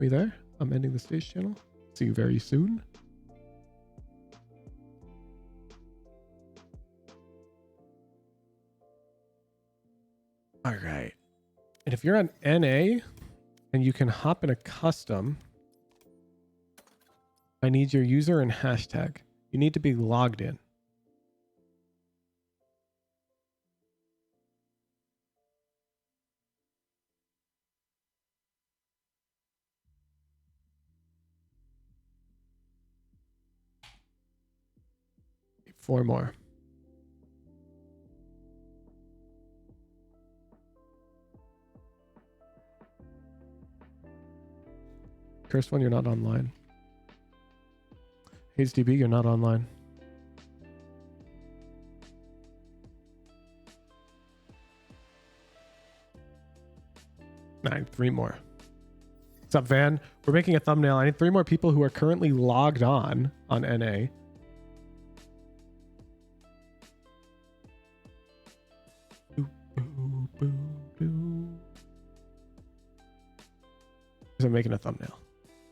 Are you there? I'm ending the stage channel. See you very soon. All right. And if you're on NA and you can hop in a custom, I need your user and hashtag. You need to be logged in. Four more. Cursed one, you're not online. HDB, you're not online. Nine, three more. What's up, Van? We're making a thumbnail. I need 3 more people who are currently logged on NA. Boo, boo, boo, boo. I'm making a thumbnail.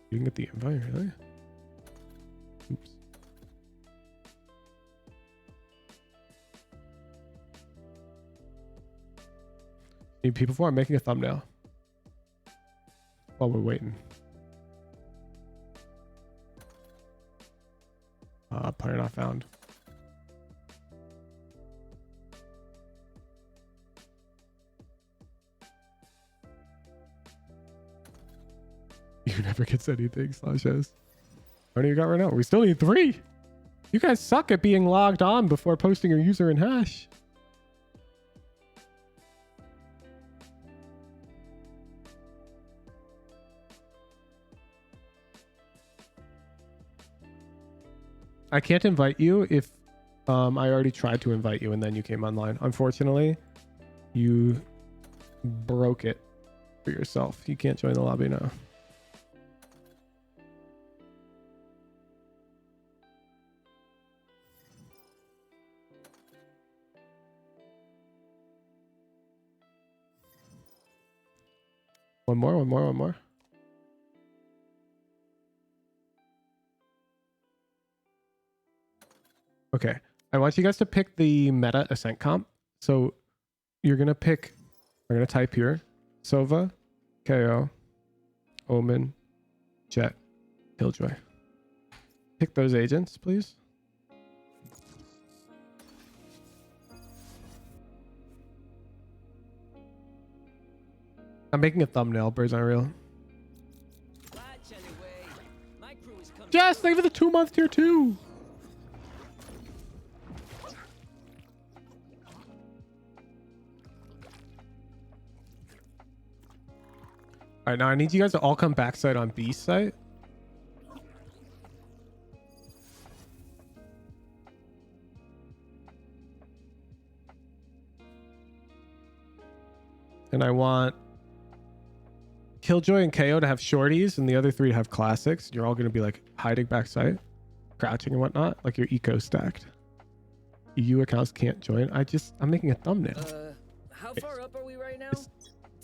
You can get the invite, really? Oops. Need people for? I'm making a thumbnail. While we're waiting. Player not found. You never gets anything, /S. How many you got right now? We still need 3. You guys suck at being logged on before posting your user and hash. I can't invite you if I already tried to invite you and then you came online. Unfortunately, you broke it for yourself. You can't join the lobby now. One more. Okay. I want you guys to pick the meta ascent comp. So you're going to pick, we're going to type here, Sova, KO, Omen, Jet, Killjoy. Pick those agents, please. I'm making a thumbnail, birds aren't real. Jess, thank you for the 2-month tier 2. All right, now I need you guys to all come backside on B site. And I want Killjoy and KO to have shorties and the other 3 to have classics. You're all going to be like hiding backside, crouching and whatnot, like your eco stacked. EU accounts can't join. I'm making a thumbnail. How far up are we right now?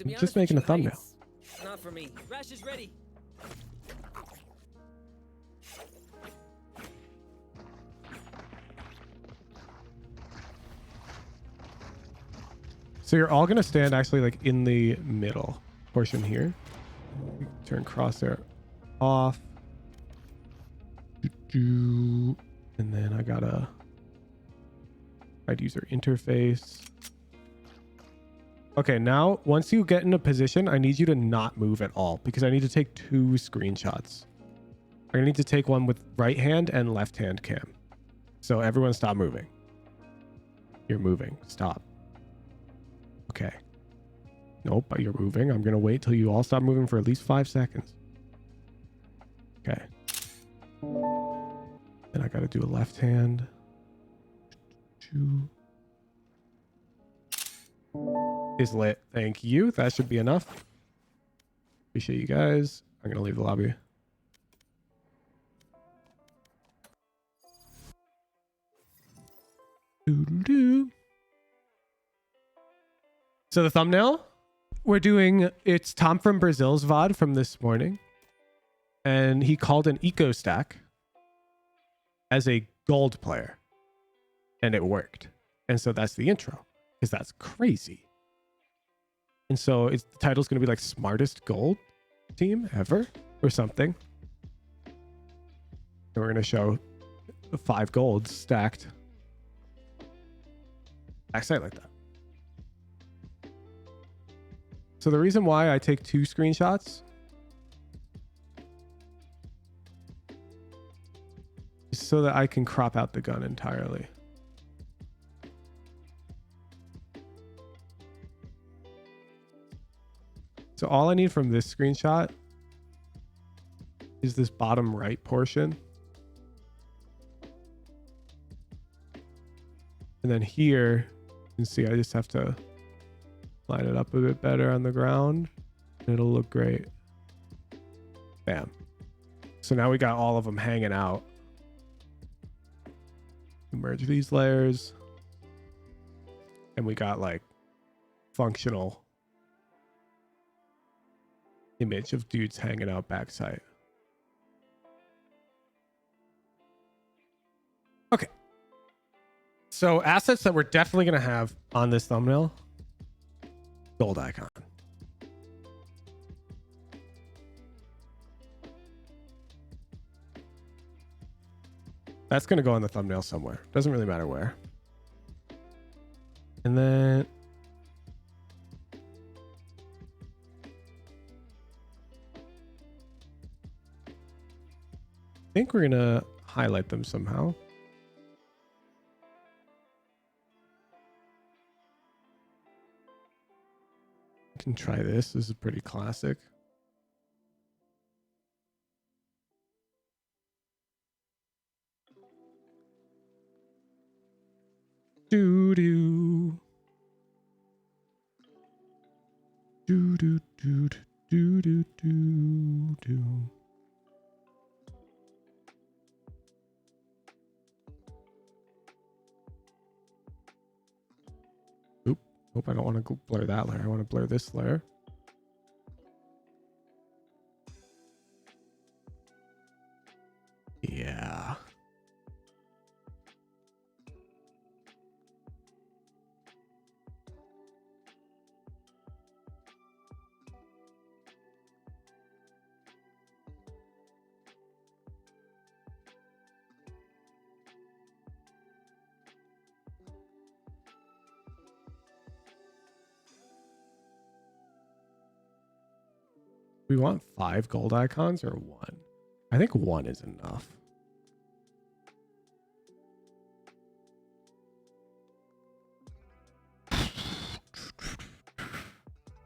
I'm just making a thumbnail. Not for me. Rash is ready. So you're all going to stand actually like in the middle portion here. Turn crosshair off. And then I gotta hide user interface. Okay, now once you get in a position, I need you to not move at all because I need to take 2 screenshots. I need to take one with right hand and left hand cam. So everyone stop moving. You're moving. Stop. Okay. Nope, but you're moving. I'm going to wait till you all stop moving for at least 5 seconds. Okay. Then I got to do a left hand. 2. Is lit. Thank you. That should be enough. Appreciate you guys. I'm going to leave the lobby. Doo-doo-doo. So the thumbnail, we're doing, it's Tom from Brazil's VOD from this morning. and he called an eco stack as a gold player, and it worked. And so that's the intro, because that's crazy. And so the title's going to be like smartest gold team ever or something. And we're going to show 5 golds stacked backside like that. So the reason why I take 2 screenshots is so that I can crop out the gun entirely. So all I need from this screenshot is this bottom right portion. And then here, you can see I just have to line it up a bit better on the ground. And it'll look great. Bam. So now we got all of them hanging out. Merge these layers. And we got like functional image of dudes hanging out backside. Okay. So assets that we're definitely going to have on this thumbnail. Gold icon. That's going to go on the thumbnail somewhere. Doesn't really matter where. And then I think we're going to highlight them somehow. I can try this. This is pretty classic. Do-do. Do-do-do. Do-do-do-do. Hope I don't want to blur that layer. I want to blur this layer. Yeah. We want 5 gold icons or 1? I think 1 is enough.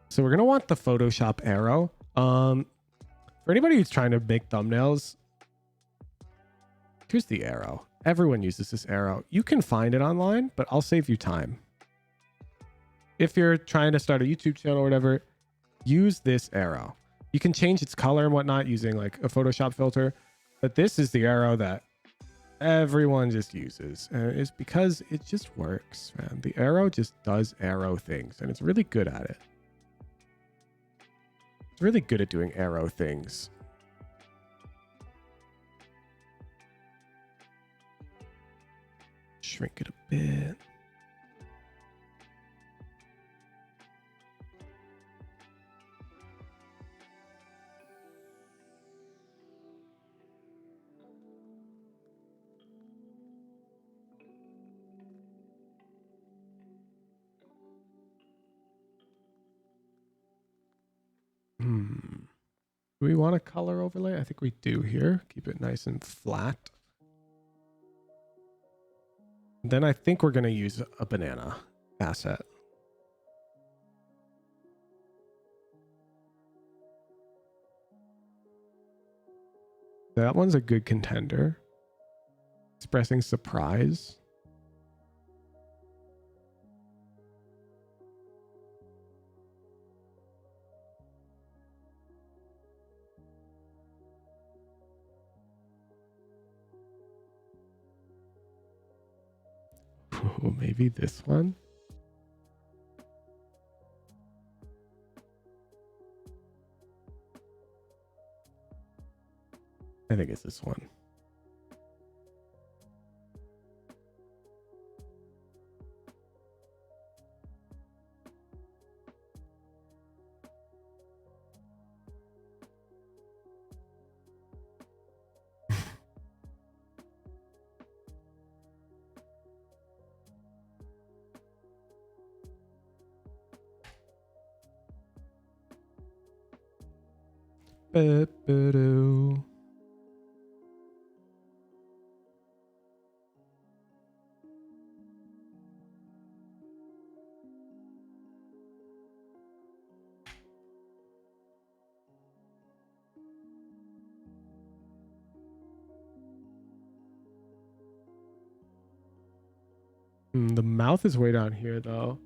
So we're going to want the Photoshop arrow. For anybody who's trying to make thumbnails, here's the arrow. Everyone uses this arrow. You can find it online, but I'll save you time. If you're trying to start a YouTube channel or whatever, use this arrow. You can change its color and whatnot using like a Photoshop filter, but this is the arrow that everyone just uses. And it's because it just works, man. The arrow just does arrow things, and it's really good at it. It's really good at doing arrow things. Shrink it a bit. Do we want a color overlay? I think we do here. Keep it nice and flat. Then I think we're going to use a banana asset. That one's a good contender. Expressing surprise. Ooh, maybe this one. I think it's this one. Ba-ba-doo. The mouth is way down here though.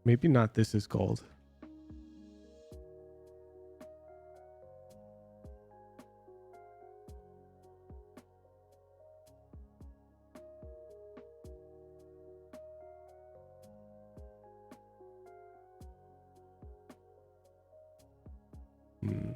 Maybe not this is gold. Hmm.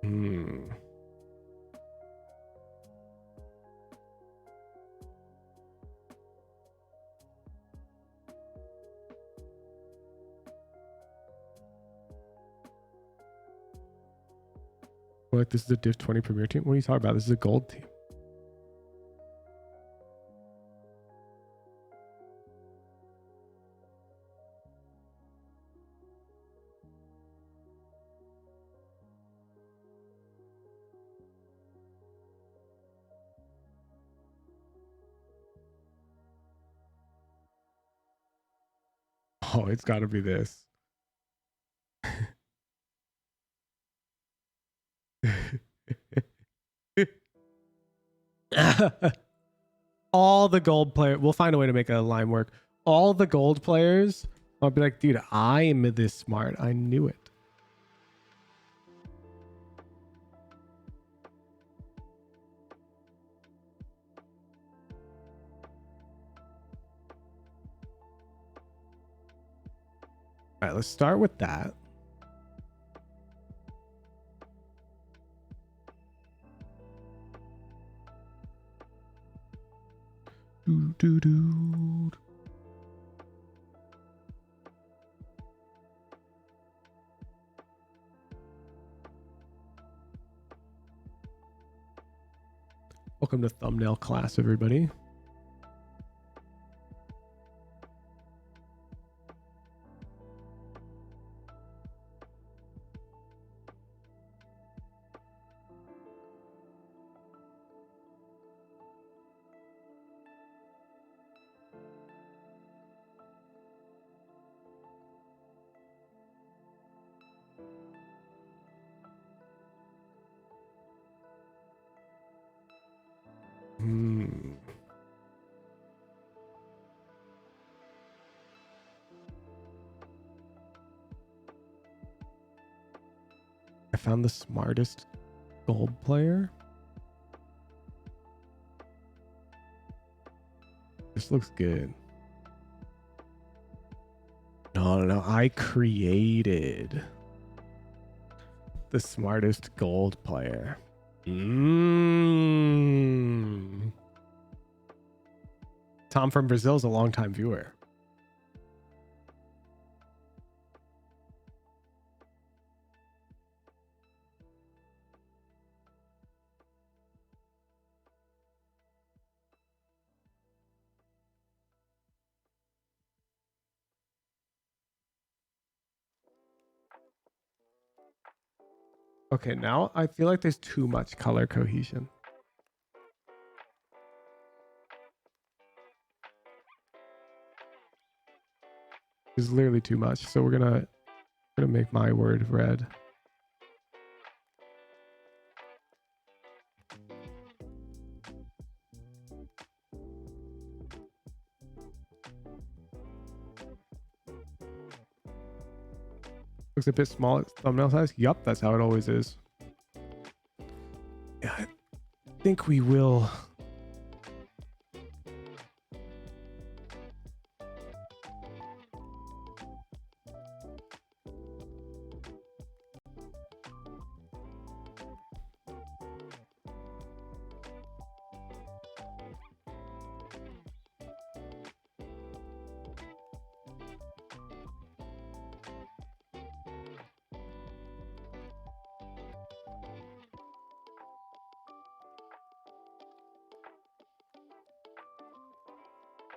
Hmm. What? This is a Div 20 Premier team? What are you talking about? This is a gold team. Oh, it's got to be this. All the gold player. We'll find a way to make a line work. All the gold players. I'll be like, dude, I'm this smart. I knew it. All right, let's start with that. Do, do, do. Welcome to thumbnail class, everybody. I found the smartest gold player. This looks good. No. I created the smartest gold player. Tom from Brazil is a longtime viewer. Okay, now I feel like there's too much color cohesion. There's literally too much. So we're gonna make my word red. Looks a bit small at thumbnail size. Yup, that's how it always is. Yeah, I think we will.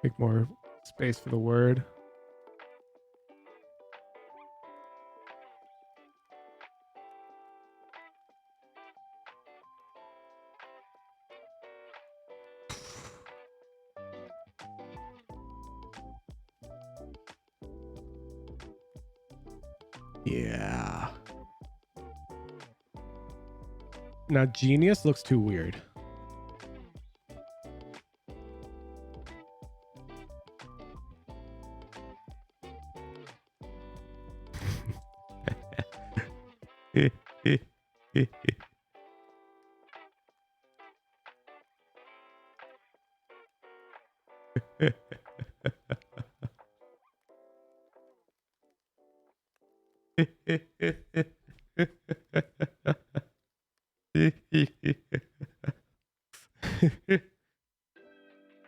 Make more space for the word. Yeah. Now genius looks too weird.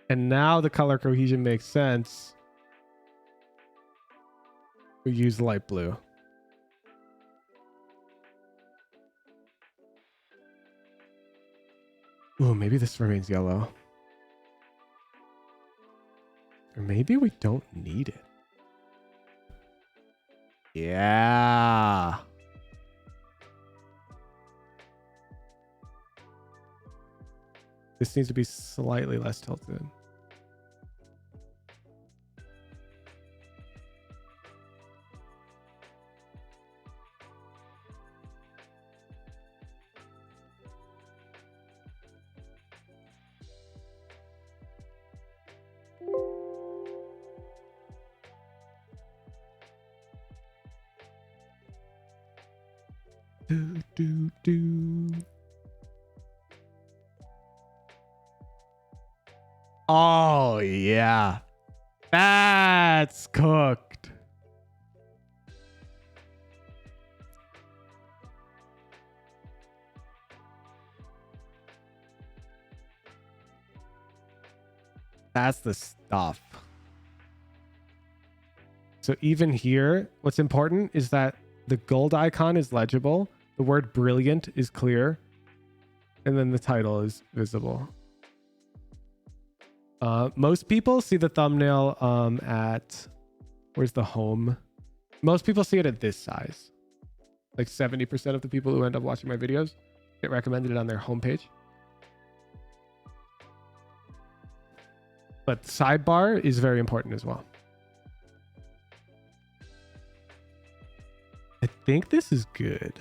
And now the color cohesion makes sense. We use light blue. Ooh, maybe this remains yellow. Or maybe we don't need it. Yeah. This needs to be slightly less tilted. Do. Oh, yeah. That's cooked. That's the stuff. So even here, what's important is that the gold icon is legible. The word brilliant is clear. And then the title is visible. Most people see the thumbnail at, where's the home? Most people see it at this size. Like 70% of the people who end up watching my videos get recommended on their homepage. But the sidebar is very important as well. I think this is good.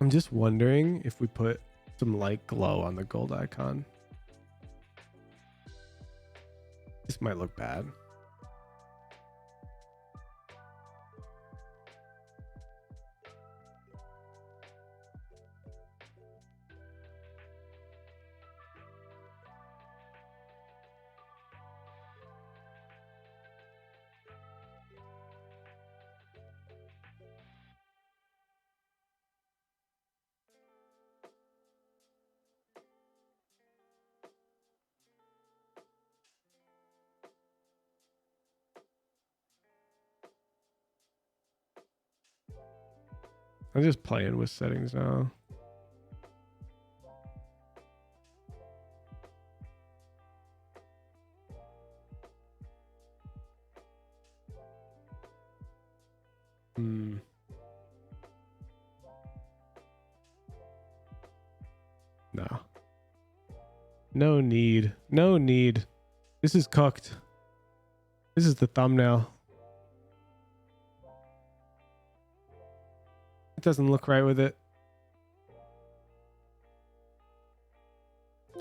I'm just wondering if we put some light glow on the gold icon. This might look bad. I'm just playing with settings now. No. No need. No need. This is cooked. This is the thumbnail. It doesn't look right with it.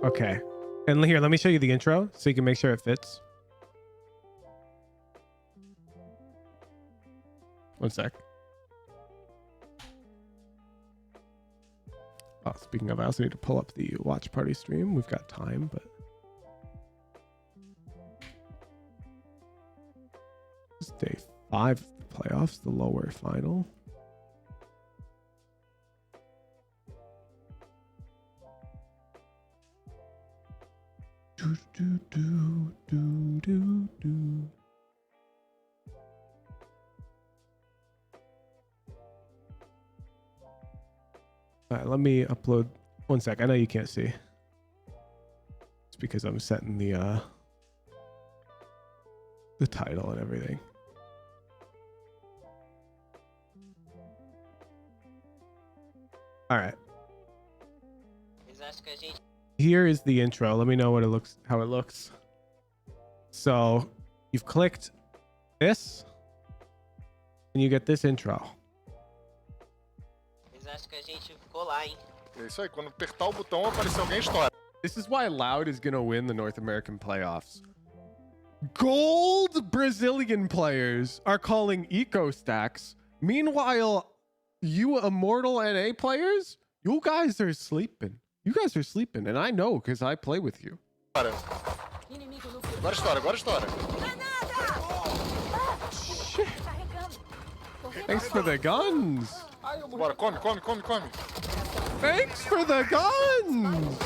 Okay. And here, let me show you the intro so you can make sure it fits. One sec. Oh, speaking of, I also need to pull up the watch party stream. We've got time, but this is day 5 of the playoffs, the lower final. Do, do, do, do, do, do. All right, let me upload. One sec. I know you can't see. It's because I'm setting the title and everything. All right. Here is the intro. Let me know what it looks, how it looks. So you've clicked this, and you get this intro. É isso aí, quando apertar o botão, aparecer alguém estoura. This is why Loud is going to win the North American playoffs. Gold Brazilian players are calling eco stacks. Meanwhile, you Immortal NA players, you guys are sleeping. You guys are sleeping, and I know because I play with you. Agora estoura, agora estoura. Shit. Thanks for the guns. Bora, come, come, come, come. Thanks for the guns.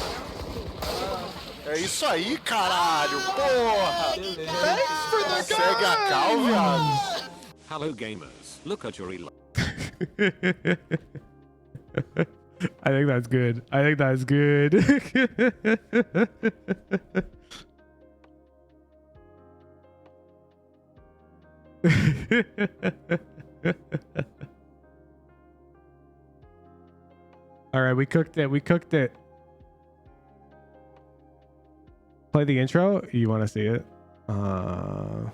É isso aí, caralho, porra. Thanks for the guns. Segue a cal, viado. Hello gamers, look at your elo. I think that's good. I think that's good. All right, we cooked it. We cooked it. Play the intro. You want to see it? Have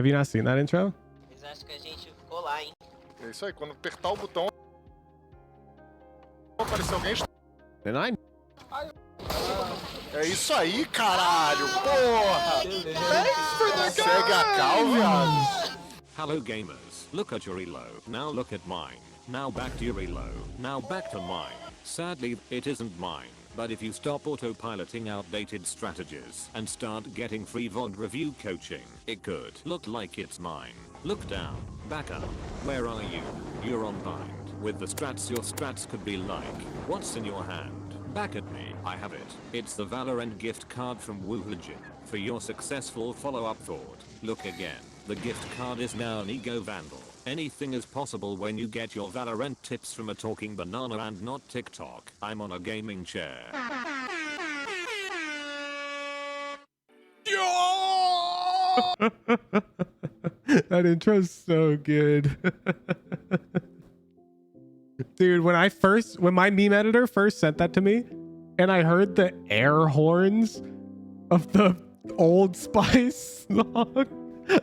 you not seen that intro? É isso aí, quando apertar o botão, aparecer alguém estoura. And I. É isso aí, caralho, porra. Thanks for the Segue a cal, viado. Hello gamers, look at your elo. Now look at mine. Now back to your elo. Now back to mine. Sadly, it isn't mine. But if you stop autopiloting outdated strategies and start getting free VOD review coaching, it could look like it's mine. Look down, back up. Where are you? You're on bind. With the strats, your strats could be like, what's in your hand? Back at me, I have it. It's the Valorant gift card from Wuhujin. For your successful follow-up thought, look again. The gift card is now an ego vandal. Anything is possible when you get your Valorant tips from a talking banana and not TikTok. I'm on a gaming chair. That intro's so good. Dude, when my meme editor first sent that to me and I heard the air horns of the Old Spice song,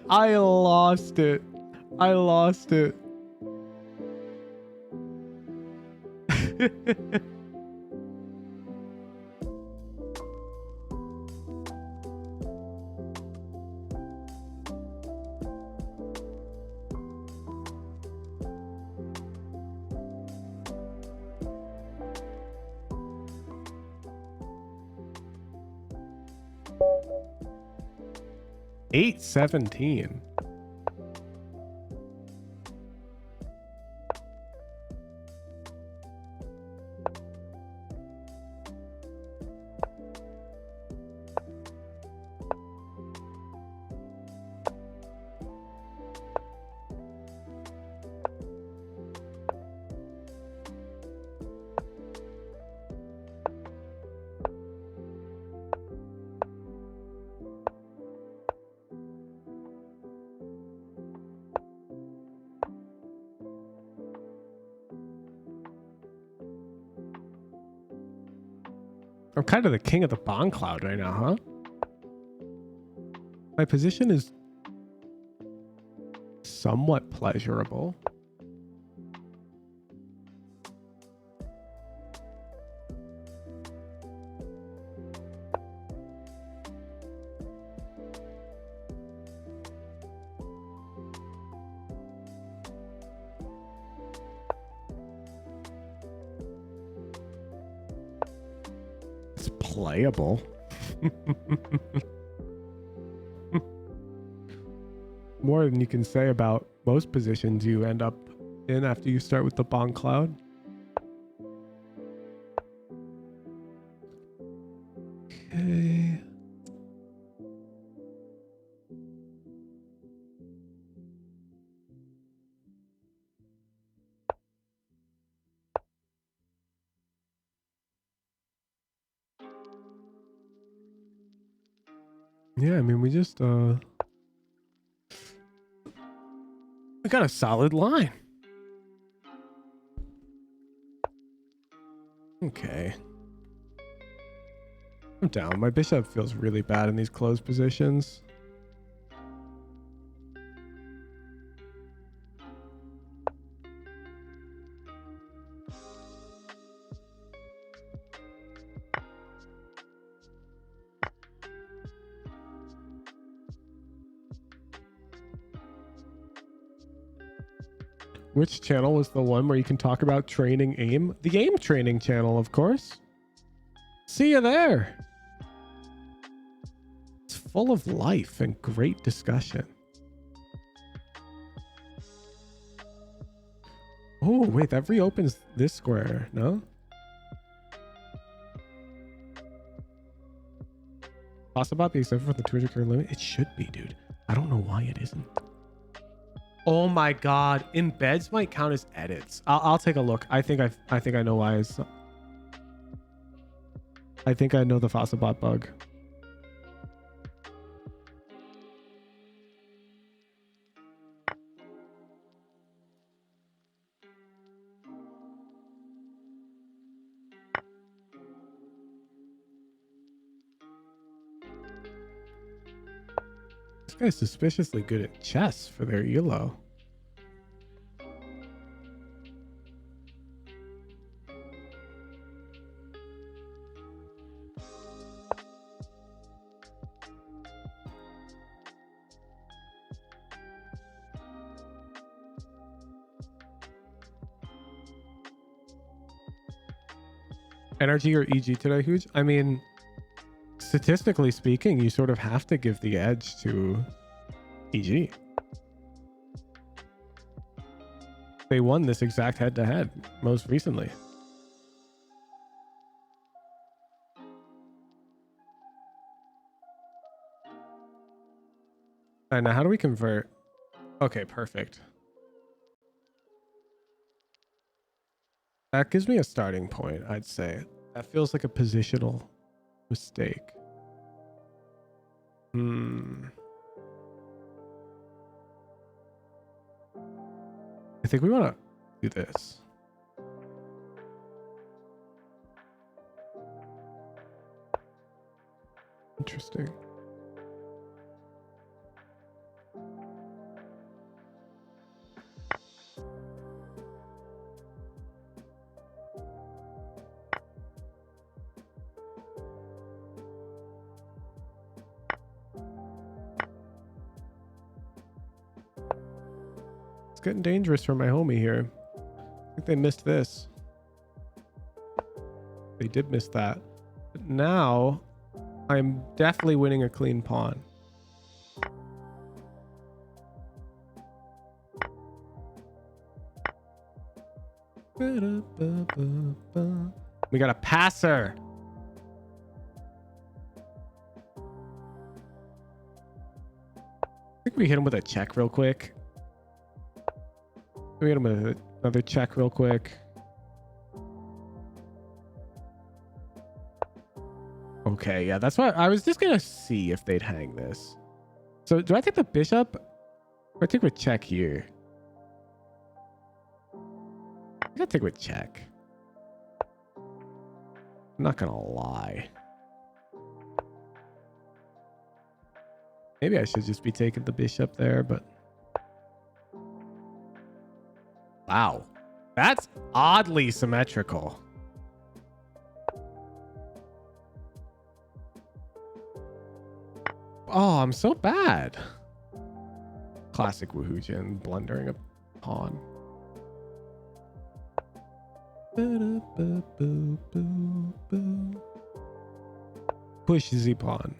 I lost it. I lost it. $8.17. I'm kind of the king of the bond cloud right now, huh? My position is somewhat pleasurable. It's playable. More than you can say about most positions you end up in after you start with the Bong Cloud. Okay. Yeah, I mean, we just we got a solid line. Okay. I'm down. My bishop feels really bad in these closed positions. Which channel was the one where you can talk about training aim? The aim training channel, of course. See you there. It's full of life and great discussion. Oh, wait, that reopens this square, no? Possible except for the 200 current limit? It should be, dude. I don't know why it isn't. Oh my god, embeds might count as edits. I'll take a look. I think I know why it's. I think I know the Fossilbot bug. This guy's suspiciously good at chess for their ELO. NRG or EG today, huge? I mean, statistically speaking, you sort of have to give the edge to EG. They won this exact head-to-head most recently. All right, now how do we convert? Okay, perfect. That gives me a starting point, I'd say. That feels like a positional mistake. I think we want to do this. Interesting. It's getting dangerous for my homie here. I think they missed this. They did miss that. But now, I'm definitely winning a clean pawn. We got a passer. I think we hit him with a check real quick. We hit him with another check real quick. Okay, yeah, that's what I was just gonna see if they'd hang this. So do I take the bishop or I take with check here? I gotta take with check. I'm not gonna lie. Maybe I should just be taking the bishop there, but wow, that's oddly symmetrical. Oh, I'm so bad. Classic Woohoojin blundering a pawn. Push Z pawn.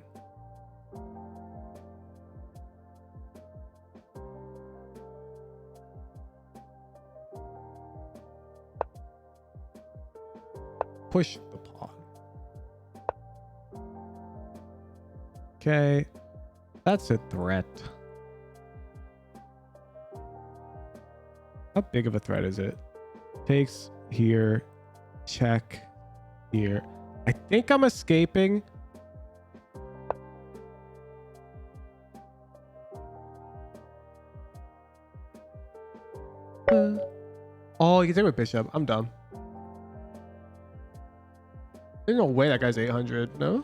Push the pawn. Okay, that's a threat. How big of a threat is it? Takes here, check here. I think I'm escaping. Oh, you can take with bishop. I'm dumb. There's no way that guy's 800. No.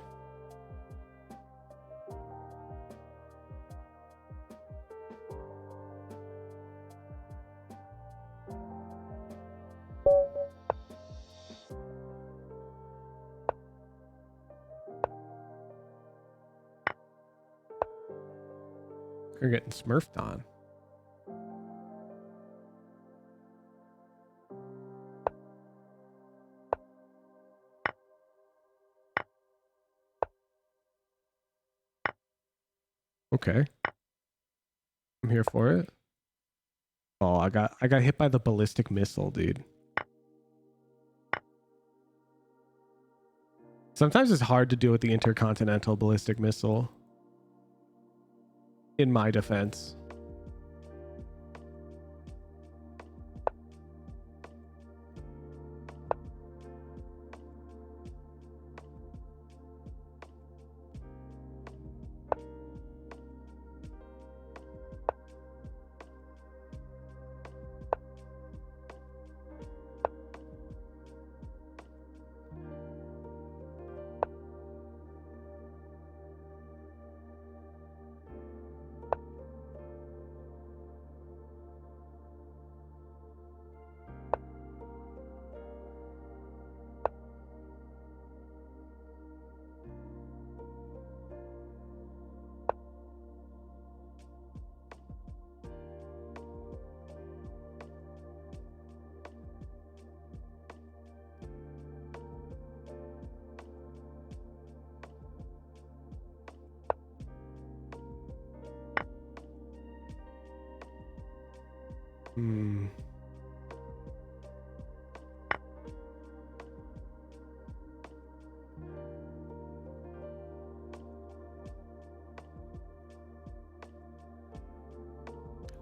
You're getting smurfed on. Okay. I'm here for it. Oh, I got hit by the ballistic missile, dude. Sometimes it's hard to deal with the intercontinental ballistic missile. In my defense. Hmm.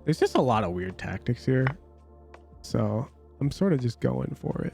There's just a lot of weird tactics here. So I'm sort of just going for it.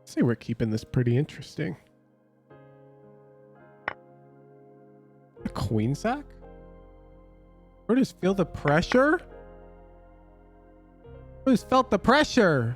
Say we're keeping this pretty interesting. A queen sack? Or just feel the pressure? Who's felt the pressure?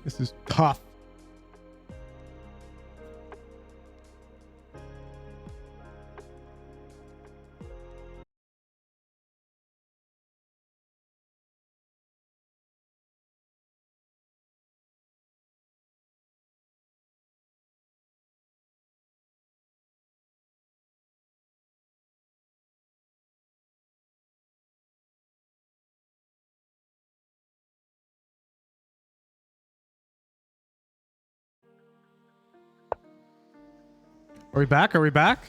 This is tough. Are we back? Are we back?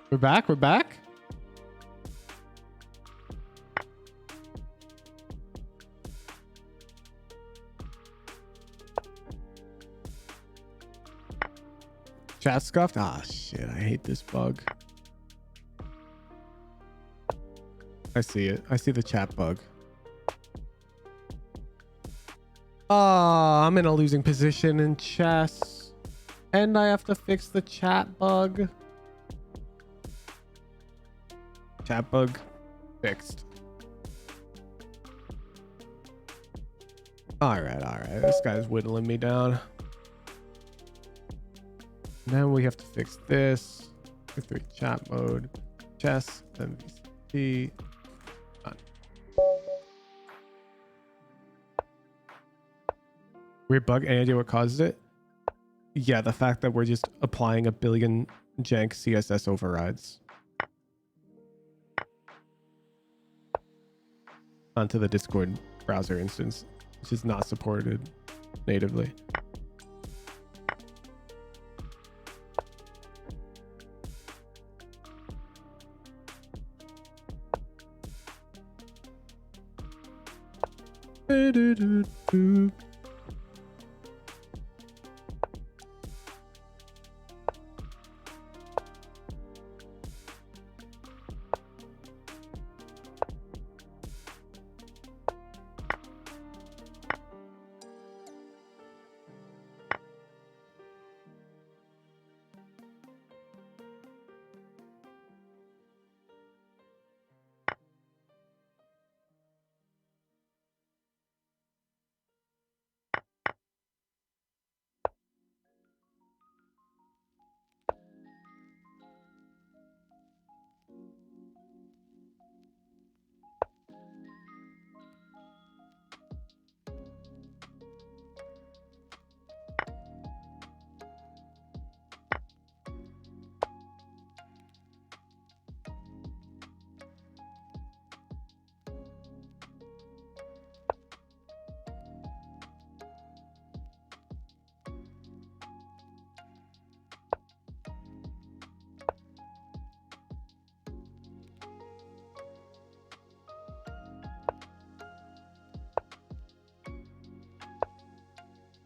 We're back. We're back. Chat scuffed. Ah, shit. I hate this bug. I see it. I see the chat bug. I'm in a losing position in chess. And I have to fix the chat bug. Chat bug fixed. All right. This guy's whittling me down. Now we have to fix this. F3 chat mode. Chess. MVC. Done. Weird bug. Any idea what causes it? Yeah, the fact that we're just applying a billion jank CSS overrides onto the Discord browser instance, which is not supported natively.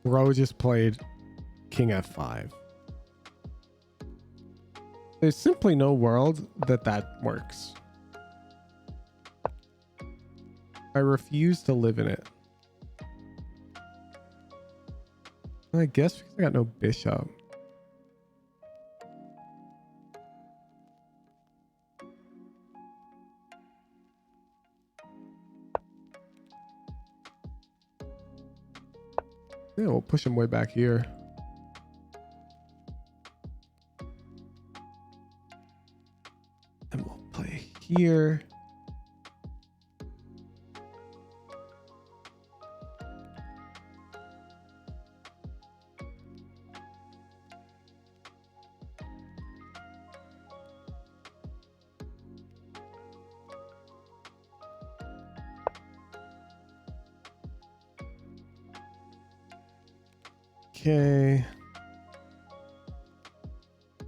Bro just played King F5. There's simply no world that works. I refuse to live in it. I guess because I got no bishop. Yeah, we'll push him way back here. And we'll play here. Okay.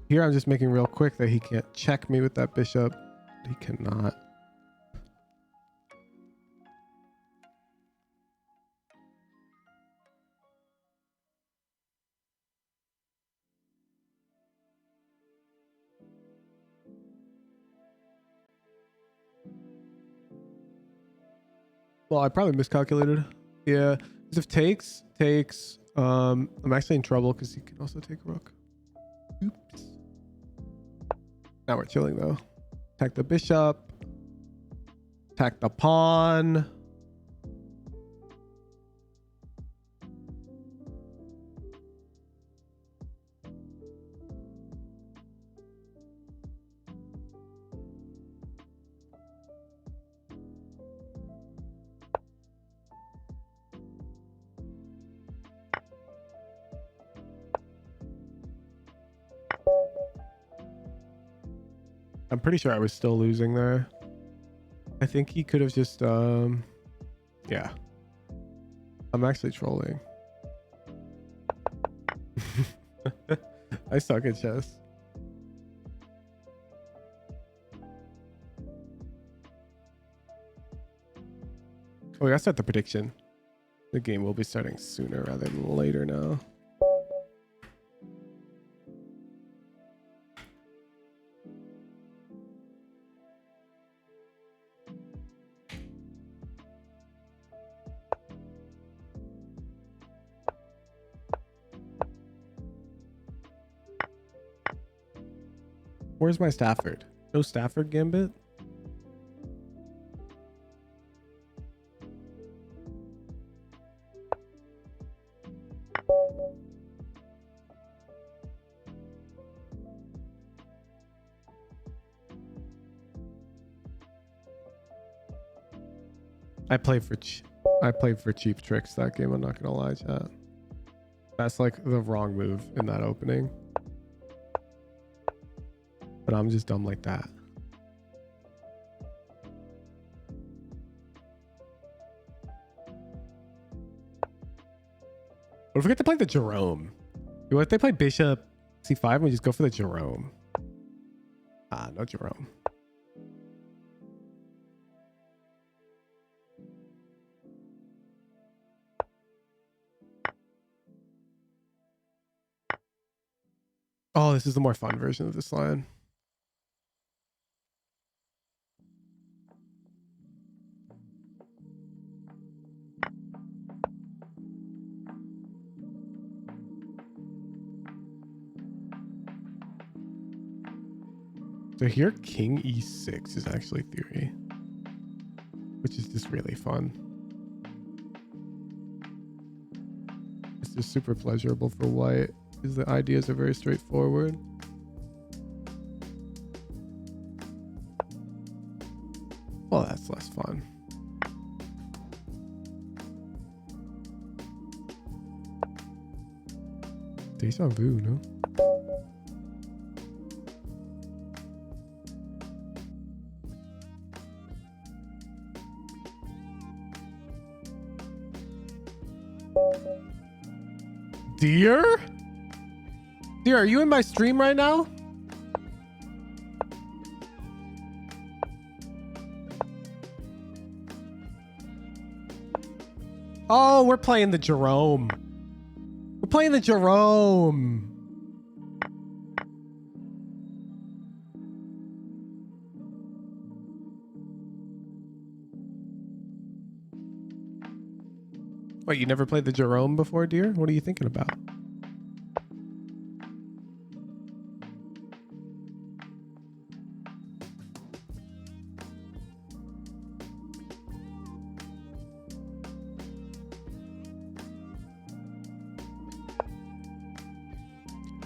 Here I'm just making real quick that he can't check me with that bishop. He cannot. Well, I probably miscalculated. Yeah. Because if takes, I'm actually in trouble because he can also take rook. Oops. Now we're chilling though. Attack the bishop. Attack the pawn. I'm pretty sure I was still losing there. I think he could have just yeah. I'm actually trolling. I suck at chess. Oh, we gotta start the prediction. The game will be starting sooner rather than later now. Where's my Stafford? No Stafford Gambit? I played for cheap tricks that game. I'm not gonna lie, chat. That's like the wrong move in that opening. But I'm just dumb like that. What if we get to play the Jerome? What if they play Bishop C5 and we just go for the Jerome? Ah, no Jerome. Oh, this is the more fun version of this line. So here, King E6 is actually theory, which is just really fun. It's just super pleasurable for white because the ideas are very straightforward. Well, that's less fun. Deja vu, no? Dear? Dear, are you in my stream right now? Oh, we're playing the Jerome. We're playing the Jerome. Wait, you never played the Jerome before, dear? What are you thinking about?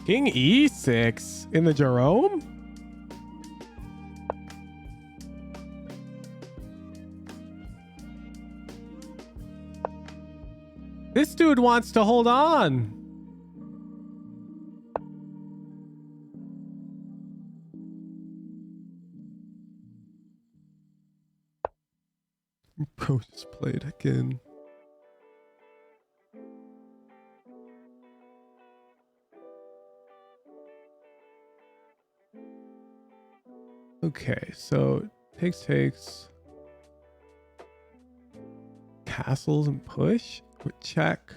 King E6 in the Jerome? This dude wants to hold on. Bro just played again. Okay, so takes castles and push with check.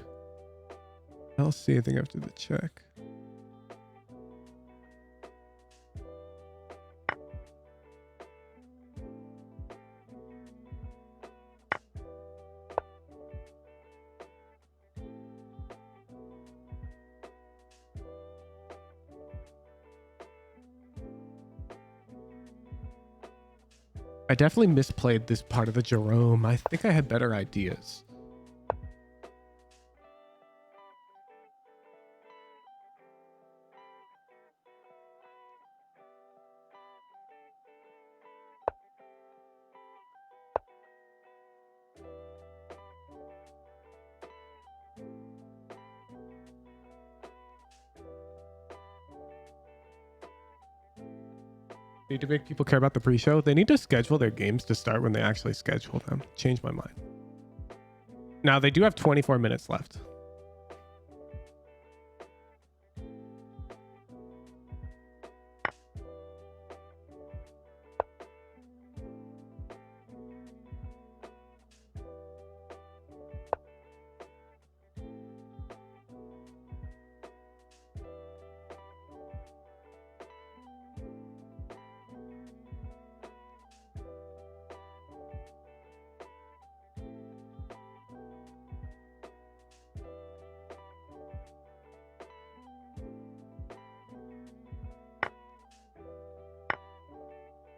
I don't see anything after the check. I definitely misplayed this part of the Jerome. I think I had better ideas. Need to make people care about the pre-show. They need to schedule their games to start when they actually schedule them. Change my mind. Now they do have 24 minutes left.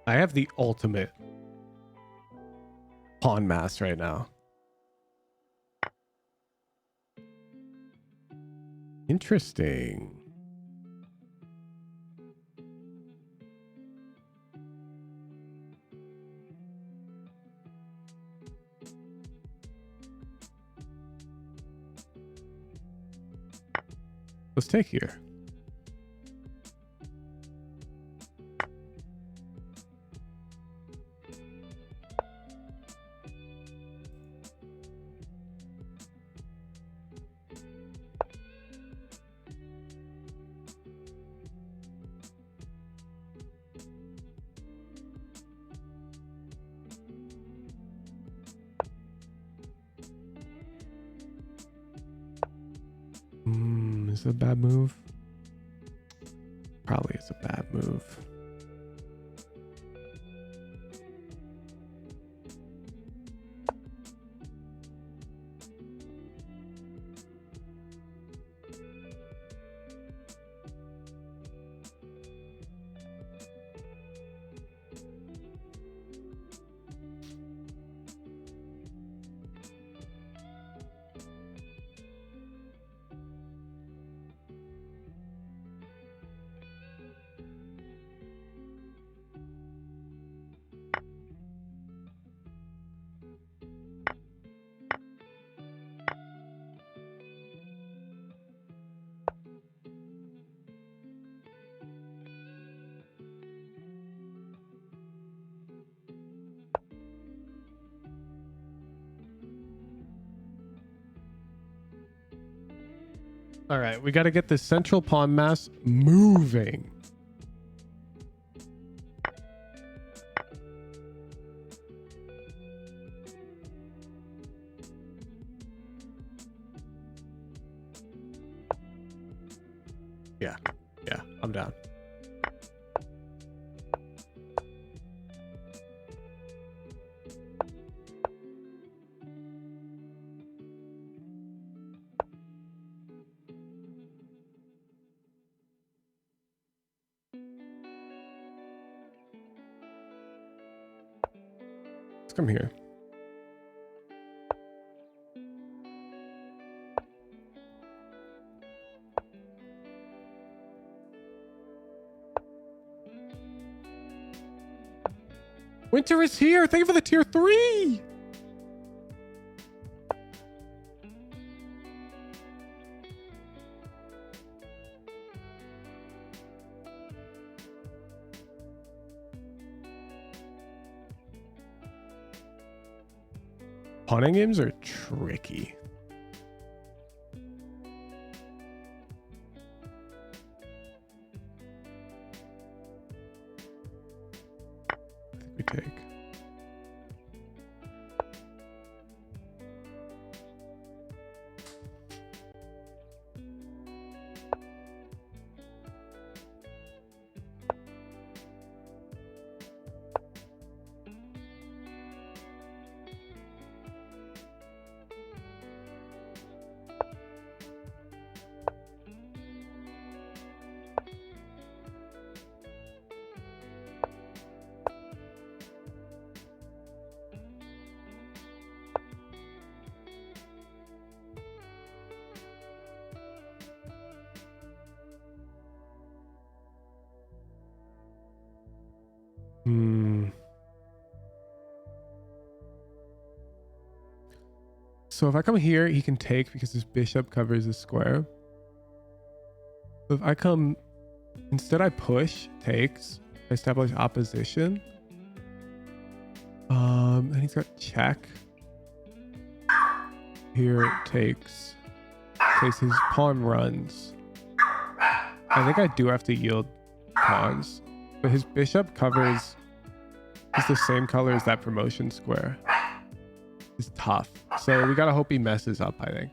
I have the ultimate pawn mass right now. Interesting. Let's take here. Is it a bad move? Probably is a bad move. All right, we got to get this central pawn mass moving. Yeah, I'm down. Let's come here. Winter is here. Thank you for the tier 3. Pawning games are tricky. I think we take. So if I come here, he can take because his bishop covers the square. But if I come, instead I push, takes, establish opposition. And he's got check. Here takes his pawn runs. I think I do have to yield pawns, but his bishop covers is the same color as that promotion square. It's tough, so we gotta hope he messes up, I think.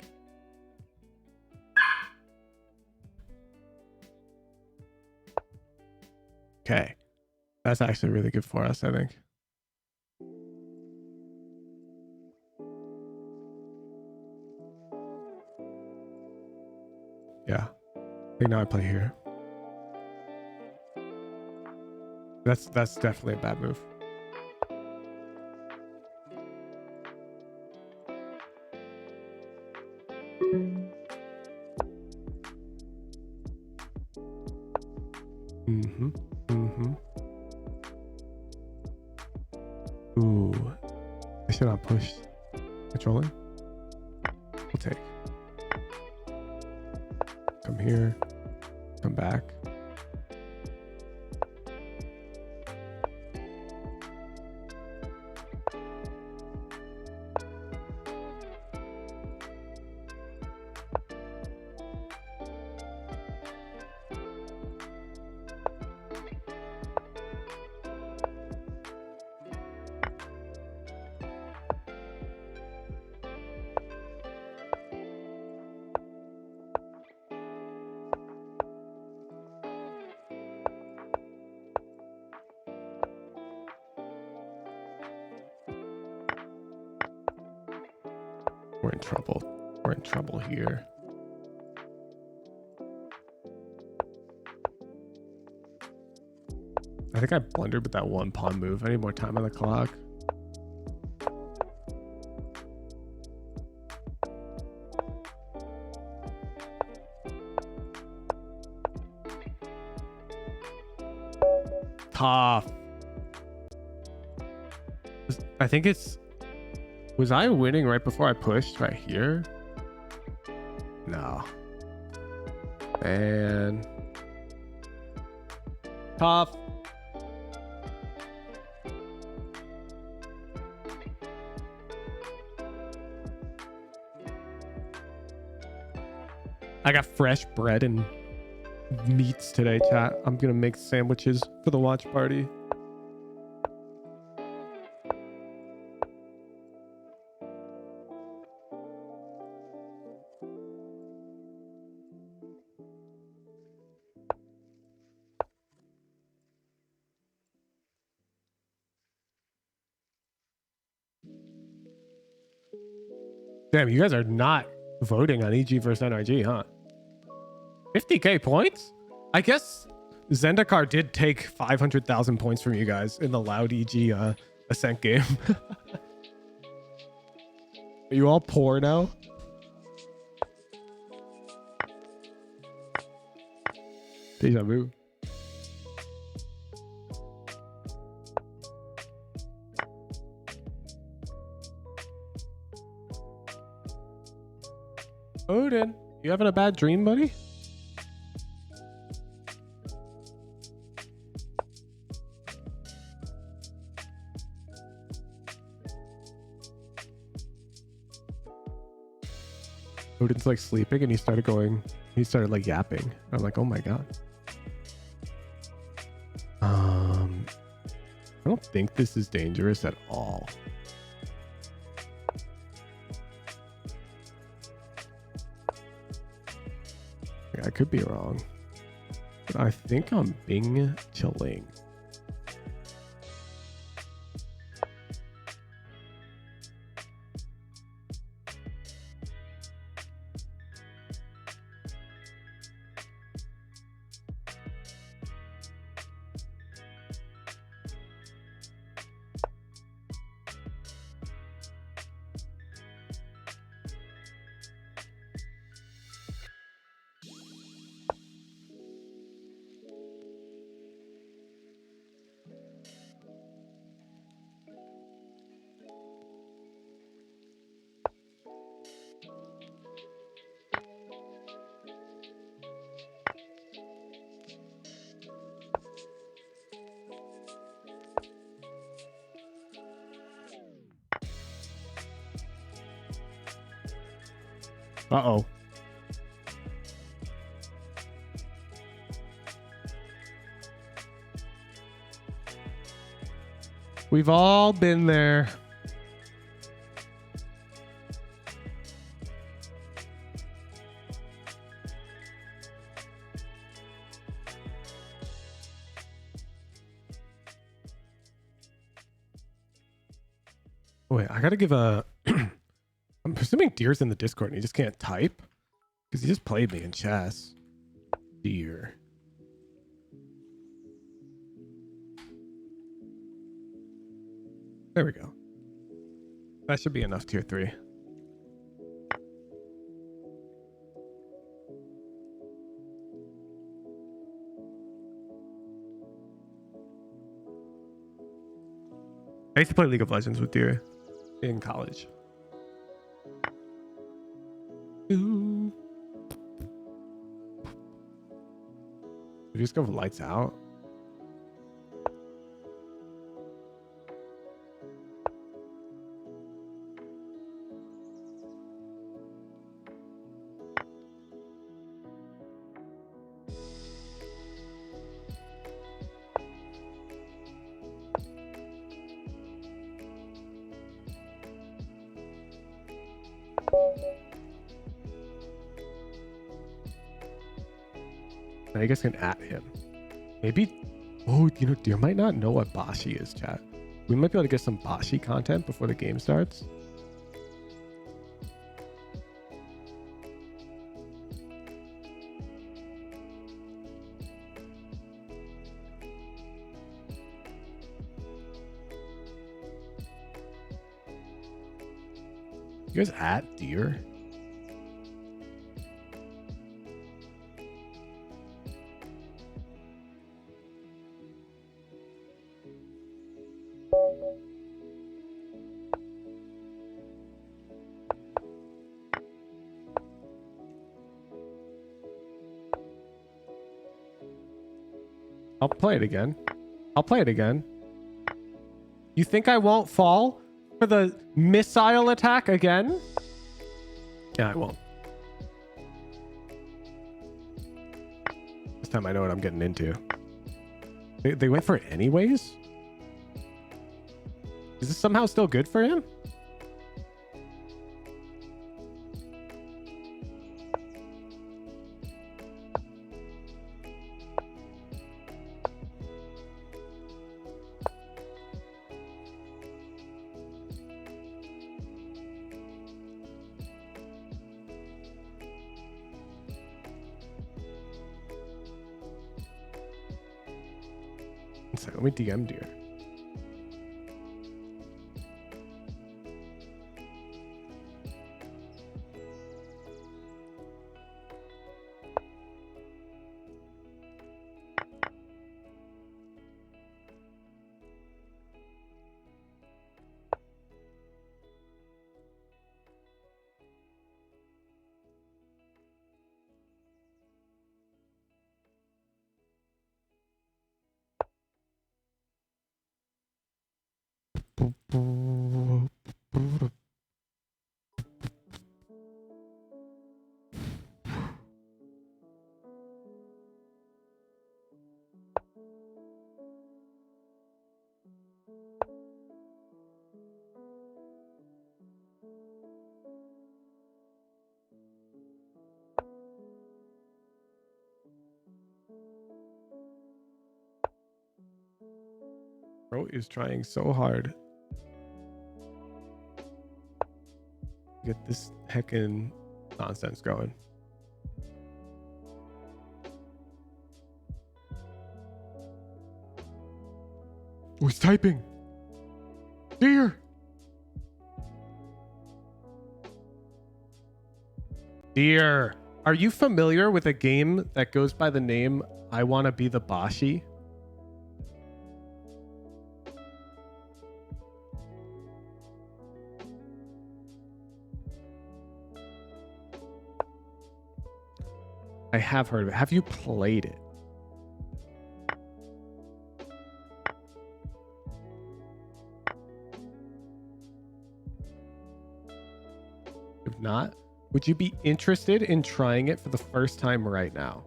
Okay, that's actually really good for us, I think. Yeah, I think now I play here. That's definitely a bad move. Ooh, I should not push. Controlling. We'll take. Come here. Come back. We're in trouble. We're in trouble here. I think I blundered with that one pawn move. I need more time on the clock. Tough. I think it's... Was I winning right before I pushed right here? No. Man. Tough. I got fresh bread and meats today, chat. I'm gonna make sandwiches for the watch party. Damn, you guys are not voting on EG versus NRG, huh? 50k points? I guess Zendikar did take 500,000 points from you guys in the loud EG Ascent game. Are you all poor now? Deja vu. Odin, you having a bad dream, buddy? Odin's like sleeping and he started like yapping. I'm like, oh my god. I don't think this is dangerous at all. I could be wrong, but I think I'm being chilling. Uh-oh. We've all been there. Wait, I gotta give a... I'm presuming Deer's in the Discord and he just can't type. Because he just played me in chess. Deer. There we go. That should be enough tier 3. I used to play League of Legends with Deer in college. Ooh. Did you just go with lights out? Now you guys can at him. Maybe, oh, you know, Deer might not know what Bashi is, chat. We might be able to get some Bashi content before the game starts. You guys at Deer? I'll play it again. I'll play it again. You think I won't fall for the missile attack again? Yeah, I won't. This time I know what I'm getting into. They went for it anyways? Is this somehow still good for him? Let me DM Deer. Bro is trying so hard to get this heckin' nonsense going. Oh, he's typing. Deer. Deer. Are you familiar with a game that goes by the name I Wanna Be the Bashi? I have heard of it. Have you played it? If not, Would you be interested in trying it for the first time right now?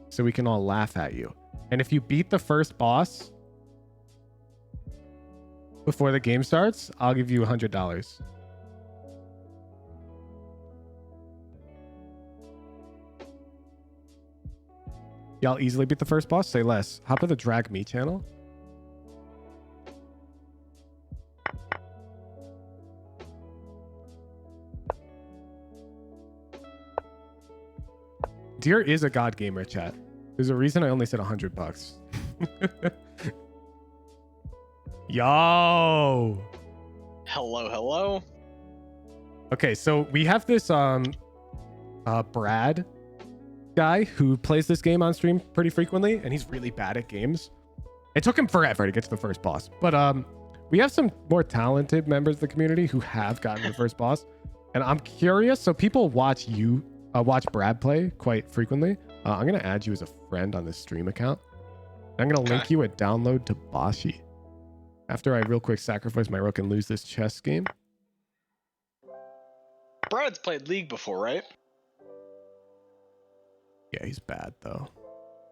So we can all laugh at you. And if you beat the first boss before the game starts, I'll give you $100. Y'all easily beat the first boss? Say less. Hop in the Drag Me channel. Deer is a god gamer, chat. There's a reason I only said $100. Yo. Hello, hello. Okay, so we have this Brad guy who plays this game on stream pretty frequently, and he's really bad at games. It took him forever to get to the first boss, but we have some more talented members of the community who have gotten to the first boss, and I'm curious. So people watch Brad play quite frequently. I'm gonna add you as a friend on this stream account. I'm gonna link you a download to Bashi. After I real quick sacrifice my rook and lose this chess game. Brad's played League before, right? Yeah, he's bad though.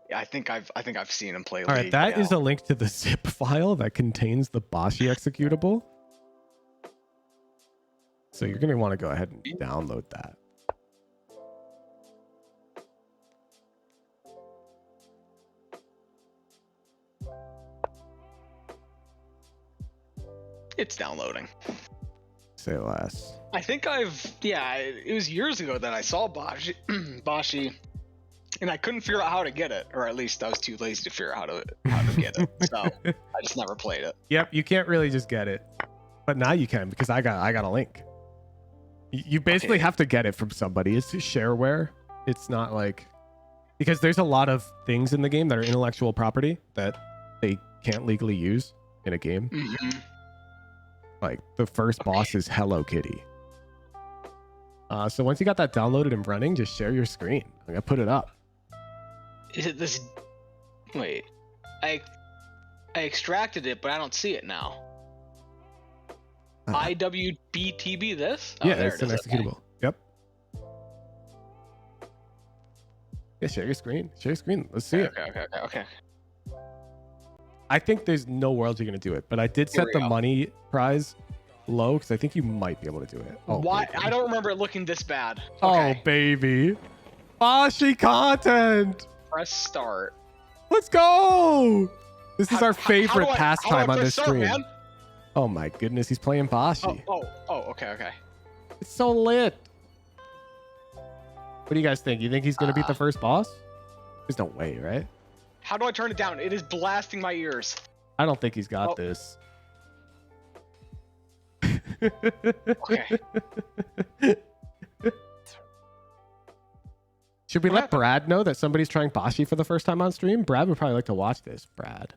Yeah, I think I've seen him play League. All right, that yeah. is a link to the zip file that contains the Bashi executable. So you're gonna want to go ahead and download that. It's downloading. Say less. I think it was years ago that I saw Bashi, and I couldn't figure out how to get it, or at least I was too lazy to figure out how to get it. So I just never played it. Yep, you can't really just get it, but now you can because I got a link. You basically have to get it from somebody. It's shareware. It's not like, because there's a lot of things in the game that are intellectual property that they can't legally use in a game. Mm-hmm. Like the first boss is Hello Kitty. So once you got that downloaded and running, just share your screen. I'm gonna put it up. Is it this? Wait, I extracted it, but I don't see it now. IWBTB this? Oh, yeah, there it's it an is. executable. Okay. Yep. Yeah, share your screen. Share your screen. Let's see it. Okay. I think there's no world you're gonna do it, but I did set the money prize low because I think you might be able to do it. Oh, Why? baby. I don't remember it looking this bad. Oh, Okay. baby. Bashi content. Press start. Let's go. This is our How favorite do I pastime on press this start, stream. man? Oh my goodness, he's playing Bashi. Okay. It's so lit. What do you guys think? You think he's gonna beat the first boss? There's no way, right? How do I turn it down? It is blasting my ears. I don't think he's got this. Okay. Should we let Brad know that somebody's trying Bashi for the first time on stream? Brad would probably like to watch this, Brad.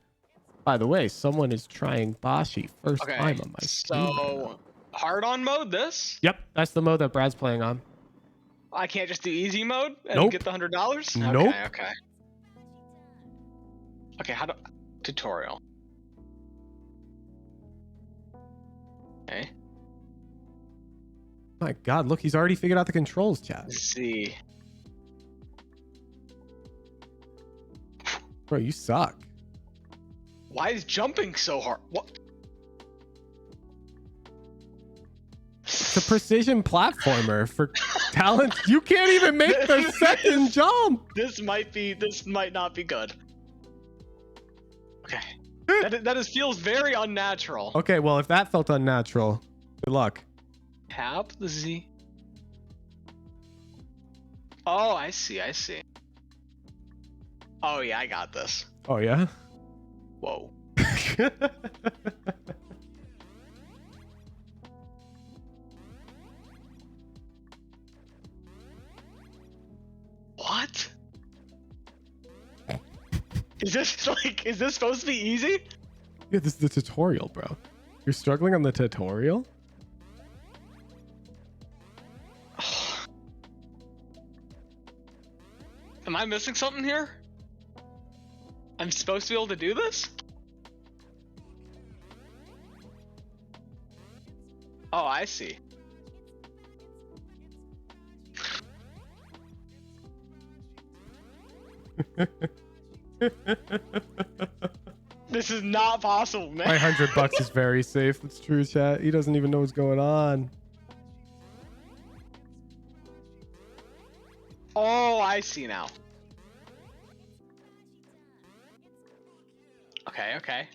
By the way, someone is trying Bashi first time on my stream. So, hard on mode this? Yep, that's the mode that Brad's playing on. I can't just do easy mode and Nope. get the $100? Nope. Okay, how do... Tutorial. Okay. My God, look, he's already figured out the controls, chat. Let's see. Bro, you suck. Why is jumping so hard? What? It's a precision platformer for talent. You can't even make the second jump. This might not be good. Okay. That feels very unnatural. Okay, well, if that felt unnatural, good luck. Tap the Z. Oh, I see. Oh yeah, I got this. Oh, yeah? Whoa. What? Is this supposed to be easy? Yeah, this is the tutorial, bro. You're struggling on the tutorial? Am I missing something here? I'm supposed to be able to do this? Oh, I see. This is not possible, man. My $100 is very safe. That's true, chat. He doesn't even know what's going on. Oh, I see now. Okay, okay.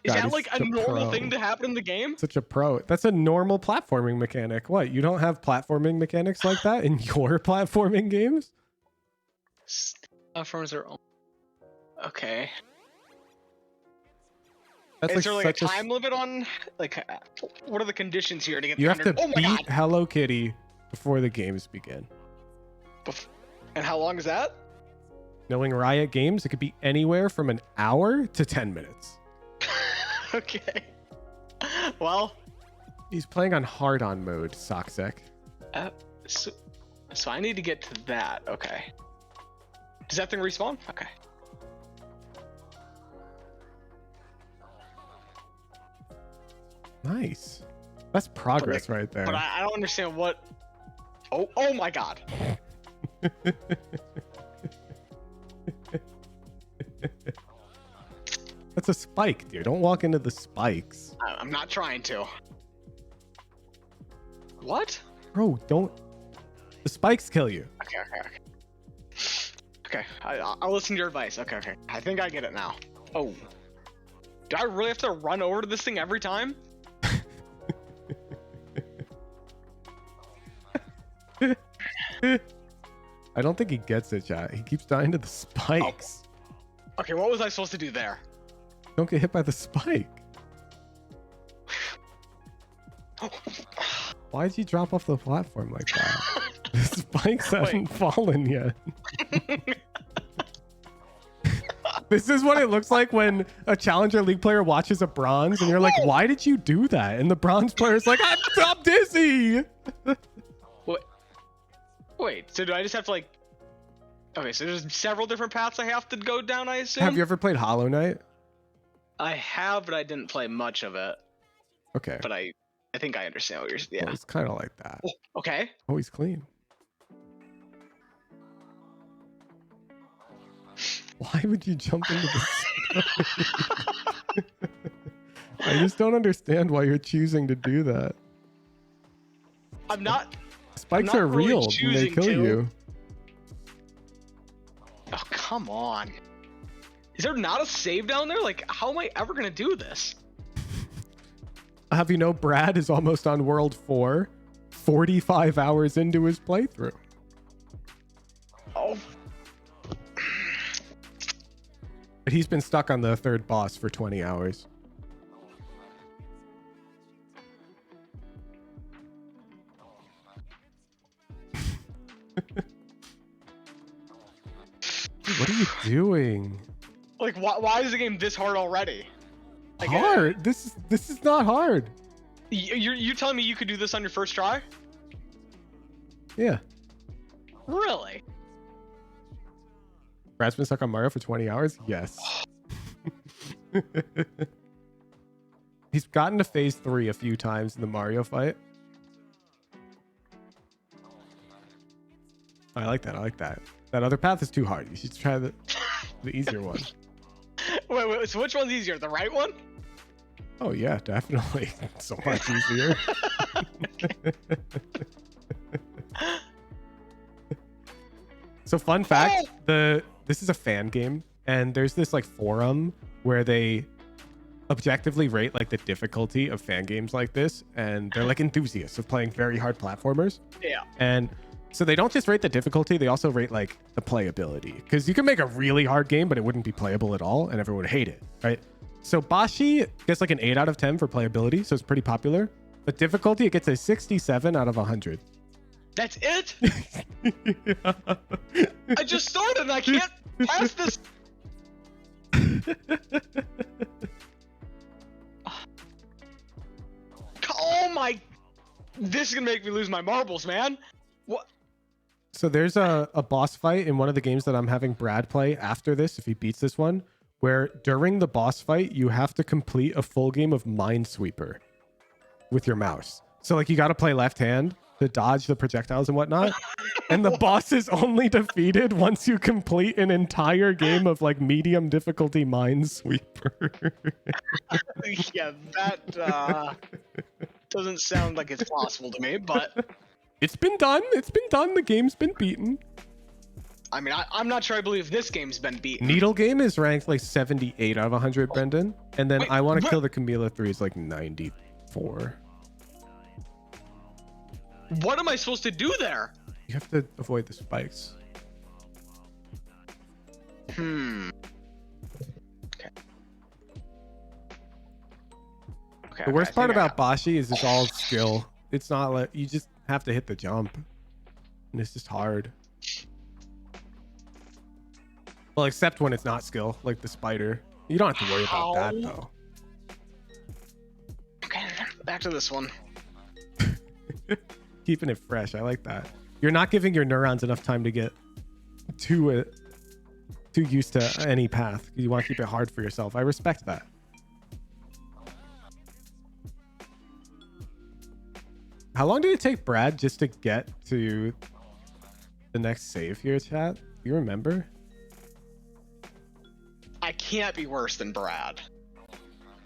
Is God, that he's like a such a normal pro. thing to happen in the game? Such a pro. That's a normal platforming mechanic. What? You don't have platforming mechanics like that in your platforming games? Platforms are. Okay. That's Is there like a such time limit on? Like, what are the conditions here to get? You have to 100? Oh my beat god! Hello Kitty before the games begin. And how long is that? Knowing Riot Games, it could be anywhere from an hour to 10 minutes. Okay. Well. He's playing on hard-on mode, Socksec. So I need to get to that. Okay. Does that thing respawn? Okay. Nice. That's progress right there. But I don't understand what. Oh my god. That's a spike, dude. Don't walk into the spikes. I'm not trying to. What? Bro, don't. The spikes kill you. Okay. Okay, I'll listen to your advice. Okay. I think I get it now. Oh. Do I really have to run over to this thing every time? I don't think he gets it, chat. He keeps dying to the spikes. Oh. Okay, what was I supposed to do there? Don't get hit by the spike. Why'd you drop off the platform like that? The spikes haven't fallen yet. This is what it looks like when a Challenger League player watches a bronze and you're like, why did you do that? And the bronze player's like, I'm dizzy. Wait, so do I just have to like... Okay, so there's several different paths I have to go down, I assume? Have you ever played Hollow Knight? I have, but I didn't play much of it. Okay. But I think I understand what you're... Yeah. Well, it's kind of like that. Oh, okay. Oh, he's clean. Why would you jump into the I just don't understand why you're choosing to do that. I'm not... Spikes I'm not are really real and they kill to. you. Oh, come on. Is there not a save down there? Like, how am I ever going to do this? Have you know Brad is almost on World 4, 45 hours into his playthrough. Oh. But he's been stuck on the third boss for 20 hours. What are you doing? Like, why is the game this hard already? Like, Hard? This is not hard. You're telling me you could do this on your first try? Yeah. Really? Brad's been stuck on Mario for 20 hours? Yes. He's gotten to phase 3 a few times in the Mario fight. I like that. I like that. That other path is too hard. You should try the easier one. Wait, so which one's easier? The right one? Oh yeah, definitely. So much easier. So fun fact, this is a fan game, and there's this like forum where they objectively rate like the difficulty of fan games like this, and they're like enthusiasts of playing very hard platformers. Yeah. And so they don't just rate the difficulty, they also rate like the playability, because you can make a really hard game but it wouldn't be playable at all and everyone would hate it, right? So Bashi gets like an 8 out of 10 for playability, so it's pretty popular. But difficulty, it gets a 67 out of 100. That's it? Yeah. I just started and I can't pass this. Oh my... This is gonna make me lose my marbles, man. What? So there's a boss fight in one of the games that I'm having Brad play after this, if he beats this one, where during the boss fight, you have to complete a full game of Minesweeper with your mouse. So like you got to play left hand to dodge the projectiles and whatnot. And the boss is only defeated once you complete an entire game of like medium difficulty Minesweeper. Yeah, that doesn't sound like it's possible to me, but It's been done. It's been done. The game's been beaten. I mean, I'm not sure I believe this game's been beaten. Needle Game is ranked like 78 out of 100, Brendan. And then Wait, I Want to what? Kill the Camila 3 is like 94. What am I supposed to do there? You have to avoid the spikes. Okay. Okay. The worst I part think I about Bashi is it's all skill. It's not like you just have to hit the jump. And it's just hard. Well, except when it's not skill, like the spider. You don't have to worry about that though. Okay, back to this one. Keeping it fresh. I like that. You're not giving your neurons enough time to get too used to any path. You want to keep it hard for yourself. I respect that. How long did it take Brad just to get to the next save here, chat? Do you remember? I can't be worse than Brad.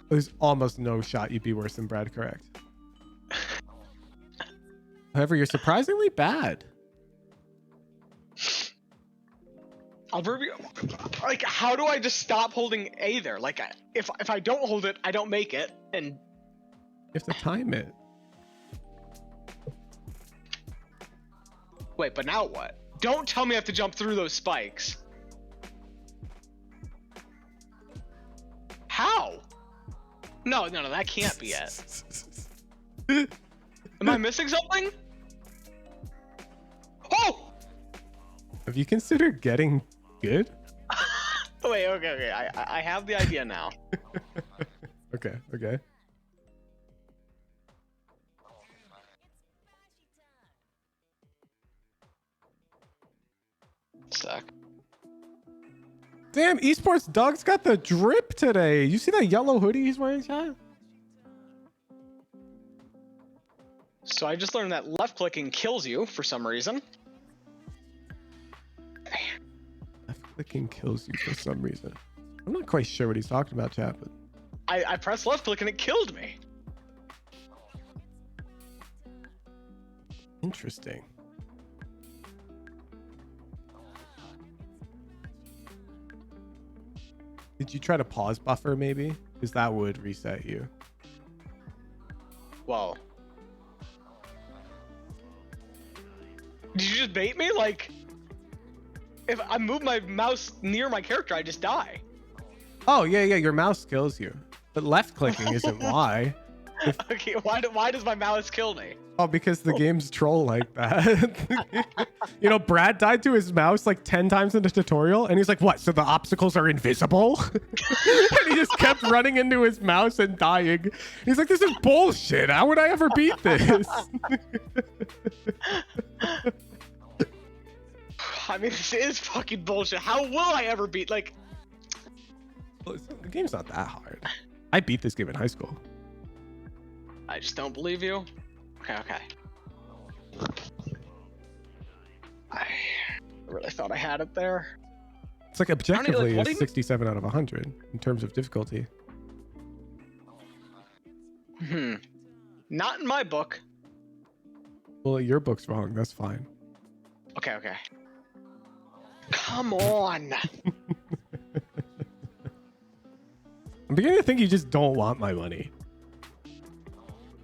There's almost no shot you'd be worse than Brad, correct? However, you're surprisingly bad. Like, how do I just stop holding A there? Like, if I don't hold it, I don't make it, and You have to time it. wait, but now what? Don't tell me I have to jump through those spikes. How? No, that can't be it. Am I missing something? Oh! Have you considered getting good? Wait, okay. I have the idea now. Okay. Suck. Damn, esports Doug's got the drip today. You see that yellow hoodie he's wearing, chat? So I just learned that left clicking kills you for some reason. Left clicking kills you for some reason. I'm not quite sure what he's talking about, chat, but I pressed left click and it killed me. interesting. Did you try to pause buffer maybe? Because that would reset you. Well. Did you just bait me? Like, if I move my mouse near my character, I just die. Oh, yeah, your mouse kills you. But left clicking isn't why. Okay, why does my mouse kill me? Oh, because the game's troll like that. You know, Brad died to his mouse like 10 times in the tutorial, and he's like, what, so the obstacles are invisible? And he just kept running into his mouse and dying. He's like, this is bullshit. How would I ever beat this? I mean, this is fucking bullshit. How will I ever beat, like... The game's not that hard. I beat this game in high school. I just don't believe you. Okay. I really thought I had it there. It's like objectively what a 67 out of 100 in terms of difficulty. Not in my book. Well, your book's wrong. That's fine. Okay. Come on. I'm beginning to think you just don't want my money.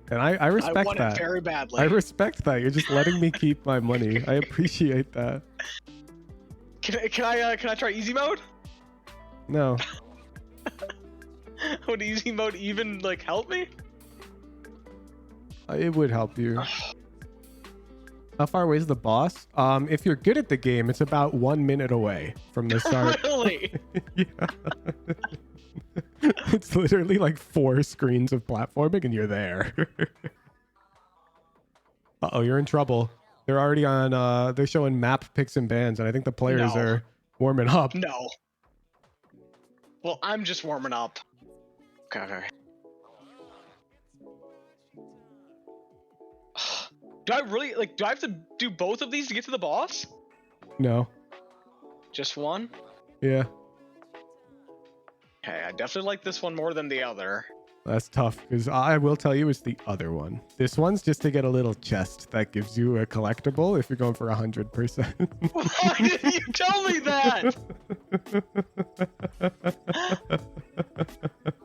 And I respect I want that. it very badly. I respect that. You're just letting me keep my money. I appreciate that. Can I try easy mode? No. Would easy mode even like help me? It would help you. How far away is the boss? If you're good at the game, it's about 1 minute away from the start. Really? Yeah. It's literally like 4 screens of platforming and you're there. Uh-oh, you're in trouble. They're already on, they're showing map picks and bans, and I think the players are warming up. No. Well, I'm just warming up. Okay. Do I really do I have to do both of these to get to the boss? No. Just one? Yeah. Okay, I definitely like this one more than the other. That's tough because I will tell you it's the other one. This one's just to get a little chest that gives you a collectible if you're going for 100%. Why didn't you tell me that?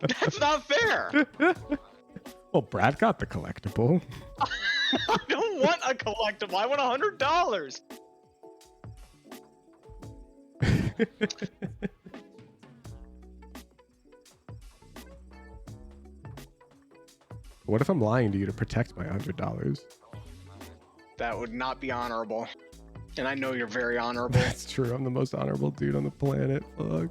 That's not fair. Well, Brad got the collectible. I don't want a collectible. I want $100. What if I'm lying to you to protect my $100? That would not be honorable. And I know you're very honorable. That's true. I'm the most honorable dude on the planet. Fuck.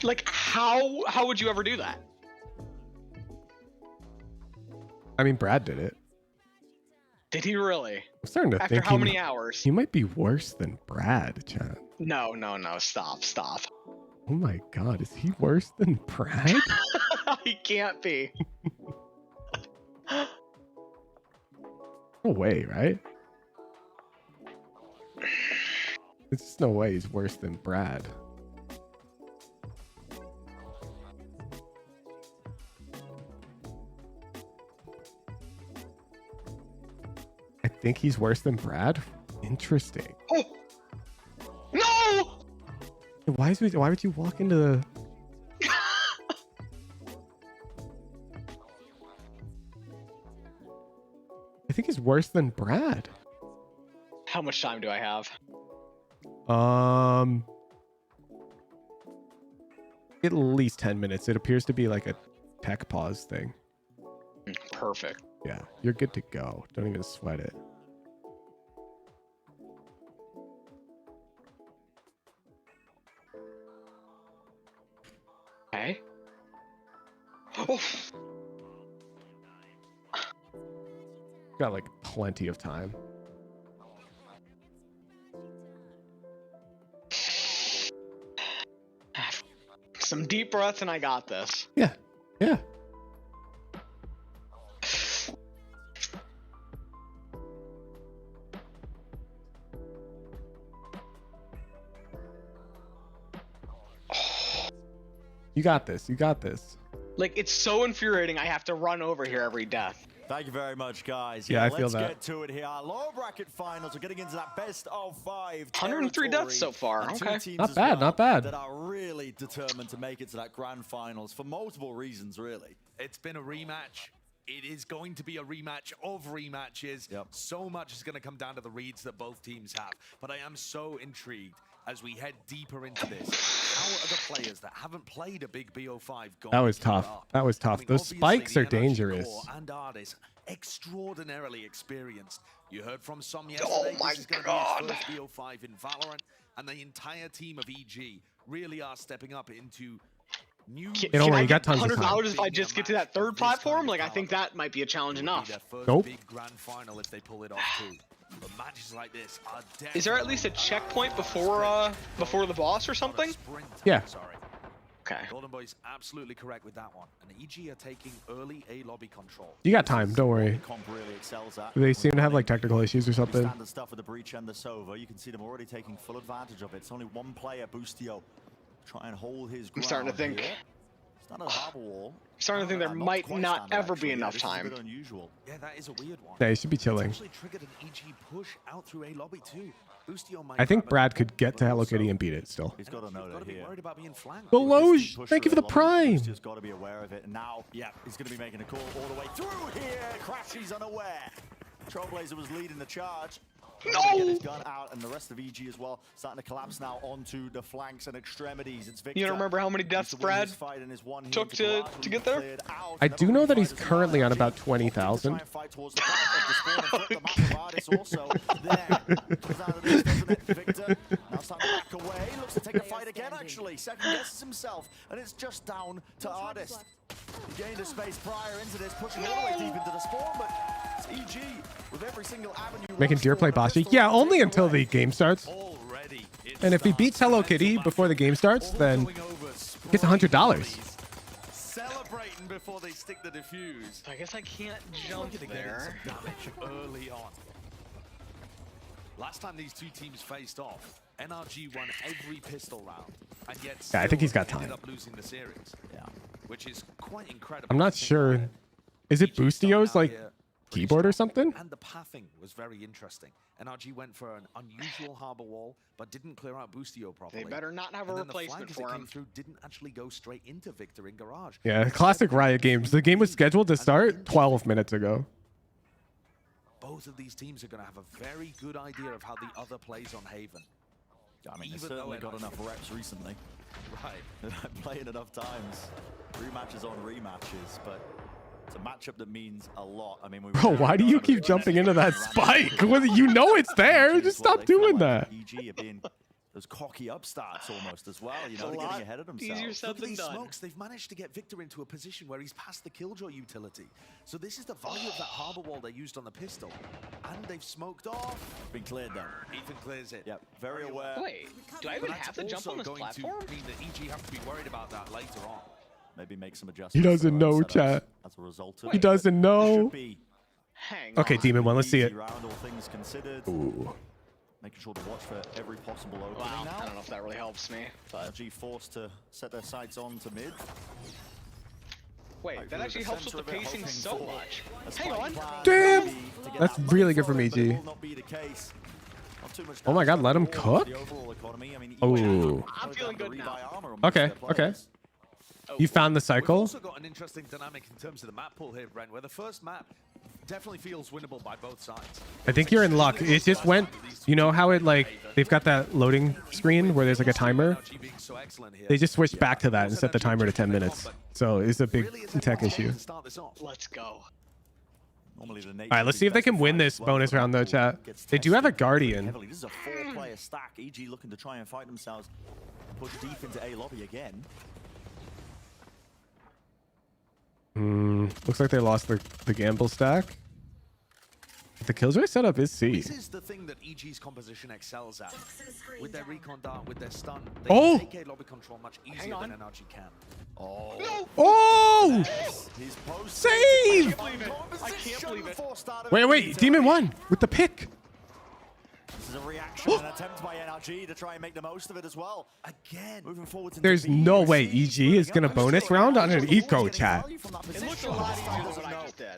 Like, how would you ever do that? I mean, Brad did it. Did he really? I'm starting to After think how many hours? he might be worse than Brad, chat. No, stop. Oh my god, is he worse than Brad? He can't be. No way, right? There's just no way he's worse than Brad. I think he's worse than Brad? Interesting. Oh! No! Why would you walk into the... I think he's worse than Brad. How much time do I have? At least 10 minutes. It appears to be like a tech pause thing. Perfect. Yeah, you're good to go. Don't even sweat it. Okay. Oh. Got like plenty of time. Some deep breaths and I got this. Yeah. Yeah. You got this. You got this. Like, it's so infuriating I have to run over here every death. Thank you very much, guys. Yeah, I feel let's that. get to it here. Lower bracket finals. We're getting into that best of 5 103 deaths so far. And two Okay. teams Not as bad, well not bad. That are really determined to make it to that grand finals for multiple reasons, really. It's been a rematch. It is going to be a rematch of rematches. Yep. So much is going to come down to the reads that both teams have. But I am so intrigued as we head deeper into this. How are the players that haven't played a big BO5 going That was to keep tough. up? That was tough. I mean, Those obviously, spikes the are NRG dangerous. core and artists extraordinarily experienced. You heard from some Oh yesterday. my This is going to God. be his first BO5 in Valorant, and the entire team of EG really are stepping up into new. Don't worry, you got tons of time. $100 if I just get to that third platform? Like, I think that might be a challenge enough. Their first Nope. big grand final if they pull it off too. But matches like this are Is there at least a checkpoint before the boss or something? Yeah. Sorry. Okay. Golden Boy's absolutely correct with that one. And EG are taking early A lobby control. You got time. Don't worry. Comp really excels at. They seem to have like technical issues or something. Standard stuff with the breach and the Sova. You can see them already taking full advantage of it. It's only one player, Boostio, try and hold his ground. I'm starting to think. Here. It's not a harbor wall. I'm starting to think there might quite not standard, ever be actually. enough This is a time. bit unusual. Yeah, that is a weird one. Yeah, you should be It's chilling. actually triggered an EG push out through A lobby too. Boostio might I think grab it, Brad could get to but Hello also- Kitty and beat it still. He's got to know You've got that to be here. worried about being flanked. Deloge, thank you for the prime. He's got to be aware of it. And now, yeah, he's going to be making a call all the way through here. Crashy's unaware. Trailblazer was leading the charge. No! Get his gun out, and the rest of EG as well starting to collapse now onto the flanks and extremities. It's Victor. You don't remember how many deaths Brad took to get there? I do know that he's currently on about 20,000. Victor now starting to back away. Looks to take the fight again, actually. Second guesses himself, and it's just down to Artist. He gained a space prior into this, pushing all the way deep into the spawn, but it's EG with every single avenue. Making Deer play Bashi. Yeah, only until the game starts. Already, it And if he starts. beats Hello Kitty before the game starts, then he gets $100. Celebrating before they stick the defuse. I guess I can't jump Looking to get in there. some damage early on. Last time these two teams faced off, NRG won every pistol round, and yet Yeah, I think he's still got ended time. up losing the series. Yeah, which is quite incredible. I'm not to think sure. about it. Is it EG started Boostio's out like here pretty keyboard or strong, something? and the pathing was very interesting. NRG went for an unusual harbor wall, but didn't clear out Boostio properly. They better not have a And then the replacement flankers for that came him. through didn't actually go straight into Victor in garage. Yeah, Instead, classic they Riot games. The game was scheduled to start 12 minutes ago. both of these teams are going to have a very good idea of how the other plays on Haven. I mean, they've Even though certainly got NRG enough reps recently. Right. Playing enough times. Rematches on rematches, but it's a matchup that means a lot. I mean, Bro, why do you keep jumping into that spike? You know it's there. Just stop doing that. EG are being those cocky upstarts almost as well. You know, a they're lot getting ahead of easier themselves. said Look at than these done. smokes. They've managed to get Victor into a position where he's past the Killjoy utility. So this is the value of that harbor wall they used on the pistol. And they've smoked off. Been cleared though. Ethan clears it. Yep, very aware. Wait, do I even But that's have to jump also on this going platform? to mean that EG have to be worried about that later on. Maybe make some adjustments. He doesn't to their own know, setups chat. As a result of He it. doesn't It know. should be Hang Okay, on. Demon One, let's see easy it. round, all things considered. Ooh. Making sure to watch for every possible opening Wow, now. I don't know if that really helps me, but NRG forced to set their sights on to mid. wait, Hopefully that actually the helps with the center of it, pacing hoping so for much. a Hang spike on. plan, Damn! maybe to get That's that really money good from for it, but it EG. will not be the case. Not too much Oh my God, let him damage overall cook? to the overall economy. I mean, Ooh. EG I'm feeling good now. rebuy armor on Okay, most of their okay. players. You found the We've cycle? also got an interesting dynamic in terms of the map pool here, Brent, where the first map definitely feels winnable by both sides. I think you're in luck. It just went, you know how it like, they've got that loading screen where there's like a timer? They just switched back to that and set the timer to 10 minutes. So it's a big tech issue. Let's go. Normally the All right, let's see if they can win this bonus round though, chat. They do have a Guardian. This is a 4-player stack. EG looking to try and fight themselves. Push deep into A lobby again. Looks like they lost the gamble stack. The Killjoy setup is C. This is the thing that EG's composition excels at. With their recon dart, with their stun, they Oh! can take a lobby control much easier than NRG can. Oh, No! Oh! he's posted. Save! I can't believe it. Wait, Demon One with the pick. This is a reaction, an attempt by NRG to try and make the most of it as well. Again. Moving forward to There's no way EG is gonna bonus round on an eco, chat. It looks a lot easier than what I just did.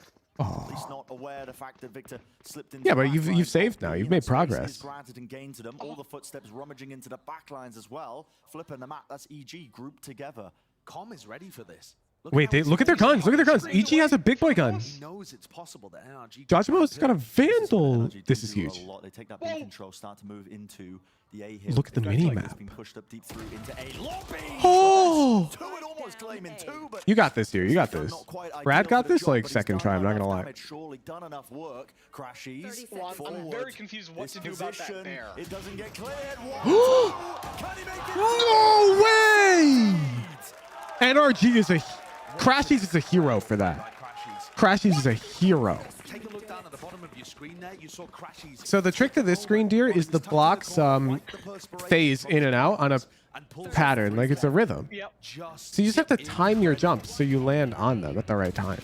At least not aware of the fact that Victor slipped into Yeah, but the you've backline. saved now. You've made Space progress. is granted and gained to them. All the footsteps rummaging into the backlines as well. Flipping the map. That's EG grouped together. Com is ready for this. Wait, look at their guns. Look at their guns. EG has a big boy gun. He knows it's possible that NRG Dodgemo's got a Vandal. NRG This do is do huge. a lot. They take that B control, start to move into the A hill. Look at the It looks like mini-map. it's been pushed up deep through into A lobby. Oh! Two and almost claiming two, but You got this here. You got this. not quite Brad ideal got for the this job, like but he's second done try. I'm not enough gonna lie. damage, surely done enough work. Crashies. Well, I'm very confused what This to do about that position, there. It doesn't get cleared. Can he make it? No way! NRG is a Crashies is a hero for that. Crashies is a hero. Take a look down at the bottom of your screen there. You saw Crashies. So the trick to this screen, dear, is the blocks phase in and out on a pattern, like it's a rhythm. Yep. So you just have to time your jumps so you land on them at the right time.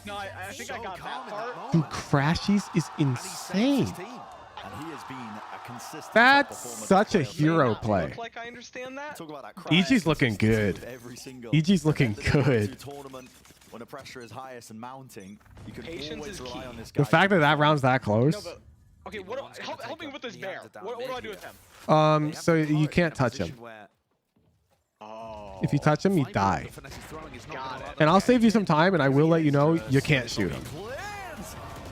No, I think I got that part. Dude, Crashies is insane. And he has been a consistent That's top such a performer. hero play. Look like I understand that. Talk about that EG's crash, looking good. consistency of every single EG's looking event that they go good. to tournament, when the pressure is highest and mounting, you can Patience always is rely key. on this guy. The fact that that round's that No, close. but okay. What? Help me with this bear. What do I do with him? So you can't touch him. Oh. If you touch him, you die. Got it. And I'll save you some time, and I will let you know you can't shoot him.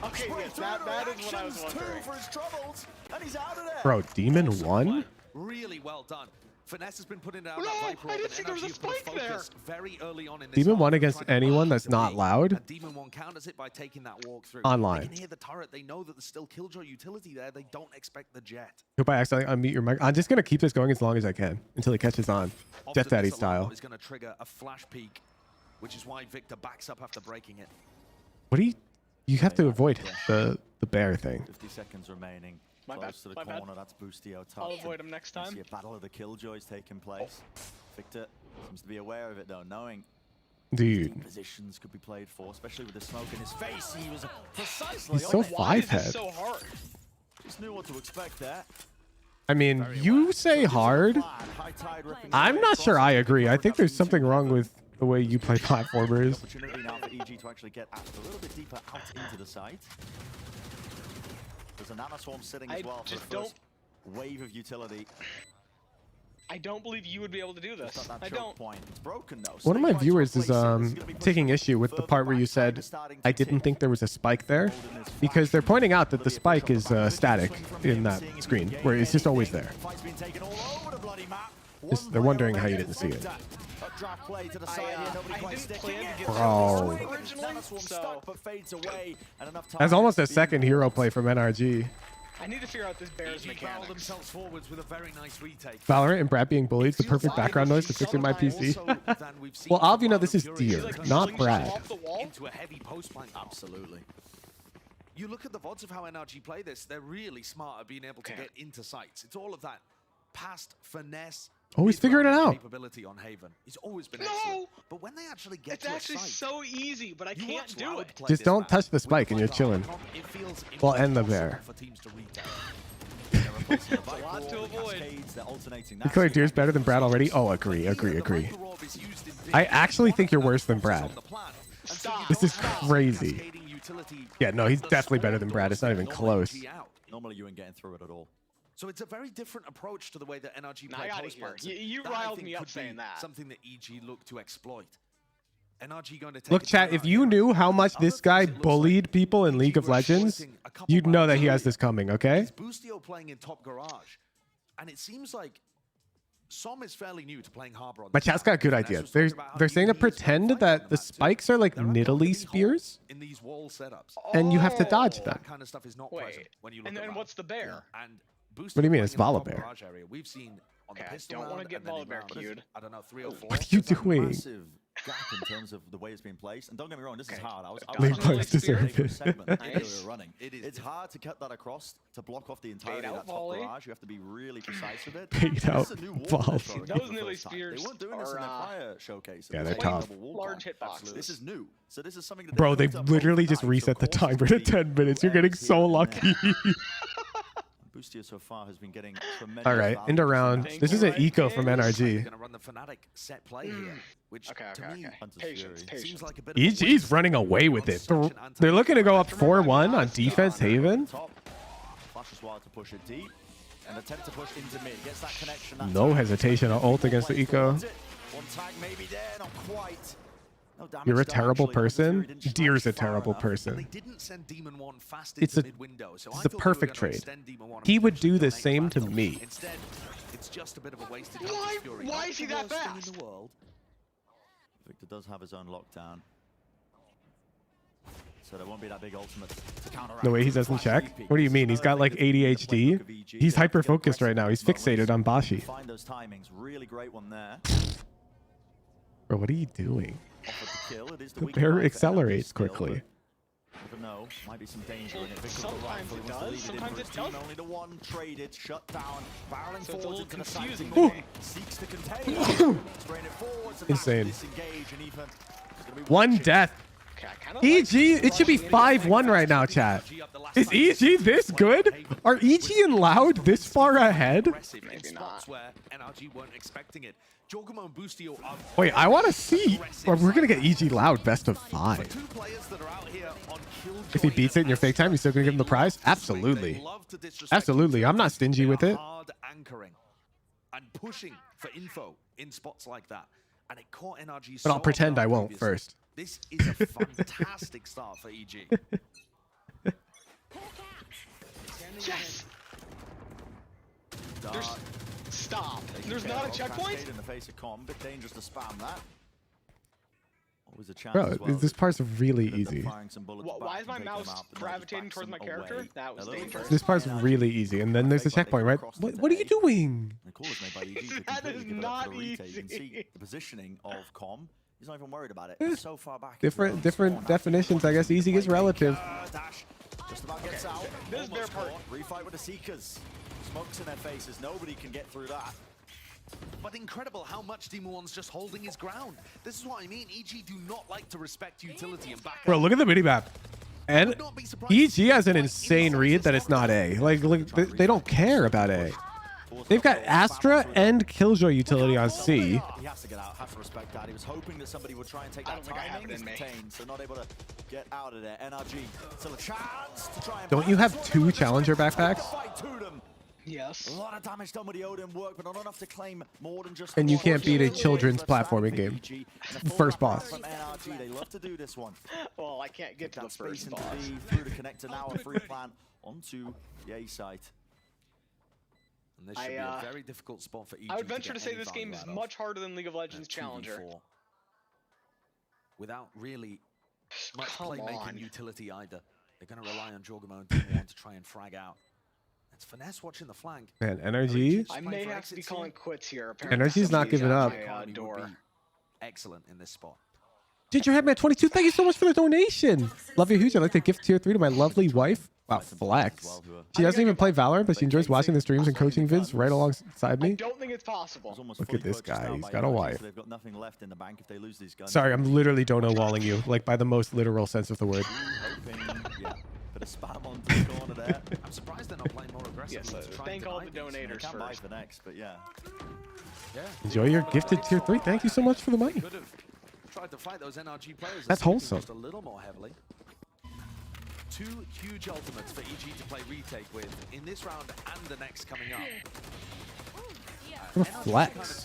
Okay, yes, that is what I was wondering. For his troubles, and he's out of there. Bro, Demon 1? Really well done. Finesse has been putting out No, that Viper I orb, didn't and see there was a NRG put spike there. focus very early on in this Demon half, 1 against trying to anyone find that's the not lead. loud? And Demon 1 counters it by taking that walk through. Online. They can hear the turret. They know that there's still Killjoy utility there. They don't expect the jet. Hope I accidentally unmute your mic. I'm just going to keep this going as long as I can until he catches on. Jet Daddy style. Is going to trigger a flash peek, which is why Victor backs up after breaking it. What do you have to avoid the bear thing. 50 seconds remaining. My Close bad, to the my bad. corner. That's Boostio touch. I'll avoid him next You time. see a battle of the Killjoys taking place. Victor seems to be aware of it though, knowing Dude. Positions could be played for, especially with the smoke in his face. He was precisely He's so on it. Why is 5 this head. so hard? Just knew what to expect there. I mean, you say hard. I'm not sure I agree. I think there's something wrong with the way you play platformers. Opportunity now for EG to actually get a little bit deeper out into the site. There's a nanoswarm sitting as well for the first wave of utility. I don't believe you would be able to do this. I Choke don't. point. It's broken though. One of my Snake viewers Eyes is will place it. This gonna be taking pushing issue with the further part where you back. said Starting I to didn't tick. think there was a spike there, Holding this because they're flash. pointing out that the Little spike push is up the back. static Swing from in him, that seeing if he screen, can where gain it's just always anything. there. Fight's been taken all over the bloody map. Just- One they're player wondering how you against didn't see it. Victor. A drop play to the side here. Nobody I quite didn't sticking plan to it. get Bro. originally, Nanoswarm so stuck, but fades away, and enough time That's almost a to second be hero bought. play from NRG. I need to figure out this bear's EG barrel mechanics. themselves forwards with a very nice retake. Valorant and Brad being bullied is the It perfect feels like background noise for she's fixing my sometimes PC. Also than we've seen Well, from Alvino, Wild this is Fury. Deer, She's like not slingshot Brad. off the wall. Into a heavy post flank. Absolutely. You look at the VODs of how NRG play this, they're really smart at being able to get into sites. It's all of that past finesse. Always figuring it mid-round out. Capability on Haven. It's always been No! excellent. But when they actually get It's to actually a site, so easy, but I you can't watch do Loud it. play Just this don't map. touch the When spike you and you're play chilling. Valorant, it feels We'll end the impossible bear. for teams to read that. It's a lot to avoid. Declare Deer's better than Brad already? Oh, agree. I actually think you're worse than Brad. Stop. This is crazy. Yeah, no, he's definitely better than Brad. It's not even close. Normally you ain't getting through it at all. So it's a very different approach to the way that NRG Nah, play I gotta post hear it. plans. You That, I riled think, me up could be saying that. Something that EG look to exploit. NRG going to take Look, it chat, down if you knew how much this guy bullied people in League of Legends, you'd know that he has this coming, okay? Is Boostio playing in top garage? And it seems like Som is fairly new to playing Harbor on My this chat's map. got a good Vanessa idea. was talking They're, about how they're saying to EG is pretend fighting on that the map too. spikes are like There are going to niddly be holes spears, in these wall setups. and you have to dodge them. That kind of stuff is not present Wait, when you look and at then map. what's the bear? And Boostio What do you mean, playing it's in the Volibear? top garage area. We've seen on the Okay, I pistol don't wanna round get and then in Volibear round, queued. I don't know, 3 or 4. What are you There's a doing? massive gap in terms of the way it's been placed. And don't get me wrong, this is hard. I was League on players the deserve it. segment that they Nice. were running. It's hard to cut that across to block off the entirety Bait of out that top volley. garage. You have to be really precise with it. Bait This out is a new wall volley. for it Those for the nearly first time. spears They weren't doing this in their are, prior showcase. Yeah, It was they're like tough. double wall Large comp. hitboxes. This is new. So this is something that Bro, they've they looked at literally both just nights, so reset the cautious timer to to be 10 minutes. You're getting ends so here and lucky. Boostio so far has been getting tremendous All right, value into from round. that. This is an Right, eco from James? NRG. Going to run the Fnatic set play here, which Okay, to okay, me okay. Hunter's Patience, Fury. seems patience. like a bit of a EG's waste. running away with it. They're looking to go up 4-1 on defense Haven. Top. Flash is wild to push it deep. And attempt to push into mid. Gets that connection. That No time. hesitation on ult against the eco. One tag maybe there, not quite. No damage You're a done, terrible actually. Hunter's person. Fury didn't strike Deer's a far terrible enough. They person. didn't send Demon 1 fast It's into a- mid-window, so it's I a thought they were perfect gonna trade. extend Demon 1 and He would potentially do the donate same to battle. me. Instead, it's just a bit of a wasted Why- Hunter's Fury. why Not is he the that worst thing fast? in the world. Victor does have his own lockdown. So there won't be that big ultimate to counteract. The way he doesn't check? What do you mean? He's got like ADHD? He's hyper-focused right now. He's fixated on Bashi. Find those timings. Really great one there. Bro, what are you doing? Offered the kill. It is the The weak bear line for accelerates NRG still, quickly. but never know. Might be some danger in it. Victor Sometimes rightfully it wants to does, leave it in sometimes for his it team. doesn't. Only the one traded, shut down, barreling So it's a forwards little into the side. confusing Demon to me. seeks to contain. Spraying it forwards and Insane. back to disengage, and even it's gonna be One watching. death. Okay, I kinda EG, like it should be rushing into 5-1 right now, chat. Is EG this good? Are EG and Loud this far ahead? Maybe not. Where NRG weren't expecting it. Giacomo and Boostio are Wait, I want to see. Or we're going to get EG Loud best of 5. two players that are out here on If he beats it in your fake time, you still going to give him the prize? Absolutely. Absolutely. I'm not stingy with it. Hard anchoring and pushing for info in spots like that. And it caught NRG But I'll so pretend off I guard won't previously. first. This is a fantastic start for EG. Yes! There's... Dark. Stop. Taking There's care not a of checkpoint? Cascade in the face of Com. Bit dangerous to spam that. Always a chance Bro, as well this part's really that they're easy. firing some bullets Why back is my and taking them mouse out, but then just gravitating backs towards my them character? away. That was A little dangerous. This part's really easy. And then there's a checkpoint, right? What are you doing? The call is made by EG to That completely is give it up for the not retake. You can see easy. the positioning of Com. He's not even worried about it. Eh, He's so far back. into his own Different spawn. definitions. I guess easy is relative. Dash. Just about gets out. this is their Almost part. caught. Refight with the Seekers. Smokes in their faces. Nobody can get through that. But incredible how much Demon One's just holding his ground. This is what I mean. EG do not like to respect utility and back Bro, up. look at the minimap. And EG has an insane read that it's not A. Like they don't care about A. They've got Astra and Killjoy utility on C. He has to get out. Has to respect that. He was hoping that somebody would try and take that timing. He's detained, so not able to get out of there. NRG still a chance to try and. Don't you have 2 challenger backpacks? Yes. A lot of damage done with the Odin work, but not enough to claim more than just. And you one. can't beat a children's platforming game. First boss. From NRG, they love to do this one. Well, I can't get to the That space first into boss. B through the connector now. A free plan onto the A site. And this should be a very difficult spot for EG. I would venture to get say any this game value is out of. much harder than League of Legends Challenger. 2v4. Without really much Come playmaking on. utility either. They're going to rely on Jorgamo and Demon to try and frag out. It's Finesse watching the flank. Man, NRG. I may have to be calling quits here. NRG's not giving up. Door. Excellent in this spot. Gingerheadman 22, thank you so much for the donation. Love you huge. I'd like to gift tier 3 to my lovely wife. Wow, flex. She doesn't even play Valorant, but she enjoys watching the streams and coaching vids right alongside I me. don't think it's possible. Look at this guy. He's got a wife. They've got nothing left in the bank if they lose these guns. Sorry, I'm literally dono walling you, like by the most literal sense of the word. Hoping, yeah, bit of spam onto the corner there. I'm surprised they're not playing more aggressively. Yes, to try thank and all the deny these. donators They can buy first. for next, but yeah. Yeah. Enjoy your gifted tier 3. Thank you so much for the money. Could have tried to fight those NRG players. That's wholesome. Just a little more heavily. 2 huge ultimates for EG to play retake with in this round and the next coming up. What a flex.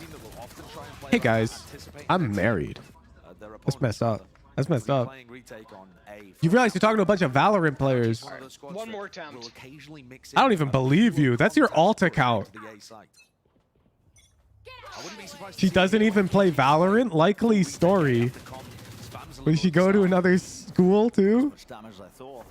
Hey guys, I'm married. That's messed up. That's messed up. You realize you're talking to a bunch of Valorant players. One more attempt. I don't even believe you. That's your alt account. She doesn't even play Valorant? Likely story. Will she go to another school too? Much damage as I thought.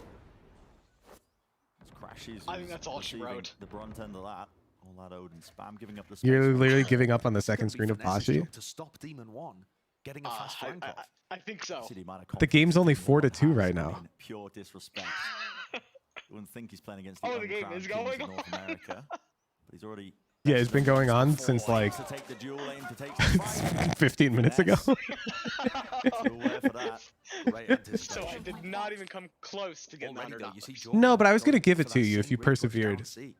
It's Crashes. I think that's all she wrote. The brunt end of that. All that Odin spam, giving up the space. You're literally giving up on the second screen of Bashi. To stop Demon 1 getting a fast flank off. I think so. The game's only 4-2 right now. Pure disrespect. You wouldn't think he's playing against Oh, the game is going in North America, but he's already. Yeah, it's been going on since like To take the dual lane, to take the fight. 15 minutes ago. You're aware for that. So I did not even come close to getting Already, though, $100. you see No, but I was gonna give it for to that you if same you real push down persevered. C.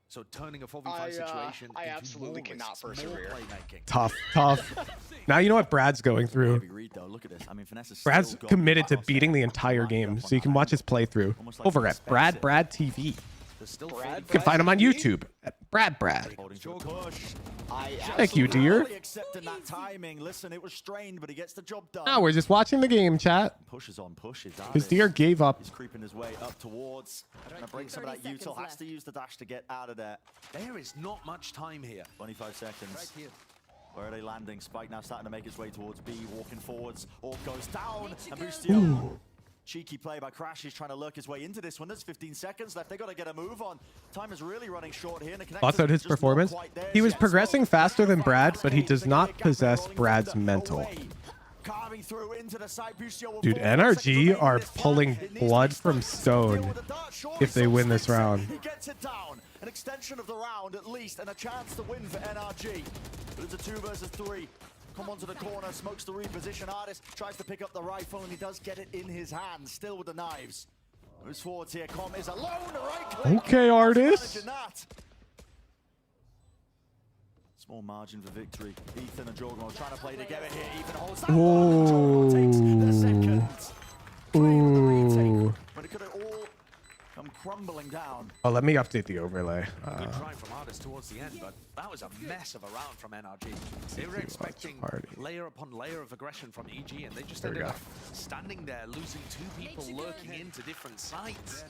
So turning a 4v5 situation I into absolutely more cannot risks, more persevere. playmaking. Tough, tough. Now you know what Brad's going through. Heavy read though. Look at this. I mean, Finesse is Brad's still got committed to the beating the entire game, so you can watch his playthrough over at Brad TV. There's still Brad, You can find him on YouTube at Brad. Holding to the push. Thank you, dear. Really accepting that timing. Listen, it was strained, but he gets the job done. Now we're just watching the game, chat. Pushes on pushes. Because dear gave up. He's creeping his way up towards. Trying to break some of that 30 util. seconds Has to use the dash to get out of there. There is not much time here. 25 seconds. Right here. Where are they landing? Spike now starting to make his way towards B, walking forwards. Orb goes down, and Boostio. Cheeky play by Crash. He's trying to lurk his way into this one. There's 15 seconds left. They got to get a move on. Time is really running short here. Thoughts on his performance? He was progressing faster than Brad, but he does not possess Brad's mental. Dude, NRG are pulling blood from stone if they win this round. He gets it down. An extension of the round at least, and a chance to win for NRG. But it's a 2 versus 3. Come onto the corner, smokes the reposition. Artist tries to pick up the rifle, and he does get it in his hand, still with the knives. Moves forwards here. Com is alone. Right click. Okay, Artist. Small margin for victory. Ethan and Jordan trying to play together here. Ethan holds that one. Takes the second. Ooh. But it could have all come crumbling down. Oh, let me update the overlay. Good try from Artist towards the end, but that was a mess of a round from NRG. They were expecting layer upon layer of aggression from EG, and they just ended up standing there, losing 2 people lurking into different sites.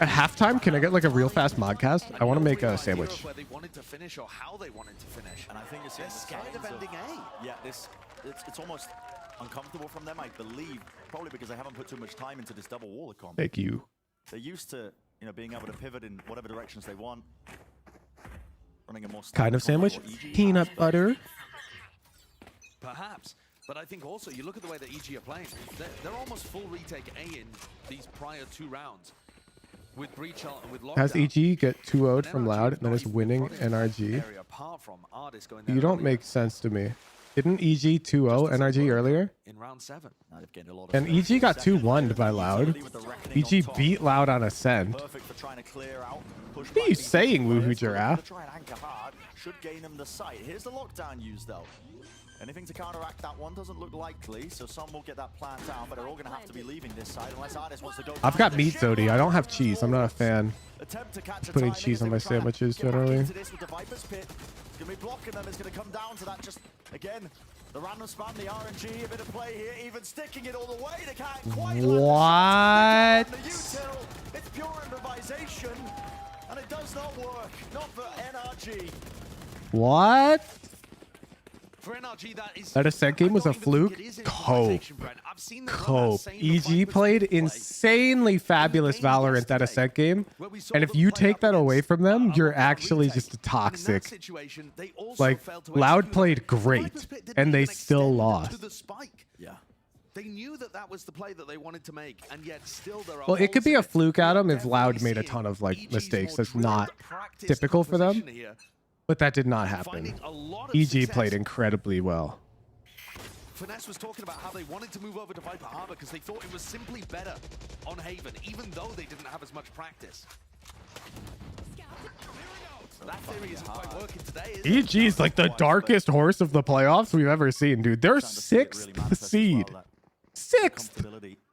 At halftime, can I get like a real fast modcast? I want to make a sandwich. Where they wanted to finish or how they wanted to finish. And I think it's They're scared of ending A. Yeah, it's almost uncomfortable from them, I believe. Probably because they haven't put too much time into this double wall comp. Thank you. They're used to, being able to pivot in whatever directions they want. Running a more Kind of sandwich? Peanut butter. Perhaps. But I think also, you look at the way that EG are playing, they're almost full retake A in these prior 2 rounds. with breach and with Has lockdown. EG get 2-0'd And from NRG Loud have and then not is even winning confronted NRG? area apart from Ardis going there You don't earlier. make sense to me. Didn't EG 2-0 Just as they NRG were earlier? in round 7. Now they've gained a lot of And space. EG got Second 2-1'd by player, Loud. utility with the reckoning on EG top. beat Loud on Ascent. Perfect for trying to clear out. Push What are you back these saying, players. Woohoo They're Giraffe? gonna try and anchor hard. Should gain them the site. Here's the lockdown used though. Anything to counteract that one doesn't look likely, so some will get that plan down, but they're all going to have to be leaving this side unless Ardis wants to go. I've got meat Zodi. I don't have cheese. I'm not a fan. Attempt to catch a Putting timing cheese as on they my were trying to sandwiches get back generally. into this with the Viper's Pit. It's going to be blocking them. It's going to come down to that. Just again, the random spam, the RNG, a bit of play here, even sticking it all the way. They can't quite land the shot. What? It's pure improvisation, and it does not work. Not for NRG. What? For NRG, That Ascent game was a fluke? Cope. Cope. EG played insanely fabulous Valorant that Ascent game. And if you take that away from them, you're actually just a toxic. Like, Loud played great, and they still lost. Yeah. They knew that that was the play that they wanted to make, and yet still there are. Well, it could be a holes in fluke, We're Adam, if definitely Loud made a seeing ton of like EG's mistakes. more That's drilled, not practiced typical for them. composition here, But that did not happen. finding a lot of EG success. played incredibly well. Finesse was talking about how they wanted to move over to Viper Harbor because they thought it was simply better on Haven, even though they didn't have as much practice. So that theory isn't quite working today, is it? EG is like the darkest horse of the playoffs we've ever seen, dude. They're sixth seed. Sixth.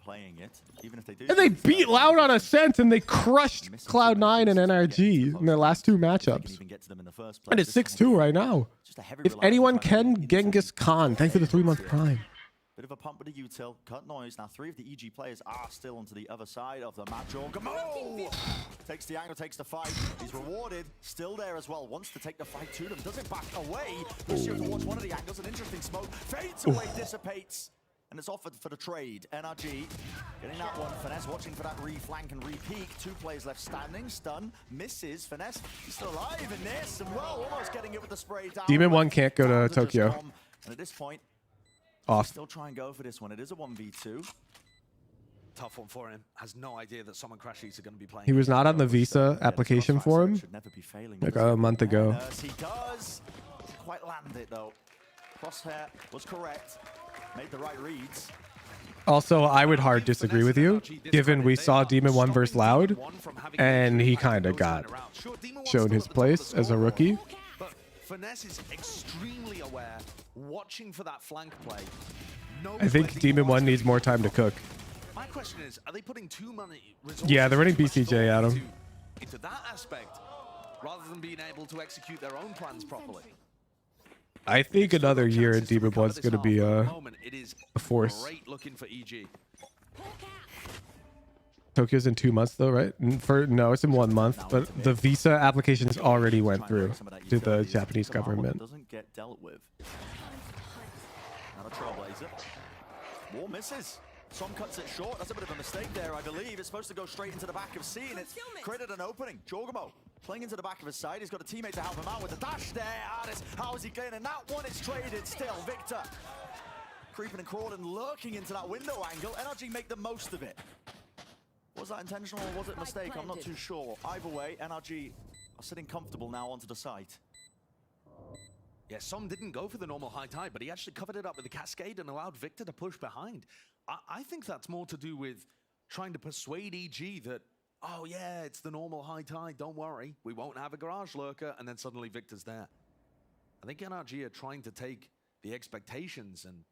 Playing it, even if they do. And they beat Loud on Ascent, and they crushed Cloud9 and NRG in their last two matchups. And it's 6-2 right now. If anyone can, Genghis Khan. Thanks for the 3-month prime. Bit of a pump with the util, cut noise. Now 3 of the EG players are still onto the other side of the map. Jorgamo takes the angle, takes the fight. He's rewarded, still there as well. Wants to take the fight to them, doesn't back away. Lucio towards one of the angles, an interesting smoke. Fades away, dissipates. And it's offered for the trade. NRG getting that one. Finesse watching for that re-flank and re-peek. 2 players left standing. Stun. Misses. Finesse. He's still alive in this. And well, almost getting it with the spray down. Demon 1 can't go to Tokyo. And at this point, Off. still try and go for this one. It is a 1v2. Tough one for him. Has no idea that Summon Crashies are going to be playing. He was not on the visa application for him Should never be failing. like a month ago. Yes, he does. Doesn't quite land it though. Crosshair was correct. Made the right reads. Also, I would hard disagree with you, given we saw Demon 1 versus Loud, and he kind of got shown his place as a rookie. But Finesse is extremely aware, watching for that flank play. I think Demon 1 needs more time to cook. My question is, are they putting too many resources? Yeah, they're running too much BCJ, thought Adam. into that aspect, rather than being able to execute their own plans properly? I think another year in Demon 1 is going to be a force. Great looking for EG. Tokyo's in 2 months though, right? No, it's in 1 month, but the visa applications already went through to the Japanese government. Doesn't get dealt with. Not a trailblazer. More misses. Some cuts it short. That's a bit of a mistake there, I believe. It's supposed to go straight into the back of C, and it's created an opening. Jorgamo playing into the back of his side. He's got a teammate to help him out with the dash there. Ardis, how is he getting that one? It's traded still. Victor creeping and crawling, lurking into that window angle. NRG make the most of it. Was that intentional or was it a mistake? I'm not too sure. Either way, NRG are sitting comfortable now onto the site. Yeah, Som didn't go for the normal high tide, but he actually covered it up with the cascade and allowed Victor to push behind. I think that's more to do with trying to persuade EG that, oh yeah, it's the normal high tide, don't worry, we won't have a garage lurker, and then suddenly Victor's there. I think NRG are trying to take the expectations and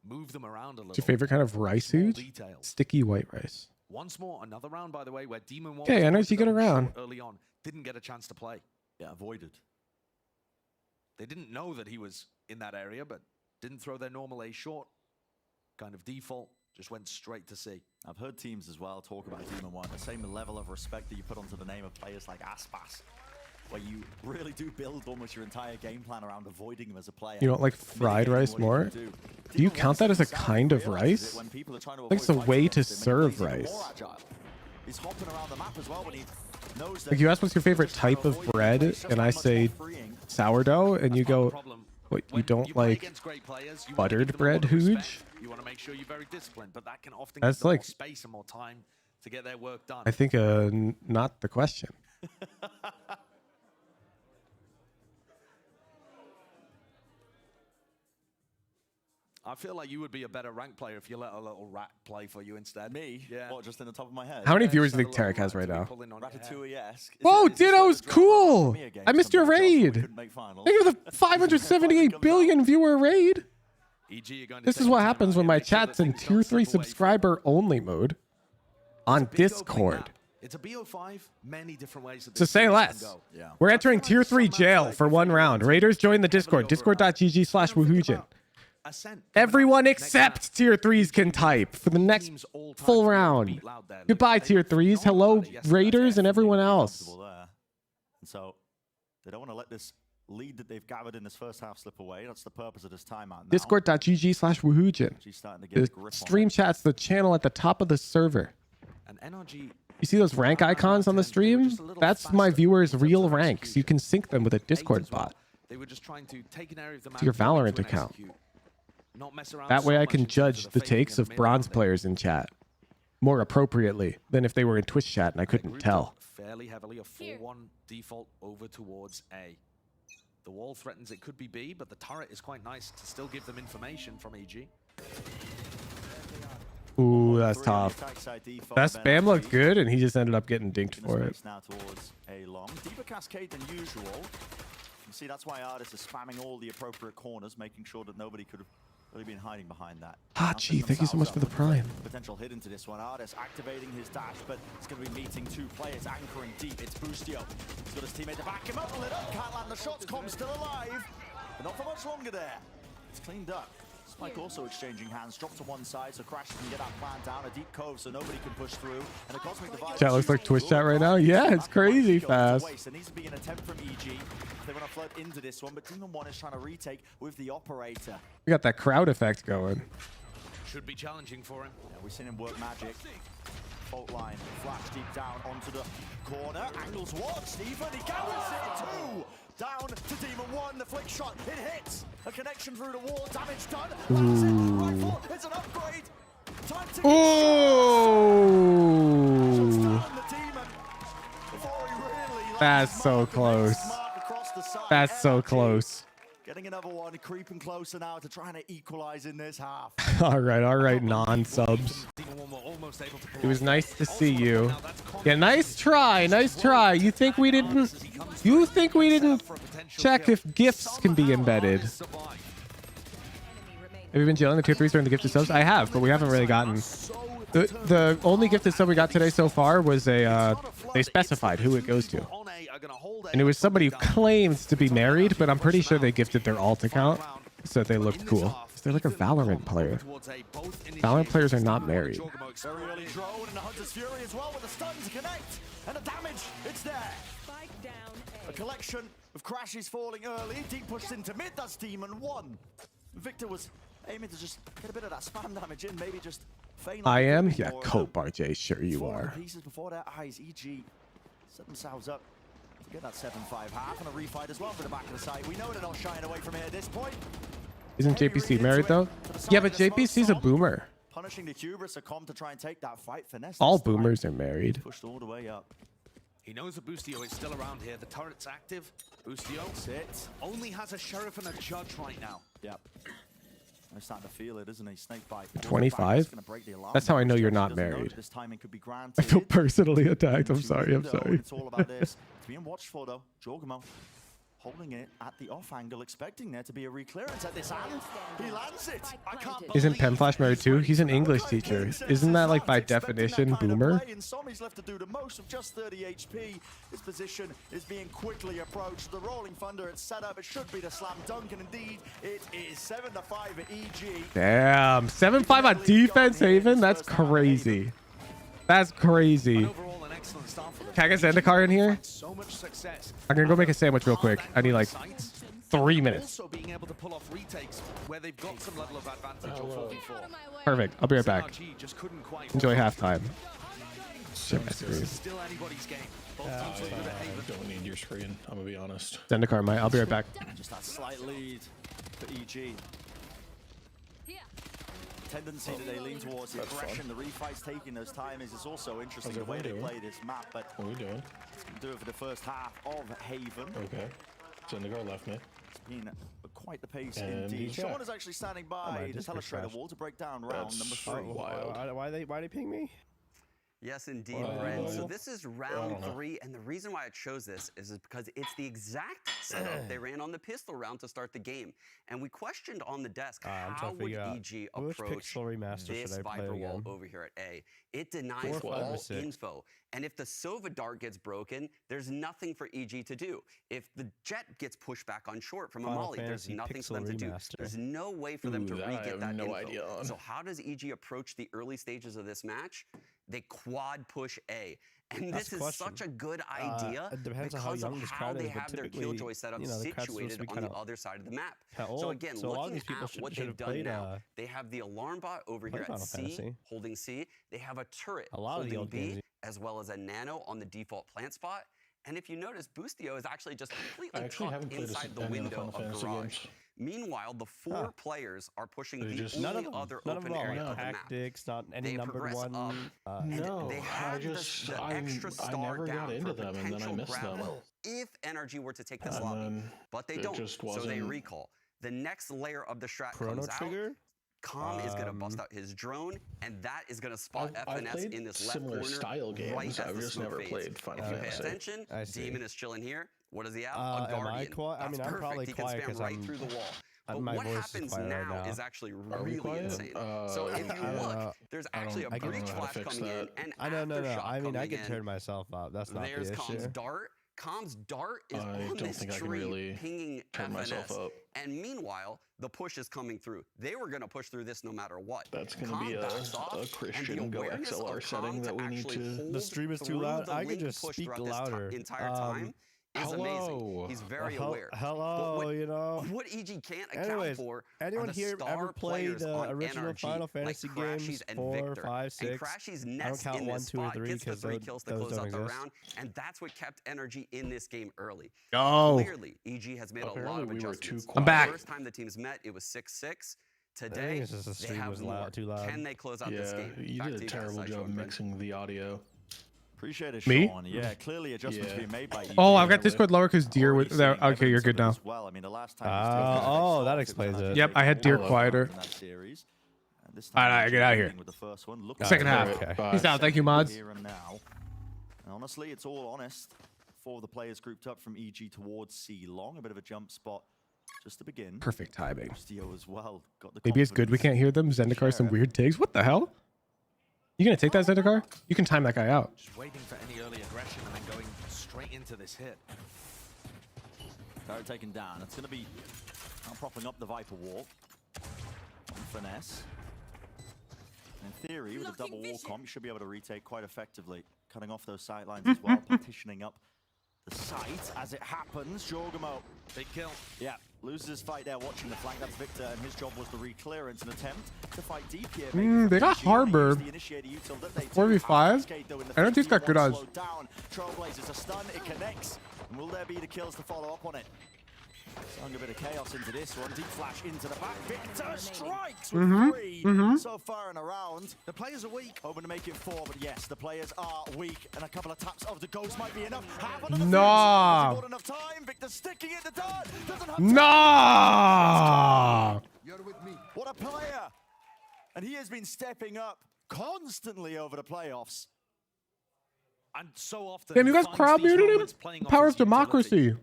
move them around a little. What's your favorite kind of rice food? Sticky white rice. Once more, another round, by the way, where Demon 1 Okay, NRG got around. early on, didn't get a chance to play. Yeah, avoided. They didn't know that he was in that area, but didn't throw their normal A short. Kind of default, just went straight to C. I've heard teams as well talk about Demon 1, the same level of respect that you put onto the name of players like Aspas, where you really do build almost your entire game plan around avoiding him as a player. You don't like fried rice more? Do you count that as a kind of rice? I think it's a way to serve rice. He's hopping around the map as well when he knows that. Like you ask what's your favorite type of bread, and I say sourdough, and you go, what, you don't like buttered bread, Hooge? You want to make sure you're very disciplined, but that can often That's give them like more space and more time to get their work done. I think not the question. I feel like you would be a better rank player if you let a little rat play for you instead. Me? Yeah. What, just in the top of my head? How many Yeah, viewers just do a you think little Tarek has rat right to be now? pulling on your hair. Ratatouille-esque. Whoa, Is this where Ditto's the drama ran cool. for me again? I missed your Somebody else, we raid. couldn't make finals. Thank you for the 578 billion viewer raid. EG are going to This take is the what time happens out when here, my make sure that chat's in things tier don't 3 slip away from subscriber only mode on It's a big opening Discord. map. It's a BO5, many different ways that So this say series less. can go. Yeah. We're I entering feel like tier there's 3 some maps jail like for if one you're round. gonna Raiders join the heavily Discord. over a map. Discord.gg/Woohoojin. Ascent coming up Everyone next except map. tier 3s can type for the next Teams all time full to be able to round. beat loud there. Goodbye, They tier look 3s. phenomenal Hello, at it yesterday. Raiders and everyone Definitely else. comfortable there. And so they don't want to let this lead that they've gathered in this first half slip away. That's the purpose of this timeout now. Discord.gg/Woohoojin. She's starting to get a The grip on stream it. chat's the channel at the top of the server. And NRG, You see those rank icons on the stream? That's my viewers' real ranks. You can sync them with a Discord bot. They were just trying to take an area of the map To your go into Valorant and account. execute. Not mess around That way so I much can in terms judge of the faking takes in of the bronze mid-round. players in chat more appropriately than if they were in Twitch chat and I They couldn't grouped tell. up fairly heavily, a 4-1 default over towards A. The wall threatens it could be B, but the turret is quite nice to still give them information from EG. Ooh, that's Three on the tough. attack side, default That of spam looked NRG. good and he just ended up getting dinked In the for it. space now towards a long. Deeper cascade than usual. You see, that's why Artis is spamming all the appropriate corners, making sure that nobody could have really been hiding behind that. Hachi, Now thank you so much themselves for the up with prime. Potential hit into this one. Artis activating his dash, but it's going to be meeting two players, anchoring deep. It's Boostio. He's got his teammate to back him up, lit up. Can't land the shots. Com's still alive, but not for much longer there. It's cleaned up. Spike also exchanging hands, dropped to one side so Crash can get that plan down. A deep cove so nobody can push through. And a cosmic device. Chat looks like Twitch chat right now. Yeah, it's crazy fast. There needs to be an attempt from EG if they want to float into this one, but Demon 1 is trying to retake with the operator. We got that crowd effect going. Should be challenging for him. Yeah, we've seen him work magic. Fault line, flash deep down onto the corner. Angles what? Stephen, he carries it too! Down to Demon 1, the flick shot, it hits! A connection through the wall, damage done. Lands it, rifle, it's an upgrade! Time to Ooh! down the Demon before he really lands That's his so mark, the close. next mark across the side. That's so NRG close. Getting another one, creeping closer now to trying to equalize in this half. All right, non-subs. It was nice to see you. Yeah, nice try, nice try. You think we didn't check if gifts can be embedded? Have you been jailing the tier 3s during the gifted subs? I have, but we haven't really gotten. The only gifted sub we got today so far was a they specified who it goes to. And it was somebody who claimed to be married, but I'm pretty sure they gifted their alt account so that they looked cool. They're like a Valorant player. Valorant players are not married. Very early drone and the Hunter's Fury as well with the stun to connect. And the damage, it's there. A collection of crashes falling early. Deep pushed into mid, that's Demon 1. Victor was aiming to just get a bit of that spam damage in, maybe just feign. I am? like Yeah, more, Cope RJ, sure you falling are. pieces before their eyes. EG set themselves up to get that 7-5 half and a refight as well for the back of the site. We know they're not shying away from it at this point. Isn't JPC married though? Yeah, but JPC's a boomer. Punishing the hubris of Com to try and take that fight. Finesse. All this time. boomers are married. Pushed all the way up. He knows that Boostio is still around here. The turret's active. Boostio Sit. only has a sheriff and a judge right now. Yep. I'm starting to feel it, isn't he? Snake bite. 25? That's how I know you're not married. This timing could be I granted. feel personally attacked. I'm sorry. I'm Window, sorry. It's all about this. It's being watched for though. Jorgamo holding it at the off angle, expecting there to be a reclearance at this hand. He lands it. I can't Isn't believe Pemflash married too? He's an English teacher. Isn't that like by definition boomer? Sommy's left to do the most of just 30 HP. His position is being quickly approached. The Rolling Thunder, it's set up. It should be the slam dunk, and indeed it is 7-5 at EG. Damn, 7-5 on defense, Haven. That's crazy. That's crazy. Overall, an excellent start for the Can I get Zendikar in here? so much success. I'm gonna go make a sandwich real quick. I need like 3 minutes. Also being able to pull off retakes where they've got some level of advantage or 4v4. Perfect. I'll be right back. NRG just couldn't quite Enjoy halftime. Shit, my This screen. is still anybody's game. Both teams look good at I Haven. don't need your screen, I'm gonna be honest. Zendikar, mate. I'll be right back. Just that slight lead for EG. tendency that they lean towards the aggression, the refights taking those timings. It's also interesting the way they play this map, but what are we doing? Do it for the first half of Haven. Okay. Zyndagar left me. It's been quite the pace And indeed. he's Sean back. is actually standing by the Teleshredder wall to break down round number 3. Wild. Why they ping me? Yes, indeed, Brent. So this is round 3, and the reason why I chose this is because it's the exact setup they ran on the pistol round to start the game. And we questioned on the desk, how would EG approach this Viper wall over here at A? It denies all info. And if the Sova dart gets broken, there's nothing for EG to do. If the Jet gets pushed back on short from a Molly, there's nothing for them to do. There's no way for them to re-get that info. So how does EG approach the early stages of this match? They quad push A. And this is such a good idea because of how they have their Killjoy setup situated on the other side of the map. So again, looking at what they've done now, they have the alarm bot over here at C, holding C. They have a turret holding B, as well as a nano on the default plant spot. And if you notice, Boostio is actually just completely tucked inside the window of Garage. Meanwhile, the 4 players are pushing the only other open area of the map. Tactics, not any they numbered one. No, they have the extra star never down got into for them, and then I potential missed them. if NRG were to take this lobby, but they don't, so they recall. The next layer of the strat comes out. Calm is going to bust out his drone, and that is going to spot FNS in this left corner style games. right as I've the just smoke never fades. played Final If you pay Fantasy. attention, Demon is chilling here. What does he have? A Am I Guardian. quiet? I mean, I'm probably He can quiet spam because right I'm. through the wall. But My what voice happens is quiet now right now. is actually really insane. So if you look, there's actually a breach flash coming in, and aftershock I mean, I can coming turn in. myself up. That's not the There's issue. Calm's dart. Calm's dart is on this tree, pinging FNS. And meanwhile, the push is coming through. They were going to push through this no matter what. That's going to be a Christian Go XLR setting that we need to. The stream is too loud. I can just speak louder. Entire time. Is amazing. He's very aware. Hello, you know. What EG can't account for anyone are the here star ever played players the on original NRG, Final Fantasy like games Crashies and 4, Victor. 5, 6? And Crashies I don't nest count in 1, this 2, or spot, 3 gets the because 3 kills to those close don't out the exist. round, and that's what kept NRG in this game early. Go. Clearly, EG has made a lot Apparently of we were adjustments. too I'm back. The first time the teams met, it was 6-6. Today, I think it's just the they stream have was more. too loud. Can they close out this game? You Back did to a you guys, terrible Sideshow job and Brent. mixing the audio. Appreciate it, Me? Sean. Yeah, clearly adjustments being made by EG. Oh, I've got Discord lower because Deer with there. Already Okay, you're seeing good now. evidence of it as well. I mean, the last time we still that explains it. Yep, I had Deer quieter. in that series. And this All right, EG get out of here. leading with the first one. Look Second at half. Okay. Peace out. Thank you, mods. Here and now. And honestly, it's all honest. 4 of the players grouped up from EG towards C long. A bit of a jump spot just to begin. Perfect timing. Boostio as well. Got the Maybe it's good we can't hear them. Zendikar some weird digs. What the hell? You gonna take that, Zendikar? You can time that guy out. Just waiting for any early aggression and then going straight into this hit. Barrett taken down. It's going to be propping up the Viper wall. On Finesse. In theory, with a double wall comp, you should be able to retake quite effectively. Cutting off those sight lines as well, partitioning up the site as it happens. Jorgamo. Big kill. Yeah, loses his fight there watching the flank. That's Victor, and his job was the re-clearance, an attempt to fight deep here. They got Harbor. 4v5. NRG's got good odds. Trailblazers a stun, it connects. And will there be the kills to follow up on it? Sung a bit of chaos into this one. Deep flash into the back. Victor strikes with 3 so far in a round. The players are weak. Hoping to make it 4, but yes, the players are weak. And a couple of taps of the ghost might be enough. Nah. Not enough time. Victor sticking in the dart. Doesn't have Nah. You're with me. What a player. And he has been stepping up constantly over the playoffs. And so often, Damn, you guys crowd muted him? The power of democracy.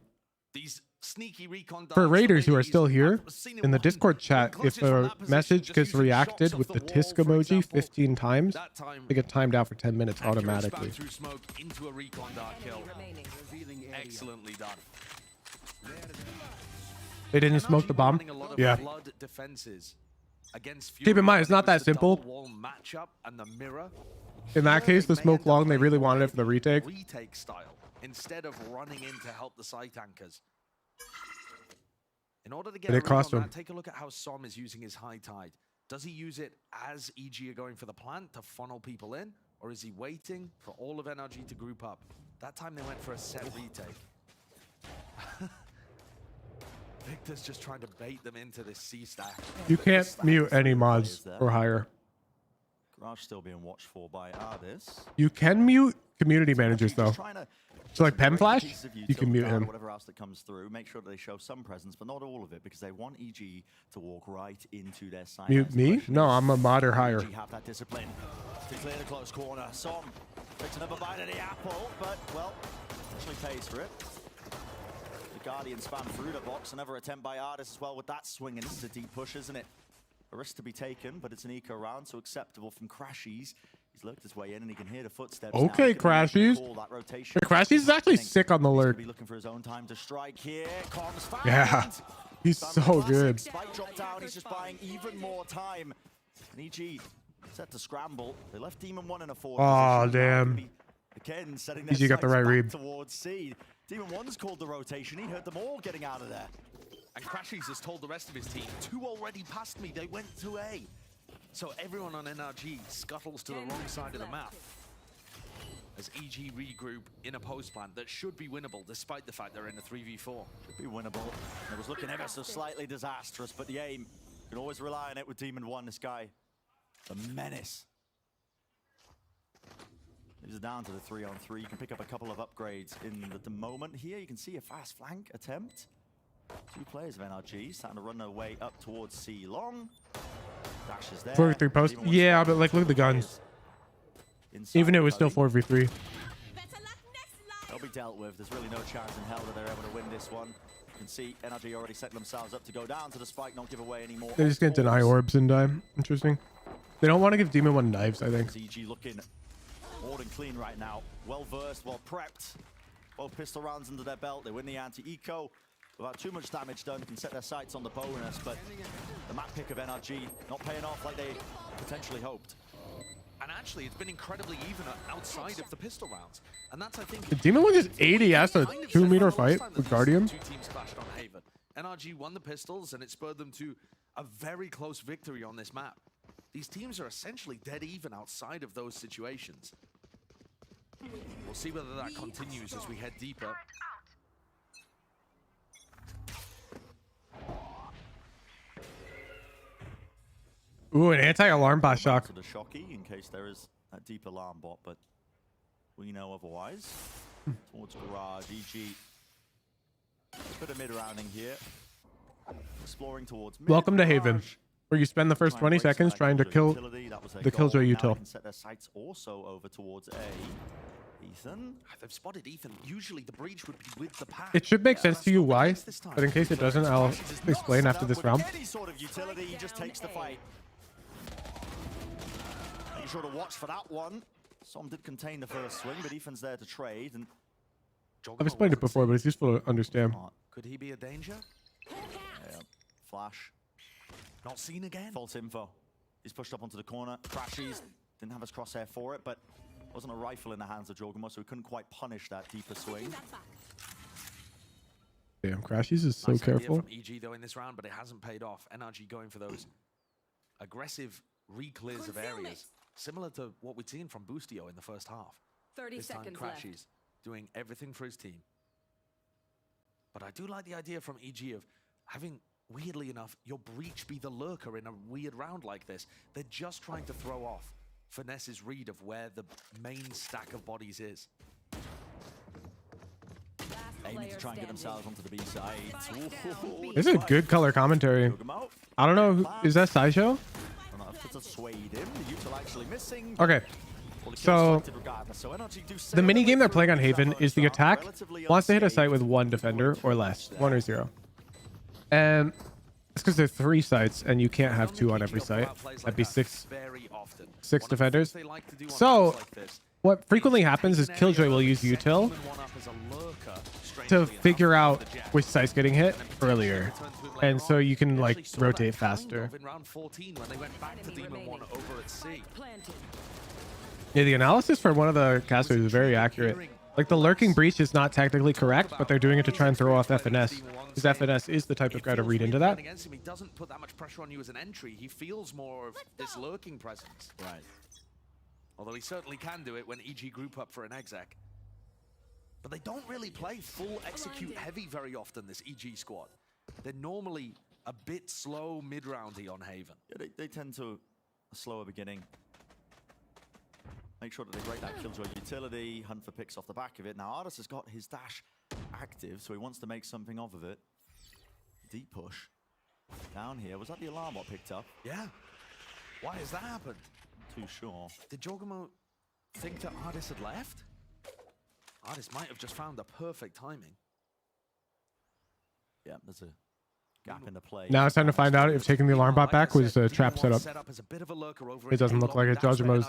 These sneaky recon For Raiders who are still here, in the Discord chat, if a message gets reacted with the tisk emoji 15 times, they get timed out for 10 minutes automatically. Through smoke into a recon dart kill. Excellently done. They didn't smoke the bomb? Yeah. Blood defenses against Keep in mind, it's not that simple. wall matchup and the mirror. In that case, the smoke long, they really wanted it for the retake. Retake style instead of running in to help the site anchors. In order to get But it cost him. take a look at how Som is using his high tide. Does he use it as EG are going for the plant to funnel people in? Or is he waiting for all of NRG to group up? That time they went for a set retake. Victor's just trying to bait them into this C stack. You can't mute any mods or higher. Garage still being watched for by Ardis. You can mute community managers though. So like Pen Flash, you can mute him. Whatever else that comes through, make sure that they show some presence, but not all of it, because they want EG to walk right into their side. Mute me? No, I'm a mod or higher. EG have that discipline to clear the close corner. Som takes another bite of the apple, but well, actually pays for it. The Guardian spam through the box. Another attempt by Ardis as well with that swing, and this is a deep push, isn't it? A risk to be taken, but it's an eco round, so acceptable from Crashies. He's lurked his way in, and he can hear the footsteps. Okay, Crashies. Crashies is actually sick on the lurk. Be looking for his own time to strike here. Comms found. Yeah, he's so good. Spike drop down. He's just buying even more time. And EG set to scramble. They left Demon 1 in a 4. Oh damn. Again, setting their EG got the right read. Towards C. Demon 1's called the rotation. He heard them all getting out of there. And Crashies has told the rest of his team, 2 already passed me, they went to A. So everyone on NRG scuttles to the wrong side of the map. As EG regroup in a post plant that should be winnable, despite the fact they're in a 3v4. Should be winnable. It was looking ever so slightly disastrous, but the aim, you can always rely on it with Demon 1, this guy. The menace. This is down to the 3-on-3. You can pick up a couple of upgrades in the moment. Here you can see a fast flank attempt. 2 players of NRG starting to run their way up towards C long. Dashes there. 4v3 post. Yeah, but like look at the guns. Even if it was still 4v3. They'll be dealt with. There's really no chance in hell that they're able to win this one. You can see NRG already setting themselves up to go down to the spike, not give away any more. They're just gonna deny orbs and die. Interesting. They don't want to give Demon 1 knives, I think. EG looking more than clean right now. Well versed, well prepped. Both pistol rounds under their belt. They win the anti-eco. Without too much damage done, can set their sights on the bonus, but the map pick of NRG not paying off like they potentially hoped. And actually, it's been incredibly even outside of the pistol rounds. And that's, I think... The Demon 1 just 80 as a 2-meter fight with Guardian. 2 teams clashed on Haven. NRG won the pistols, and it spurred them to a very close victory on this map. These teams are essentially dead even outside of those situations. We'll see whether that continues as we head deeper. Ooh, an anti-alarm bot shock. To the shocky in case there is that deep alarm bot, but we know otherwise. Towards garage, EG. Bit of mid-rounding here. Exploring towards mid. Welcome to Haven, where you spend the first 20 seconds trying to kill the Killjoy util. Set their sights also over towards A. Ethan. They've spotted Ethan. Usually the breach would be with the pack. It should make sense to you why, but in case it doesn't, I'll explain after this round. Any sort of utility, he just takes the fight. Making sure to watch for that one. Som did contain the first swing, but Ethan's there to trade. And I've explained it before, but it's useful to understand. Could he be a danger? Yeah. Flash. Not seen again. False info. He's pushed up onto the corner. Crashies. Didn't have his crosshair for it, but wasn't a rifle in the hands of Jogamo, so he couldn't quite punish that deeper swing. Damn, Crashies is so Nice idea careful. from EG though in this round, but it hasn't paid off. NRG going for those aggressive re-clears of areas, similar to what we'd seen from Boostio in the first half. 30 this time seconds Crashies left. doing everything for his team. But I do like the idea from EG of having, weirdly enough, your breach be the lurker in a weird round like this. They're just trying to throw off Finesse's read of where the main stack of bodies is. Aiming to try and get themselves onto the B side. This is a good color commentary. I don't know, is that Sideshow? Okay, so the mini game they're playing on Haven is the attack wants to hit a site with 1 defender or less, 1 or 0. And it's because there are 3 sites and you can't have 2 on every site. That'd be 6 defenders. So what frequently happens is Killjoy will use util to figure out which site's getting hit earlier, and so you can like rotate faster. Yeah, the analysis for one of the casters is very accurate. Like the lurking breach is not technically correct, but they're doing it to try and throw off FNS, because FNS is the type of guy to read into that. He doesn't put that much pressure on you as an entry. He feels more of this lurking presence. Right. Although he certainly can do it when EG group up for an exec. But they don't really play full execute heavy very often, this EG squad. they're normally a bit slow mid-roundy on Haven. Yeah, they tend to a slower beginning. Make sure that they break that killjoy utility, hunt for picks off the back of it. Now, Artis has got his dash active, so he wants to make something of it. Deep push. Down here. Was that the alarm bot picked up? Yeah. Why has that happened? Not too sure. Did Jorgamo think that Artis had left? Artis might have just found the perfect timing. Yeah, there's a gap in the play. Now it's time to find out if taking the alarm bot back was a trap setup. It doesn't look like it. Jorgamo's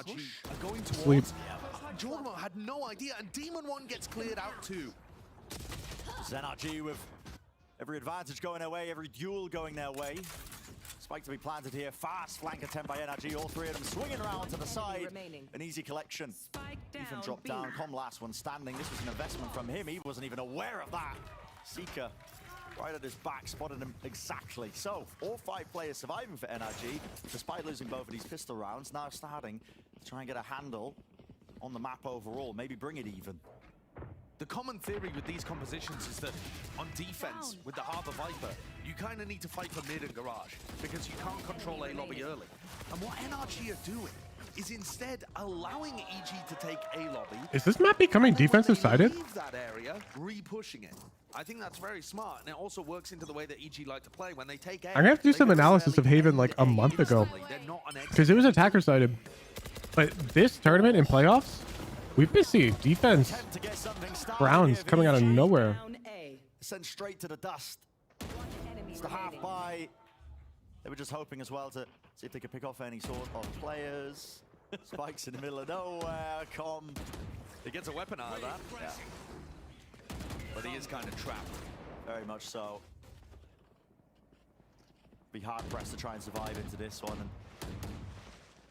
asleep. Jorgamo had no idea, and Demon 1 gets cleared out too. NRG with every advantage going their way, every duel going their way. Spike to be planted here. Fast flank attempt by NRG. All three of them swinging around to the side. An easy collection. Ethan dropped down. Com last one standing. This was an investment from him. He wasn't even aware of that. Seeker right at his back, spotted him exactly. So, all 5 players surviving for NRG, despite losing both of these pistol rounds. Now starting to try and get a handle on the map overall. Maybe bring it even. The common theory with these compositions is that on defense, with the Harbor Viper, you kind of need to fight for mid and garage, because you can't control A lobby early. And what NRG are doing is instead allowing EG to take A lobby. Is this map becoming defensive sided? Leave that area, re-pushing it. I think that's very smart, and it also works into the way that EG like to play. When they take A, I'm gonna have to do some analysis of Haven like a month ago, because it was attacker sided. But this tournament in playoffs, we've been seeing defense rounds coming out of nowhere. Sent straight to the dust. It's the half by. They were just hoping as well to see if they could pick off any sort of players. Spikes in the middle of nowhere. Com. He gets a weapon out of that. Yeah. But he is kind of trapped. Very much so. Be hard pressed to try and survive into this one. And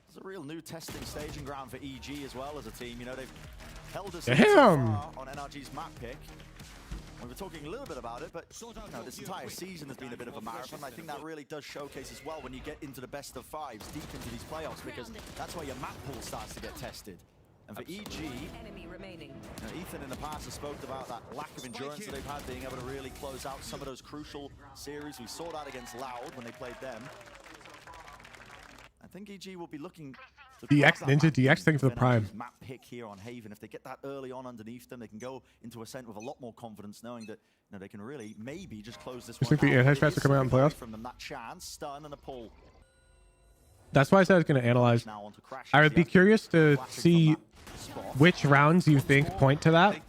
there's a real new testing staging ground for EG as well as a team. You know, they've held us so far on NRG's map pick. We were talking a little bit about it, but you know, this entire season has been a bit of a marathon. I think that really does showcase as well when you get into the best of 5s, deep into these playoffs, because that's where your map pool starts to get tested. And for EG, you know, Ethan in the past has spoken about that lack of endurance that they've had, being able to really close out some of those crucial series. We saw that against Loud when they played them. I think EG will be looking to DX Ninja DX, thank you for the prime. Map pick here on Haven. If they get that early on underneath them, they can go into Ascent with a lot more confidence, knowing that they can really maybe just close this one. You think the anti-strats are coming out in playoffs? From them, that chance, stun and a pull. That's why I said I was going to analyze. I would be curious to see which rounds you think point to that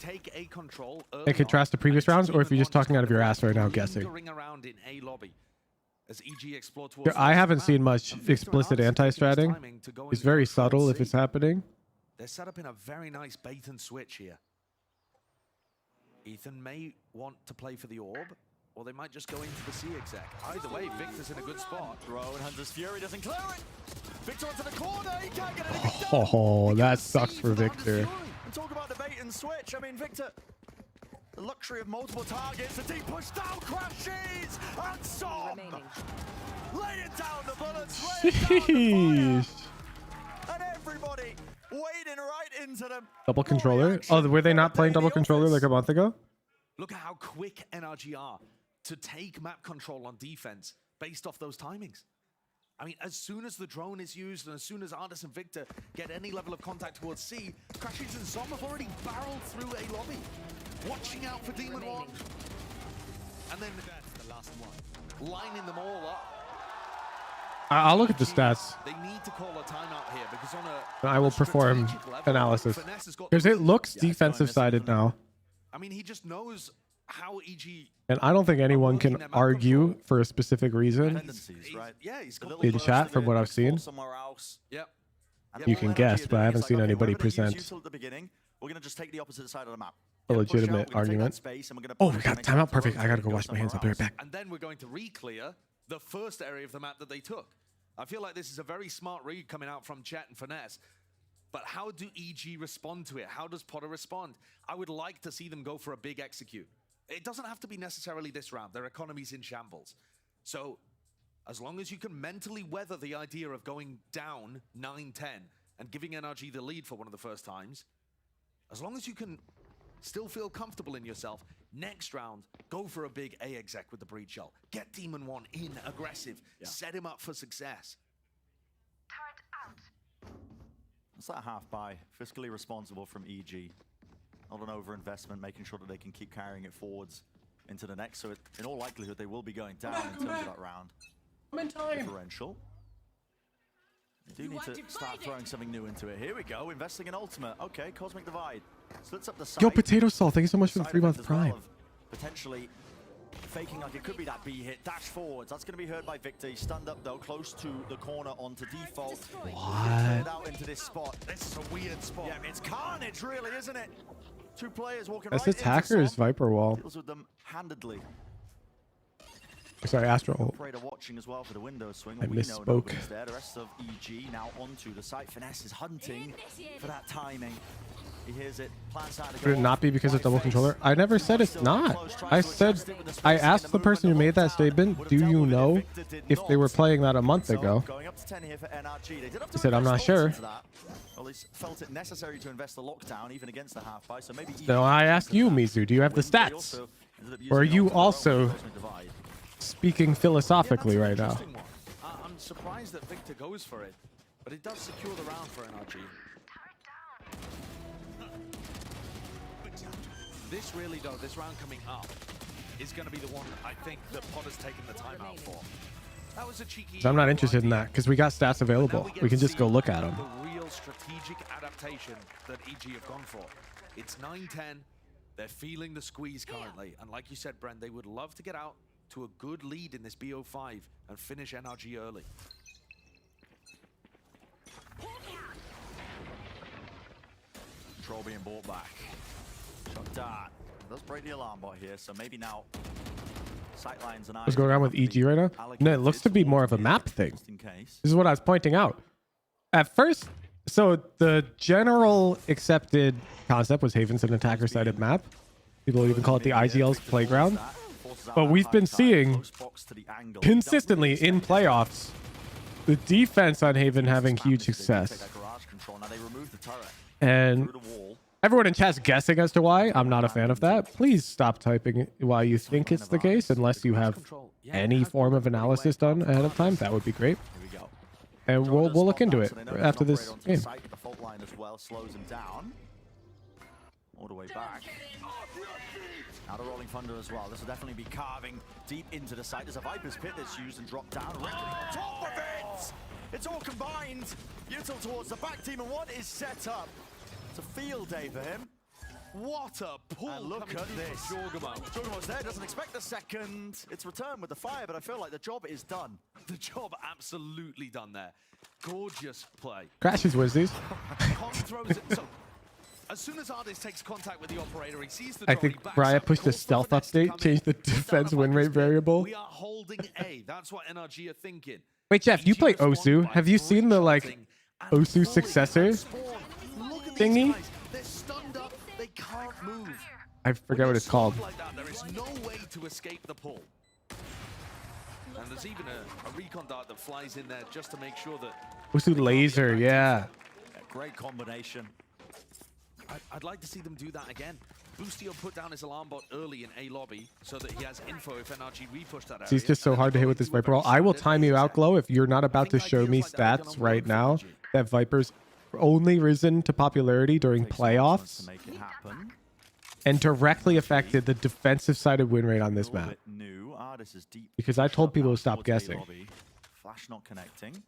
and contrast to previous rounds, or if you're just talking out of your ass right now guessing. I haven't seen much explicit anti-stratting. It's very subtle if it's happening. They're set up in a very nice bait and switch here. Ethan may want to play for the orb, or they might just go into the C exec. Either way, Victor's in a good spot. Throw and Hunter's Fury doesn't clear it. Victor onto the corner. He can't get anything done. Oh, that sucks for Victor. And talk about the bait and switch. I mean, Victor, the luxury of multiple targets. The deep push down crashes. And Som laying down the bullets. Jeez. And everybody wading right into them. Double controller? Oh, were they not playing double controller like a month ago? Look at how quick NRG are to take map control on defense based off those timings. I mean, as soon as the drone is used and as soon as Artis and Victor get any level of contact towards C, Crashes and Som have already barreled through a lobby. Watching out for Demon 1. And then that's the last one. Lining them all up. I'll look at the stats. They need to call a timeout here because on I will perform analysis. Because it looks defensive sided now. I mean, he just knows how EG... And I don't think anyone can argue for a specific reason in chat from what I've seen. Yep. You can guess, but I haven't seen anybody present we're going to just take the opposite side of the map. a legitimate argument. Oh, we got timeout. Perfect. I got to go wash my hands. I'll be right back. And then we're going to re-clear the first area of the map that they took. I feel like this is a very smart read coming out from Chet and Finesse. But how do EG respond to it? How does Potter respond? I would like to see them go for a big execute. It doesn't have to be necessarily this round. Their economy's in shambles. So as long as you can mentally weather the idea of going down 9-10 and giving NRG the lead for one of the first times, as long as you can still feel comfortable in yourself, Next round, go for a big A exec with the breach shell. Get Demon 1 in aggressive. Set him up for success. It's that half buy, fiscally responsible from EG. Not an over-investment, making sure that they can keep carrying it forwards into the next. So in all likelihood, they will be going down in terms of that round. I'm in time. Differential. They do need to start throwing something new into it. Here we go, investing in ultimate. Okay, Cosmic Divide. Splits up the side. Yo, Potato Salt, thank you so much for the 3-month prime. Potentially faking like it could be that B hit. Dash forwards. That's going to be heard by Victor. He's stunned up though, close to the corner onto default. What? Out into this spot. This is a weird spot. Yeah, it's carnage, really, isn't it? Two players walking That's right attacker's Viper wall. Deals with them handedly. Sorry, Astro. Operator watching as well for the window swing. I misspoke. There. The rest of EG now onto the site. Finesse is hunting for that timing. He hears it. Plans out to Would it not be because of double controller? I never said it's not. I asked the person who made that statement, do you know if they were playing that a month ago? He said, I'm not sure. Well, he's felt it necessary to invest the lockdown even against the half buy. So maybe. So I ask you, Mizu, do you have the stats? Or are you also speaking philosophically right now? I'm surprised that Victor goes for it, but it does secure the round for NRG. This really, though, this round coming up is going to be the one I think that Potter's taken the time out for. That was a cheeky. So I'm not interested in that because we got stats available. We can just go look at them. The real strategic adaptation that EG have gone for. It's 9-10. They're feeling the squeeze currently, and like you said, Brent, they would love to get out to a good lead in this BO5 and finish NRG early. Control being brought back. Shot dart. Does break the alarm bot here, so maybe now sightlines and eyes. What's going on with EG right now? No, it looks to be more of a map thing. This is what I was pointing out. At first, so the general accepted concept was Haven's an attacker-sided map. People even call it the IGL's playground. But we've been seeing consistently in playoffs the defense on Haven having huge success. And everyone in chat's guessing as to why. I'm not a fan of that. Please stop typing why you think it's the case unless you have any form of analysis done ahead of time. That would be great. And we'll look into it after this game. The fault line as well slows him down. All the way back. Now the Rolling Thunder as well. This will definitely be carving deep into the site. There's a Viper's Pit that's used and dropped down. On top of it! It's all combined. Util towards the back. Demon 1 is set up. It's a field day for him. What a pull! And look at this. Jorgamo's there, doesn't expect the second. It's returned with the fire, but I feel like the job is done. The job absolutely done there. Gorgeous play. Crashes Wizzies. Throws it. So, as soon as Artist takes contact with the operator, he sees the I think Raya pushed a stealth update, changed the defense win rate variable. We are holding A. That's what NRG are thinking. Wait, Jeff, you play Osu. Have you seen the Osu successor thingy? They're stunned up. They can't move. I forget what it's called. Like that, there is no way to escape the pull. And there's even a recon dart that flies in there just to make sure that Osu laser, yeah. Great combination. I'd like to see them do that again. Boostio put down his alarm bot early in A lobby so that he has info if NRG repush that area. He's just so hard to hit with this Viper roll. I will time you out, Glow, if you're not about to show me stats right now that Viper's only risen to popularity during playoffs and directly affected the defensive-sided win rate on this map. Because I told people to stop guessing. Flash not connecting.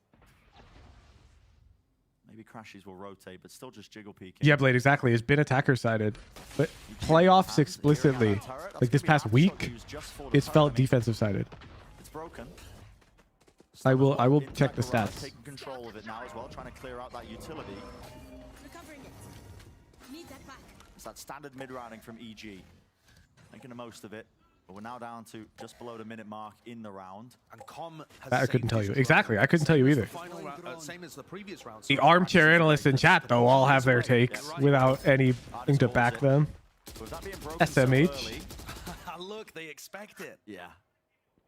Maybe Crashies will rotate, but still just jiggle peeking. Yeah, Blade, exactly. It's been attacker-sided. But playoffs explicitly, like this past week, it's felt defensive-sided. It's broken. I will check the stats. Taking control of it now as well, trying to clear out that utility. It's that standard mid-rounding from EG. Making the most of it. But we're now down to just below the minute mark in the round. And Com has That I couldn't tell you. Exactly, I couldn't tell you either. Same as the previous round. The armchair analysts in chat, though, all have their takes without anything to back them. SMH. Look, they expect it. Yeah.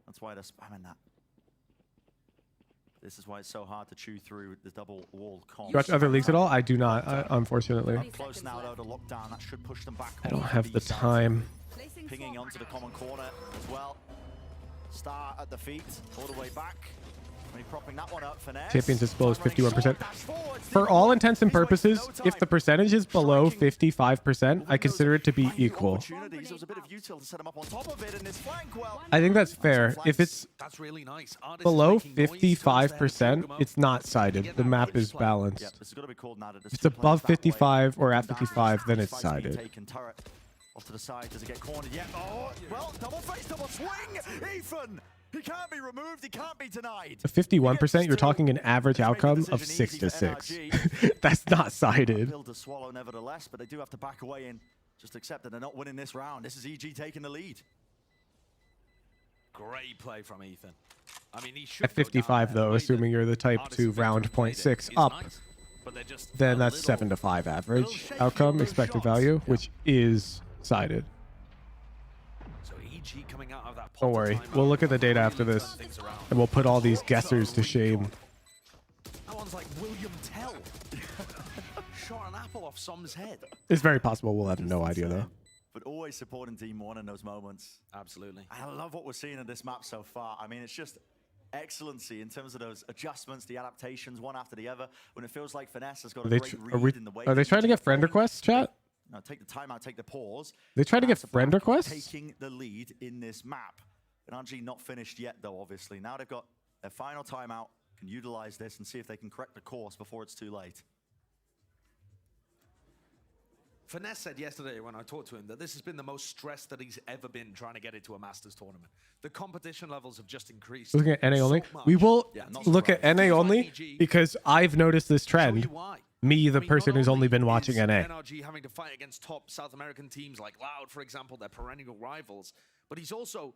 That's why they're spamming that. This is why it's so hard to chew through the double wall comp. You watch other leagues at all? I do not, unfortunately. Close now though to lockdown. That should push them back. I don't have the time. Pinging onto the common corner as well. Star at the feet, all the way back. When he propping that one up, Finesse. Champions disposed 51%. For all intents and purposes, if the percentage is below 55%, I consider it to be equal. I think that's fair. If it's below 55%, it's not sided. The map is balanced. If it's above 55 or at 55, then it's sided. Off to the side, does it get cornered yet? Oh, well, double face, double swing! Ethan! He can't be removed, he can't be denied. A 51%, you're talking an average outcome of 6 to 6. That's not sided. Pill to swallow nevertheless, but they do have to back away and just accept that they're not winning this round. This is EG taking the lead. Great play from Ethan. I mean, he should at 55 though, assuming you're the type to round 0.6 up, then that's 7 to 5 average outcome, expected value, which is sided. Don't worry, we'll look at the data after this, and we'll put all these guessers to shame. That one's like William Tell. Shot an apple off Som's head. It's very possible we'll have no idea though. But always supporting Team 1 in those moments. Absolutely. I love what we're seeing in this map so far. I mean, it's just excellency in terms of those adjustments, the adaptations, one after the other. When it feels like Finesse has got a great read in the way. Are they trying to get friend requests, chat? No, take the timeout, take the pause. They try to get friend requests? Taking the lead in this map. NRG not finished yet, though, obviously. Now they've got their final timeout, can utilize this and see if they can correct the course before it's too late. Finesse said yesterday when I talked to him that this has been the most stressed that he's ever been trying to get into a Masters tournament. The competition levels have just increased. Looking at NA only? We will look at NA only because I've noticed this trend. Me, the person who's only been watching NA. NRG having to fight against top South American teams like Loud, for example, their perennial rivals. But he's also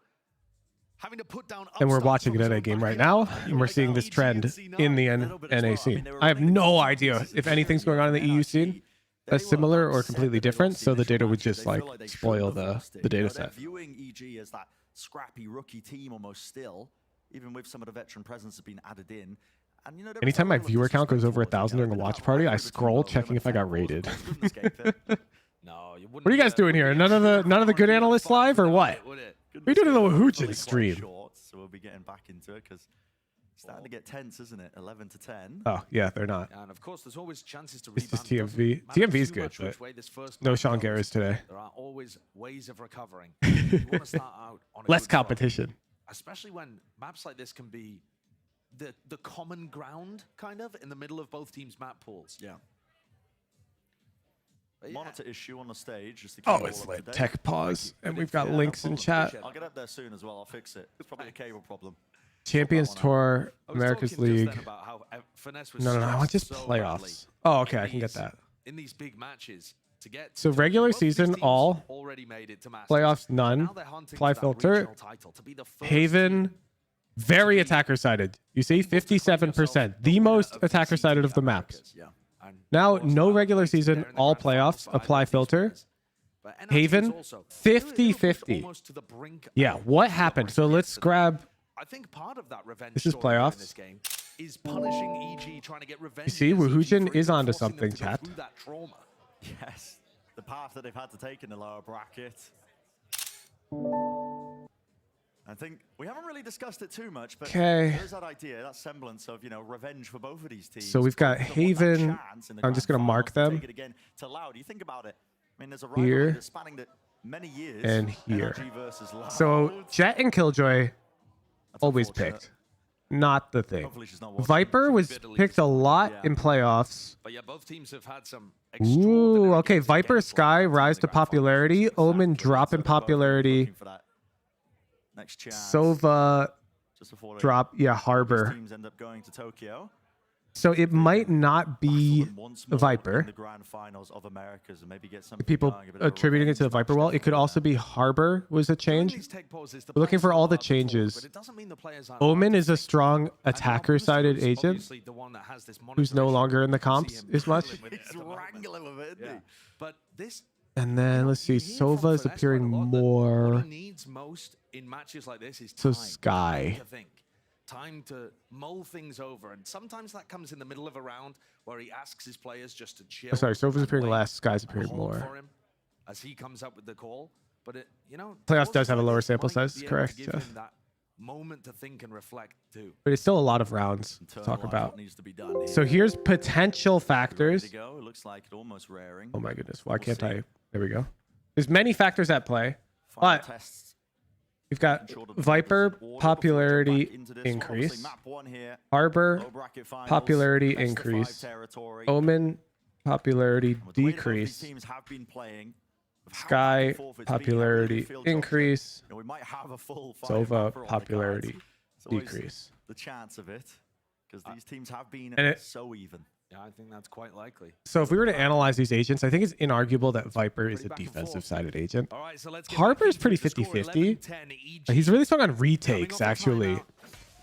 having to put down. And we're watching an NA game right now, and we're seeing this trend in the NA scene. I have no idea if anything's going on in the EU scene that's similar or completely different, so the data would just like spoil the data set. Viewing EG as that scrappy rookie team almost still, even with some of the veteran presence that's been added in. And, you know, anytime my viewer count goes over 1,000 during a watch party, I scroll checking if I got rated. What are you guys doing here? None of the good analysts live or what? What are you doing in the Wahooching stream? So we'll be getting back into it because it's starting to get tense, isn't it? 11 to 10. Oh yeah, they're not. And of course, there's always chances to it's just TMV. TMV's good, but no Sean Garris today. There are always ways of recovering. You want to start out on a less competition, especially when maps like this can be the common ground, kind of, in the middle of both teams' map pools. Yeah. Monitor issue on the stage. Just to keep it's like tech pause, and we've got links in chat. I'll get up there soon as well. I'll fix it. It's probably a cable problem. Champions Tour, America's League. No, I want just playoffs. Oh, okay, I can get that. In these big matches. So regular season, all. Playoffs, none. Fly filter. Haven. Very attacker-sided. You see, 57%. The most attacker-sided of the maps. Now, no regular season, all playoffs, apply filter. Haven, 50-50. Yeah, what happened? So let's grab... I think part of that revenge this is playoffs. In this game is punishing EG, trying to get revenge. You see, Wahooching is onto something, chat. Yes, the path that they've had to take in the lower bracket. I think we haven't really discussed it too much, but there's that idea, that semblance of, you know, revenge for both of these teams. So we've got Haven. I'm just going to mark them. To Loud. You think about it. I mean, there's a here that's spanning the many years. And here. So Jet and Killjoy always picked. Not the thing. Viper was picked a lot in playoffs. But yeah, both teams have had some. Ooh, okay. Viper Sky rise to popularity. Omen drop in popularity. Sova drop, Harbor. Teams end up going to Tokyo. So it might not be Viper. The grand finals of Americas and maybe get some people attributing it to the Viper wall. It could also be Harbor was a change. We're looking for all the changes. Omen is a strong attacker-sided agent who's no longer in the comps as much. And then let's see, Sova is appearing more. In matches like this is so Sky. time to mull things over, and sometimes that comes in the middle of a round where he asks his players just to chill. Oh, sorry, Sova's appearing wait less, Sky's and appearing hold more. for him as he comes up with the call. But it, you know, Playoffs does have a pauses like lower this sample might size, be able to correct, give Jeff. him that moment to think and reflect too. But it's still a lot of rounds to talk Internalize about. what needs to be done here. So here's potential factors. Ready to go. It looks like it almost raring. Oh my goodness, why We'll can't see. I? There we go. There's many factors at play, Final but tests. we've got Ensure that the Viper numbers in order before we jump popularity back into this one. Obviously, increase, map 1 here, Harbor low bracket finals, popularity best of 5 increase, territory. Omen popularity With the way both these decrease, teams have been playing, of how back Sky and forth it's been, I really popularity feel, Josh, that, increase, you know, we might have a full fight Sova Viper on the cards. popularity It's always decrease. the chance of it, because these teams have been And it- so even. Yeah, I think that's quite likely. So if we were to analyze these agents, I think it's inarguable that Viper is a Pretty back and defensive forth. sided agent. All right, so let's get Harper's back pretty into the score, 50-50. 11-10 EG. He's really strong on Coming retakes, off the actually. timeout,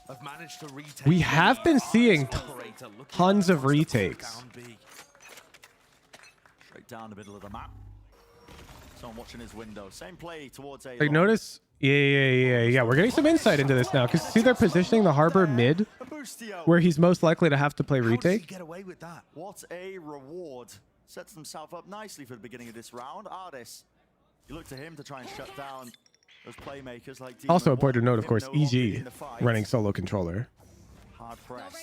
have managed to retake We the have lead. been Artist seeing operator looking tons of across the retakes. down B. Straight down the middle of the map. Someone watching his window. Same play towards A. Like, notice, yeah. We're getting some insight into this now, because see, they're positioning the Harbor mid, where he's most likely to have to play How does he retake. get away with that? What a reward. Sets himself up nicely for the beginning of this round. Artis, you look to him to try and shut down those playmakers like Demon. Also important to note, of Him course, no longer EG in the fight. running solo controller. Hard pressed.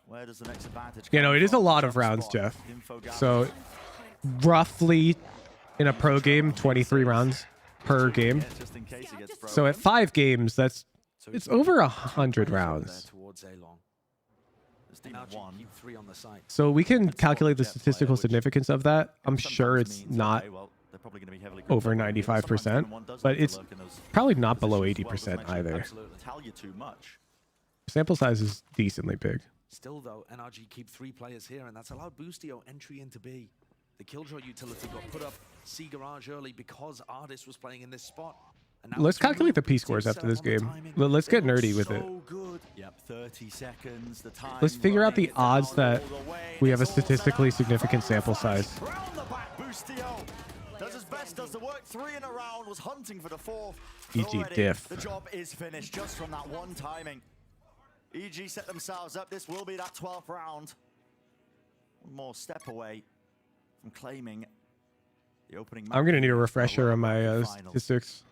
Where does the next advantage You know, come it is a from? lot of Jump rounds, spot. Jeff. Info gathering. So roughly in a pro game, 23 rounds per game. Yeah, just in case he gets broken. So at 5 games, it's So over 100 there rounds. towards A-long. This team Now won. keep 3 on the site. So we can That's calculate the Jet player, statistical which significance of that. I'm sometimes sure it's means, not okay, well, they're probably going to be heavily over controlled, but sometimes 95%, Demon 1 does but like to it's lurk in those probably not below positions as well, 80% doesn't either. Absolutely. tell you too much. Sample size is decently big. Still though, NRG keep 3 players here, and that's allowed Boostio entry into B. The Killjoy utility got put up C garage early because Artist was playing in this spot. And now Let's it's a calculate the real P scores set after up this on the game. timing. Let's They get look nerdy with it. so good. Yep, 30 seconds. The time Let's figure out the running odds down that all the way, we and have a it's all set statistically up. significant sample size. Round the back, Boostio does his best, does the work. 3 in a round, was hunting for the 4th. EG Already, diff. The job is finished just from that one timing. EG set themselves up. This will be that 12th round. One more step away from claiming the opening. I'm going to need a map refresher on my finals. statistics.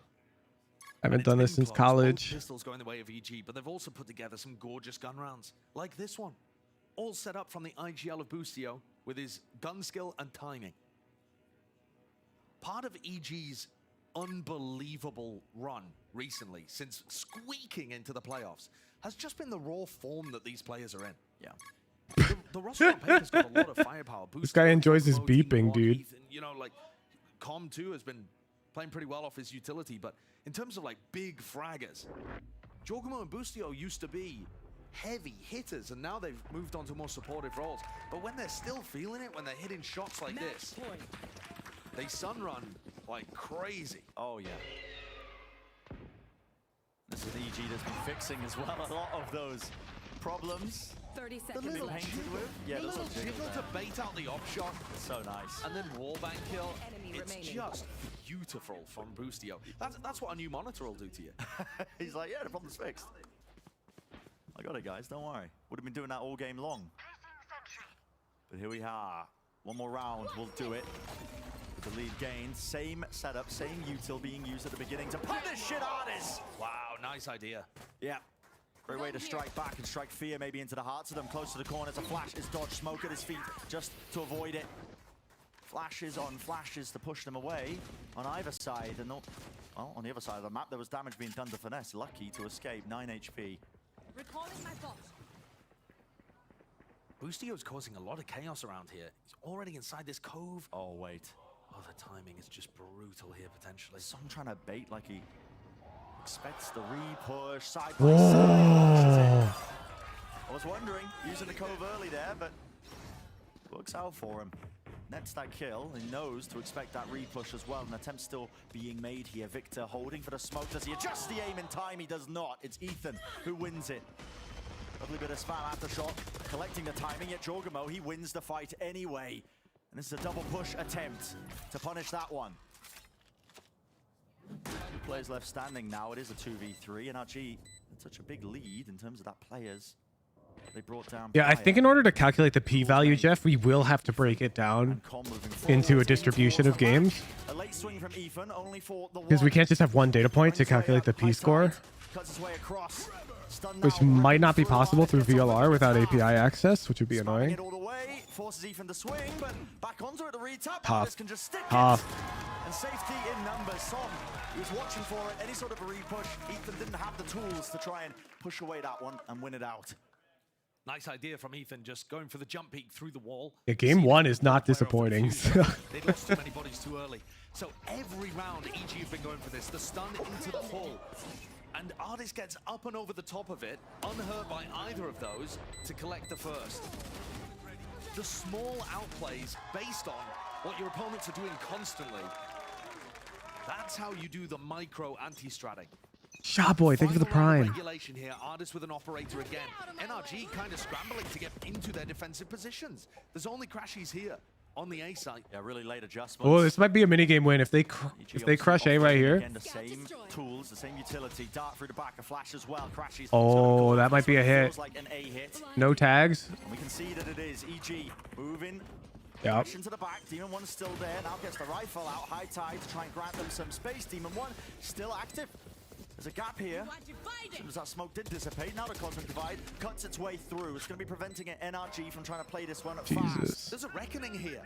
I haven't And done it's this been since close. Both college. pistols go in the way of EG, but they've also put together some gorgeous gun rounds, like this one. All set up from the IGL of Boostio with his gun skill and timing. Part of EG's unbelievable run recently, since squeaking into the playoffs, has just been the raw form that these players are in. Yeah. The roster on paper's got a lot of firepower. This guy enjoys his Boostio, beeping, Rock, dude. Ethan, you know, like Com 2 has been playing pretty well off his utility, but in terms of like big fraggers, Jorgamo and Boostio used to be heavy hitters, and now they've moved on to more supportive roles. But when they're still feeling it, when they're hitting shots like this, they sunrun like crazy. Oh, yeah. This is EG that's been fixing as well a lot of those problems. 30 The seconds little left. painted with. Yeah, A there's little a jiggle jiggle there. to bait out the op shot, So nice. and then wallbang kill. Enemy It's remaining. just beautiful from Boostio. That's what a new monitor will do to you. He's like, yeah, the problem's fixed. I got it, guys. Don't worry. Would have been doing that all game long. But here we are. One more round. We'll do it. With the lead gained. Same setup, same util being used at the beginning to punish shit artists. Wow, nice idea. Yeah. Great way to strike back and strike fear maybe into the hearts of them. Close to the corners. A flash is dodged. Smoke at his feet just to avoid it. Flashes on flashes to push them away on either side. And well, on the other side of the map, there was damage being done to Finesse. Lucky to escape. 9 HP. Recalling my bot. Boostio's causing a lot of chaos around here. He's already inside this cove. Oh, wait. Oh, the timing is just brutal here, potentially. Someone trying to bait like he expects the re-push side by side. I was wondering, using the cove early there, but works out for him. Nets that kill. He knows to expect that re-push as well. An attempt still being made here. Victor holding for the smoke. Does he adjust the aim in time? He does not. It's Ethan who wins it. Lovely bit of spam aftershock, collecting the timing, yet Jorgamo, he wins the fight anyway. And this is a double push attempt to punish that one. players left standing now. It is a 2v3. NRG had such a big lead in terms of that players they brought down. Yeah, I think in order to calculate the p-value, Jeff, we will have to break it down into a distribution of games. A late swing from Ethan, only for the Because we can't just have one data point to calculate the p-score, which might not be possible through VLR without API access, which would be annoying. Forces Ethan to swing, but back onto it, the retap. Tough. Can just stick Tough. it. And safety in numbers. Son, he was watching for it. Any sort of a repush. Ethan didn't have the tools to try and push away that one and win it out. Nice idea from Ethan, just going for the jump peek through the wall. Yeah, game one is not disappointing. They lost too many bodies too early. So every round, EG have been going for this. The stun into the hole. And Artist gets up and over the top of it, unhurt by either of those, to collect the first. The small outplays based on what your opponents are doing constantly. That's how you do the micro anti-stratting. Shotboy, thank you for the prime. Regulation here, Artist with an operator again. NRG kind of scrambling to get into their defensive positions. There's only crashes here on the A site. Yeah, really late adjustments. Oh, this might be a minigame win if they crush A right here. Again, the same tools, the same utility. Dart through the back, a flash as well. Crashes. Oh, that might be a hit. Like an A hit. No tags. And we can see that it is EG moving. Yep. To the back. Demon 1's still there. Now gets the rifle out. High tide to try and grant them some space. Demon 1 still active. There's a gap here. As soon as that smoke did dissipate, now the Cosmic Divide cuts its way through. It's going to be preventing NRG from trying to play this one fast. There's a Reckoning here.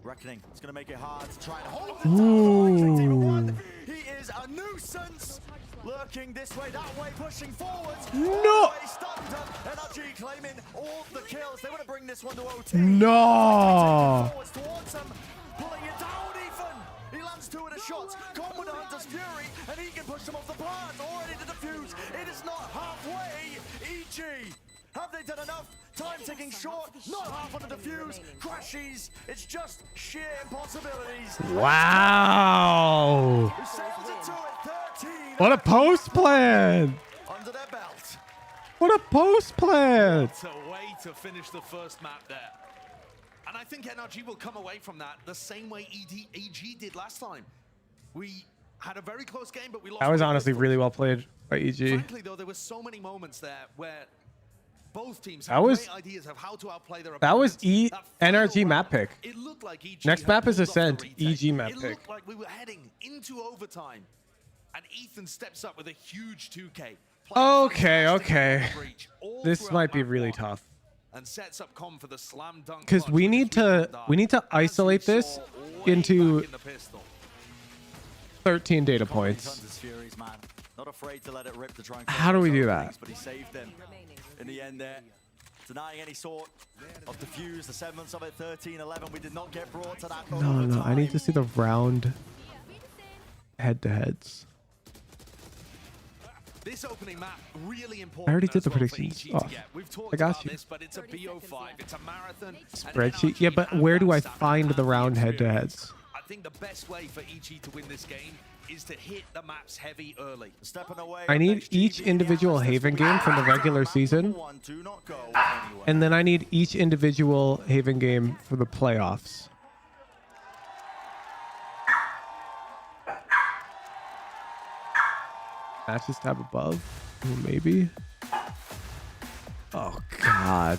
Reckoning. It's going to make it hard to try and hold the Demon 1. He is a nuisance. Lurking this way, that way, pushing forwards. No. NRG claiming all the kills. They want to bring this one to OT. No. Towards him, pulling it down, Ethan. He lands 2 of the shots. Gone with the Hunter's Fury, and he can push them off the plant. Already to defuse. It is not halfway. EG. Have they done enough? Time ticking short. Not half on the defuse. Crashes. It's just sheer impossibilities. Wow. Who sails into it? 13. What a post plan. Under their belt. What a post plan. It's a way to finish the first map there. And I think NRG will come away from that the same way EG did last time. We had a very close game, but we lost. That was honestly really well played by EG. Frankly, though, there were so many moments there where both teams had great ideas of how to outplay their That opponents. was NRG map pick. It looked like EG Next map is pulled off the Ascent, retake. EG map It pick. looked like we were heading into overtime. And Ethan steps up with a huge 2K. Okay. This might be really tough. And sets up Com for the slam dunk. Because we need to isolate this into 13 data points. Not afraid to let it rip to try and how do we do that? But he saved them in the end there. Denying any sort of defuse. The 7 of it, 13-11. We did not get brought to that. No. I need to see the round head-to-heads. This opening map really important. I already did the as well for predictions. EG to get. We've talked I got about you. this, but it's a BO5. It's a marathon. Spreadsheet. Yeah, but where do I find the round head-to-heads? I think the best way for EG to win this game is to hit the maps heavy early. Stepping away. I need each individual Haven game from the regular season. And then I need each individual Haven game for the playoffs. Matches tab above. Ooh, maybe. Oh, God.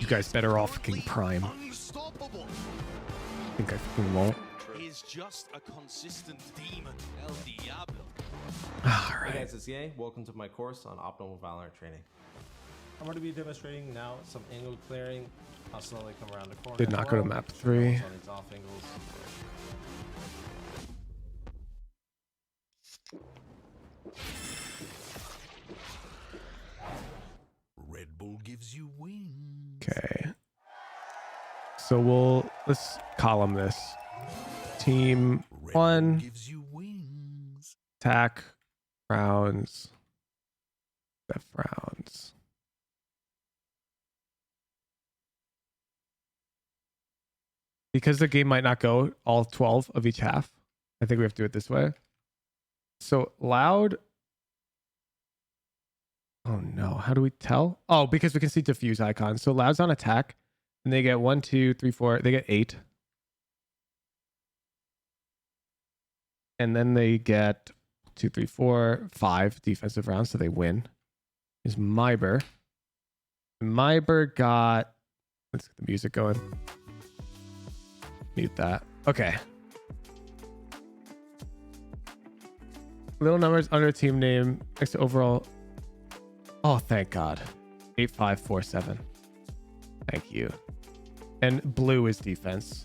You guys better off fucking Prime. I think I fucking won't. Is just a consistent demon, El Diablo. Alright. Hey guys, it's Ye. Welcome to my course on optimal Valorant training. I'm going to be demonstrating now some angle clearing. I'll slowly come around the corner. Did not go to map 3. On these off angles. Red Bull gives you wings. Okay. So let's column this. Team 1 gives you wings. attack rounds. Def rounds. Because the game might not go all 12 of each half, I think we have to do it this way. So Loud. Oh no, how do we tell? Oh, because we can see diffuse icons. So Loud's on attack, and they get 1, 2, 3, 4. They get 8. And then they get 2, 3, 4, 5 defensive rounds, so they win. Is Myber. Myber got, let's get the music going. Mute that. Okay. Little numbers under team name next to overall. Oh, thank God. 8547. Thank you. And blue is defense.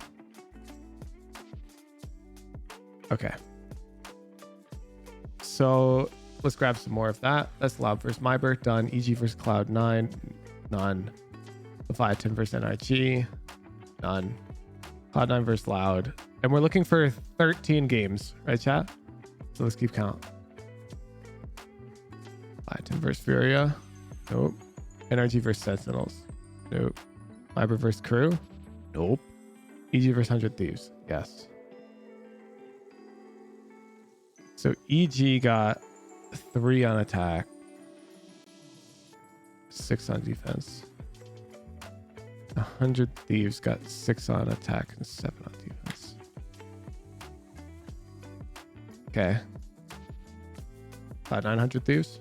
Okay. So let's grab some more of that. That's Loud versus Myber. Done. EG versus Cloud9. None. Leviathan versus NRG. None. Cloud9 versus Loud. And we're looking for 13 games, right, chat? So let's keep count. Leviathan versus Furia. Nope. NRG versus Sentinels. Nope. Myber versus Crew. Nope. EG versus 100 Thieves. Yes. So EG got 3 on attack, 6 on defense. 100 Thieves got 6 on attack and 7 on defense. Okay. 900 Thieves?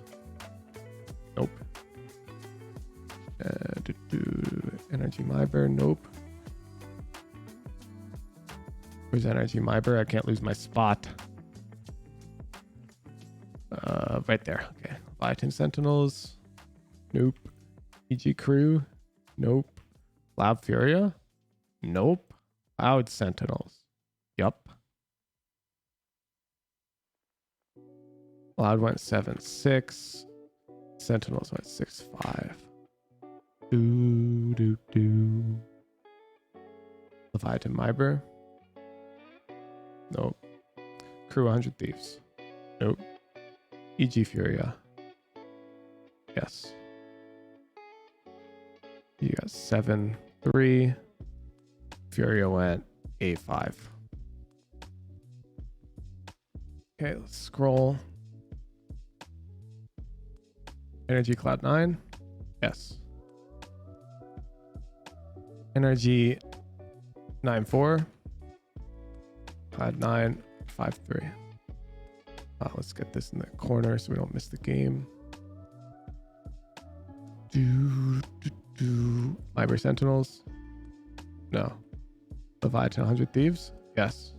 Nope. NRG Myber? Nope. Where's NRG Myber? I can't lose my spot. Right there. Okay. Leviathan Sentinels. Nope. EG Crew. Nope. Loud Furia. Nope. Loud Sentinels. Yup. Loud went 7-6. Sentinels went 6-5. Leviathan Myber. Nope. Crew 100 Thieves. Nope. EG Furia. Yes. You got 7-3. Furia went 8-5. Okay, let's scroll. NRG Cloud9. Yes. NRG 9-4. Cloud9 5-3. Let's get this in the corner so we don't miss the game. Myber Sentinels. No. Leviathan 100 Thieves. Yes.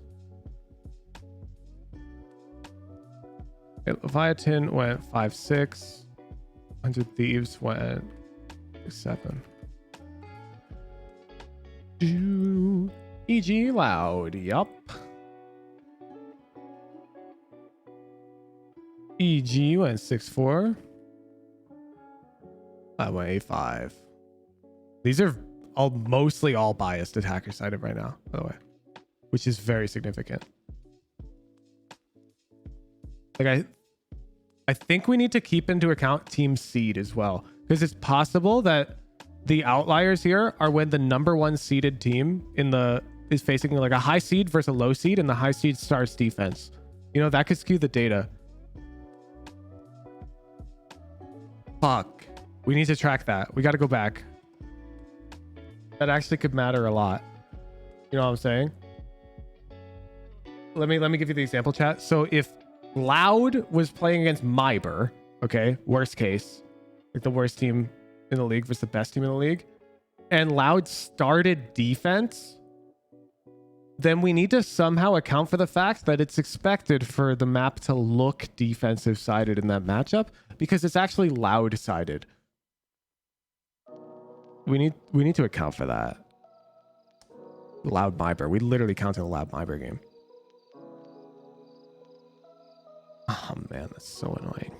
Okay, Leviathan went 5-6. 100 Thieves went 7. EG Loud. Yup. EG went 6-4. I went 8-5. These are mostly all biased attacker sided right now, by the way, which is very significant. Like I think we need to keep into account team seed as well, because it's possible that the outliers here are when the number 1 seeded team is facing like a high seed versus a low seed, and the high seed starts defense. You know, that could skew the data. Fuck. We need to track that. We got to go back. That actually could matter a lot. You know what I'm saying? Let me give you the example, chat. So if Loud was playing against Myber, okay, worst case, like the worst team in the league versus the best team in the league, and Loud started defense, then we need to somehow account for the fact that it's expected for the map to look defensive sided in that matchup, because it's actually Loud sided. We need to account for that. Loud Myber. We literally counted a Loud Myber game. Oh man, that's so annoying.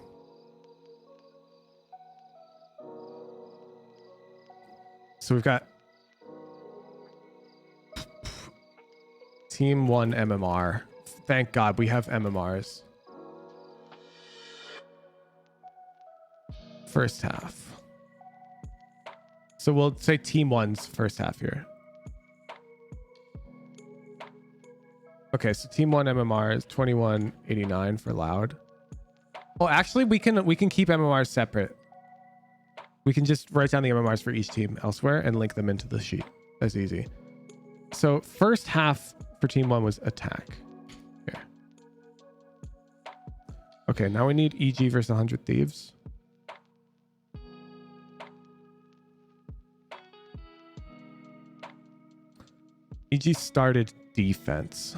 So we've got Team 1 MMR. Thank God we have MMRs. First half. So we'll say Team 1's first half here. Okay, so Team 1 MMR is 2189 for Loud. Oh, actually, we can keep MMRs separate. We can just write down the MMRs for each team elsewhere and link them into the sheet. That's easy. So first half for team 1 was attack. Here. Okay, now we need EG versus 100 Thieves. EG started defense.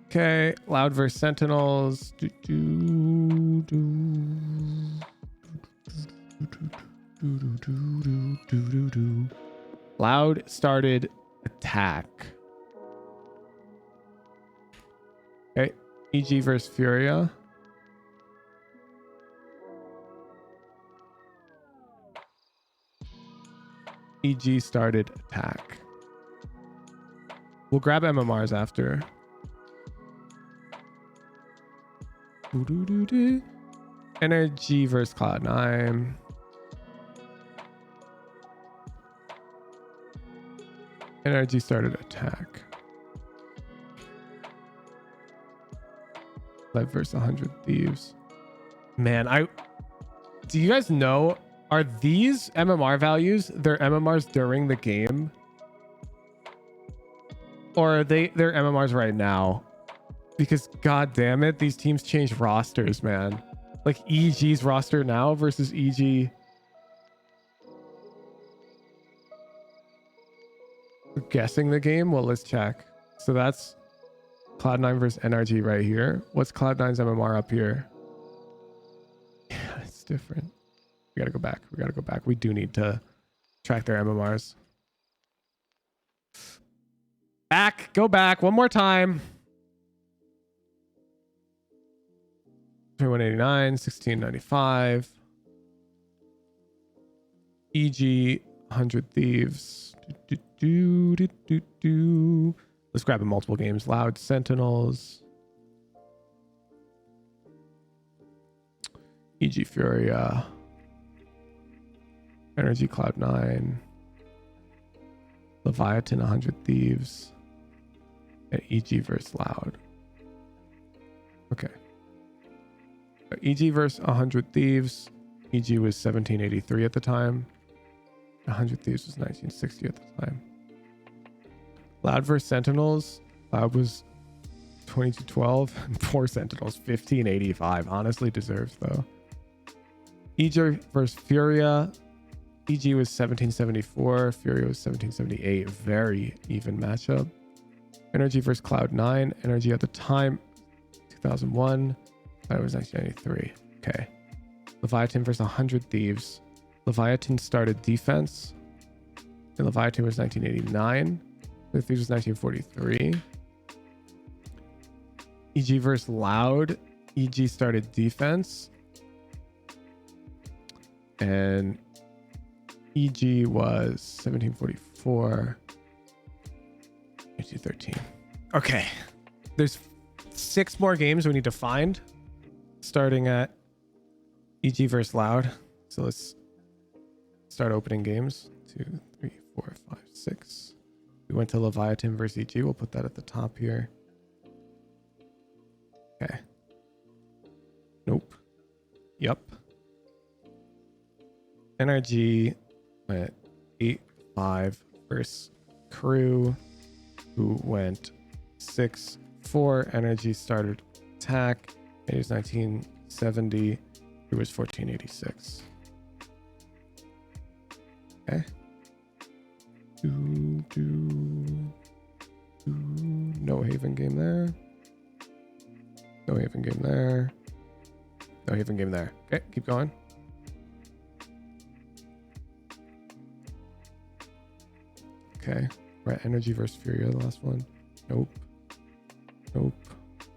Okay, Loud versus Sentinels. Loud started attack. Okay, EG versus Furia. EG started attack. We'll grab MMRs after. NRG versus Cloud9. NRG started attack. Lev versus 100 Thieves. Man, do you guys know, are these MMR values their MMRs during the game? Or are their MMRs right now? Because god damn it, these teams change rosters, man. Like EG's roster now versus EG. We're guessing the game? Well, let's check. So that's Cloud9 versus NRG right here. What's Cloud9's MMR up here? Yeah, it's different. We gotta go back. We gotta go back. We do need to track their MMRs. Back. Go back. One more time. 2189, 1695. EG, 100 Thieves. Let's grab in multiple games. Loud Sentinels. EG Furia. NRG Cloud9. Leviathan, 100 Thieves. And EG versus Loud. Okay. EG versus 100 Thieves. EG was 1783 at the time. 100 Thieves was 1960 at the time. Loud versus Sentinels. Loud was 2212. Poor Sentinels, 1585. Honestly deserves though. EG versus Furia. EG was 1774. Furia was 1778. Very even matchup. NRG versus Cloud9. NRG at the time, 2001. That was 1993. Okay. Leviathan versus 100 Thieves. Leviathan started defense. And Leviathan was 1989. The Thieves was 1943. EG versus Loud. EG started defense. And EG was 1744. 1913. Okay. There's 6 more games we need to find. Starting at EG versus Loud. So let's start opening games. 2, 3, 4, 5, 6. We went to Leviathan versus EG. We'll put that at the top here. Okay. Nope. Yup. NRG went 8-5 versus Crew, who went 6-4. NRG started attack. It was 1970. It was 1486. Okay. No Haven game there. No Haven game there. No Haven game there. Okay, keep going. Okay. Right, NRG versus Furia, the last one. Nope. Nope.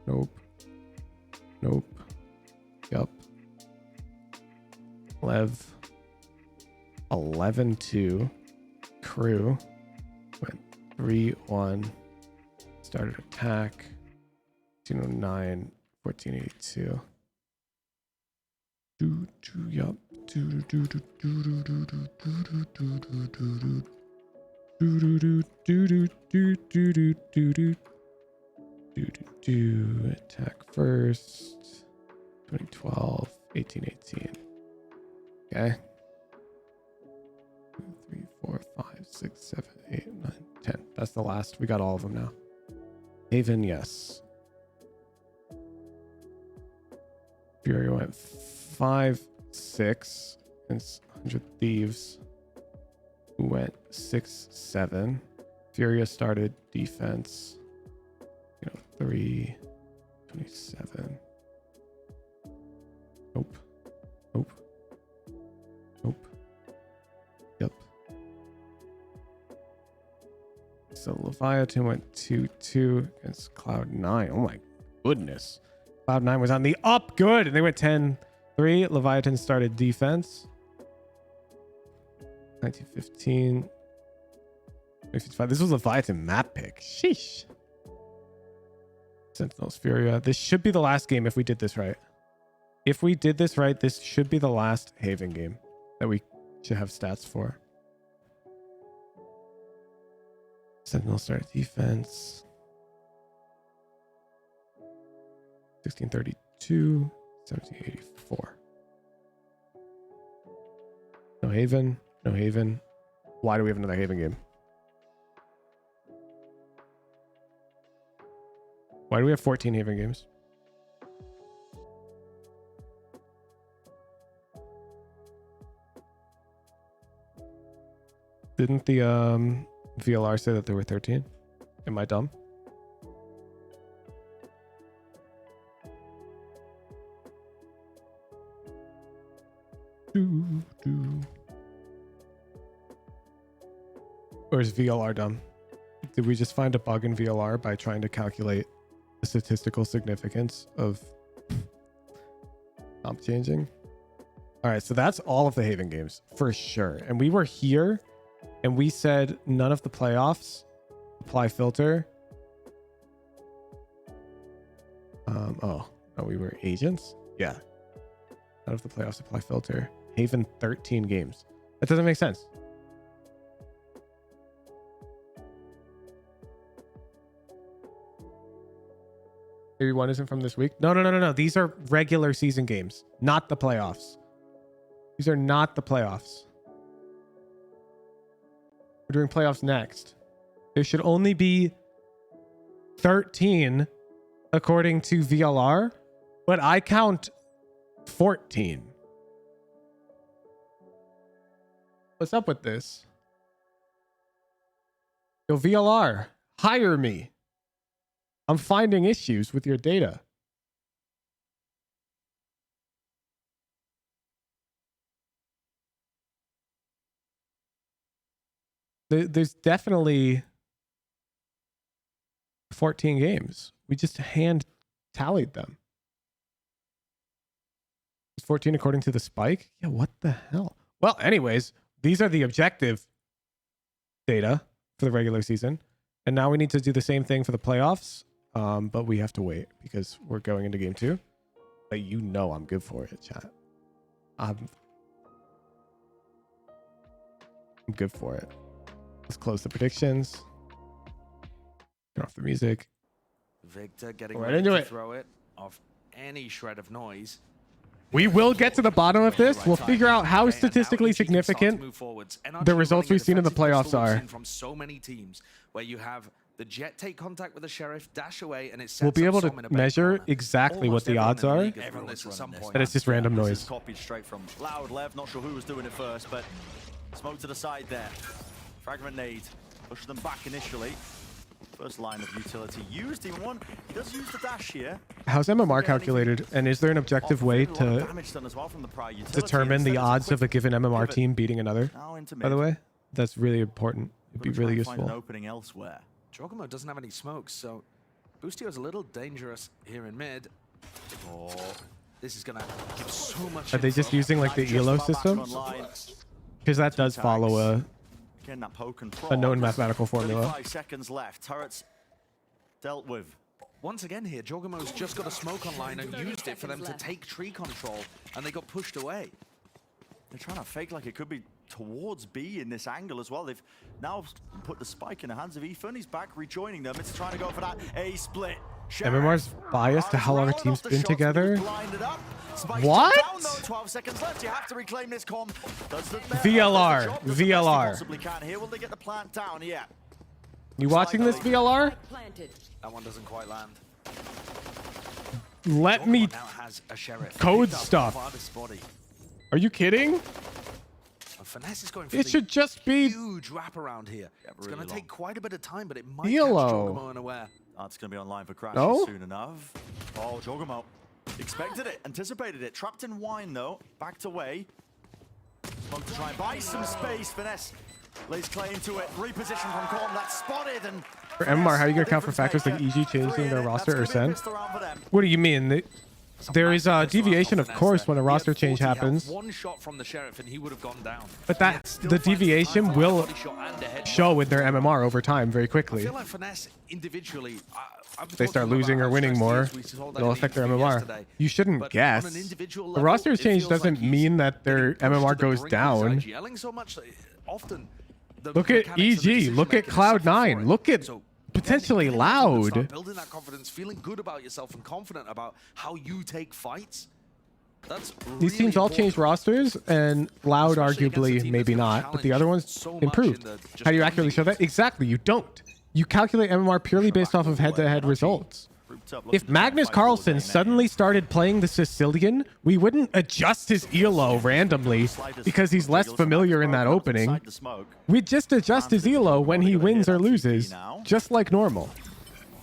Nope. Nope. Yup. Lev. 11-2. Crew. Went 3-1. Started attack. 1909. 1482. Yup. Attack first. 2012, 1818. Okay. 2, 3, 4, 5, 6, 7, 8, 9, 10. That's the last. We got all of them now. Haven, yes. Fury went 5, 6. And 100 Thieves went 6, 7. Furia started defense. 3, 27. Nope. Nope. Nope. Yep. So Leviathan went 2, 2 against Cloud9. Oh my goodness. Cloud9 was on the up. Good. And they went 10, 3. Leviathan started defense. 1915. 1955. This was Leviathan map pick. Sheesh. Sentinels Furia. This should be the last game if we did this right. If we did this right, this should be the last Haven game that we should have stats for. Sentinel started defense. 1632, 1784. No Haven. No Haven. Why do we have another Haven game? Why do we have 14 Haven games? Didn't the VLR say that there were 13? Am I dumb? Or is VLR dumb? Did we just find a bug in VLR by trying to calculate the statistical significance of comp changing? All right, so that's all of the Haven games for sure. And we were here and we said none of the playoffs apply filter. Oh, we were agents? Yeah. None of the playoffs apply filter. Haven 13 games. That doesn't make sense. Maybe one isn't from this week. No. These are regular season games, not the playoffs. These are not the playoffs. We're doing playoffs next. There should only be 13 according to VLR, but I count 14. What's up with this? Yo, VLR, hire me. I'm finding issues with your data. There's definitely 14 games. We just hand tallied them. It's 14 according to the spike? Yeah, what the hell? Well, anyways, these are the objective data for the regular season. And now we need to do the same thing for the playoffs. But we have to wait because we're going into game 2. But you know I'm good for it, chat. I'm good for it. Let's close the predictions. Turn off the music. Victor getting right ready into to it. throw it off any shred of noise. We will get to the bottom of this. We'll figure out how statistically significant the results we've seen in the playoffs are. From so many teams where you have the Jet take contact with the Sheriff, dash away, and it sets We'll be able to Som in a measure corner. exactly what the odds are. And it's just random This noise. is copied straight from Loud Lev. Not sure who was doing it first, but smoke to the side there. Fragment nade. Push them back initially. First line of utility used. Even one. He does use the dash here. How's MMR calculated? And is there an objective way to determine the odds of a given MMR team beating another? By the way, that's really important. It'd be really useful. Find an opening elsewhere. Jogamo doesn't have any smokes, so Boostio's a little dangerous here in mid. Oh, this is gonna give so much. Are they just using like the ELO system? Because that does follow a known mathematical formula. 5 seconds left. Turrets dealt with. Once again here, Jogamo's just got a smoke online and used it for them to take tree control, and they got pushed away. They're trying to fake like it could be towards B in this angle as well. They've now put the spike in the hands of Ethan. He's back rejoining them. It's trying to go for that A split. MMR's biased to how long a team's been together. What? Down, 12 seconds left. You have to reclaim this comp. VLR. VLR. Possibly can here. Will they get the plant down? Yeah. You watching this VLR? That one doesn't quite land. Let me now has a sheriff. code stuff. Are you kidding? Finesse is going for It should just be huge wrap around here. Yeah, it's really going to take quite a bit of time, but it might ELO. catch Jogamo unaware. That's going to be online for Crash No? soon enough. Oh, Jogamo. Expected it, anticipated it. Trapped in wine, though. Backed away. Smoke to try and buy some space. Finesse lays claim to it. Reposition from Corn. That's spotted. And for MMR, how are you going to account for factors like EG changing their roster or Sen? What do you mean? There is a deviation, of course, when a roster change happens. One shot from the sheriff and he would have gone down. But the deviation will show in their MMR over time very quickly. I feel like Finesse individually, If they start losing or winning more, it'll affect their MMR. You shouldn't guess. The roster change doesn't mean that their MMR goes down. Look at EG. Look at Cloud9. Look at potentially Loud. Building that confidence, feeling good about yourself and confident about how you take fights. That's These teams all changed rosters, and Loud arguably maybe not, but the other ones improved. How do you accurately show that? Exactly, you don't. You calculate MMR purely based off of head-to-head results. If Magnus Carlsen suddenly started playing the Sicilian, we wouldn't adjust his ELO randomly because he's less familiar in that opening. We'd just adjust his ELO when he wins or loses, just like normal.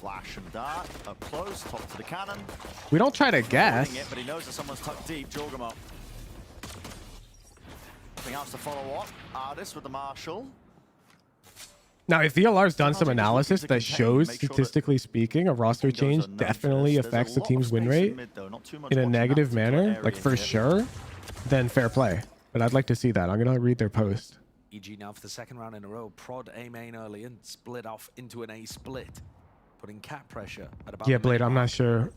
Flash and dart up close, top to the cannon. We don't try to guess. But he knows that someone's tucked deep. Jorgamo. Nothing else to follow up. Artist with the Marshall. Now, if VLR's done some analysis that shows, statistically speaking, a roster change definitely affects the team's win rate in a negative manner, like for sure, then fair play. But I'd like to see that. I'm going to read their post. EG now for the second round in a row. Prod A main early and split off into an A split. Putting cap pressure at about... Yeah, Blade, I'm not sure.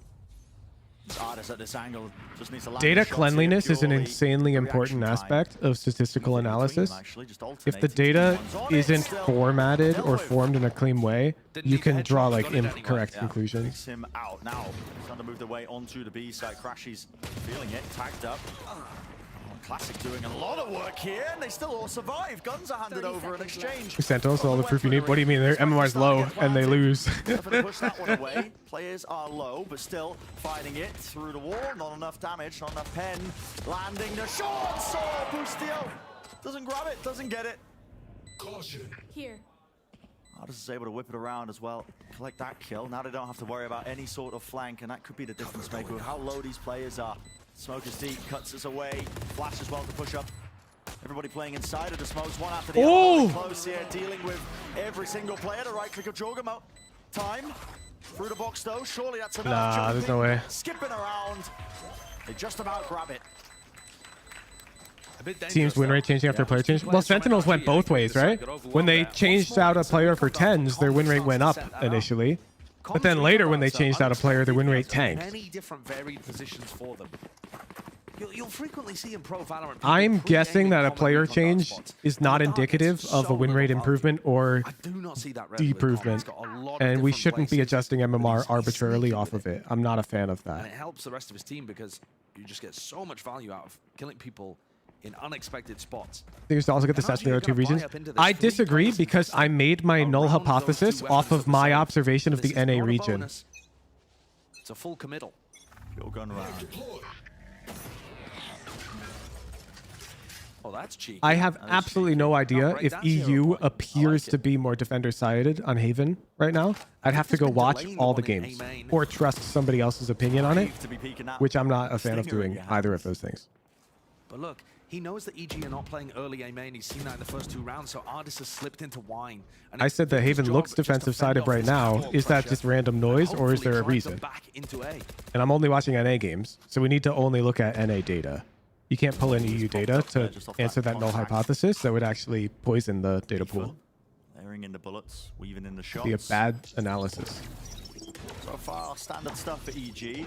Artist at this angle just needs to land Data the shots cleanliness here, is an purely insanely important reaction time. aspect of statistical analysis. Just If the data isn't formatted or formed in a clean way, you can draw like incorrect conclusions. Takes him out now. He's trying to move the way onto the B side. Crash, he's feeling it, tagged up. Classic doing a lot of work here, and they still all survive. Guns are handed over in exchange. Sentinels, all the proof you need. What do you mean? Their MMR's low and they lose. Push that one away. Players are low, but still fighting it through the wall. Not enough damage, not enough pen. Landing the short sword. Bustio doesn't grab it, doesn't get it. Caution. Here. Artist is able to whip it around as well. Collect that kill. Now they don't have to worry about any sort of flank, and that could be the difference maker with how low these players are. Smoke is deep, cuts us away. Flash as well to push up. Everybody playing inside of the smokes, one after the other. Close here, dealing with every single player. The right click of Jorgamo. Time. Through the box though. Surely that's enough. Nah, there's no way. Skipping around. They just about grab it. Team's win rate changing after player change. Well, Sentinels went both ways, right? When they changed out a player for 10s, their win rate went up initially. But then later, when they changed out a player, their win rate tanked. Many different varied positions for them. You'll frequently see in Pro Valorant. I'm guessing that a player change is not indicative of a win rate improvement or deprovement, and we shouldn't be adjusting MMR arbitrarily off of it. I'm not a fan of And it that. helps the rest of his team because you just get so much value out of killing people in unexpected spots. They used to also get the sets in the 2 regions. I disagree because I made my null hypothesis off of my observation of the NA region. It's a full committal. Pure gun round. Oh, that's cheeky. I have absolutely no idea if EU appears to be more defender-sided on Haven right now. I'd have to go watch all the games or trust somebody else's opinion on it, which I'm not a fan of doing either of those things. But look, he knows that EG are not playing early A main. He's seen that in the first 2 rounds, so Artis has slipped into wine. And I said that Haven looks defensive-sided right now. Is that just random noise, or is there a reason? And I'm only watching NA games, so we need to only look at NA data. You can't pull in EU data to answer that null hypothesis. That would actually poison the data pool. Layering in the bullets, weaving in the shots. Be a bad analysis. So far, standard stuff for EG.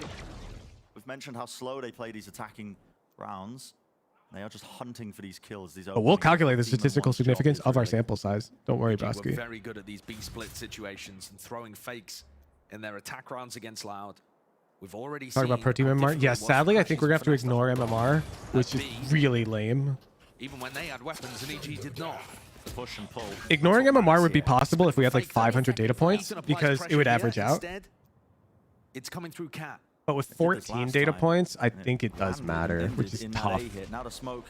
We've mentioned how slow they play these attacking rounds. They are just hunting for these kills. These But we'll calculate the Demon statistical One's job significance is of our really- sample size. Don't worry, We're Broski. very good at these B split situations and throwing fakes in their attack rounds against Loud. We've already Talk about seen pro team how MMR. difficult Yeah, it was for sadly, I think Crashes we're gonna have to finesse the ignore whole MMR, round which at is B, really lame. even when they had weapons and EG did not. The push and pull. Ignoring MMR would be possible if we had like 500 data points because it would average out. Instead, it's coming through Cat. But with 14 data points, I think it does matter, which is in that tough. A hit. Now the smoke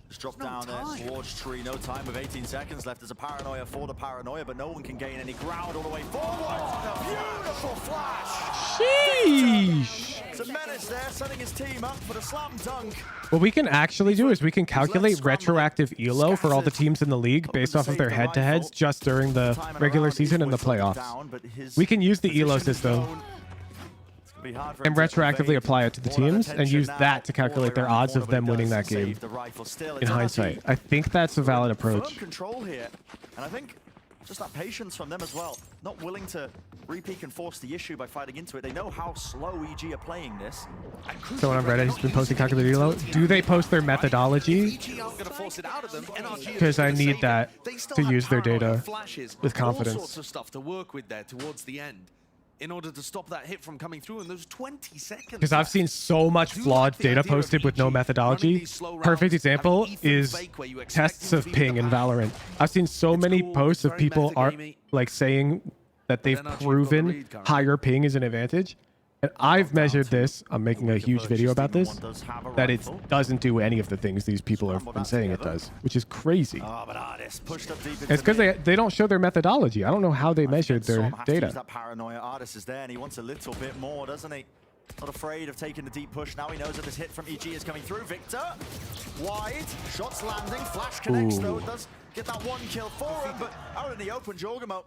just dropped No down time. there towards tree. No time with 18 seconds left. There's a paranoia for the paranoia, but no one can gain any ground all the way forward. Beautiful flash. Sheesh. It's a menace there, setting his team up for the slam dunk. What we can actually do is we can calculate retroactive ELO for all the teams in the league based off of their head-to-heads just during the regular season and the playoffs. We can use the ELO system and retroactively apply it to the teams and use that to calculate their odds of them winning that game in hindsight. I think that's a valid approach. Control here, and I think just that patience from them as well. Not willing to re-peek and force the issue by fighting into it. They know how slow EG are playing this. Someone on Reddit has been posting calculated ELO. Do they post their methodology? Because I need that to use their data with All confidence. sorts of stuff to work with there towards the end in order to stop that hit from coming through in those 20 seconds. Because I've seen so much flawed data posted with no methodology. Perfect example is tests of ping in Valorant. I've seen so many posts of people are like saying that they've proven higher ping is an advantage. And I've measured this, I'm making a huge video about this, that it doesn't do any of the things these people have been saying it does, which is crazy. It's because they don't show their methodology. I don't know how they measured their data. That paranoia artist is there, and he wants a little bit more, doesn't he? Not afraid of taking the deep push. Now he knows that this hit from EG is coming through. Victor, wide, shots landing, flash connects though. Does get that one kill for him, but out in the open, Jorgamo.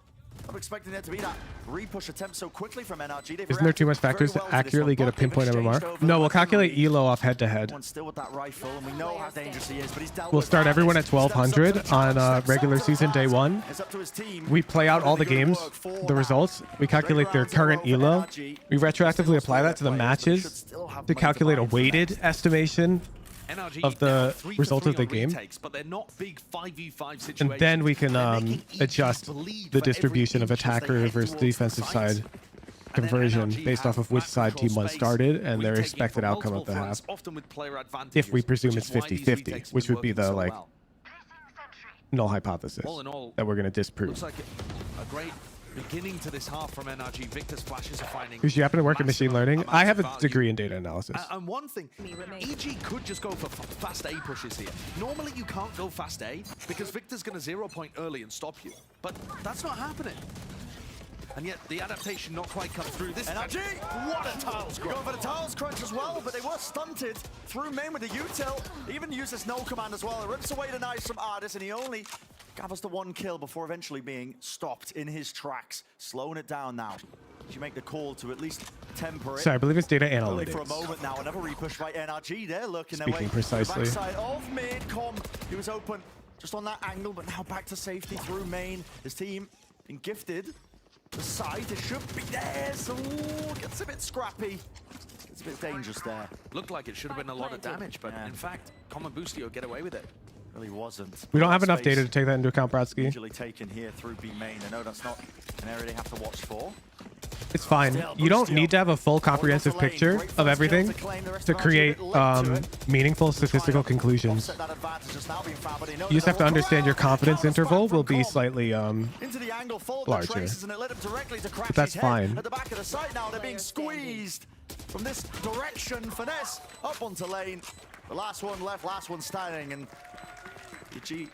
I'm expecting there to be that re-push attempt so quickly from NRG. Isn't there too much factors to accurately get a pinpoint MMR? No, we'll calculate ELO off head-to-head. Still with that rifle, and we know how dangerous he is, but he's dealt We'll with start that. everyone at 1200 on regular season day 1. It's up to his team. We play out all the games, the results. We calculate their current ELO. We retroactively apply that to the matches to calculate a weighted estimation of the result of the game. And then we can adjust the distribution of attacker versus defensive side conversion based off of which side team 1 started and their expected outcome of the half. If we presume it's 50-50, which would be the like null hypothesis that we're going to disprove. Looks like a great beginning to this half from NRG. Victor's flashes are finding. Because you happen to work in machine learning. I have a degree in data analysis. And one thing, EG could just go for fast A pushes here. Normally you can't go fast A because Victor's going to 0 point early and stop you. But that's not happening. And yet the adaptation not quite come through. This NRG, what a tiles crunch. Going for the tiles crunch as well, but they were stunted through main with the util. Even uses no command as well. It rips away the knives from Ardis, and he only gathers the 1 kill before eventually being stopped in his tracks. Slowing it down now. You make the call to at least temper it. Sorry, I believe it's data Only for a analytics. moment now. Another repush by NRG. They're looking their Speaking way. precisely. Backside of mid. Com, he was open just on that angle, but now back to safety through main. His team being gifted. The side, it should be there, so gets a bit scrappy. It's a bit dangerous there. looked like it should have been a lot of damage, but in fact, Common Boostio get away with it. Really wasn't. We don't have enough data to take that into account, Brodsky. Usually taken here through B main. I know that's not an area they have to watch for. It's fine. You don't need to have a full comprehensive picture of everything to create meaningful statistical conclusions. You just have to understand your confidence interval will be slightly larger. But that's fine. At the back of the site now, they're being squeezed from this direction. Finesse up onto lane. The last one left, last one standing, and EG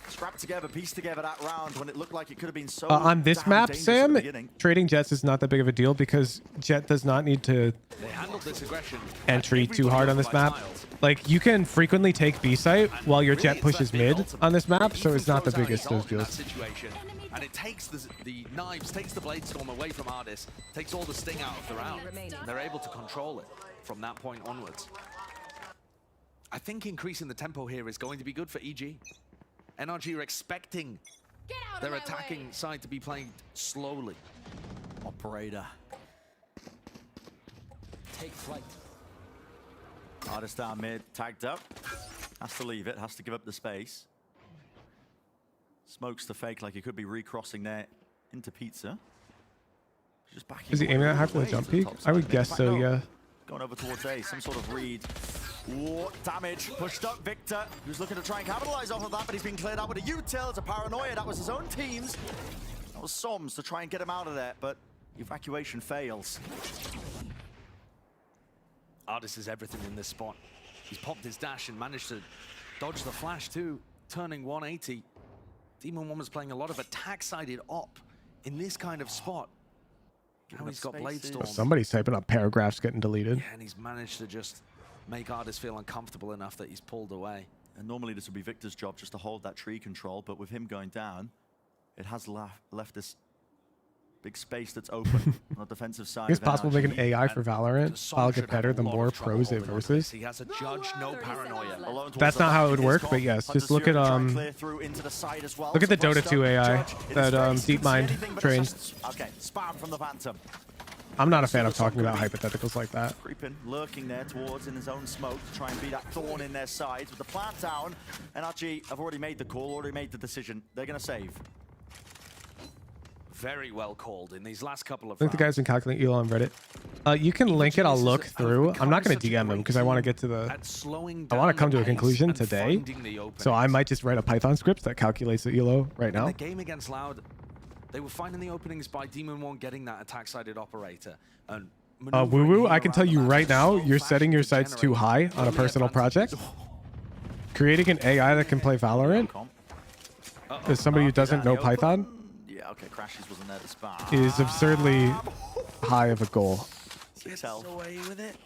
scrapped together, pieced together that round when it looked like it could have been so on this damn map, dangerous at Sam, the beginning. trading Jets is not that big of a deal because Jet does not need to They handled this aggression. entry too hard on this map. Like, you can frequently take B site while your Jet pushes mid on this map, so it's not the biggest of deals. Situation. And it takes the knives, takes the blade storm away from Ardis, takes all the sting out of the round. And they're able to control it from that point onwards. I think increasing the tempo here is going to be good for EG. NRG are expecting their attacking side to be playing slowly. Operator. Take flight. Artist down mid, tagged up. Has to leave it, has to give up the space. Smokes the fake like he could be recrossing there into Pizza. Just backing Is he aiming that high for the jump peak? I would guess so, yeah. Going over towards A, some sort of read. Ooh, damage. Pushed up Victor, who's looking to try and capitalize off of that, but he's been cleared out with a util. It's a paranoia. That was his own team's. That was Soms to try and get him out of there, but evacuation fails. Artist is everything in this spot. He's popped his dash and managed to dodge the flash too, turning 180. Demon Woman's playing a lot of attack-sided op in this kind of spot. Now he's got Blade Storm. Somebody's typing up paragraphs getting deleted. Yeah, and he's managed to just make Artist feel uncomfortable enough that he's pulled away. And normally this would be Victor's job just to hold that tree control, but with him going down, it has left this big space that's open on the defensive side. It's possible to make an AI for Valorant. I'll get better the more pros it versus. He has a judge, no paranoia. That's not how it would work, but yes, just look at look at the Dota 2 AI that DeepMind trains. Okay, spam from the Phantom. I'm not a fan of talking about hypotheticals like that. Creeping, lurking there towards in his own smoke to try and be that thorn in their sides. With the plant down, NRG have already made the call, already made the decision. They're going to save. Very well called in these last couple of I think the guy's been calculating Elo on Reddit. You can link it. I'll look through. I'm not going to DM him because I want to get to the... I want to come to a conclusion today. So I might just write a Python script that calculates the Elo right now. In the game against Loud, they were finding the openings by Demon One getting that attack-sided operator. And Woo Woo, I can tell you right now, you're setting your sights too high on a personal project. Creating an AI that can play Valorant as somebody who doesn't know Python Okay, Crashes wasn't there to spot. is absurdly high of a goal. Gets away with it.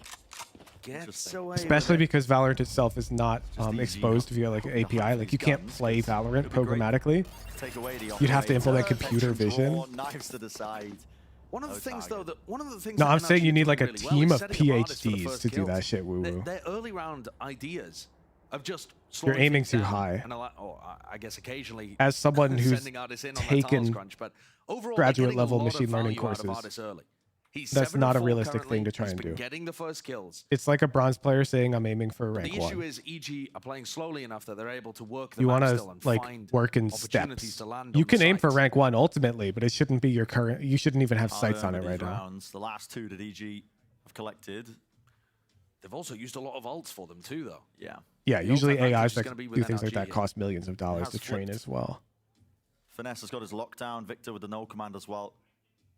Gets away Especially with it. because Valorant itself is not exposed via like an API. Like you can't play Valorant programmatically. You'd have to implement computer vision. Knives to the side. One of the things, though, No, I'm saying you need like a really team well of is setting up Artist for the PhDs first to do kills. that shit, Woo Woo. Their early round ideas of just You're slowing aiming things too down high. and I guess occasionally As someone who's sending Artist in on that task taken crunch, but overall, graduate they're getting level a lot of machine learning value out of courses. Artist early. He's That's 7 not a 4 realistic currently. thing to try He's and been do. getting the first kills. It's like a bronze player saying I'm aiming for rank The 1. issue is EG are playing slowly enough that they're able to work the You map want still to and like find work in opportunities steps. to land You on can the aim for sites. rank 1 ultimately, but it shouldn't be your current. You shouldn't even have sights on it right now. Rounds, the last 2 that EG have collected. They've also used a lot of ults for them too, though. Yeah. Yeah, The usually ultimate AIs is that gonna be do with things like NRG that here. cost millions of dollars to Has train flipped. as well. Finesse has got his lockdown. Victor with the no command as well.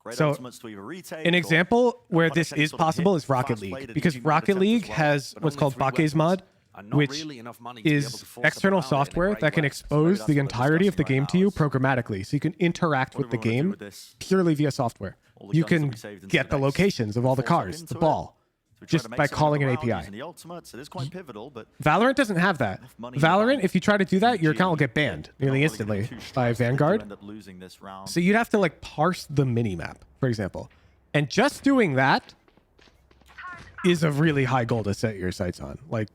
Great So, ultimates to either retake an or example where punish this any is sort of possible hit. is Rocket Fast play League, that because EG might Rocket attempt as League well, has but what's only called 3 Bake's mod, and not which really enough money to be able is to force them external around it in a software great that can way. expose that's the what we're entirety of the discussing game right to now you is programmatically, so you can interact with what the do we wanna do game with this? purely via software. All the You guns that can we saved into get the base. locations of all the Falls up cars, into the it. ball, So we try to just make by something calling an around API. using the ultimates. It is quite pivotal, but Valorant doesn't have that. money in the Valorant, bank. if you try to do that, your account will get banned They're not nearly really gonna instantly do 2 by strikes. They do Vanguard. end up losing this round. So you'd have to like parse the minimap, for example. And just doing that is a really high goal to set your sights on. Like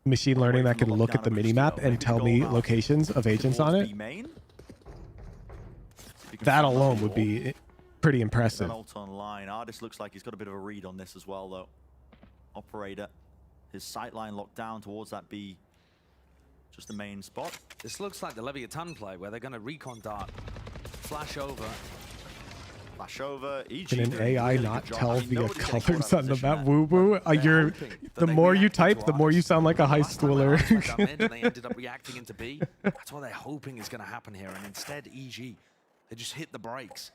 machine learning that can look at the minimap and tell me locations of agents on it. That alone would be pretty impressive. Ult online. Artist looks like he's got a bit of a read on this as well, though. Operator, his sight line locked down towards that B. Just the main spot. This looks like the Leviathan play where they're going to recon dart, flash over. Flash over. EG Can an doing AI really not good job. tell I mean, via nobody's getting caught colors out of on the position map? there. Woo woo. They're The hoping that they more you react type, into the more you Artist. sound like a high Last time when Artist went down schooler. mid and they ended up reacting into B. That's what they're hoping is going to happen here. And instead, EG, they just hit the brakes.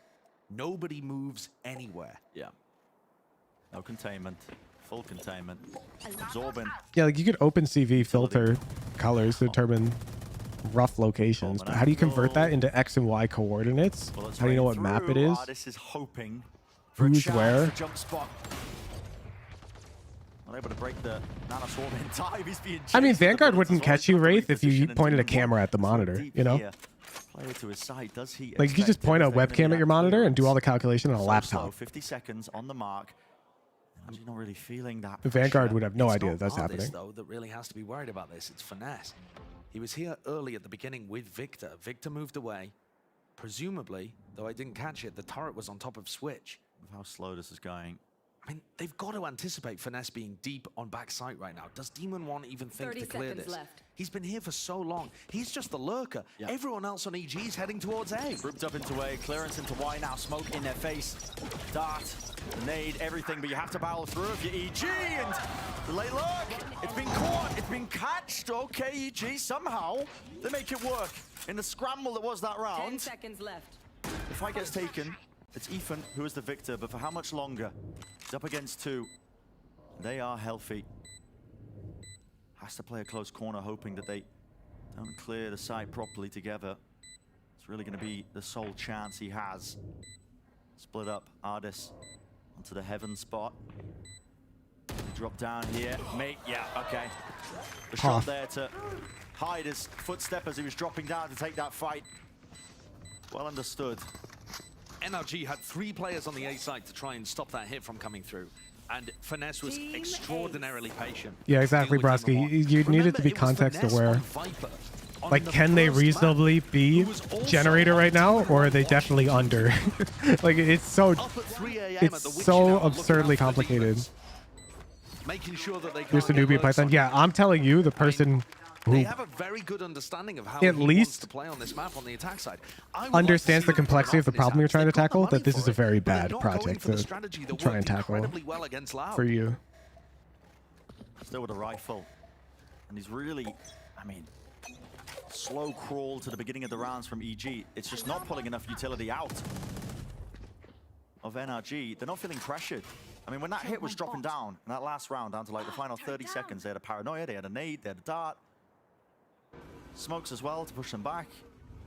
Nobody moves anywhere. Yeah. No containment. Full containment. Absorbing. Yeah, like you could open CV filter colors to determine rough locations, but how do you convert that into X and Y coordinates? Well, it's How do you know right what map it through. is? Artist is hoping for a Who's chance where? to jump spot. Not able to break the nano swarm in time. He's being I mean, chased with the Vanguard bullets wouldn't as well. catch He's you, got to Wraith, if you reposition and pointed a do camera at the more monitor, deep you know? here. Player to his side. Does he Like you could just expect point a everything to webcam be at your that monitor and do all the clearance? calculation on a So laptop. slow, 50 seconds on the mark. I'm not really feeling that. Vanguard pressure. would have no It's idea not that that's Artist, happening. though, that really has to be worried about this. It's Finesse. He was here early at the beginning with Victor. Victor moved away. Presumably, though I didn't catch it, the turret was on top of Switch. With how slow this is going. I mean, they've got to anticipate Finesse being deep on backside right now. Does Demon 1 even think to clear this? Left. He's been here for so long. He's just the lurker. Yeah. Everyone else on EG is heading towards A. Grouped up into A, clearance into Y now, smoke in their face. Dart, nade, everything, but you have to barrel through if you're EG, and the late lurk, it's been caught, it's been catched. Okay, EG, somehow, they make it work. In the scramble that was that round. 10 seconds left. The fight gets taken. It's Ethan who is the victor, but for how much longer? He's up against 2. They are healthy. Has to play a close corner, hoping that they don't clear the site properly together. It's really going to be the sole chance he has. Split up Ardis onto the heaven spot. He dropped down here. Yeah, okay. The shot there to hide his footstep as he was dropping down to take that fight. Well understood. NRG had 3 players on the A side to try and stop that hit from coming through. And Finesse was extraordinarily patient. Yeah, exactly, Broski. You needed to be context aware. Like, can they reasonably be generator right now, or are they definitely under? Like, it's so absurdly complicated. Making sure that they Here's the newbie Python. Yeah, I'm telling you, the person who they have a very good understanding of how at least to play on this map on the attack side. Understands the complexity of the problem you're trying to tackle, that this is a very bad project to try and tackle for you. Still with a rifle. And he's really, I mean, slow crawl to the beginning of the rounds from EG. It's just not pulling enough utility out of NRG. They're not feeling pressured. I mean, when that hit was dropping down in that last round, down to like the final 30 seconds, they had a paranoia, they had a nade, they had a dart. Smokes as well to push them back.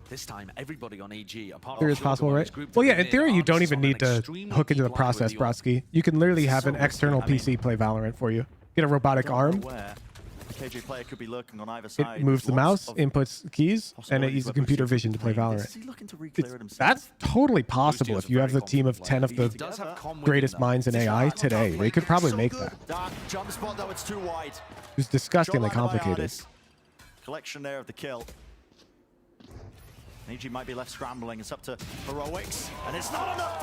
This time, everybody on EG, apart Theory is possible, right? Well, yeah, in theory, you don't even need to hook into the process, Broski. You can literally have an external PC play Valorant for you. Get a robotic arm. KJ player could be lurking on either side. It moves the mouse, inputs keys, and it uses computer vision to play Valorant. That's totally possible if you have the team of 10 of the greatest minds in AI today. They could probably make that. Jump spot though, it's too wide. It's disgustingly complicated. Collection there of the kill. EG might be left scrambling. It's up to Heroics, and it's not enough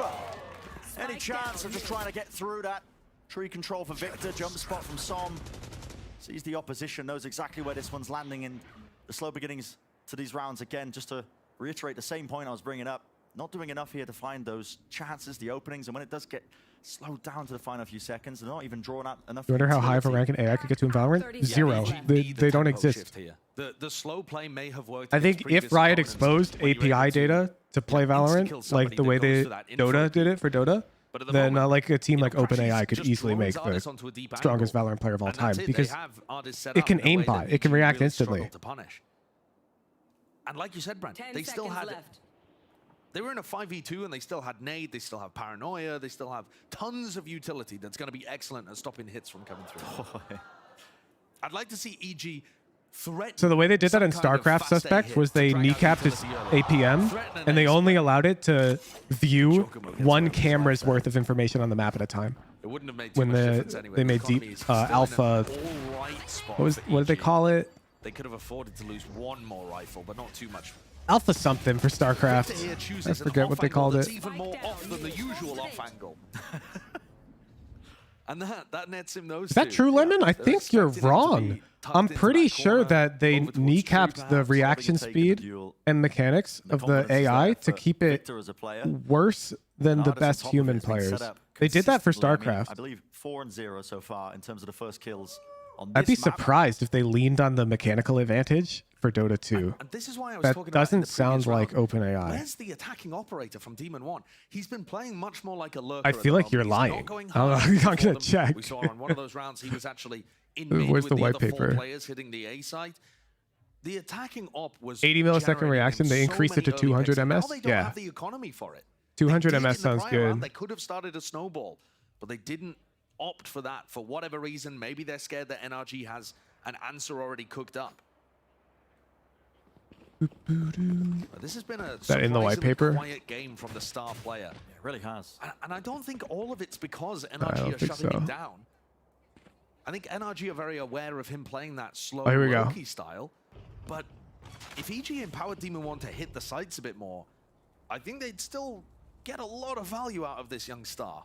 for any chance of just trying to get through that. Tree control for Victor, jump spot from Som. Sees the opposition, knows exactly where this one's landing in the slow beginnings to these rounds. Again, just to reiterate the same point I was bringing up, not doing enough here to find those chances, the openings, and when it does get slowed down to the final few seconds, they're not even drawn out enough. You wonder how high of a rank an AI could get to in Valorant? 0. They don't exist. The slow play may have worked. I think if Riot exposed API data to play Valorant, like the way Dota did it for Dota, then like a team like OpenAI could easily make the strongest Valorant player of all time, because it can aimbot, it can react instantly. And like you said, Brent, they still had... They were in a 5v2 and they still had nade, they still have paranoia, they still have tons of utility that's going to be excellent at stopping hits from coming through. I'd like to see EG threaten. So the way they did that in StarCraft Suspect was they kneecapped its APM, and they only allowed it to view one camera's worth of information on the map at a time. It wouldn't have made when they made deep alpha. What did they call it? They could have afforded to lose one more rifle, but not too much. Alpha something for StarCraft. I forget what they called it. Even more off than the usual off angle. And that nets him those. Is that true, Lemon? I think you're wrong. I'm pretty sure that they kneecapped the reaction speed and mechanics of the AI to keep it worse than the best human players. They did that for StarCraft. I believe 4-0 so far in terms of the first kills. I'd be surprised if they leaned on the mechanical advantage for Dota 2. And this is why I was that talking doesn't about sound like OpenAI. Where's the attacking operator from Demon 1? He's been playing much more like a lurker. I feel like you're lying. I'm going to check. We saw on one of those rounds he was actually in mid with the white paper. 4 players hitting the A side. The attacking op was 80 millisecond reaction. They increased it to 200 ms. Now they don't have the economy for it. 200 ms sounds good. They could have started a snowball, but they didn't opt for that for whatever reason. Maybe they're scared that NRG has an answer already cooked up. This has been a in the white paper? Quiet game from the star player. It really has. And I don't think all of it's because NRG are shutting him down. I think NRG are very aware of him playing that slow Loki style. But if EG empowered Demon 1 to hit the sights a bit more, I think they'd still get a lot of value out of this young star.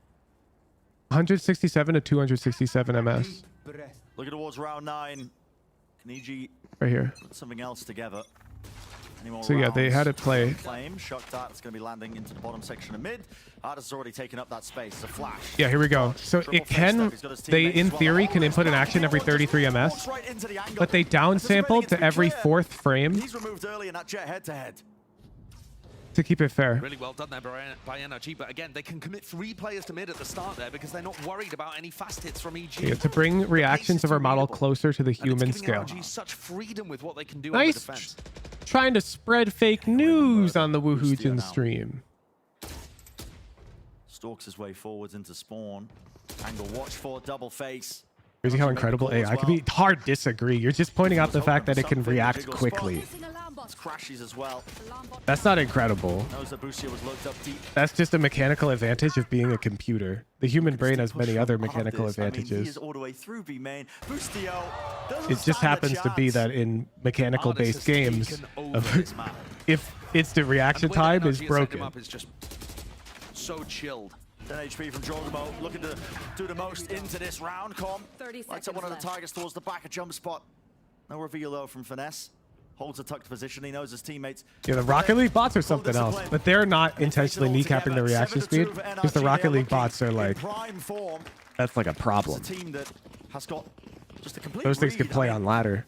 167 to 267 MS. Looking towards round 9. NRG Right here. put something else together. So yeah, they had it play. Flame. Shot dart's going to be landing into the bottom section of mid. Artist has already taken up that space. It's a flash. Yeah, here we go. So it can, they in theory can input an action every 33 MS, but they downsampled to every 4th frame He's removed early in that jet head-to-head. to keep it fair. Really well done there by NRG, but again, they can commit 3 players to mid at the start there because they're not worried about any fast hits from EG. Yeah, to bring reactions of our model closer to the human scale. NRG such freedom with what they can do on the Nice defense. trying to spread fake news on the Woohoojin stream. Stalks his way forwards into spawn. Angle watch for double face. Crazy how incredible AI could be. Hard disagree. You're just pointing out the fact that it can react quickly. It's crashes as well. That's not incredible. Knows that Busia was looked up deep. That's just a mechanical advantage of being a computer. The human brain has many other mechanical he advantages. is all the way through B main. Bustio It just happens to be that in mechanical based games, if instant reaction time is broken. Is just so chilled. 10 HP from Jorgamo, looking to do the most into this round. Lights up one of the targets towards the back, a jump spot. No reveal though from Finesse. Holds a tucked position, he knows his teammates. Yeah, the Rocket League bots are something else, but they're not intentionally kneecapping the reaction speed, because the Rocket League bots are like, that's like a problem. Those things can play on ladder.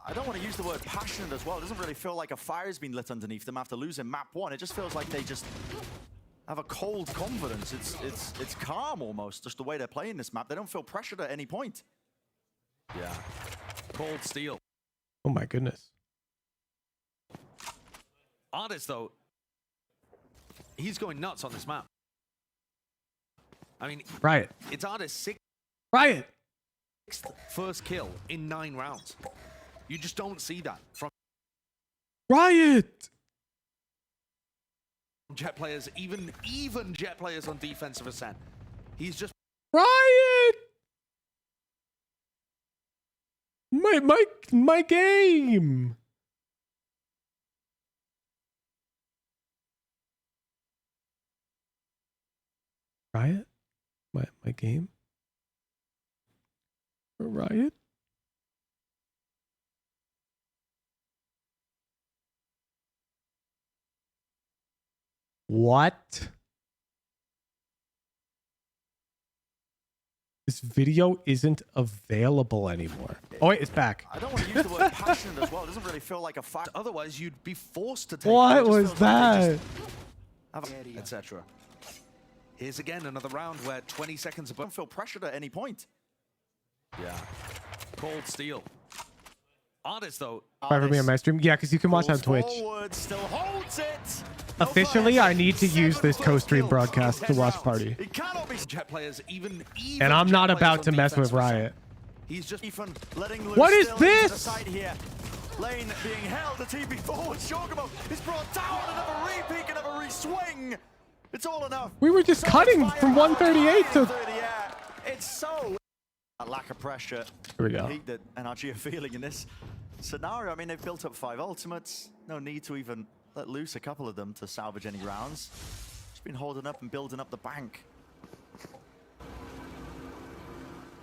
I don't want to use the word passionate as well. It doesn't really feel like a fire's been lit underneath them after losing map 1. It just feels like they just have a cold confidence. It's calm almost, just the way they're playing this map. They don't feel pressured at any point. Yeah. Cold steel. Oh my goodness. Artist, though, he's going nuts on this map. I mean, Riot. It's Artist's 6th Riot. first kill in 9 rounds. You just don't see that from Riot. Jet players, even Jet players on defensive ascent. He's just Riot. My game. Riot? My game? Riot? What? This video isn't available anymore. Oh wait, it's back. I don't want to use the word passionate as well. It doesn't really feel like a fact. Otherwise, you'd be forced to take What was that? Etc. Here's again another round where 20 seconds above. Don't feel pressured at any point. Yeah. Cold steel. Artist, though. For me on my stream? Yeah, because you can watch on Twitch. Forward, still holds it. Officially, I need to use this co-stream broadcast to watch Party. It cannot be Jet players, even And I'm not about to mess with Riot. He's just letting loose. What is still into the this? side here. Lane being held. The TP forward. Jorgamo is brought down. Another re-peek, another re-swing. It's all enough. We were just cutting from 138 to... It's so... That lack of pressure. Here we go. The heat that NRG are feeling in this scenario. I mean, they've built up 5 ultimates. No need to even let loose a couple of them to salvage any rounds. Just been holding up and building up the bank.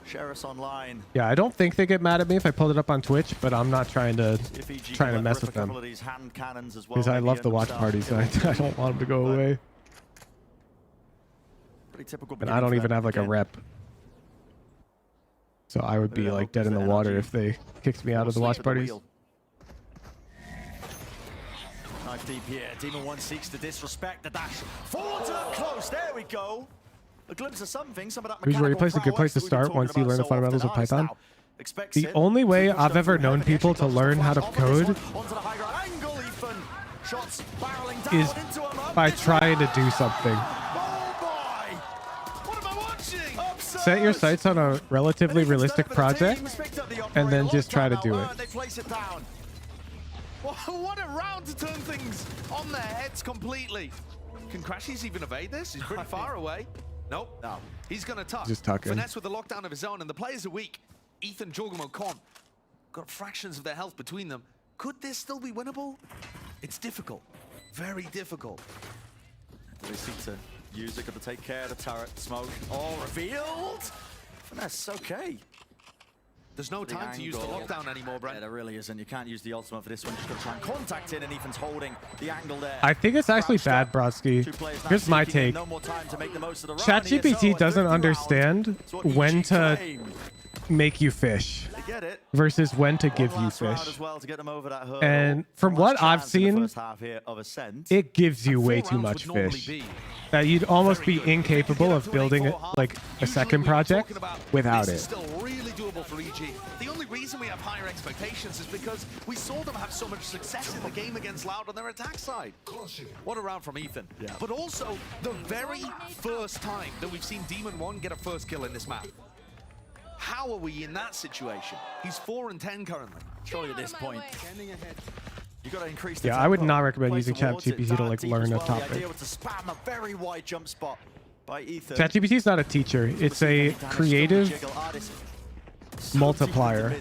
Share us online. Yeah, I don't think they get mad at me if I pulled it up on Twitch, but I'm not trying to mess with them. Because I love the watch parties, so I don't want them to go away. And I don't even have like a rep. So I would be like dead in the water if they kicked me out of the watch parties. Knife deep here. Demon 1 seeks to disrespect the dash. Forward to them close. There we go. A glimpse of something. Some of that Replay is a good place to start once you learn the fundamentals of Python. The only way I've ever known people to learn how to code is by trying to do something. Set your sights on a relatively realistic project and then just try to do it. They place it down. What a round to turn things on their heads completely. Can Crashies even evade this? He's pretty far away. Nope. No. He's going to tuck. Just tucking. Finesse with the lockdown of his own, and the players are weak. Ethan, Jorgamo, Con got fractions of their health between them. Could this still be winnable? It's difficult. Very difficult. They seek to User got to take care of the turret. Smoke all revealed. Finesse, okay. There's no time to use the lockdown anymore, Brent. Yeah, there really isn't. You can't use the ultimate for this one. Just got to try and contact in, and Ethan's holding the angle there. I think it's actually bad, Brodsky. Here's my take. No more time to make the most of the round. ChatGPT doesn't understand when to make you fish versus when to give you fish. And from what I've seen, it gives you way too much fish. That you'd almost be incapable of building like a second project without it. Still really doable for EG. The only reason we have higher expectations is because we saw them have so much success in the game against Loud on their attack side. What a round from Ethan. Yeah. But also the very first time that we've seen Demon 1 get a first kill in this map. How are we in that situation? He's 4 and 10 currently. Surely at this point. You got to increase the Yeah, tempo. I would not recommend Play using towards it. ChatGPT to like Deep learn as a well. topic. The idea was to spam a very wide jump spot by Ethan. ChatGPT is not a teacher. It's a creative multiplier.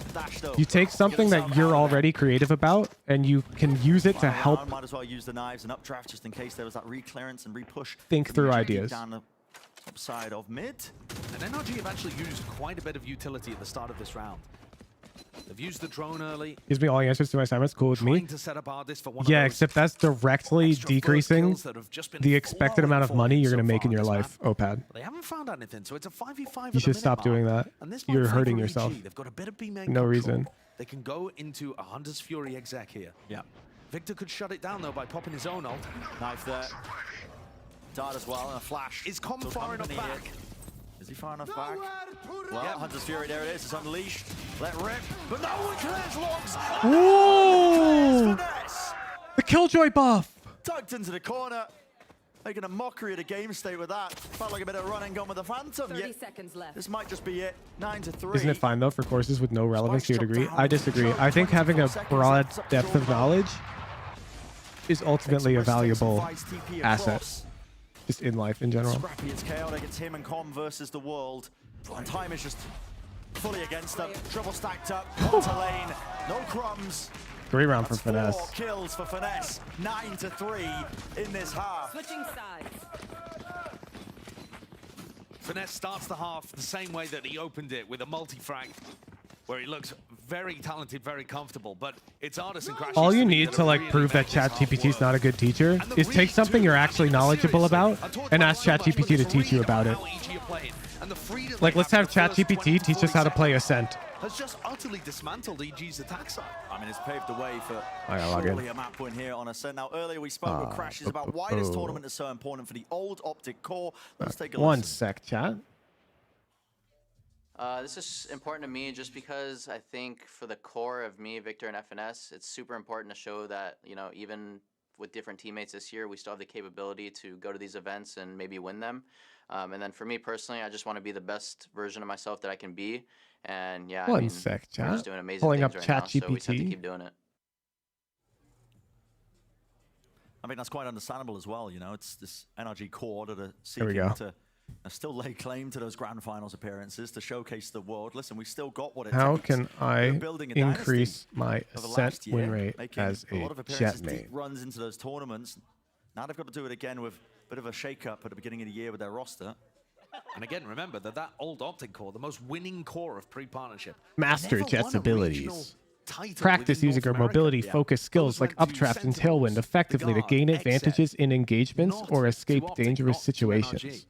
You take something that you're already creative about and you can use it to help Might as well use the knives and updraft just in case there was that re-clearance and re-push. think through ideas. Down the top side of mid. And NRG have actually used quite a bit of utility at the start of this round. They've used the drone early. Gives me all the answers to my assignments. Cool with me. Trying to set up Ardis for one of Yeah, those except that's directly decreasing the expected amount of money you're going to make in your life, OPAD. They haven't found anything, so it's a 5v5. You should stop doing that. You're hurting yourself. They've got a bit of B-main No control. reason. They can go into a Hunter's Fury exec here. Yeah. Victor could shut it down though by popping his own ult. Knife there. Dart as well and a flash. Is Com So far enough company back? here. Is he far enough back? Well, Hunter's Fury, there it is. It's unleashed. Let rip. But no one clears logs. Ooh! Finesse. The Killjoy buff! Tucked into the corner. Making a mockery of the game state with that. Felt like a bit of run and gun with the Phantom. 30 seconds left. This might just be it. 9-3. Isn't it fine though for courses with no relevance to your degree? I disagree. I think having a broad depth of knowledge is ultimately a valuable asset. Just in life in general. Scrappy, it's chaotic. It's him and Com versus the world. And time is just fully against them. Triple stacked up. Onto lane. No crumbs. Great round for That's Finesse. 4 kills for Finesse. 9-3 in this half. Switching sides. Finesse starts the half the same way that he opened it with a multi-frag, where he looks very talented, very comfortable, but it's Ardis and Crash. All you need to like prove that ChatGPT is not a good teacher is take something you're actually knowledgeable about and ask ChatGPT to teach you about it. Like let's have ChatGPT teach us how to play Ascent. Has just utterly dismantled EG's attack side. I mean, it's paved the way for log in. surely a map win here on Ascent. Now, earlier we spoke with Crashes about why this tournament is so important for the old Optic core. Let's take a listen. One sec, chat. This is important to me just because I think for the core of me, Victor, and FNS, it's super important to show that, you know, even with different teammates this year, we still have the capability to go to these events and maybe win them. And then for me personally, I just want to be the best version of myself that I can be. And yeah, One sec, we're chat. just doing amazing Pulling things up right now, so we just have to ChatGPT. keep doing it. I mean, that's quite understandable as well. You know, it's this NRG core that are There we seeking go. to still lay claim to those grand finals appearances to showcase the world. Listen, we still got what it How takes. can I We're building a increase dynasty my over Ascent last year, win rate making as a a lot of appearances, jet deep main? runs into those tournaments. Now they've got to do it again with a bit of a shake-up at the beginning of the year with their roster. And again, remember that old Optic core, the most winning core of pre-partnership, Master never Jet's won a abilities. regional title Practice within using North our America. mobility-focused skills like updraft and tailwind effectively to gain advantages in engagements or escape dangerous situations.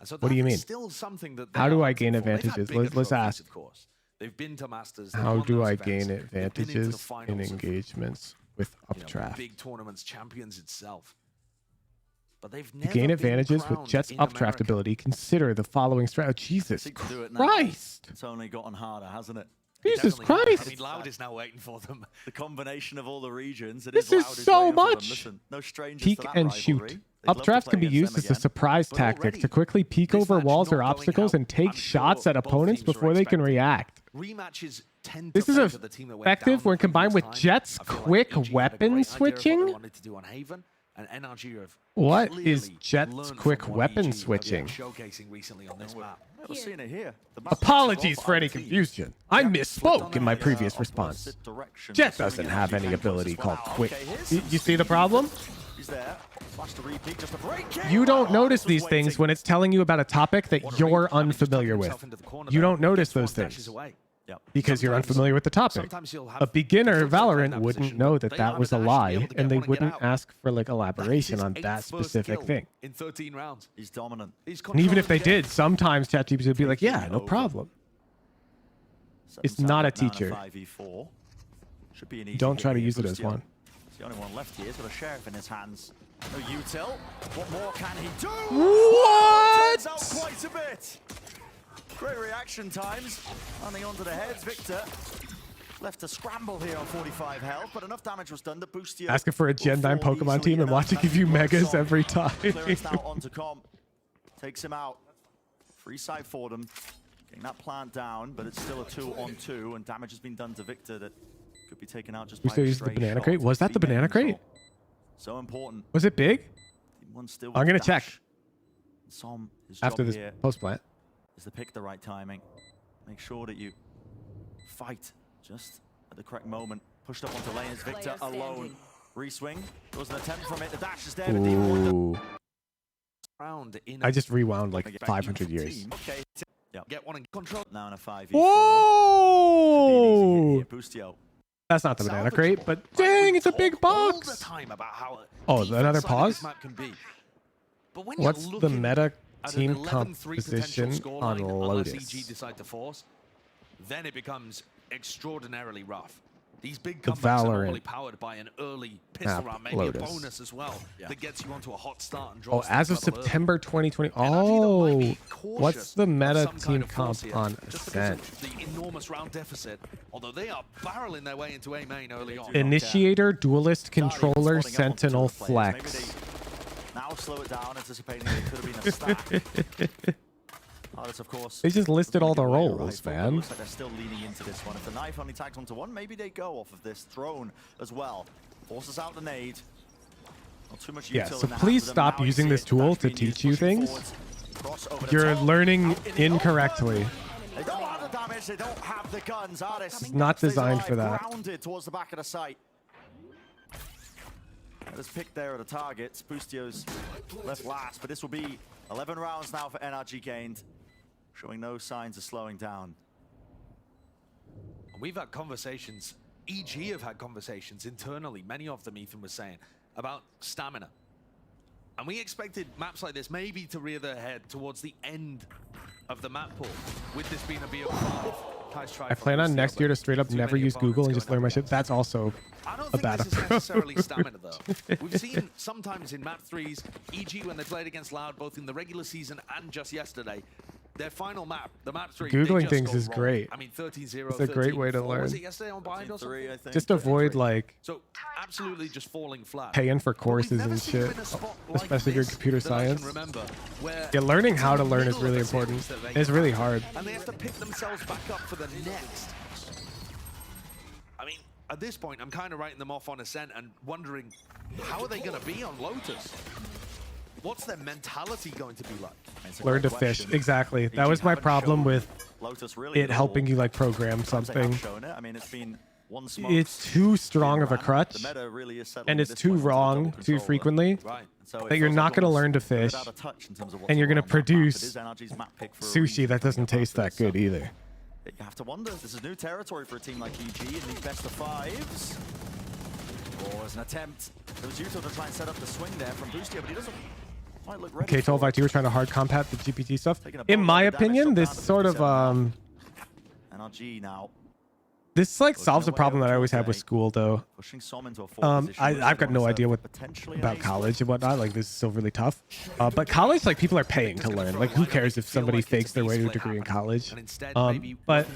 So What do you that mean? is still something that How they do are I gain hunting for. They've had advantages? bigger Let's trophies, ask. of course. They've been to Masters. they've How won do those I events, gain they've been into the advantages in finals of, engagements with updraft? big tournaments, champions itself. But they've To never gain been advantages with crowned Jet's in updraft America. ability, consider the following strategy. Jesus Seek to do it now. Christ! It's only gotten harder, hasn't it? Jesus Definitely has. Christ! I mean, Loud is now waiting for them. The combination of all the regions. This is so much! Listen, no strangers Peek to that and rivalry. shoot. They'd love to Updraft play can be against used them as a again. surprise But tactic already, to quickly peek this over match walls not or going obstacles how and take I'm sure shots at both opponents teams were before they can expecting. react. Rematches tend This to is favor the team that went down effective the when combined with previous time. Jet's I feel like quick EG had a great weapon idea of what they switching. wanted to do on Haven. And NRG have What is clearly Jet's learned quick from what weapon EG have been switching? showcasing recently on this map. We're seeing it here. Apologies for any confusion. I misspoke in my previous response. Jet doesn't have any ability called quick. You see the problem? You don't notice these things when it's telling you about a topic that you're unfamiliar with. You don't notice those things because you're unfamiliar with the topic. A beginner Valorant wouldn't know that that was a lie, and they wouldn't ask for like elaboration on that specific thing. In 13 rounds. He's dominant. And even if they did, sometimes ChatGPT would be like, yeah, no problem. It's not a teacher. Don't try to use it as one. It's the only one left here. He's got a sheriff in his hands. No util. What more can he do? What? Turns out quite a bit. Great reaction times. Landing onto the heads. Victor left to scramble here on 45 health, but enough damage was done to boost you. Asking for a Gen 9 Pokemon team and watch it give you megas every time. Clearance now onto comp. Takes him out. Free side for them. Getting that plant down, but it's still a 2-on-2, and damage has been done to Victor that could be taken out just by a used the stray banana shot. crate. Was that the banana crate? So important. Was it big? Still I'm gonna dash. check Som, his after job this here post plant. is to pick the right timing. Make sure that you fight just at the correct moment. Pushed up onto lane is Victor alone. Reswing. There was an attempt from it. The dash is there. But Ooh. In I just rewound like 500 years. Okay. Get one in control. Now in a 5v4. Whoa! Boostio. That's not the banana crate, but dang, it's a big box. Oh, another pause? What's the meta team composition on Lotus? EG decide to force, then it becomes extraordinarily rough. These big The comebacks are Valorant normally powered by an early pistol round, maybe Lotus. a bonus as well, that gets you onto a hot start and draws Oh, as of things level September 2020. Oh, what's the meta team comp on Ascent? the enormous round deficit, although they are barreling their way into A main early on. Initiator, Duelist, Controller, Sentinel, Flex. Now slow it down, anticipating that it could have been a stack. That's of course. They just listed all the roles, man. Looks like they're still leaning into this one. If the knife only tags onto one, maybe they go off of this drone as well. Forces out the nade. Not too much Yeah, util so in the please hands of them. stop Now you using see this it. tool Dash to being used, teach you pushing things. forwards. Cross over the You're top. learning Out in the incorrectly. open. They don't have the damage. They don't have the guns. Artis It's not stays designed alive, for that. Grounded towards the back of the site. That is picked there at the targets. Boostio's left last, but this will be 11 rounds now for NRG gained. Showing no signs of slowing down. We've had conversations, EG have had conversations internally, many of them Ethan was saying, about stamina. And we expected maps like this maybe to rear their head towards the end of the map pool, with this being a BO5. I plan on next year to straight up never use Google and just learn my shit. That's also a bad this is necessarily approach. stamina though. We've seen sometimes in map 3s, EG when they played against Loud, both in the regular season and just yesterday, their final map, the map 3, Googling things is great. I mean, 13-0, It's a great way to 13-4. learn. Was it yesterday on Bind or something? Just avoid like So absolutely just falling flat. paying for courses and shit, especially if you're computer science. Yeah, learning how to learn is really important. It's really hard. And they have to pick themselves back up for the next. I mean, at this point, I'm kind of writing them off on Ascent and wondering, how are they going to be on Lotus? What's their mentality going to be like? Learn to fish. Exactly. That was my problem with it helping you like program something. I mean, it's been one smoke. It's too strong of a crutch, and it's too wrong too frequently that you're not going to learn to fish, and you're going to produce sushi that doesn't taste that good either. You have to wonder. This is new territory for a team like EG in these best of fives. Or as an attempt, it was Yuto to try and set up the swing there from Boostio, but he doesn't quite look ready. Okay, 12 2 were trying to hard combat the GPT stuff. In my opinion, this sort of NRG now. this like solves a problem that I always had with school though. Pushing Som into a forward position. I've got no idea what about college and whatnot. Like this is still really tough. But college, like people are paying to learn. Like who cares if somebody fakes their way to a degree in college? But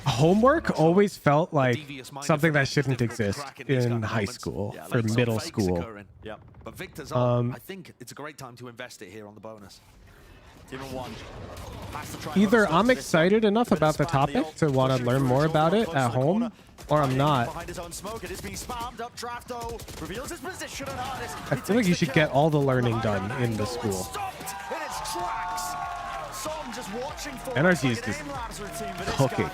homework always felt like something that shouldn't exist in high school or middle school. Yeah, but Victor's on. I think it's a great time to invest it here on the bonus. Either I'm excited enough about the topic to want to learn more about it at home, Or I'm not. Behind his own smoke, it is being spammed up. Drafto reveals his position and Artist. I feel like you should get all the learning done in the school. Stopped in its tracks. Som just watching for NRG is like just an aim-labs routine for this cooking. guy.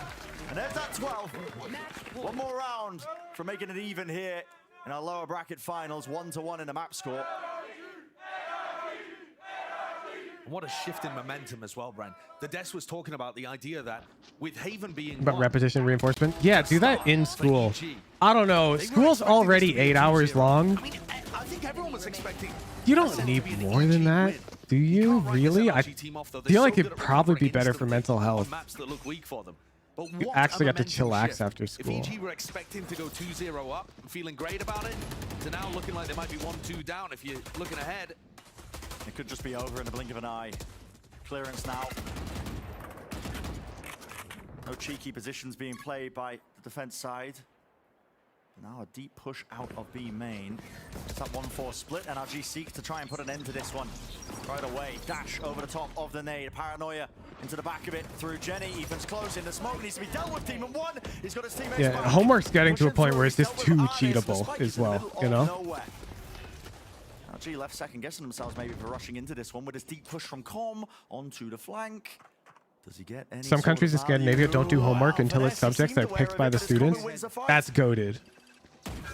And there's that 12. One more round for making it even here in our lower bracket finals. 1-1 in the map score. What a shift in momentum as well, Bren. The Des was talking about the idea that with Haven being About repetition reinforcement. Yeah, do that in school. I don't know. School's already 8 hours long. I mean, I think everyone was expecting. You don't need more than that, do you? Really? I feel like it'd probably be better for mental health. Maps that look weak for them. But You what actually a got to momentum chillax shift. after school. If EG were expecting to go 2-0 up and feeling great about it, to now looking like they might be 1-2 down if you're looking ahead. It could just be over in the blink of an eye. Clearance now. No cheeky positions being played by the defense side. Now a deep push out of B main. It's that 1-4 split. NRG seeks to try and put an end to this one right away. Dash over the top of the nade. Paranoia into the back of it through Jenny. Ethan's closing. The smoke needs to be dealt with. Demon 1. He's got his teammates Yeah, back. homework's getting to a Pushing point where through. it's just Dealt too with Arnis. The cheatable spike as is in the well, middle you of know? nowhere. NRG left second guessing themselves maybe for rushing into this one with his deep push from Com onto the flank. Does he get any Some countries in Scandinavia don't do homework until it's subjects that are picked by the students. That's goated.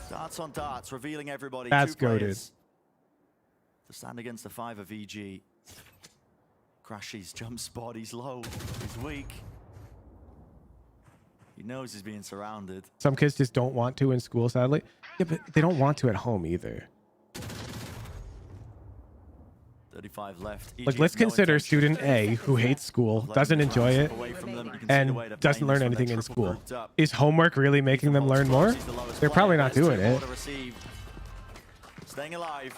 Darts on darts, revealing everybody. That's Two players goated. to stand against the 5 of VG. Crashy's jump spot, he's low, he's weak. He knows he's being surrounded. Some kids just don't want to in school, sadly. Yeah, but they don't want to at home either. 35 left. Like, let's consider student A, who hates school, doesn't enjoy it, and doesn't learn anything in school. Is homework really making them learn more? They're probably not doing it. Staying alive.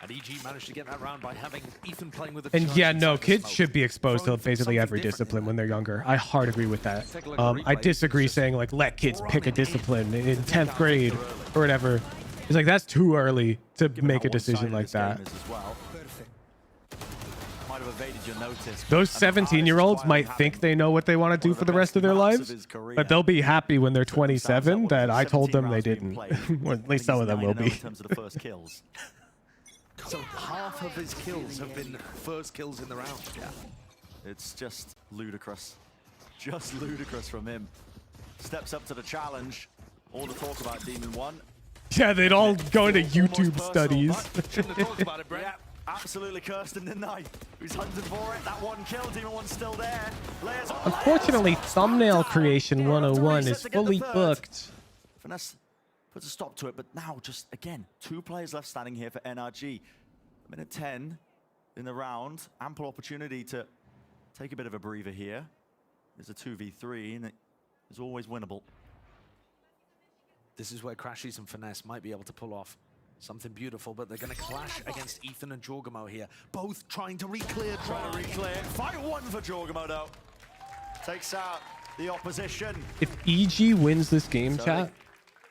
And EG managed to get that round by having Ethan playing with a And charge yeah, inside no, the kids smoke. should be exposed to basically every discipline when they're younger. I hard agree with that. I disagree saying like let kids pick a discipline in 10th grade or whatever. It's like that's too early to make a decision like that. Might have evaded your notice. Those 17-year-olds might think they know what they want to do for the rest of their lives, but they'll be happy when they're 27 that I told them they didn't. Well, at least some of them will be. In terms of the first kills. So half of his kills have been first kills in the round. Yeah. It's just ludicrous. Just ludicrous from him. Steps up to the challenge. All the talk about Demon 1. Yeah, they'd all go into YouTube studies. Shouldn't have talked about it, Brent. Yeah, absolutely cursed him, didn't I? He's hunting for it. That one kill, Demon 1's still there. Layers on Unfortunately, thumbnail creation 101 is fully booked. Finesse puts a stop to it, but now just, again, 2 players left standing here for NRG. A minute 10 in the round. Ample opportunity to take a bit of a breather here. There's a 2v3, and it is always winnable. This is where Crashies and Finesse might be able to pull off something beautiful, but they're going to clash against Ethan and Jorgamo here. Both trying to re-clear. Trying to re-clear. 5-1 for Jorgamo, though. Takes out the opposition. If EG wins this game, chat,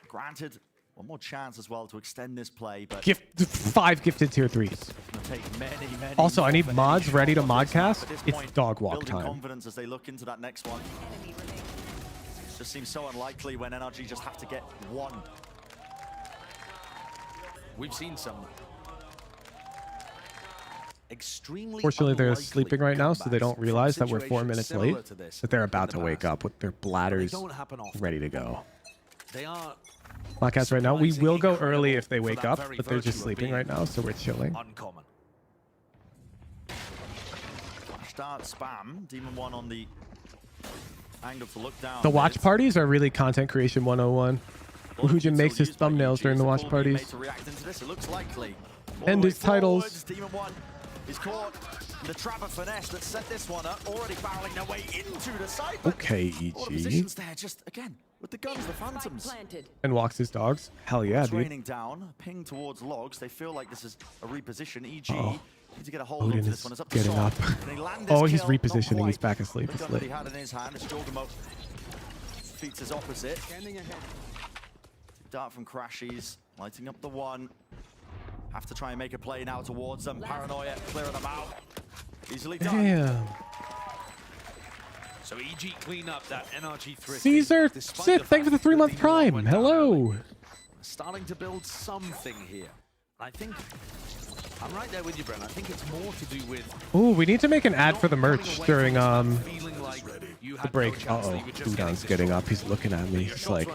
Granted, one more chance as well to extend this play, but 5 gifted tier 3s. take many Also, I need more mods ready to modcast. at this It's point, dog walk building time. confidence as they look into that next one. Just seems so unlikely when NRG just have to get one. We've seen some extremely Fortunately, they're unlikely sleeping right now, so they don't comebacks realize from that we're 4 minutes situations late. similar to this That they're in about the to wake past. up with their bladders They don't happen often. ready to go. They are Podcast right now. We will go surprisingly early if they incredible wake for up, that very but they're just virtue of sleeping being right now, so we're chilling. uncommon. Start spam. Demon 1 on the angle to look down. The watch parties are really content creation 101. Woohujin makes his thumbnails during the watch parties. To react into this, it looks likely. And his titles. Demon 1 is caught. The trap of Finesse that set this one up, already barreling their way into the side. Okay, All the EG. positions there, just again with the guns, the phantoms. And walks his dogs. Hell yeah, It's dude. raining down, ping towards logs. They feel like this is a reposition. EG Oh. need to get a hold Odin of this is one. It's up to getting Saw. up. Can he land this Oh, he's kill? Not repositioning. He's quite. back asleep. The It's gun that he lit. had in his hand. It's Jorgamo. Feats his opposite. Dart from Crashies, lighting up the one. Have to try and make a play now towards them. Paranoia, clearing them out. Easily done. Damn. So EG clean up that NRG thrift. Caesar, Sith, thank you for the 3-month prime. Hello. Starting to build something here. I think I'm right there with you, Brent. I think it's more to do with. Ooh, we need to make an ad for the merch during the break. Uh-oh, Udon's getting up. He's looking at me. He's like,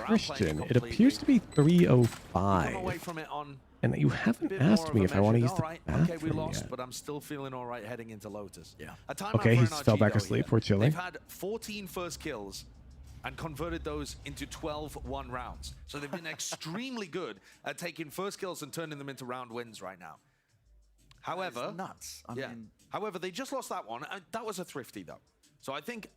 Christian, it appears to be 3:05. And you haven't asked me if I want to use the bathroom Okay, we lost, yet. but I'm still feeling all right heading into Lotus. Yeah. Okay, he fell back asleep. We're chilling. They've had 14 first kills and converted those into 12 one rounds. So they've been extremely good at taking first kills and turning them into round wins right now. However, nuts. I mean, however, they just lost that one. That was a thrifty though. So I think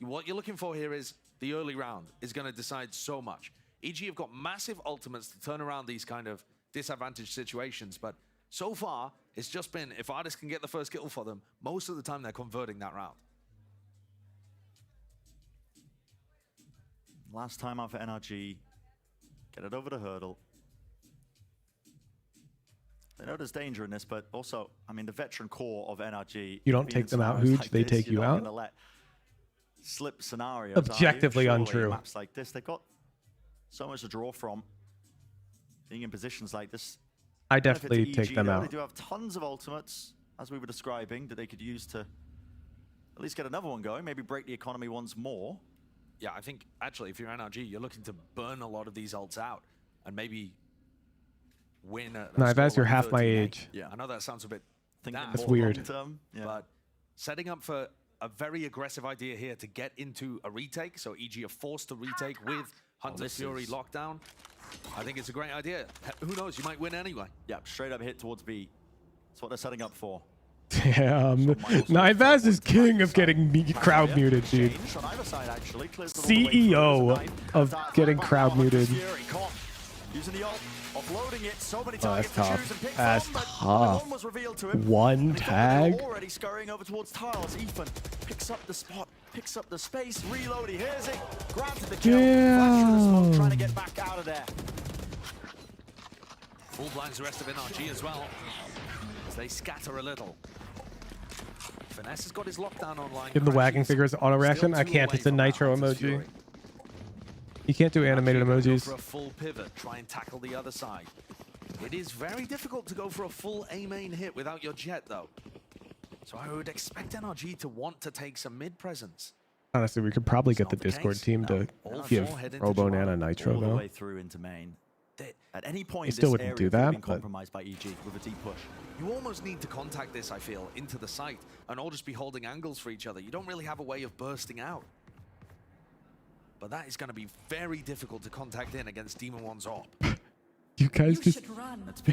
what you're looking for here is the early round is going to decide so much. EG have got massive ultimates to turn around these kind of disadvantaged situations, but so far it's just been if artists can get the first kill for them, most of the time they're converting that round. last time out for NRG, get it over the hurdle. They know there's danger in this, but also, I mean, the veteran core of NRG. You don't take them out, Hooch. Like they take you out. Let slip scenarios. Objectively untrue. Maps like this, they've got so much to draw from. Being in positions like this, I definitely take them out. They do have tons of ultimates, as we were describing, that they could use to at least get another one going. Maybe break the economy once more. Yeah, I think actually, if you're NRG, you're looking to burn a lot of these ults out and maybe win. Nivaz, you're half my age. Yeah, I know that sounds a bit. That's weird. Yeah. But setting up for a very aggressive idea here to get into a retake, so EG are forced to retake with Hunter Fury lockdown. I think it's a great idea. Who knows? You might win anyway. Yeah, straight up hit towards B. That's what they're setting up for. Damn. Nivaz is king of getting crowd muted, dude. CEO of getting crowd muted. Using the ult, offloading it, so many Oh, that's targets to choose and tough. pick That's from, but tough. one was revealed to him. One tag. Already scurrying over towards tiles. Ethan picks up the spot, picks up the space, reload. He hears it, grabs the kill, flash through the smoke, trying to get back out of there. Full blinds the rest of NRG as well, as they scatter a little. Finesse has got his lockdown online. Give the wagging figures auto reaction. I can't. It's a nitro emoji. You can't do animated emojis. For a full pivot, try and tackle the other side. It is very difficult to go for a full A main hit without your jet, though. So I would expect NRG to want to take some mid presence. Honestly, we could probably get the Discord team to give RoboNana nitro, all the though. way through into main. At any point, They still this wouldn't area do could have that, been but- compromised by EG with a deep push. You almost need to contact this, I feel, into the site and all just be holding angles for each other. You don't really have a way of bursting out. But that is going to be very difficult to contact in against Demon 1's op. You guys just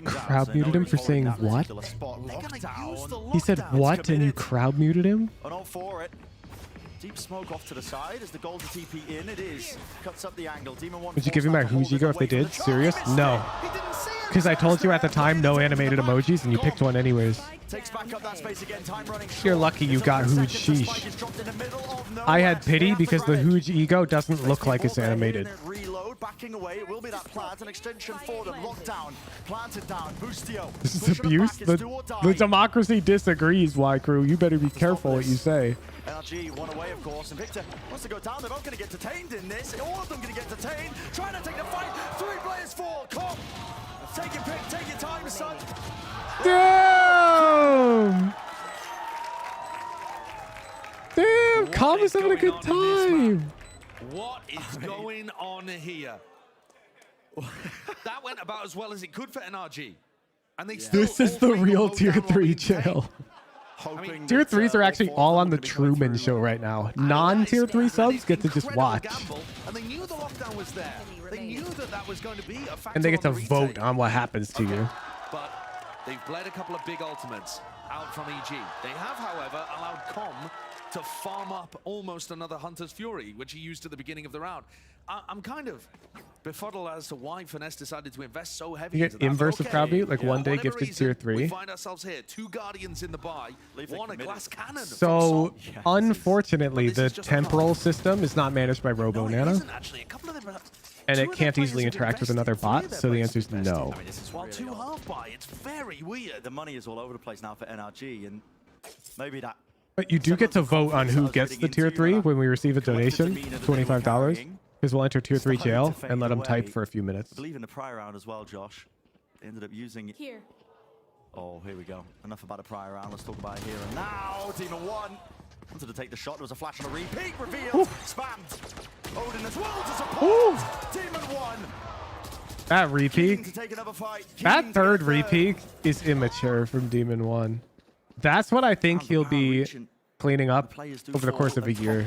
crowd muted him for saying what? He said what and you crowd muted him? And all for it. Deep smoke off to the side as the goal to TP in. It is. Cuts up the angle. Demon 1 Would you give me my Hujigo if they did? Serious? No. Because I told you at the time no animated emojis and you picked one anyways. Takes back up that space again. Time running short. You're lucky you got Huge Sheesh. I had pity because the Huge ego doesn't look like it's animated. Reload, backing away. It will be that plant, an extension for them. Lockdown, planted down. Boostio. This is abuse. The democracy disagrees, Y Crew. You better be careful what you say. NRG one away, of course, and Victor wants to go down. They're not going to get detained in this. All of them going to get detained. Trying to take the fight. 3 players fall. Come. Take your pick. Take your time, son. Damn! Damn, Calm is having a good time. What is going on here? That went about as well as it could for NRG. And they still This is the real tier 3 jail. Tier 3s are actually all on the Truman Show right now. Non-tier 3 subs get to just watch. And they knew the lockdown was there. They knew that that was going to be a factor. And they get to on the vote retake. on what happens to you. But they've bled a couple of big ultimates out from EG. They have, however, allowed Com to farm up almost another Hunter's Fury, which he used at the beginning of the round. I'm kind of befuddled as to why Finesse decided to invest so heavy You into get that. inverse of crowd mute, like one day Whatever gifted reason, tier 3. We find ourselves here, 2 Guardians in the buy, one a glass cannon. So, unfortunately, the temporal system is not managed by RoboNana. And it can't easily interact with another bot, so the answer is no. I mean, this is While really 2 odd. half buy, it's very weird. The money is all over the place now for NRG, and maybe that. But you do get to vote on who gets the tier 3 when we receive a donation, $25, because we'll enter tier 3 jail and let them type for a few minutes. I believe in the prior round as well, Josh. They ended up using it. Here. Oh, here we go. Enough about a prior round. Let's talk about it here and now. Demon 1 wanted to take the shot. There was a flash and a repeat. Revealed. Spammed. Odin as well to support. Demon 1. That repeat. That third repeat is immature from Demon 1. That's what I think he'll be cleaning up over the course of a year.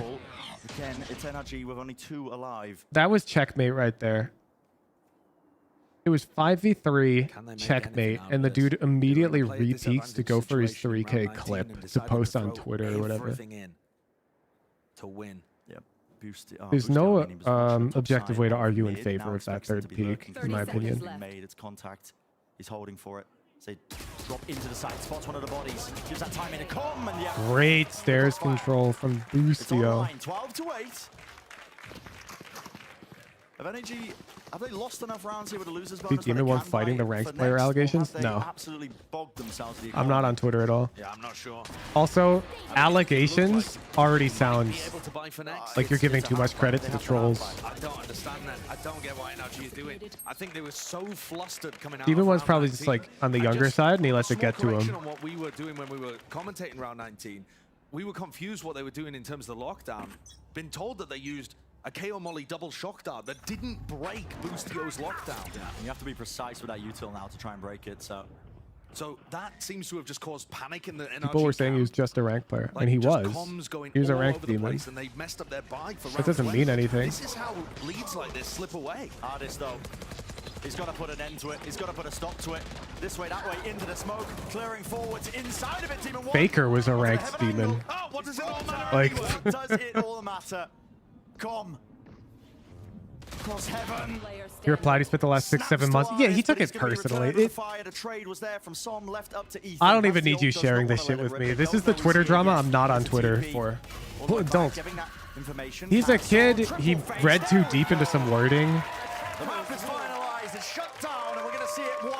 Again, it's NRG with only 2 alive. That was checkmate right there. It was 5v3 checkmate, and the dude immediately repeats to go for his 3K clip to post on Twitter or whatever. To win. Yep. There's no objective way to argue in favor of that third peak, in my opinion. Made its contact. He's holding for it. They drop into the side, spots one of the bodies, gives that timing to come, and yeah. Great stairs control from Boostio. 12 to 8. Have NRG, have they lost enough rounds here with the losers bonus? Demon 1 fighting the ranked player allegations? No. Absolutely bogged themselves. I'm not on Twitter at all. Yeah, I'm not sure. Also, allegations already sounds like you're giving too much credit to the trolls. I don't understand that. I don't get what NRG is doing. I think they were so flustered coming out. Demon 1's probably just like on the younger side, and he lets it get to him. On what we were doing when we were commentating round 19, we were confused what they were doing in terms of the lockdown. Been told that they used a KO Molly double shock dart that didn't break Boostio's lockdown. Yeah, and you have to be precise with that util now to try and break it. So that seems to have just caused panic in the NRG. People were saying he was just a ranked player, and he was. He was a ranked demon. And they messed up their buy for that doesn't mean anything. This is how leads like this slip away. Artist though. He's got to put an end to it. He's got to put a stop to it. This way, that way, into the smoke, clearing forwards inside of it. Demon 1. Faker was a ranked demon. Oh, what does it all matter? Like, what does it all matter? Come. Cross heaven. He replied he spent the last 6-7 months. Yeah, he took it personally. I don't even need you sharing this shit with me. This is the Twitter drama I'm not on Twitter for. Don't. He's a kid. He read too deep into some wording.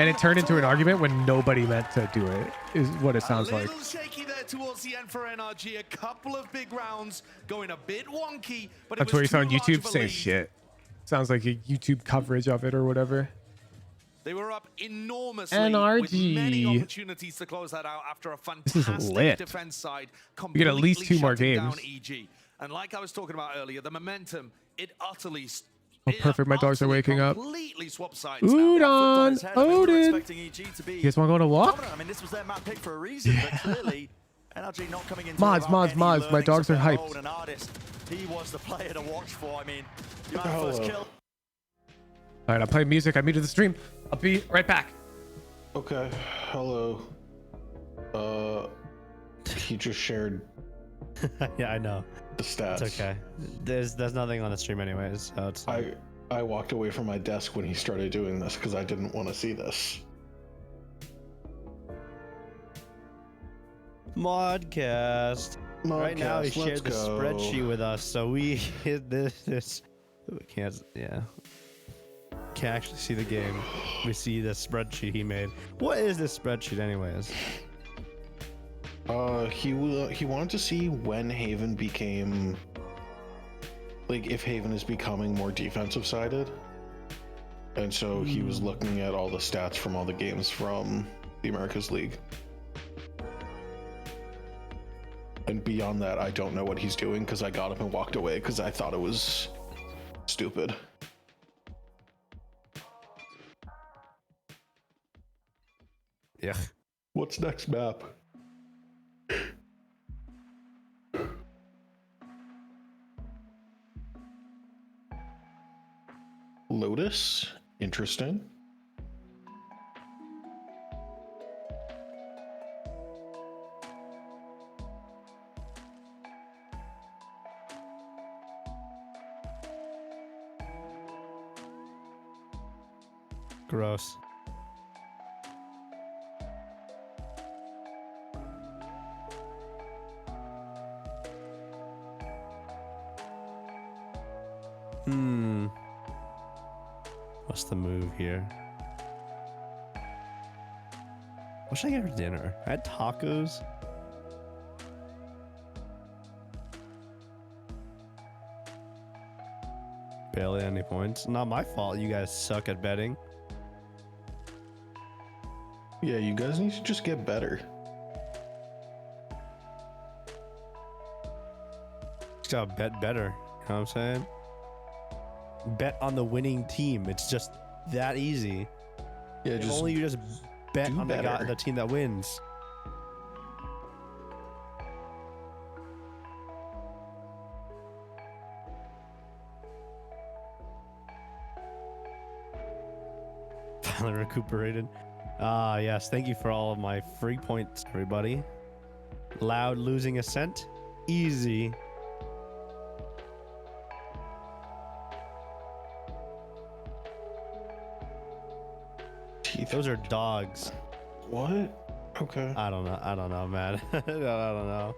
And it turned into an argument when nobody meant to do it, is what it sounds like. A little shaky there towards the end for NRG. A couple of big rounds going a bit wonky. But That's what he's on YouTube. Say shit. Sounds like a YouTube coverage of it or whatever. They were up enormously NRG. with many opportunities to close that out after a fantastic defense side. You get at least 2 more games. EG. And like I was talking about earlier, the momentum, it utterly... Oh, perfect. My dogs are waking up. Completely swap sides Udon! Odin! You guys want to go on a walk? I mean, this was their map pick for a reason, but clearly NRG not coming into mods. My dogs are hyped. He was the player to watch for. I mean, you might first kill. All right, I'm playing music. I muted the stream. I'll be right back. Okay. Hello. He just shared. Yeah, I know. The stats. It's okay. There's nothing on the stream anyways. So it's I walked away from my desk when he started doing this because I didn't want to see this. Modcast. Right now he shared the spreadsheet with us, so we hit this. We can't actually see the game. We see the spreadsheet he made. What is this spreadsheet anyways? He wanted to see when Haven became, like, if Haven is becoming more defensive sided, and so he was looking at all the stats from all the games from the Americas League. And beyond that, I don't know what he's doing because I got up and walked away because I thought it was stupid. Yeah. What's next map? Lotus? Interesting. Gross. What's the move here? What should I get for dinner? I had tacos. Barely any points. Not my fault. You guys suck at betting. Yeah, you guys need to just get better. Just gotta bet better. You know what I'm saying? Bet on the winning team. It's just that easy. Yeah, if just only you just bet on the team that wins. Finally recuperated. Ah, yes. Thank you for all of my free points, everybody. Loud losing ascent. Easy. Those are dogs. What? Okay. I don't know. I don't know, man. I don't know.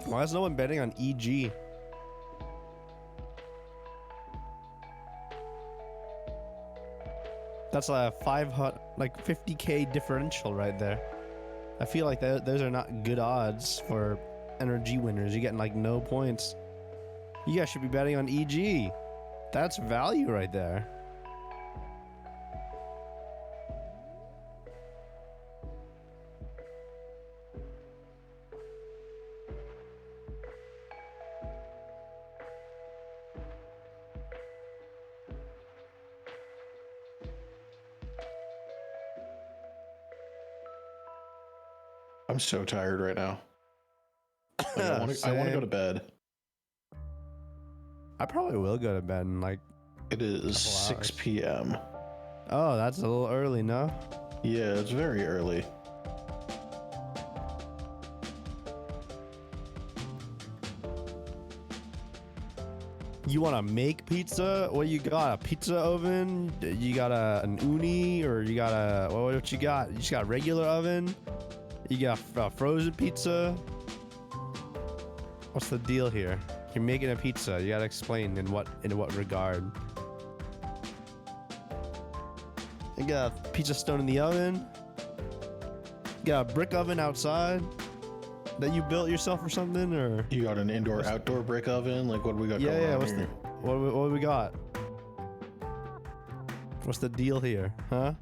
Why is no one betting on EG? That's a 50K differential right there. I feel like those are not good odds for NRG winners. You're getting like no points. You guys should be betting on EG. That's value right there. I'm so tired right now. Like, I want to go to bed. I probably will go to bed in like... It is 6 p.m. Oh, that's a little early, no? Yeah, it's very early. You want to make pizza? What you got? A pizza oven? You got an uni? Or you got a... What you got? You just got a regular oven? You got frozen pizza? What's the deal here? You're making a pizza. You gotta explain in what regard. You got a pizza stone in the oven? You got a brick oven outside that you built yourself or something? Or you got an indoor-outdoor brick oven? Like, what do we got going on here? What do we got? What's the deal here? Huh?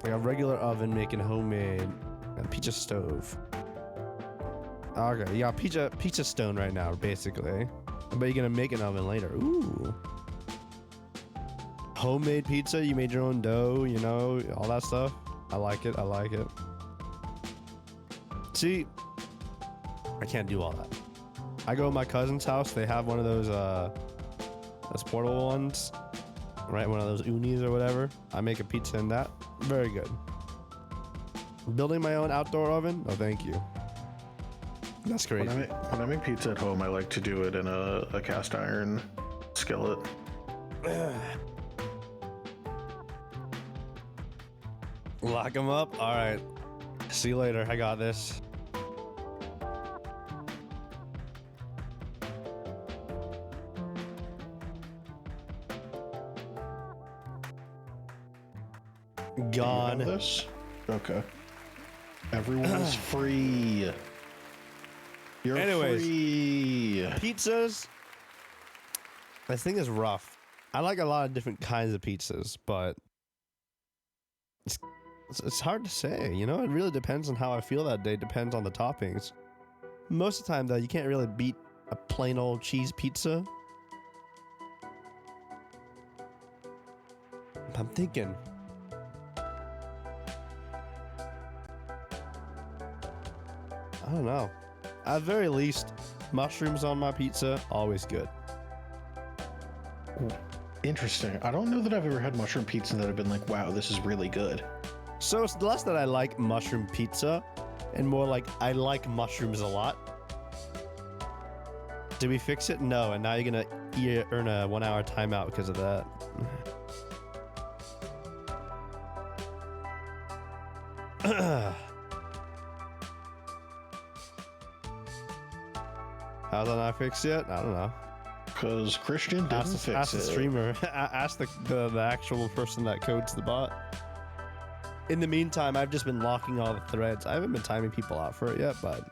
Like a regular oven making homemade pizza stove. Okay, you got pizza stone right now, basically. But you're gonna make an oven later. Ooh. Homemade pizza, you made your own dough, you know, all that stuff. I like it, I like it. See, I can't do all that. I go to my cousin's house, they have one of those portable ones. Right, one of those unis or whatever. I make a pizza in that. Very good. Building my own outdoor oven? Oh, thank you. That's crazy. When I make pizza at home, I like to do it in a cast iron skillet. Lock them up? All right. See you later. I got this. Gone. This? Okay. Everyone's free. You're free. Pizzas. This thing is rough. I like a lot of different kinds of pizzas, but it's hard to say, you know? It really depends on how I feel that day. Depends on the toppings. Most of the time, though, you can't really beat a plain old cheese pizza. I'm thinking. I don't know. At very least, mushrooms on my pizza, always good. Interesting. I don't know that I've ever had mushroom pizza that I've been like, wow, this is really good. So it's less that I like mushroom pizza and more like I like mushrooms a lot. Did we fix it? No, and now you're gonna earn a 1 hour timeout because of that. How's that not fixed yet? I don't know. Because Christian doesn't fix ask it. the streamer. Ask the actual person that codes the bot. In the meantime, I've just been locking all the threads. I haven't been timing people out for it yet, but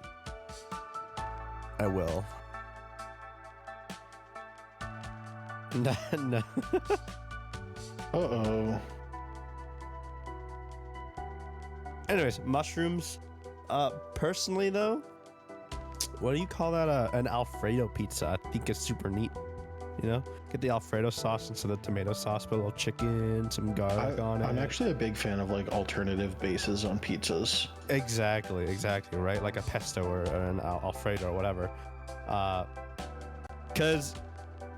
I will. No. Uh-oh. Anyways, mushrooms. Personally though, what do you call that? An Alfredo pizza. I think it's super neat. You know, get the Alfredo sauce instead of tomato sauce, put a little chicken, some garlic on it. I'm actually a big fan of like alternative bases on pizzas. Exactly, right? Like a pesto or an Alfredo or whatever. Because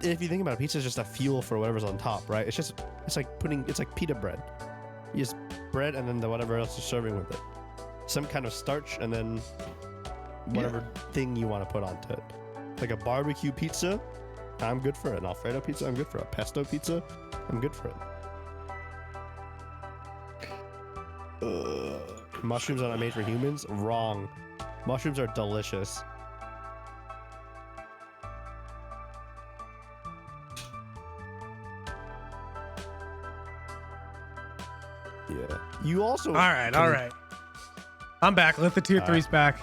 if you think about it, pizza is just a fuel for whatever's on top, right? It's like pita bread. You just bread and then whatever else you're serving with it. Some kind of starch and then whatever thing you want to put onto it. Like a barbecue pizza, I'm good for it. An Alfredo pizza, I'm good for it. A pesto pizza, I'm good for it. Mushrooms are not made for humans? Wrong. Mushrooms are delicious. Yeah. You also. All right. I'm back. Let the tier 3s back.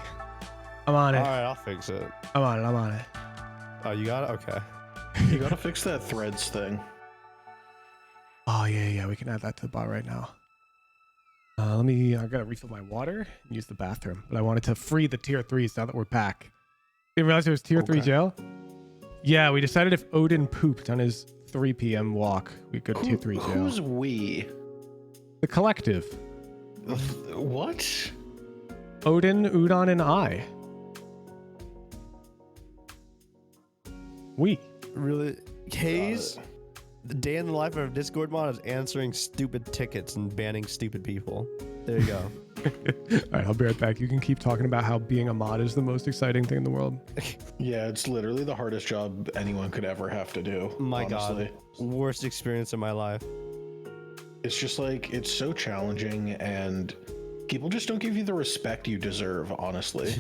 I'm on it. All right, I'll fix it. I'm on it. Oh, you got it? Okay. You gotta fix that threads thing. Oh, yeah. We can add that to the bot right now. I gotta refill my water and use the bathroom. But I wanted to free the tier 3s now that we're back. Didn't realize there was tier 3 jail? Yeah, we decided if Odin pooped on his 3 p.m. walk, we'd go to tier 3 jail. Who's we? The collective. What? Odin, Udon, and I. We. Really? Haze, the day in the life of a Discord mod is answering stupid tickets and banning stupid people. There you go. All right, I'll be right back. You can keep talking about how being a mod is the most exciting thing in the world. Yeah, it's literally the hardest job anyone could ever have to do. My honestly. God. Worst experience of my life. It's just like, it's so challenging and people just don't give you the respect you deserve, honestly.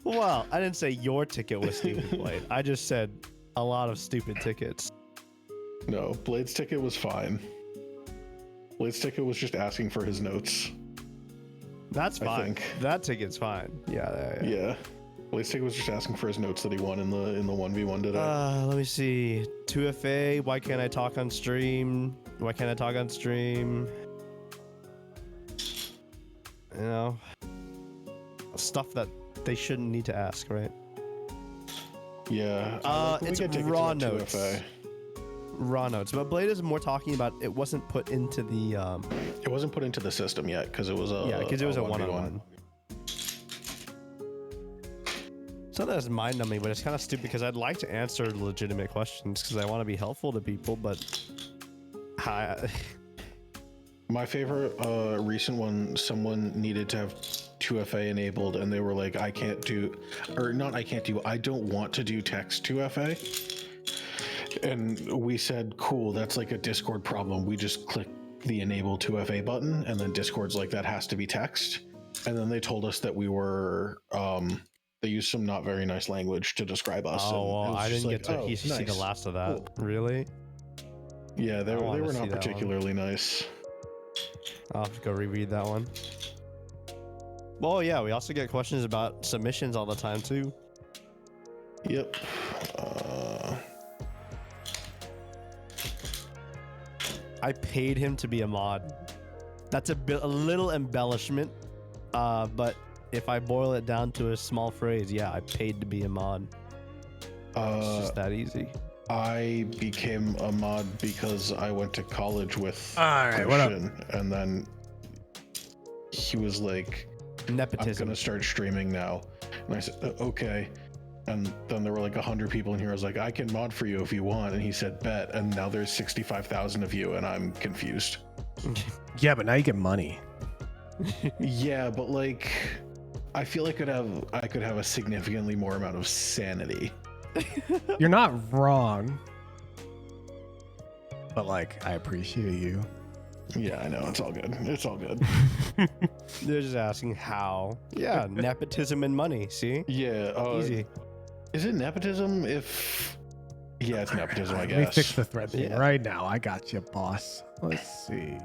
Well, I didn't say your ticket was stupid, Blade. I just said a lot of stupid tickets. No, Blade's ticket was fine. Blade's ticket was just asking for his notes. That's fine. I think. That ticket's fine. Yeah. Blade's ticket was just asking for his notes that he won in the 1v1 today. Let me see. 2FA, why can't I talk on stream? You know, stuff that they shouldn't need to ask, right? Yeah. It's raw notes. 2FA. Raw notes, but Blade is more talking about it wasn't put into the it wasn't put into the system yet because it was a one-on-one. It's not that it's mind-numbing, but it's kind of stupid because I'd like to answer legitimate questions because I want to be helpful to people, but my favorite recent one, someone needed to have 2FA enabled and they were like, I don't want to do text 2FA. And we said, cool, that's like a Discord problem. We just click the enable 2FA button and then Discord's like, that has to be text. And then they told us that we were, they used some not very nice language to describe us. Oh, well, I didn't get to see the last of that. Cool. Really? Yeah, they were not particularly nice. I'll have to go reread that one. Well, yeah, we also get questions about submissions all the time, too. Yep. I paid him to be a mod. That's a little embellishment, but if I boil it down to a small phrase, yeah, I paid to be a mod. It's just that easy. I became a mod because I went to college with Christian, and then he was like, nepotism. I'm gonna start streaming now. And I said, okay. And then there were like 100 people in here. I was like, I can mod for you if you want. And he said, bet. And now there's 65,000 of you and I'm confused. Yeah, but now you get money. Yeah, but like, I feel like I could have a significantly more amount of sanity. You're not wrong. But like, I appreciate you. Yeah, I know. It's all good. It's all good. They're just asking how. Yeah, nepotism and money. See? Yeah. Easy. Is it nepotism if... Yeah, it's nepotism, I guess. Let me fix the thread thing right now. I got you, boss. Let's see.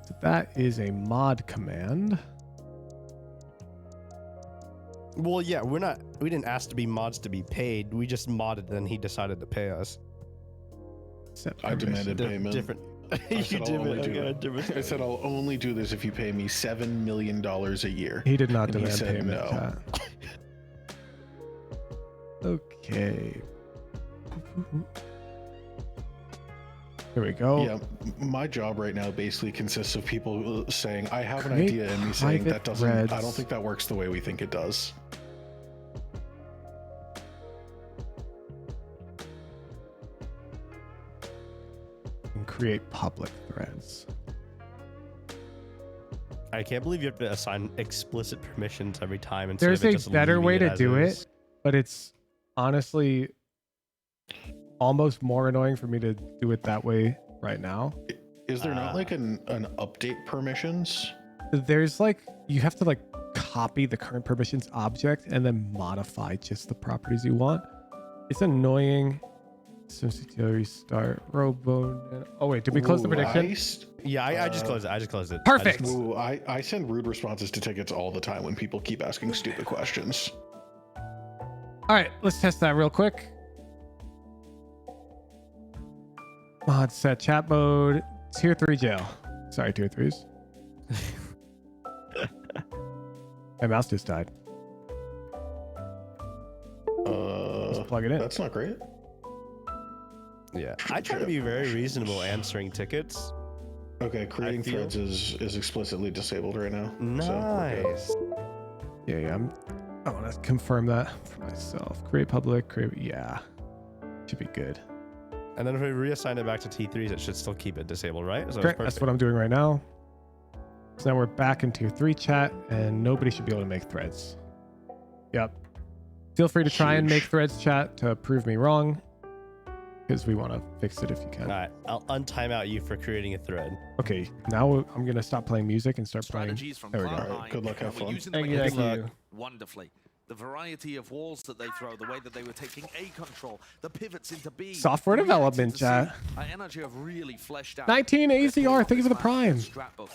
So that is a mod command. Well, yeah, we didn't ask to be mods to be paid. We just modded and he decided to pay us. I demanded payment. Different. I said I'll only do this if you pay me $7 million a year. He did not And demand he said payment. no. Okay. Here we go. Yeah, my job right now basically consists of people saying, I have an Create idea, and me saying that doesn't, threads. I don't think that works the way we think it does. And create public threads. I can't believe you have to assign explicit permissions every time. There's a better way to do it, but it's honestly almost more annoying for me to do it that way right now. Is there not like an update permissions? There's like, you have to like copy the current permissions object and then modify just the properties you want. It's annoying. SimCTO restart, Robo. Oh wait, did we close the prediction? Yeah, I just closed it. I just closed it. Perfect. I send rude responses to tickets all the time when people keep asking stupid questions. All right, let's test that real quick. Mod set chat mode, tier 3 jail. Sorry, tier 3s. My mouse just died. Let's plug it in. That's not great. Yeah, I try to be very reasonable answering tickets. Okay, creating threads is explicitly disabled right now. Nice. So Yeah, I want to confirm that for myself. Create public, yeah. Should be good. And then if we reassign it back to T3s, it should still keep it disabled, right? So Great, that's what I'm doing right now. So now we're back in tier 3 chat, and nobody should be able to make threads. Yep. Feel free to try and make threads, chat, to prove me wrong, because we want to fix it if you can. All right, I'll untime out you for creating a thread. Okay, now I'm going to stop playing music and start playing. There we go. Right, good luck, have fun. Thank you. Wonderfully. The variety of walls that they throw, the way that they were taking A control, the pivots into B. Software development, chat. NRG have really fleshed out 19 AZR, thank you for the prime. Scrapbook.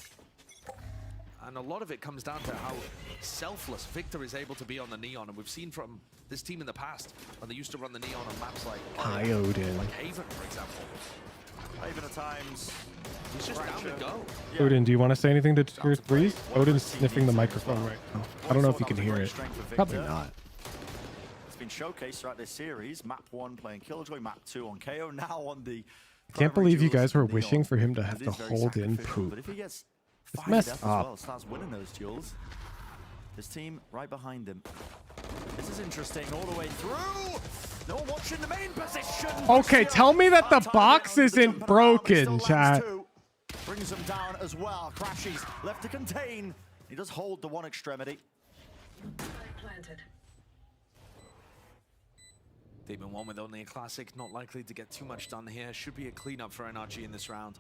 And a lot of it comes down to how selfless Victor is able to be on the Neon. And we've seen from this team in the past when they used to run the Neon on maps like Odin. like Haven, for example. Haven at times. He's just down to go. Odin, do you want to say anything to tier 3s? Odin's sniffing the microphone right now. I don't know if you can hear it. Probably not. It's been showcased throughout this series. Map 1 playing Killjoy, map 2 on KO, now on the... I can't believe you guys were wishing for him to have to hold in poop. But if he gets It's messed up. well, starts winning those duels. This team right behind him. This is interesting all the way through. No one watching the main position. Okay, tell me that the box isn't broken, chat. Brings them down as well. Crashes left to contain. He does hold the one extremity. Planted. Demon 1 with only a classic, not likely to get too much done here. Should be a cleanup for NRG in this round.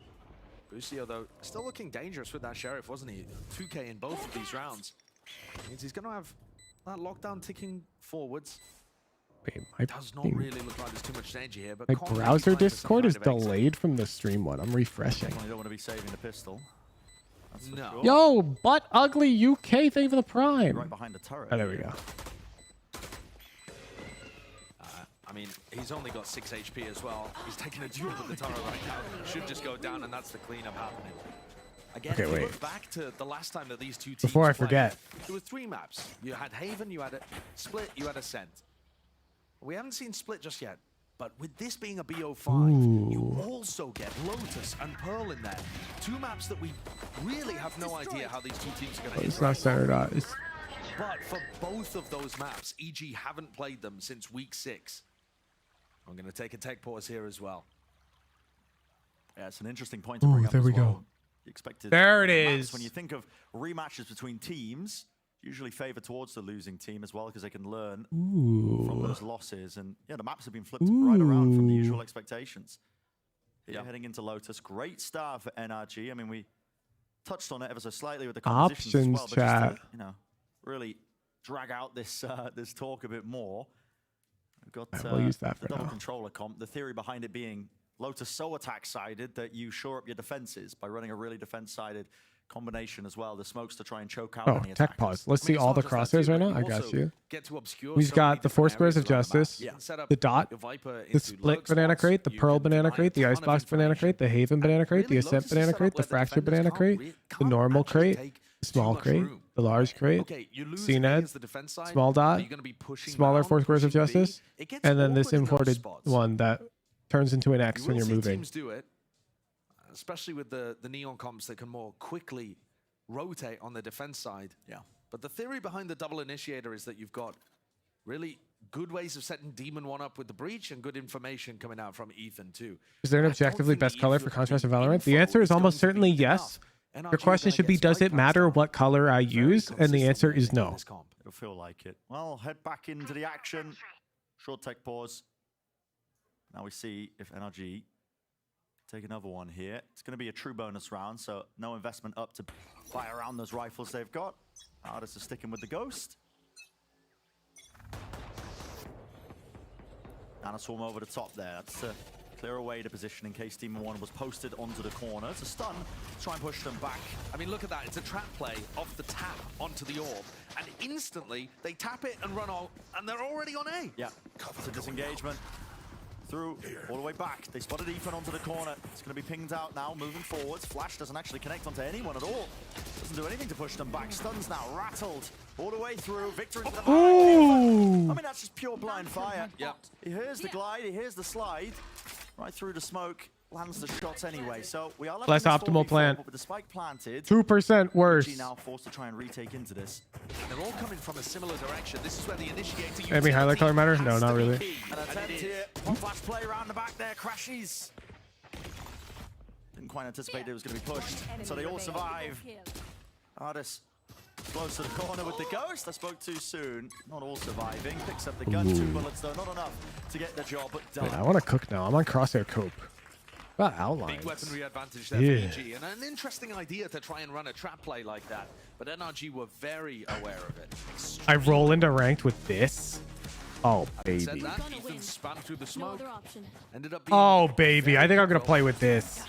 Bucio, though, still looking dangerous with that Sheriff, wasn't he? 2K in both of these rounds. Means he's going to have that lockdown ticking forwards. Wait, does not really look like there's too much danger here. But my browser Discord is delayed from the stream one. I'm refreshing. You don't want to be saving the pistol. That's for sure. Yo, Butt Ugly UK, thank you for the prime. Right behind the turret. Oh, there we go. I mean, he's only got 6 HP as well. He's taking a duel with the turret right now. Should just go down, and that's the cleanup happening. Again, Okay, if you wait. look back to the last time that these two teams Before I played, forget. there were 3 maps. You had Haven, you had a Split, you had Ascent. We haven't seen Split just yet, but with this being a BO5, you also get Lotus and Pearl in there. 2 maps that we really have no idea how these two teams are going to It's not standardized. But for both of those maps, EG haven't played them since week 6. I'm going to take a tech pause here as well. Yeah, it's an interesting point to bring up there as we well. go. You expected There it maps, is. When you think of rematches between teams, usually favor towards the losing team as well because they can learn from those losses. And yeah, the maps have been flipped right around from the usual expectations. Here heading into Lotus. Great start for NRG. I mean, we touched on it ever so slightly with the compositions as well, Options but just chat. to, you know, really drag out this this talk a bit more. We've got We'll use that the for double now. controller comp. The theory behind it being Lotus so attack-sided that you shore up your defenses by running a really defense-sided combination as well. The smokes to try and choke out Oh, any tech attackers. pause. Let's see all the crosshairs right now. I got you. We've got the 4 squares of justice, the dot, the split banana crate, the pearl banana crate, the icebox banana crate, the haven banana crate, the ascent banana crate, the fracture banana crate, the normal crate, the small crate, the large crate, CNED, small dot, smaller 4 squares of justice, and then this imported one that turns into an X when you're moving. Teams do it, especially with the neon comps that can more quickly rotate on the defense side. Yeah. But the theory behind the double initiator is that you've got really good ways of setting Demon 1 up with the breach and good information coming out from Ethan too. Is there an objectively best color for Contrast and Valorant? The answer is almost certainly yes. Your question should be, does it matter what color I use? And the answer is no. It'll feel like it. Well, head back into the action. Short tech pause. Now we see if NRG take another one here. It's going to be a true bonus round, so no investment up to buy around those rifles they've got. Artists are sticking with the Ghost. And a swarm over the top there. That's to clear away the position in case Demon 1 was posted onto the corner. It's a stun to try and push them back. I mean, look at that. It's a trap play off the tap onto the orb. And instantly, they tap it and run on, and they're already on A. Yeah, it's a disengagement. Through, all the way back. They spotted Ethan onto the corner. It's going to be pinged out now, moving forwards. Flash doesn't actually connect onto anyone at all. Doesn't do anything to push them back. Stuns now, rattled. All the way through. Victor into the back. I mean, that's just pure blind fire. Yep. He hears the glide, he hears the slide. Right through the smoke. Lands the shots anyway. So we are Less optimal plan. With the spike planted. 2% worse. NRG now forced to try and retake into this. They're all coming from a similar direction. This is where the initiator. Any highlight color matter? No, not really. An attempt here. One flash play around the back there. Crashes. Didn't quite anticipate it was going to be pushed. So they all survive. Artis close to the corner with the Ghost. I spoke too soon. Not all surviving. Picks up the gun. 2 bullets though. Not enough to get the job done. Wait, I want to cook now. I'm on crosshair cope. About outlines. Big weaponry advantage there for EG. And an interesting idea to try and run a trap play like that. But NRG were very aware of it. I roll into ranked with this. Oh, baby. Said that, Ethan spun through the smoke. Ended up being Oh, baby. I think I'm going to play with this.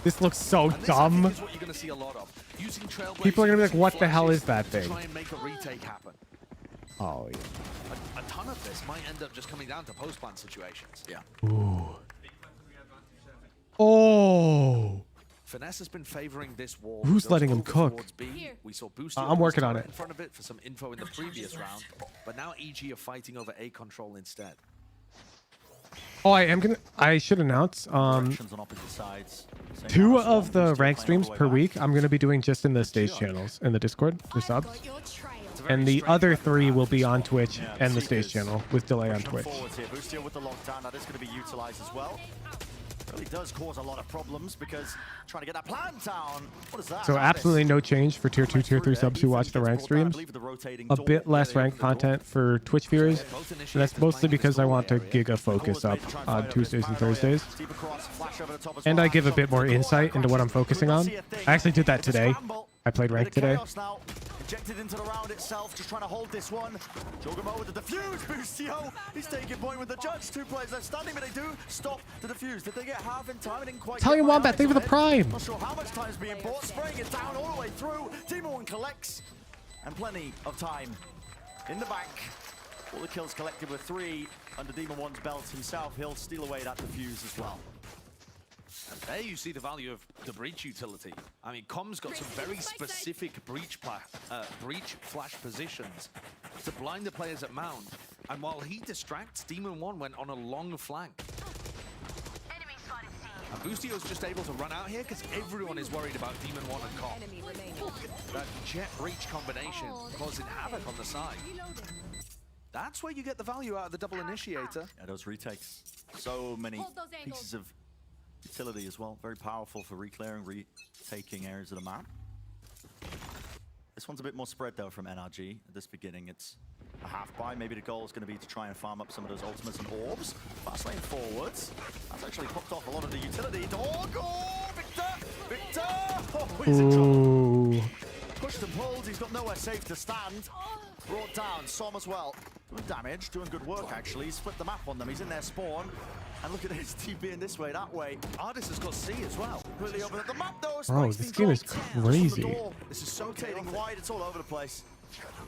This looks so dumb. This is what you're going to see a lot of. Using People are going to be like, what the hell is that thing? Try and make a retake happen. Oh, yeah. A ton of this might end up just coming down to post-plant situations. Yeah. Ooh. Oh. Finesse has been favoring this wall. Who's letting him cook? We saw Boosty I'm working on it. in front of it for some info in the previous round, but now EG are fighting over A control instead. Oh, I should announce. Directions on opposite sides. 2 of the rank streams per week, I'm going to be doing just in the stage channels in the Discord for subs. And the other 3 will be on Twitch and the stage channel with delay on Twitch. Boosty with the lockdown. That is going to be utilized as well. Really does cause a lot of problems because trying to get that plan down. What is that? So absolutely no change for tier 2, tier 3 subs who watch the rank streams. A bit less ranked content for Twitch viewers. And that's mostly because I want to giga focus up on Tuesdays and Thursdays. And I give a bit more insight into what I'm focusing on. I actually did that today. I played ranked today. Injected into the round itself, just trying to hold this one. Jogamo with the defuse, Boostio. He's taking point with the judge. 2 players left standing, but they do stop the defuse. Did they get half in time? I didn't quite Italian Wombat, thank you for the prime. Not sure how much time is being bought. Spraying it down all the way through. Demon 1 collects. And plenty of time in the bank. All the kills collected with 3 under Demon 1's belt himself. He'll steal away that defuse as well. And there you see the value of the breach utility. I mean, Com's got some very specific breach flash positions to blind the players at Mound. And while he distracts, Demon 1 went on a long flank. And Boostio's just able to run out here because everyone is worried about Demon 1 and Com. That jet breach combination causing havoc on the side. That's where you get the value out of the double initiator. Yeah, those retakes. So many pieces of utility as well. Very powerful for reclearing, retaking areas of the map. This one's a bit more spread though from NRG at this beginning. It's a half buy. Maybe the goal is going to be to try and farm up some of those ultimates and orbs. Fast lane forwards. That's actually popped off a lot of the utility. Dog! Oh, Victor! Victor! Oh, he's in trouble. Pushed and pulled. He's got nowhere safe to stand. Brought down. Som as well. Doing damage. Doing good work, actually. He's flipped the map on them. He's in their spawn. And look at his team being this way, that way. Artist has got C as well. Really open up the map, though. Bro, this game is crazy. This is so rotating wide. It's all over the place.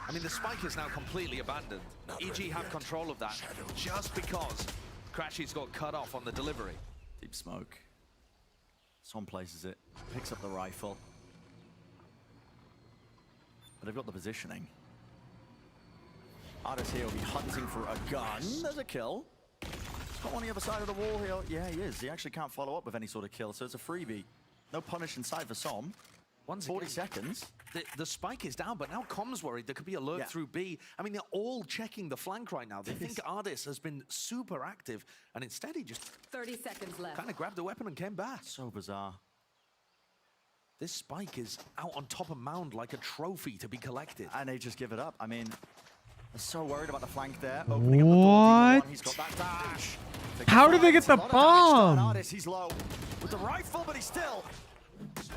I mean, the spike is now completely abandoned. EG have control of that just because Crashy's got cut off on the delivery. Deep smoke. Som places it. Picks up the rifle. But they've got the positioning. Artist here will be hunting for a gun. There's a kill. He's got one on the other side of the wall here. Yeah, he is. He actually can't follow up with any sort of kill, so it's a freebie. No punish inside for Som. 40 seconds. The spike is down, but now Com's worried there could be alert through B. I mean, they're all checking the flank right now. They think Artist has been super active, and instead he just 30 seconds left. kind of grabbed the weapon and came back. So bizarre. This spike is out on top of mound like a trophy to be collected. And they just give it up. I mean, they're so worried about the flank there. What? Up the door, he's got that dash. How did they get the bomb? Artist, he's low with the rifle, but he still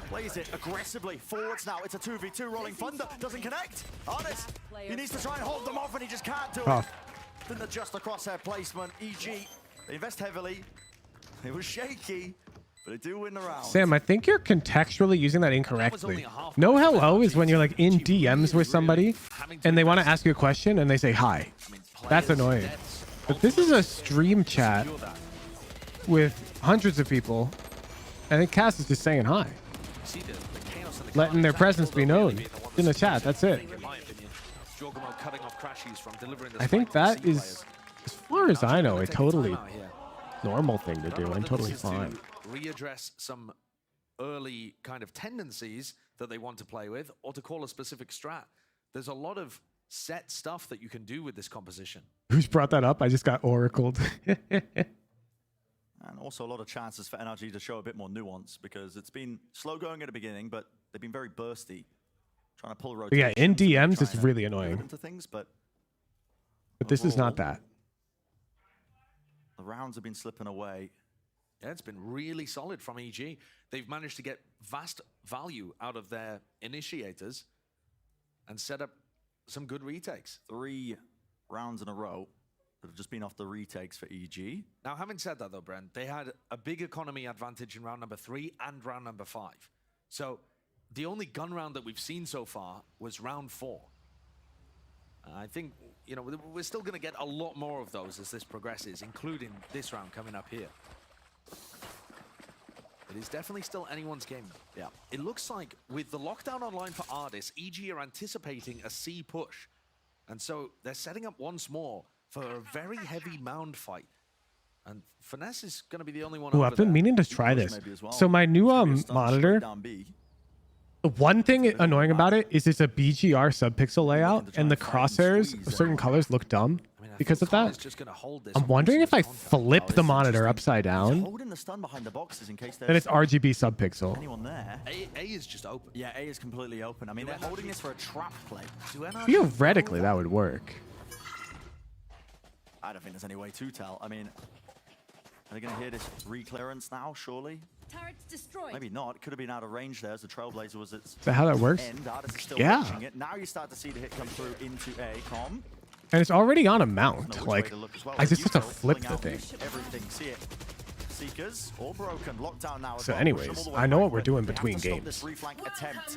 plays it aggressively. Forwards now. It's a 2v2 rolling thunder. Doesn't connect. Artist, he needs to try and hold them off, and he just can't do it. Didn't adjust the crosshair placement. EG, they invest heavily. It was shaky, but they do win the round. Sam, I think you're contextually using that incorrectly. No hello is when you're like in DMs with somebody and they want to ask you a question and they say hi. That's annoying. But this is a stream chat with hundreds of people. I think Cass is just saying hi. Letting their presence be known in the chat. That's it. I think that is, as far as I know, a totally normal thing to do. I'm totally fine. Readdress some early kind of tendencies that they want to play with, or to call a specific strat. There's a lot of set stuff that you can do with this composition. Who's brought that up? I just got oracled. And also a lot of chances for NRG to show a bit more nuance, because it's been slow going at the beginning, but they've been very bursty. Trying to pull rotation. Yeah, in DMs, it's really annoying. Into things, but this is not that. The rounds have been slipping away. Yeah, it's been really solid from EG. They've managed to get vast value out of their initiators and set up some good retakes. 3 rounds in a row that have just been off the retakes for EG. Now, having said that, though, Brent, they had a big economy advantage in round number 3 and round number 5. So the only gun round that we've seen so far was round 4. I think, you know, we're still going to get a lot more of those as this progresses, including this round coming up here. It is definitely still anyone's game. Yeah. It looks like with the lockdown online for Ardis, EG are anticipating a C push. And so they're setting up once more for a very heavy mound fight. And Finesse is going to be the only one. Oh, I've been meaning to try this. So my new monitor, the one thing annoying about it is it's a BGR subpixel layout, and the crosshairs of certain colors look dumb because of that. I'm wondering if I flip the monitor upside down, then it's RGB subpixel. Anyone there? A is just open. Yeah, A is completely open. I mean, they're holding this for a trap play. Theoretically, that would work. I don't think there's any way to tell. I mean, are they going to hear this re-clearance now, surely? Turret's destroyed. Maybe not. Could have been out of range there as the Trailblazer was its Is that how that works? end. Artist is still Yeah. watching it. Now you start to see the hit come through into A. Com. And it's already on a mount. Like, I just have to flip the thing. Everything. See it. Seekers all broken. Lockdown now. So anyways, I know what we're doing between games. This reflank attempt.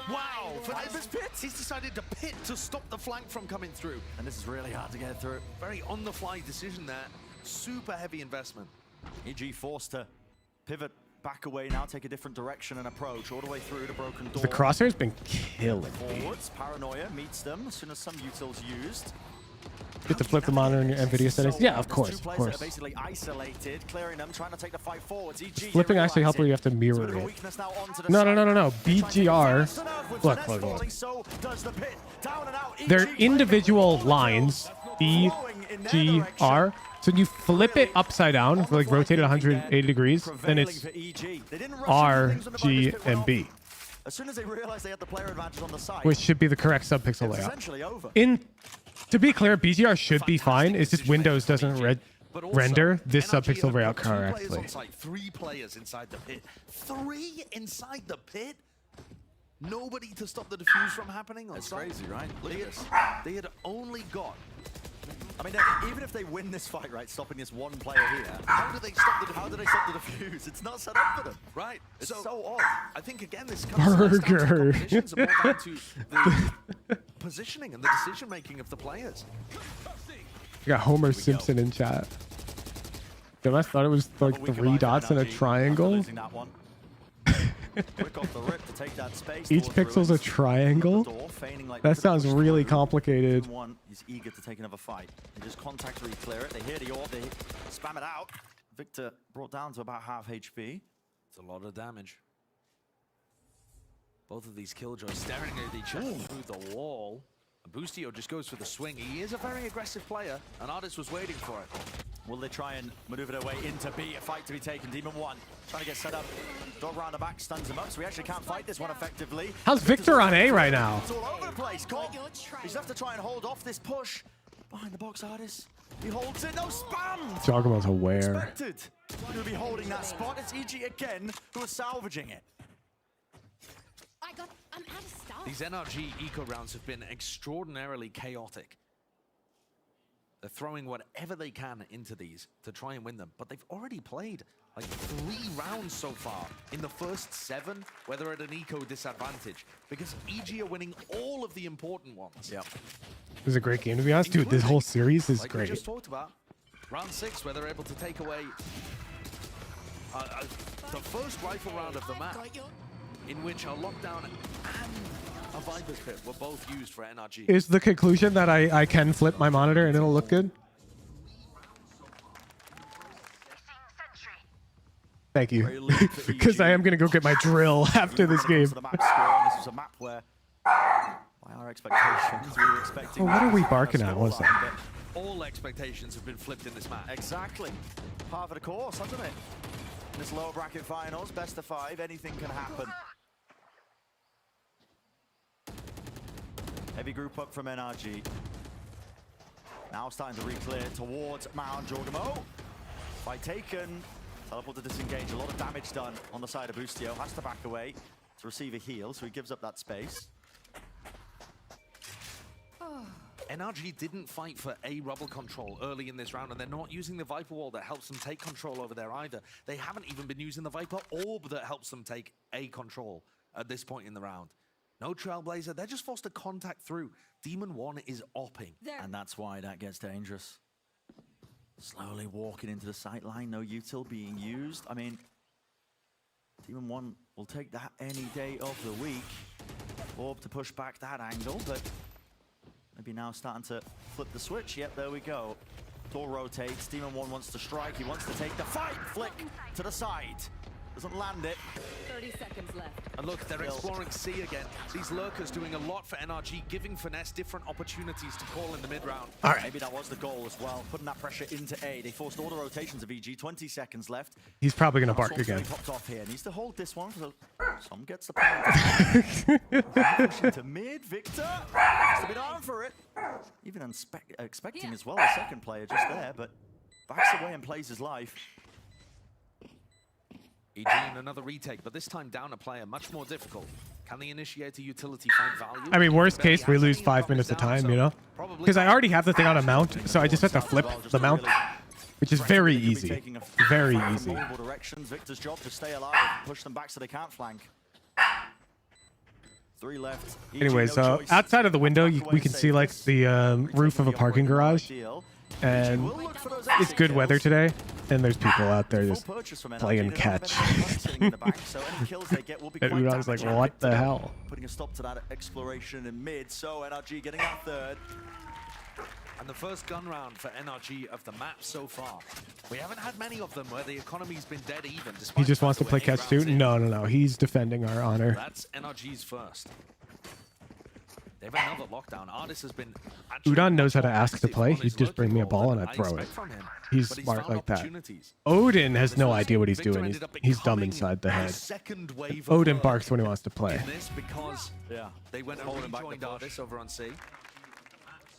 Wow! Finesse pit. He's decided to pit to stop the flank from coming through. And this is really hard to get through. Very on-the-fly decision there. Super heavy investment. EG forced to pivot back away now, take a different direction and approach all the way through the broken door. The crosshair's been killing me. Forwards, Paranoia meets them as soon as some utils used. Get to flip the monitor in your NVIDIA settings. Yeah, of course, of course. Basically isolated, clearing them, trying to take the fight forwards. Flipping actually helps where you have to mirror it. No. BGR. Look. They're individual lines. BGR. So when you flip it upside down, like rotate it 180 degrees, then it's R, G, and B. As soon as they realized they had the player advantage on the side, which should be the correct subpixel layout. In To be clear, BGR should be fine. It's just Windows doesn't render this subpixel layout correctly. 3 players inside the pit. 3 inside the pit? Nobody to stop the defuse from happening? That's crazy, right? Look at this. They had only got... I mean, even if they win this fight, right, stopping this one player here, how do they stop the defuse? It's not set up for them. Right. It's so odd. I think, again, this comes Burger. down to more down to the positioning and the decision-making of the players. We got Homer Simpson in chat. Damn, I thought it was like 3 dots in a triangle. Quick off the rip to take that space. Each pixel's a triangle? That sounds really complicated. He's eager to take another fight. They just contact to re-clear it. They hear the orb, they spam it out. Victor brought down to about half HP. It's a lot of damage. Both of these killjoys staring at each other through the wall. Boostio just goes for the swing. He is a very aggressive player, and Artist was waiting for it. Will they try and maneuver their way into B? A fight to be taken. Demon 1 trying to get set up. Dog round the back stuns him up, so we actually can't fight this one effectively. How's Victor on A right now? It's all over the place. He's left to try and hold off this push. Behind the box, Artist. He holds it. No spam! Joggerman's aware. Expected. He'll be holding that spot. It's EG again who are salvaging it. I'm out of stuff. These NRG eco rounds have been extraordinarily chaotic. They're throwing whatever they can into these to try and win them, but they've already played like 3 rounds so far in the first 7 where they're at an eco disadvantage because EG are winning all of the important ones. Yep. It was a great game, to be honest. Dude, this whole series is like great. We just talked about round 6 where they're able to take away the first rifle round of the map, in which a lockdown and a Viper's Pit were both used for NRG. Is the conclusion that I can flip my monitor and it'll look good? Thank you. Because I am going to go get my drill after this game. This was a map where, by our expectations, we were expecting... Oh, what are we barking at? What's that? All expectations have been flipped in this match. Exactly. Part of the course, hasn't it? In this lower bracket finals, best of 5, anything can happen. Heavy group up from NRG. Now starting to re-clear towards Mount Jorgamo. Fight taken. Teleport to disengage. A lot of damage done on the side of Boostio. Has to back away to receive a heal, so he gives up that space. NRG didn't fight for A rubble control early in this round, and they're not using the Viper wall that helps them take control over there either. They haven't even been using the Viper orb that helps them take A control at this point in the round. No Trailblazer, they're just forced to contact through. Demon 1 is opping. And that's why that gets dangerous. Slowly walking into the sight line, no util being used. I mean, Demon 1 will take that any day of the week. Orb to push back that angle, but maybe now starting to flip the switch. Yep, there we go. Door rotates, Demon 1 wants to strike, he wants to take the fight. Flick to the side. Doesn't land it. 30 seconds left. And look, they're exploring C again. These lurkers doing a lot for NRG, giving Finesse different opportunities to call in the mid-round. All right. Maybe that was the goal as well, putting that pressure into A. They forced all the rotations of EG, 20 seconds left. He's probably going to bark again. Popped off here. Needs to hold this one. So some gets the point. Pushing to mid. Victor has to be down for it. Even expecting as well a second player just there, but backs away and plays his life. EG in another retake, but this time down a player, much more difficult. Can the initiator utility find value? I mean, worst case, we lose 5 minutes of time, you know? Because I already have the thing on a mount, so I just have to flip the mount, which is very easy. Very easy. Directions. Victor's job to stay alive, push them back so they can't flank. 3 left. Anyways, outside of the window, we can see like the roof of a parking garage. And it's good weather today, and there's people out there just playing catch. And Udon's like, what the hell? Putting a stop to that exploration in mid, so NRG getting that third. And the first gun round for NRG of the map so far. We haven't had many of them where the economy's been dead even. He just wants to play catch too? No. He's defending our honor. That's NRG's first. They have another lockdown. Artist has been... Udon knows how to ask to play. He'd just bring me a ball and I'd throw it. He's smart like that. Odin has no idea what he's doing. He's dumb inside the head. Odin barks when he wants to play. Because they went and joined Artist over on C.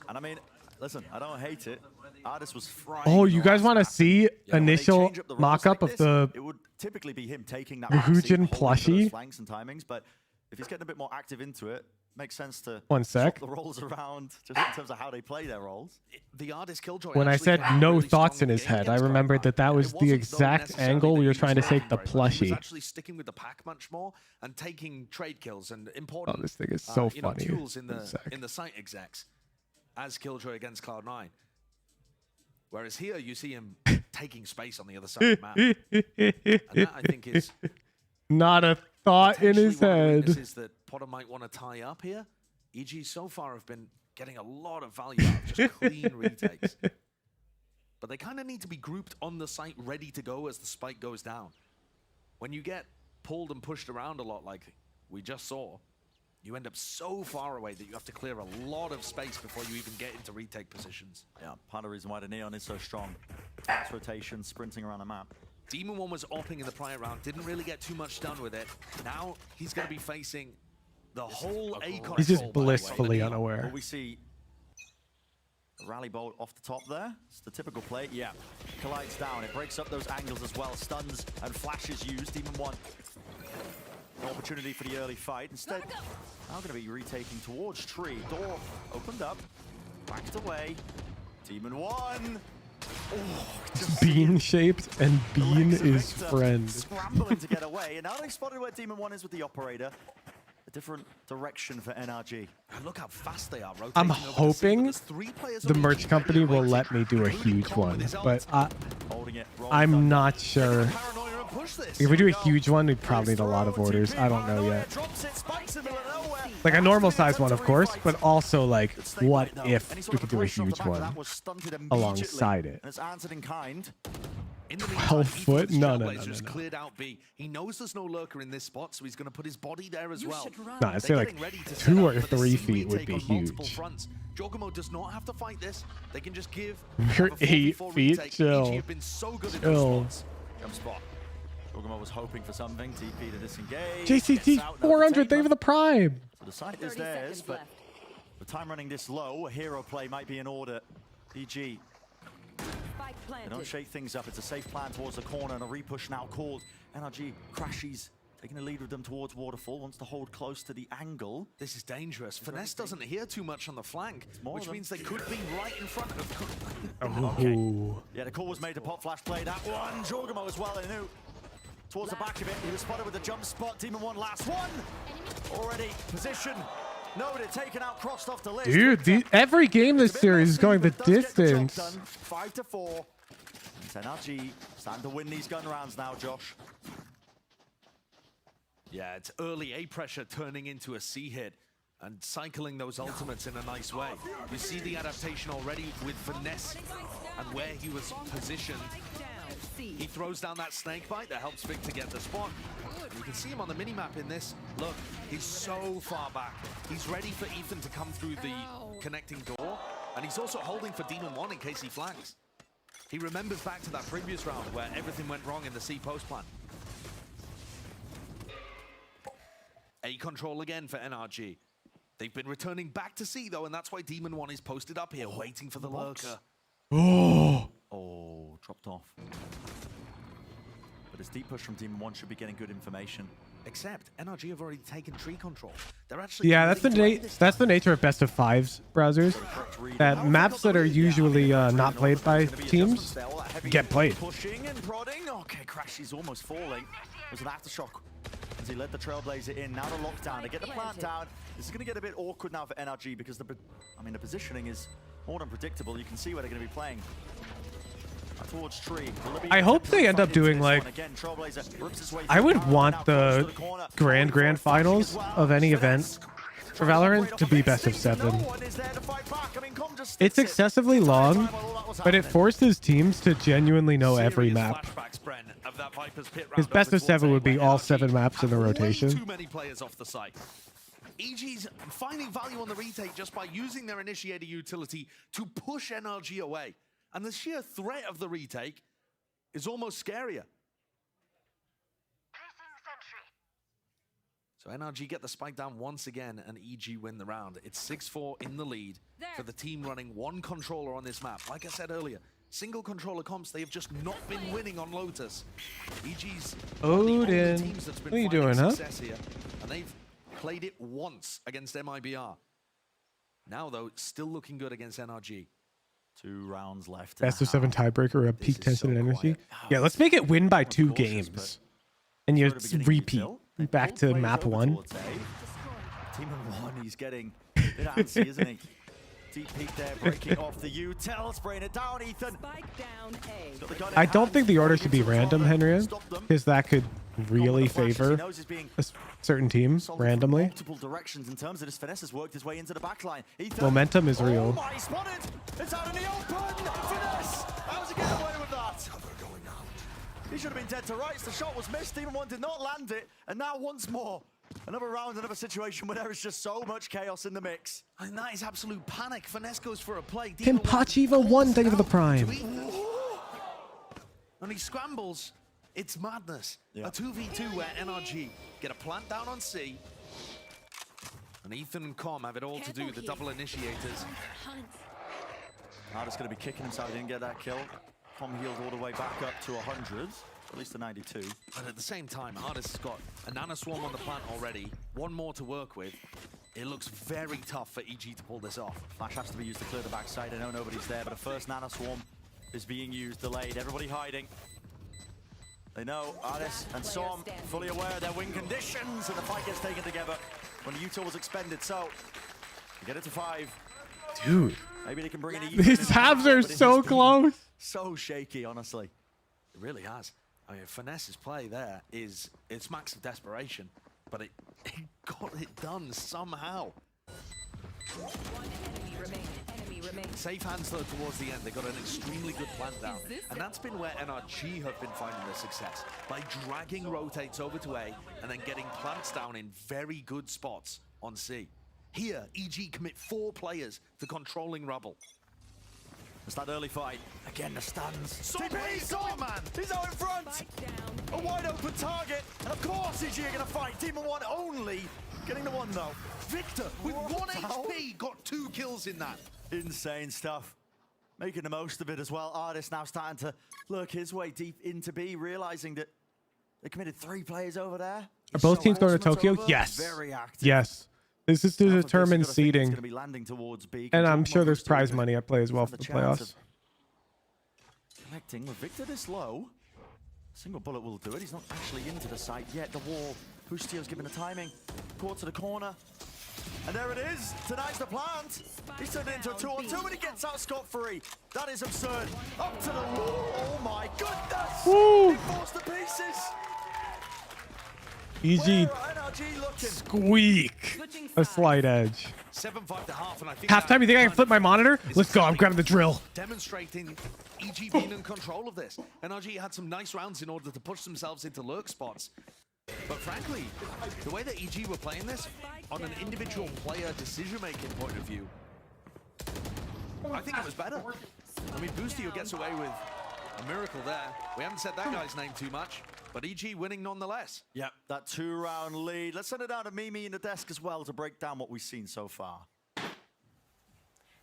And I mean, Listen, I don't hate it. Artist was frying. Oh, you guys want to see initial mock-up like of the it would typically be him taking that Ryujin plushie plushie? flanks and timings, but if he's getting a bit more active into it, makes sense to One sec. swap the roles around just in terms of how they play their roles. The Artist Killjoy. When I said no thoughts in his head, I remembered that was the exact angle we were trying to take the He was plushie. actually sticking with the pack much more and taking trade kills and important. Oh, this thing is so you know, funny. tools in One sec. the site execs as Killjoy against Cloud9. Whereas here you see him taking space on the other side of the map. And that I think is not a thought in his potentially one of the head. weaknesses that Potter might want to tie up here. EG so far have been getting a lot of value out of just clean retakes. But they kind of need to be grouped on the site ready to go as the spike goes down. When you get pulled and pushed around a lot like we just saw, you end up so far away that you have to clear a lot of space before you even get into retake positions. Yeah, part of the reason why the Neon is so strong. Fast rotation, sprinting around the map. Demon 1 was opping in the prior round, didn't really get too much done with it. Now he's going to be facing the whole A control. He's just blissfully unaware. Well, we see a rally bolt off the top there. It's the typical play. Yeah, collides down. It breaks up those angles as well. Stuns and flashes used. Demon 1. No opportunity for the early fight. Instead, now going to be retaking towards tree. Door opened up, backed away. Demon 1. Oh, Bean shaped, and Bean is friend. Scrambling to get away, and now they spotted where Demon 1 is with the operator. A different direction for NRG. And look how fast they are rotating. I'm over to see that hoping there's 3 players the on merch each company side will waiting, let me do a including huge Con with one, his but ult. Holding it, I'm not sure. Paranoia and push this. If we do a huge one, we'd probably need a lot of orders. I don't know yet. Like a normal size one, of course, but also like, what if we could do a huge one alongside it? And it's answered in kind. In the 12 foot? No, no, no, Trailblazers no. cleared out B. He knows there's no lurker in this spot, so he's going to put his body there as well. No, I'd say They're like getting ready to set 2 up or for this 3 C feet would retake be on multiple huge. fronts. Jogomo does not have to fight this. They can just give. You're have a 8 4v4 feet, retake. chill. EG have been so good in Chill. those spots. Jump spot. Jogomo was hoping for something. TP to disengage. JCT Gets out, 400, they entertainment. have the prime. So the site is theirs, but with time running this low, a hero play might be in order. EG. They don't shake things up. It's a safe plan towards the corner, and a repush now called. NRG crashes, taking the lead with them towards Waterfall. Wants to hold close to the angle. This is dangerous. Finesse doesn't hear too much on the flank, which means they could be right in front of. Ooh. Yeah, the call was made to pop flash play that one. Jorgamo as well, and knew. Towards the back of it, he was spotted with the jump spot. Demon 1 last one. Already position. Noted, taken out, crossed off the list. Dude, every game this series is going the distance. 5-4. It's NRG starting to win these gun rounds now, Josh. Yeah, it's early A pressure turning into a C hit and cycling those ultimates in a nice way. You see the adaptation already with Finesse and where he was positioned. He throws down that snake bite that helps Vic to get the spot. And you can see him on the minimap in this. Look, he's so far back. He's ready for Ethan to come through the connecting door. And he's also holding for Demon 1 in case he flanks. He remembers back to that previous round where everything went wrong in the C post plan. A control again for NRG. They've been returning back to C though, and that's why Demon 1 is posted up here, waiting for the lurker. Oh. Oh, dropped off. But his deep push from Demon 1 should be getting good information. Except NRG have already taken tree control. They're actually Yeah, that's the nature of best of 5s browsers. That maps that are usually not played by teams get played. Pushing and prodding. Okay, Crash is almost falling. There's an aftershock as he let the Trailblazer in. Now the lockdown. They get the plant down. This is going to get a bit awkward now for NRG because the positioning is more than predictable. You can see where they're going to be playing. Towards tree. I hope they end up doing like, I would want the grand finals of any event for Valorant to be best of 7. It's excessively long, but it forces teams to genuinely know every map. His best of 7 would be all 7 maps in the rotation. Too many players off the site. EG's finding value on the retake just by using their initiator utility to push NRG away. And the sheer threat of the retake is almost scarier. So NRG get the spike down once again, and EG win the round. It's 6-4 in the lead for the team running one controller on this map. Like I said earlier, single controller comps, they have just not been winning on Lotus. EG's one of the only teams that's been what are you finding doing, huh? success here, and they've played it once against MIBR. Now, though, still looking good against NRG. 2 rounds left. Best of 7 tiebreaker of peak tension and energy. Yeah, let's make it win by 2 games. And you repeat back to map 1. Team of 1, he's getting a bit antsy, isn't he? Deep peek there, breaking off the util, spraying it down, Ethan. I don't think the order should be random, Henry, because that could really favor a certain team randomly. Multiple directions in terms of this. Finesse has worked his way into the backline. Ethan. Momentum is real. Oh my, spotted! It's out in the open! Finesse! How's he getting away with that? He should have been dead to rights. The shot was missed. Team 1 did not land it. And now once more, another round, another situation where there is just so much chaos in the mix. And that is absolute panic. Finesse goes for a play. Tempachiva 1, thank you for the prime. And he scrambles. It's madness. A 2v2 where NRG get a plant down on C. And Ethan and Com have it all to do, the double initiators. Artist going to be kicking himself. He didn't get that kill. Com healed all the way back up to 100. At least a 92. But at the same time, Artist has got a Nana Swarm on the plant already. One more to work with. It looks very tough for EG to pull this off. Flash has to be used to clear the backside. I know nobody's there, but a first Nana Swarm is being used, delayed. Everybody hiding. They know Artist and Som fully aware of their win conditions, and the fight gets taken together when the util was expended. So, to get it to 5. Dude. Maybe they can bring it. These halves are so close. So shaky, honestly. It really has. I mean, Finesse's play there it's max of desperation, but it got it done somehow. One enemy remaining. Safe hands though towards the end. They got an extremely good plant down, and that's been where NRG have been finding their success, by dragging rotates over to A and then getting plants down in very good spots on C. Here, EG commit 4 players to controlling rubble. It's that early fight. Again, the stuns. He's man! He's out in front! A wide open target. And of course, EG are going to fight. Team of 1 only getting the 1 though. Victor, with 1 HP, got 2 kills in that. Insane stuff. Making the most of it as well. Artist now starting to lurk his way deep into B, realizing that they committed 3 players over there. Are both teams going to Tokyo? Yes. Very active. Yes. This is to determine seeding. B. And I'm sure there's prize money at play as well for the playoffs. Collecting with Victor this low. Single bullet will do it. He's not actually into the site yet. The wall. Pustio's given the timing. Caught to the corner. And there it is. Tonight's the plant. He's turned it into a 2-on-2 and he gets out scot-free. That is absurd. Up to the wall. Oh my goodness. Woo. He falls to pieces. EG squeak a slight edge. 7-5 to half, and I think halftime. You think I can flip my monitor? Let's go. I'm grabbing the drill. Demonstrating EG being in control of this. NRG had some nice rounds in order to push themselves into lurk spots. But frankly, the way that EG were playing this, on an individual player decision-making point of view, I think it was better. I mean, Boostio gets away with a miracle there. We haven't said that guy's name too much, but EG winning nonetheless. Yep, that 2-round lead. Let's send it down to Mimi in the desk as well to break down what we've seen so far.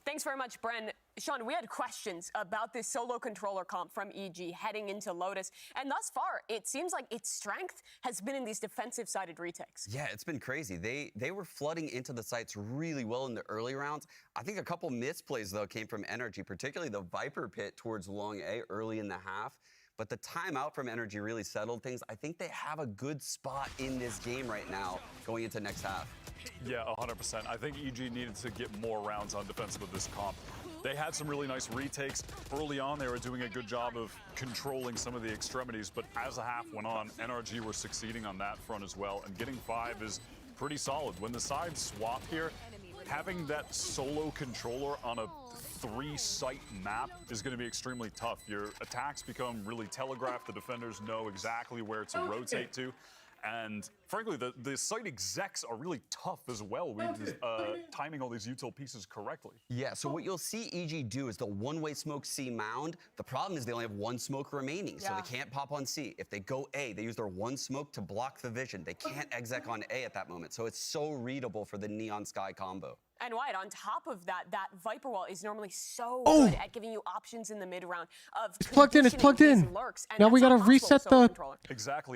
Thanks very much, Bren. Sean, we had questions about this solo controller comp from EG heading into Lotus, and thus far, it seems like its strength has been in these defensive-sided retakes. Yeah, it's been crazy. They were flooding into the sites really well in the early rounds. I think a couple misplays, though, came from NRG, particularly the Viper pit towards long A early in the half. But the timeout from NRG really settled things. I think they have a good spot in this game right now going into next half. Yeah, 100%. I think EG needed to get more rounds on defense with this comp. They had some really nice retakes. Early on, they were doing a good job of controlling some of the extremities, but as the half went on, NRG were succeeding on that front as well, and getting 5 is pretty solid. When the sides swap here, having that solo controller on a 3-site map is going to be extremely tough. Your attacks become really telegraphed. The defenders know exactly where to rotate to. And frankly, the site execs are really tough as well with timing all these util pieces correctly. Yeah, so what you'll see EG do is they'll one-way smoke C mound. The problem is they only have one smoke remaining, so they can't pop on C. If they go A, they use their one smoke to block the vision. They can't exec on A at that moment, so it's so readable for the Neon Sky combo. And Wyatt, on top of that, that Viper Wall is normally so good at giving you options in the mid round of It's plugged in. It's plugged in. Now we gotta reset the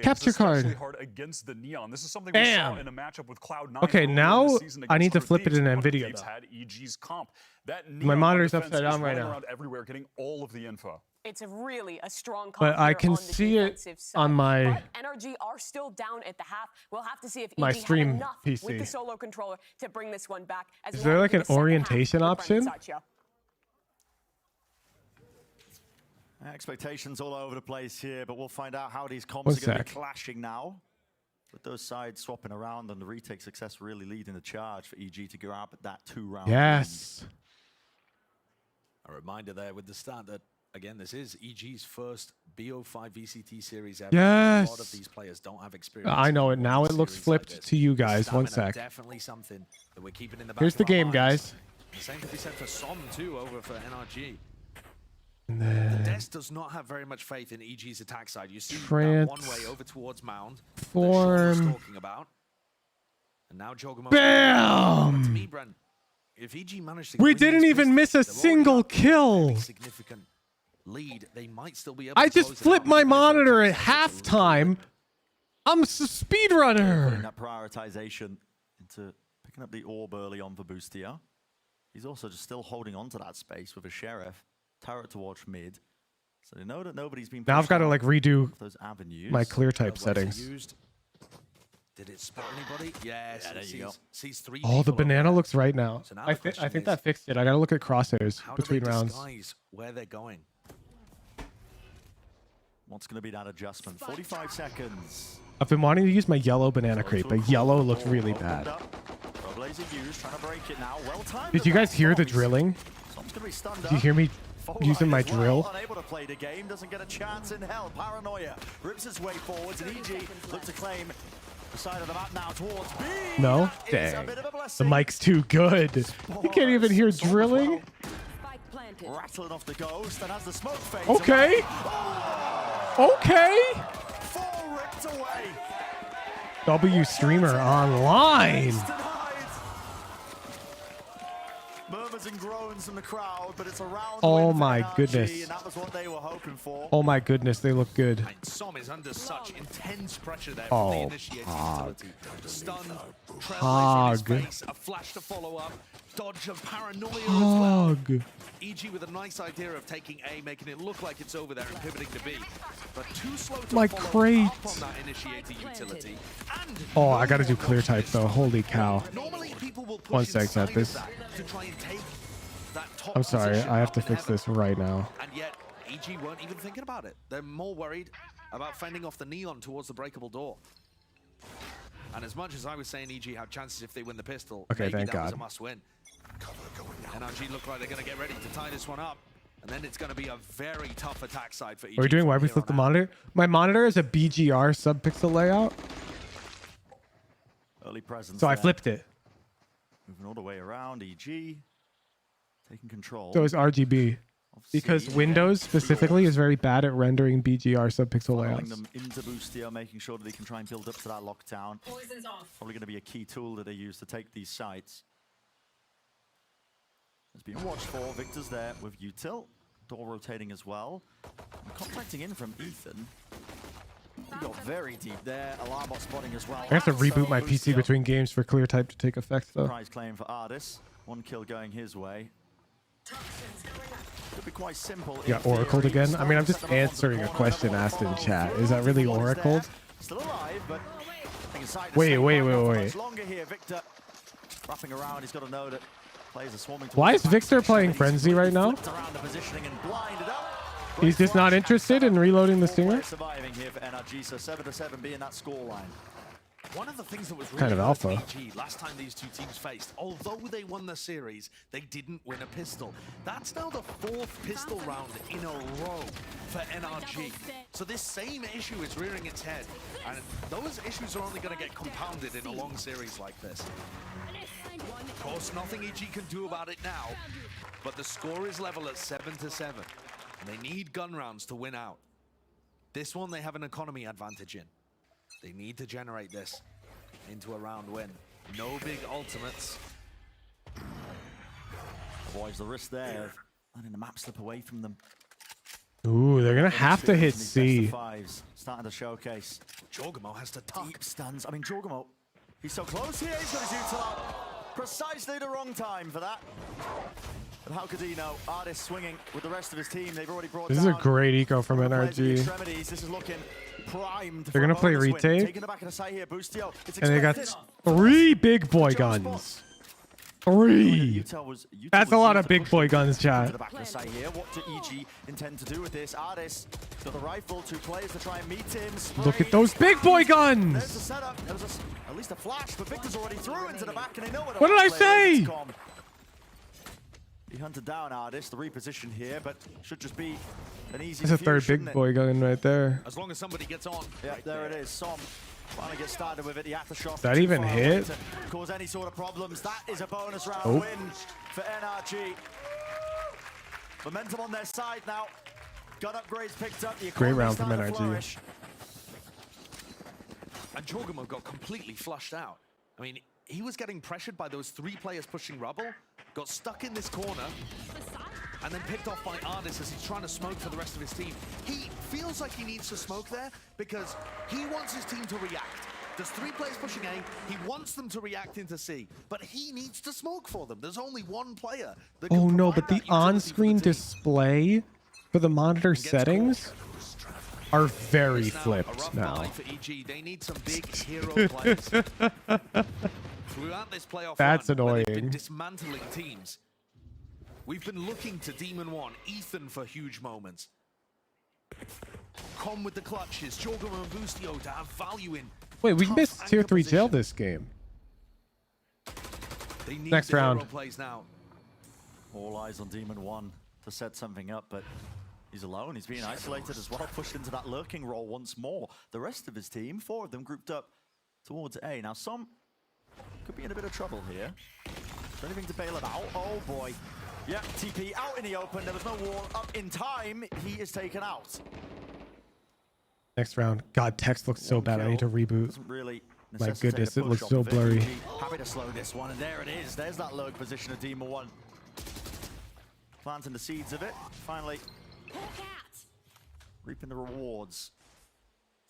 capture card. Especially hard against the Neon. This is something we saw in a matchup with Cloud9. Okay, now I need to flip it in NVIDIA. Thieves had EG's comp. That My Neon monitor's defense upside down is right running now. around everywhere, getting all of the info. It's really a strong But I can see it on my But NRG are still down at the half. We'll have to see if my EG stream have enough PC. with the solo controller to bring this one back. As Is we there head like into an the second half orientation with option? Brendan Saccio. Expectations all over the place here, but we'll find out how these comps One are going to be sec. clashing now. With those sides swapping around and the retake success really leading the charge for EG to grab that 2-round Yes. A reminder there with the start that, again, this is EG's first BO5 VCT series ever. Yes. A lot of these players don't have experience. I know it. in Now a it looks series flipped like this. to you guys. One Stamina sec. Definitely something that we're keeping in the back Here's of the our game, minds. guys. The same could be said for Som too over for NRG. And The then Desk does not have very much faith in EG's attack side. You see that Trans- one way over towards Mound. Form. That Sean was talking about. And now Jogamoto. Bam! To me, Brent, if EG managed to We win didn't these even miss a pistols, they're already single up to a kill. very significant lead. They might still be able I to just close it flipped out, my even if their monitor at attack side is really halftime. I'm a speedrunner. Putting that prioritization into picking up the orb early on for Boostia. He's also just still holding on to that space with a Sheriff. Turret towards mid. So they know that nobody's been Now I've got to out like redo of those avenues. my clear type Trailblazer settings. used. Did it spot anybody? Yes, there you go. Sees three Oh, the people over banana there. looks right now. So now I the question think is, that fixed it. I gotta look at crosshairs how between do they rounds. disguise where they're going? What's going to be that adjustment? 45 seconds. I've been wanting to use my yellow banana crate, but yellow looked really bad. Trailblazer used, trying to break it now. Well timed. Did you guys hear the drilling? Som's going to be stunned Did you hear me using my drill? Unable to play the game, doesn't get a chance in hell. Paranoia rips his way forwards, and EG look to claim the side of the map now towards B. No? That is a Dang. bit of a The blessing. mic's too good. You can't even hear drilling. Rattling off the ghost, and as the smoke fades Okay. away, Okay. 4 ripped away. W streamer online. Murmurs and groans from the crowd, but it's a round Oh win for my NRG, goodness. and that was what they were hoping for. Oh my goodness, they look good. And Som is under such intense pressure there from the Oh, initiating hog. utility. Stun, Trailblazer Hog. in his face, a flash to follow up, dodge of Paranoia as well. Hog. EG with a nice idea of taking A, making it look like it's over there and pivoting to B. But too slow to My follow crate. up on that initiator utility. And Oh, I gotta do clear type though. Holy cow. normally people will push One sec, inside chat. This. of that to try and take that top I'm sorry. position I have up to in fix heaven. this right now. And yet, EG weren't even thinking about it. They're more worried about fending off the Neon towards the breakable door. And as much as I was saying EG had chances if they win the pistol, Okay, maybe thank that was God. a must-win. NRG look like they're going to get ready to tie this one up. And then it's going to be a very tough attack side for EG. Are we doing from why we here flip the on out. monitor? My monitor is a BGR subpixel layout, Early presence so I there. flipped it. Moving all the way around, EG taking control. So it's RGB. Because Windows specifically is very bad at rendering BGR subpixel Following layouts. them into Boostia, making sure that they can try and build up to that lockdown. Probably going to be a key tool that they use to take these sites. Has been watched for. Victor's there with Util. Door rotating as well. And contacting in from Ethan. He got very deep there. Alarm bot spotting as well. I have to reboot So my PC Boostia, between games for clear type to take effect though. prize claim for Ardis. 1 kill going his way. Could be quite simple. You got oracled again? I mean, I'm just answering a question asked in chat. Is that really oracled? Still alive, but inside the Wait, same wait, line, wait, not for wait. much longer here. Victor wrapping around. He's got to know that players are swarming. Why towards is the Victor back. playing He's Frenzy really right now? flipped around the positioning and blinded up. He's just not interested in reloading the stinger? Surviving here for NRG, so 7-7 being that scoreline. One of the things that was really Kind of alpha. EG last time these two teams faced, although they won the series, they didn't win a pistol. That's now the 4th pistol round in a row for NRG. So this same issue is rearing its head, and those issues are only going to get compounded in a long series like this. Of course, nothing EG can do about it now, but the score is level at 7-7, and they need gun rounds to win out. This one they have an economy advantage in. They need to generate this into a round win. No big ultimates. Otherwise, the risk there of letting the map slip away from them. Ooh, they're gonna have to hit C. Starting the showcase. Jorgamo has to tuck. Deep stuns. I mean, Jorgamo, he's so close here. He's got his ult out. Precisely the wrong time for that. But how could he know? Artist swinging with the rest of his team. They've already brought This is a great eco from NRG. This is looking primed. They're gonna play retake. Taking the back of the side here, Boostio. It's And they got expected. 3 big boy guns. 3. That's a lot of big boy guns, To chat. the back of the side here. What do EG intend to do with this? Artist got the rifle. 2 players to try and meet him. Look at those big boy There's the guns. setup. There was at least a flash, but Victor's already through into the back, and they know where the What did I right player is. say? Come. He hunted down Artist, the reposition here, but should just be an easy That's a defuse, 3rd shouldn't big it? boy gun right there. As long as somebody gets on. Yeah, right there it is. Som finally gets started with it. The aftershock. Does that too even far hit? away to cause any sort of problems. That is a bonus round Oh. win for NRG. Momentum on their side now. Gun upgrades picked up. The Great economy round from starting to NRG. flourish. And Jorgamo got completely flushed out. I mean, he was getting pressured by those 3 players pushing rubble, got stuck in this corner, and then picked off by Artist as he's trying to smoke for the rest of his team. He feels like he needs to smoke there because he wants his team to react. There's 3 players pushing A, he wants them to react into C, but he needs to smoke for them. There's only 1 player that can Oh no, provide but the that utility for on-screen the team. display for the monitor settings are very It's now a flipped rough now. night for EG. They need some big hero players. Throughout this playoff That's run, where they've been annoying. dismantling teams, we've been looking to Demon 1, Ethan for huge moments. Com with the clutches, Jorgamo and Boostio to have value in. Wait, we tough missed tier anchor 3 jail position. this game. They need Next the hero round. plays now. All eyes on Demon 1 to set something up, but he's alone. He's being isolated as well, pushed into that lurking role once more. The rest of his team, 4 of them grouped up towards A. Now, some could be in a bit of trouble here. Is there anything to bail him out? Oh boy. Yeah, TP out in the open. There was no wall up in time. He is taken out. Next round. God, text looks so bad. I need to reboot. Doesn't really My necessitate a goodness, it push looks off so of it. blurry. EG happy to slow this one, and there it is. There's that lurk position of Demon 1. Planting the seeds of it. Finally reaping the rewards.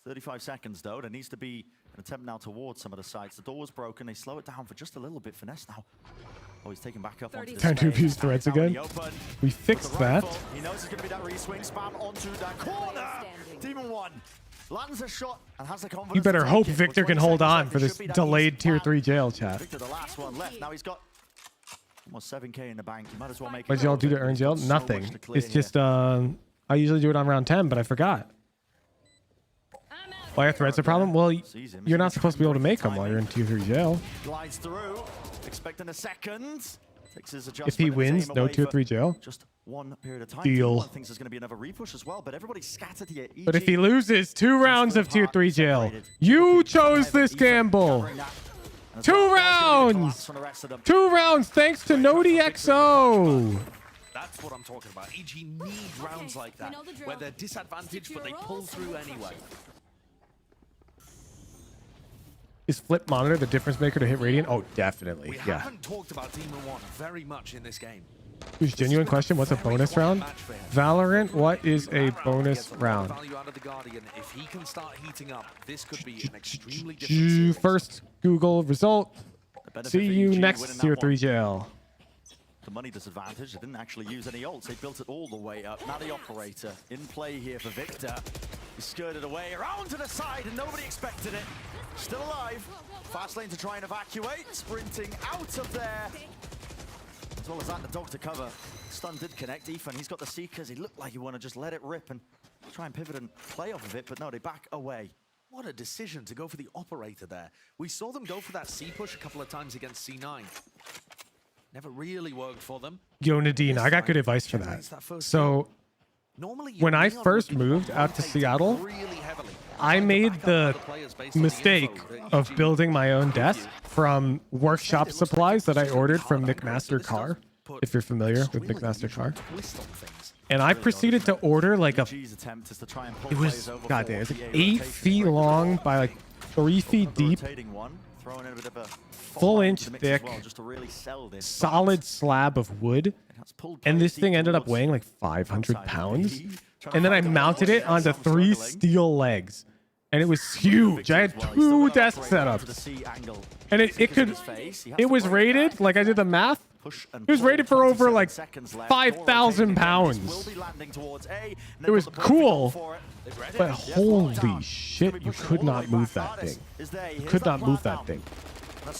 35 seconds though. There needs to be an attempt now towards some of the sites. The door was broken. They slow it down for just a little bit. Finesse now. Oh, he's taken back up onto the Time to space. abuse threats Now in again. the open. We With fixed the that. rifle, he knows it's going to be that re-swing spam onto that corner. Demon 1 lands a shot and has the confidence. You better to take hope it. Victor With can 20 hold seconds on left, for it this should be that delayed easy tier spam. 3 jail, chat. Victor, the last one left. Now he's got almost 7k in the bank. You might as well make it. What did y'all do to earn jail? So much Nothing. to clear It's here. just, I usually do it on round 10, but I forgot. Why are threats a problem? Well, you're not supposed to be able to make them while you're in tier 3 jail. Glides through, expecting a second. Takes his If he adjustment and his wins, aim no away tier for 3 jail. Just one period of time. Deal. One thinks there's going to be another repush as well, but everybody's scattered here. But if he loses 2 rounds of tier 3 jail, you chose this gamble. 2 rounds! 2 rounds thanks to NoDXO. That's what I'm talking about. EG need rounds like that, where they're disadvantaged, but they pull through anyway. Is flip monitor the difference maker to hit Radiant? Oh, definitely. We Yeah. haven't talked about Demon 1 very much in this game. Who's genuine question? What's a bonus round? Valorant, what is a bonus round? Value out of the Guardian. If he can start heating up, this could be an extremely different series. First Google result. benefit See for you EG next winning that tier one. 3 jail. The money disadvantage, they didn't actually use any ults. They built it all the way up. Now the operator in play here for Victor. He skirted away around to the side and nobody expected it. Still alive. Fast lane to try and evacuate. Sprinting out of there. As well as that, the dog to cover. Stun did connect. Ethan, he's got the Seekers. He looked like he wanted to just let it rip and try and pivot and play off of it, but no, they back away. What a decision to go for the operator there. We saw them go for that C push a couple of times against C9. Never really worked for them. Yo, Nadine, I got good advice for that. So when I first moved out to Seattle, I made the mistake of building my own desk from workshop supplies that I ordered from McMaster Car, if you're familiar with McMaster Car. And I proceeded to order like it was, goddamn, it's like 8 feet long by like 3 feet deep, full inch thick, solid slab of wood. And this thing ended up weighing like 500 pounds. And then I mounted it onto 3 steel legs. And it was huge. I had 2 desk setups. And it was rated, like I did the math, it was rated for over like 5,000 pounds. It was cool, but holy shit, you could not move that thing. You could not move that thing.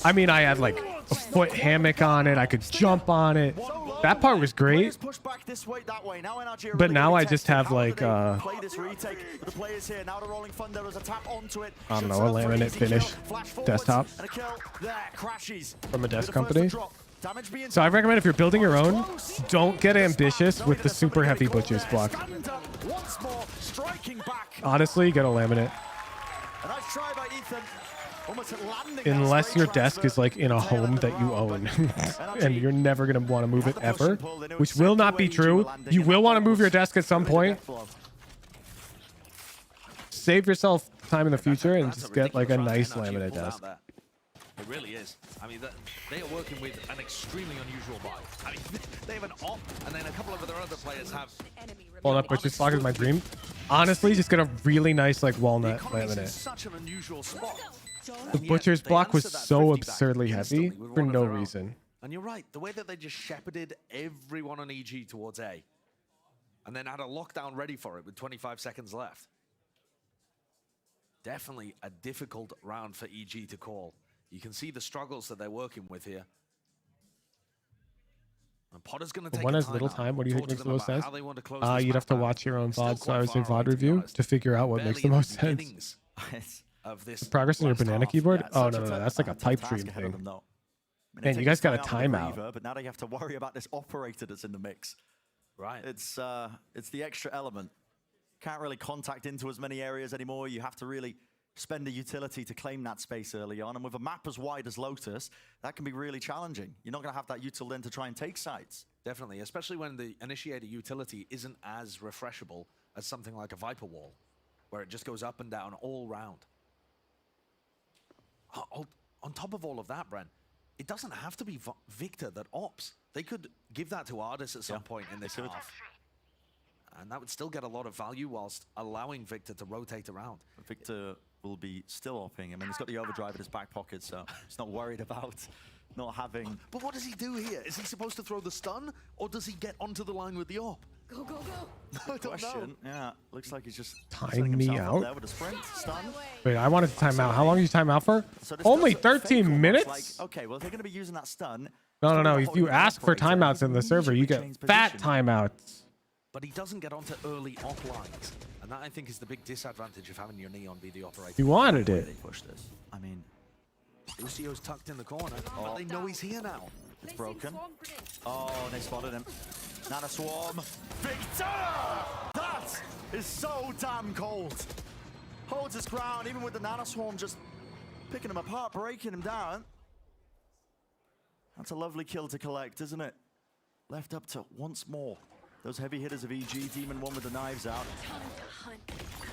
I mean, I had like a foot hammock on it. I could jump on it. That part was great. But now I just have like, I don't know, a laminate finish desktop from a desk company. So I recommend if you're building your own, don't get ambitious with the super heavy butcher's block. Honestly, get a laminate. Unless your desk is like in a home that you own and you're never going to want to move it ever, which will not be true. You will want to move your desk at some point. Save yourself time in the future and just get like a nice laminate desk. It really is. I mean, they are working with an extremely unusual buy. I mean, they have an op, and then a couple of their other players have. Hold up, butcher's block is my dream. Honestly, just get a really nice like walnut laminate. Such an unusual spot. The butcher's block was so absurdly heavy for no reason. And you're right, the way that they just shepherded everyone on EG towards A, and then had a lockdown ready for it with 25 seconds left. Definitely a difficult round for EG to call. You can see the struggles that they're working with here. And Potter's going to take one has little time. What do you think makes the most sense? You'd have to watch your own VOD, so I would say VOD review to figure out what makes the most sense. The progress on your banana keyboard? Oh, no, that's like a pipe dream thing. Man, you guys got a timeout. But now they have to worry about this operator that's in the mix. Right. It's the extra element. Can't really contact into as many areas anymore. You have to really spend a utility to claim that space early on. And with a map as wide as Lotus, that can be really challenging. You're not going to have that util then to try and take sites. Definitely, especially when the initiator utility isn't as refreshable as something like a Viper Wall, where it just goes up and down all round. On top of all of that, Bren, it doesn't have to be Victor that ops. They could give that to Ardis at some point in this half. And that would still get a lot of value whilst allowing Victor to rotate around. Victor will be still opping. I mean, he's got the overdrive in his back pocket, so he's not worried about not having... But what does he do here? Is he supposed to throw the stun, or does he get onto the line with the op? Go, go, go. I don't know. Yeah, looks like he's just time me out. There with a sprint, stun. Wait, I wanted to time out. How long did you time out for? So only 13 minutes? Like, okay, well, they're going to be using that stun. No. If you ask for timeouts in the server, you get fat timeouts. But he doesn't get onto early op lines. And that, I think, is the big disadvantage of having your Neon be the operator. You wanted it. They push this. I mean, Lucio's tucked in the corner, but they know he's here now. It's broken. Oh, they spotted him. Nana Swarm. Victor! That is so damn cold. Holds his ground, even with the Nana Swarm just picking him apart, breaking him down. That's a lovely kill to collect, isn't it? Left up to once more. Those heavy hitters of EG, Demon 1 with the knives out.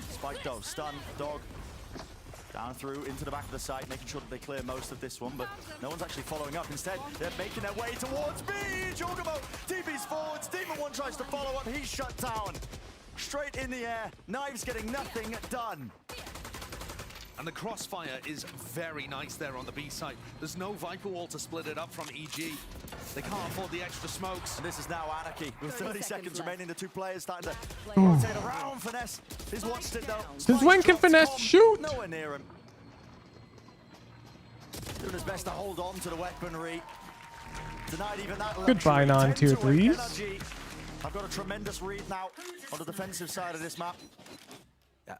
Spike though, stun, dog. Down through, into the back of the site, making sure that they clear most of this one, but no one's actually following up. Instead, they're making their way towards B! Jogamo, DB's forwards, Demon 1 tries to follow up, he's shut down. Straight in the air, knives getting nothing done. And the crossfire is very nice there on the B site. There's no Viper Wall to split it up from EG. They can't afford the extra smokes. And this is now Anarchy. With 30 seconds remaining, the two players starting to rotate around. Finesse, he's watched it though. Since when can Finesse shoot? Nowhere near him. Doing his best to hold on to the weaponry. Denied even that luxury. Goodbye, non-tier 3s. I've got a tremendous read now on the defensive side of this map. Yeah.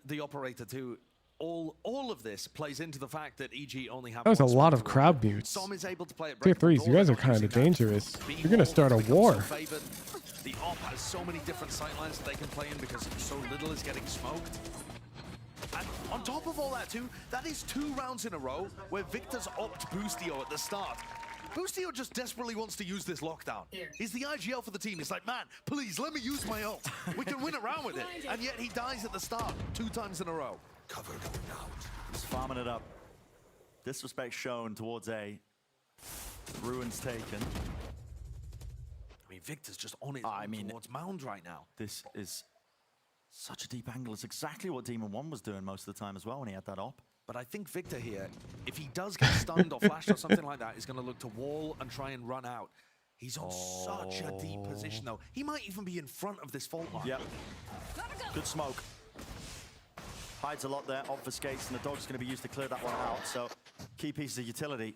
the operator too. All of this plays into the fact that EG only have. That was a one lot smoke of around. crowd mutes. Som is able to play it. Tier 3s, you guys are kind of dangerous. You're gonna start a war. The op has so many different sightlines that they can play in because so little is getting smoked. And on top of all that too, that is 2 rounds in a row where Victor's opt Boostio at the start. Boostio just desperately wants to use this lockdown. He's the IGL for the team. He's like, man, please let me use my ult. We can win a round with it. And yet he dies at the start 2 times in a row. Cover going out. He's farming it up. Disrespect shown towards A. Ruins taken. I mean, Victor's just on it towards Mound right now. This is such a deep angle. It's exactly what Demon 1 was doing most of the time as well when he had that op. But I think Victor here, if he does get stunned or flashed or something like that, is going to look to wall and try and run out. He's on such a deep position, though. He might even be in front of this fault line. Yep. Good smoke. Hides a lot there, obfuscates, and the dog's going to be used to clear that one out. So, key pieces of utility.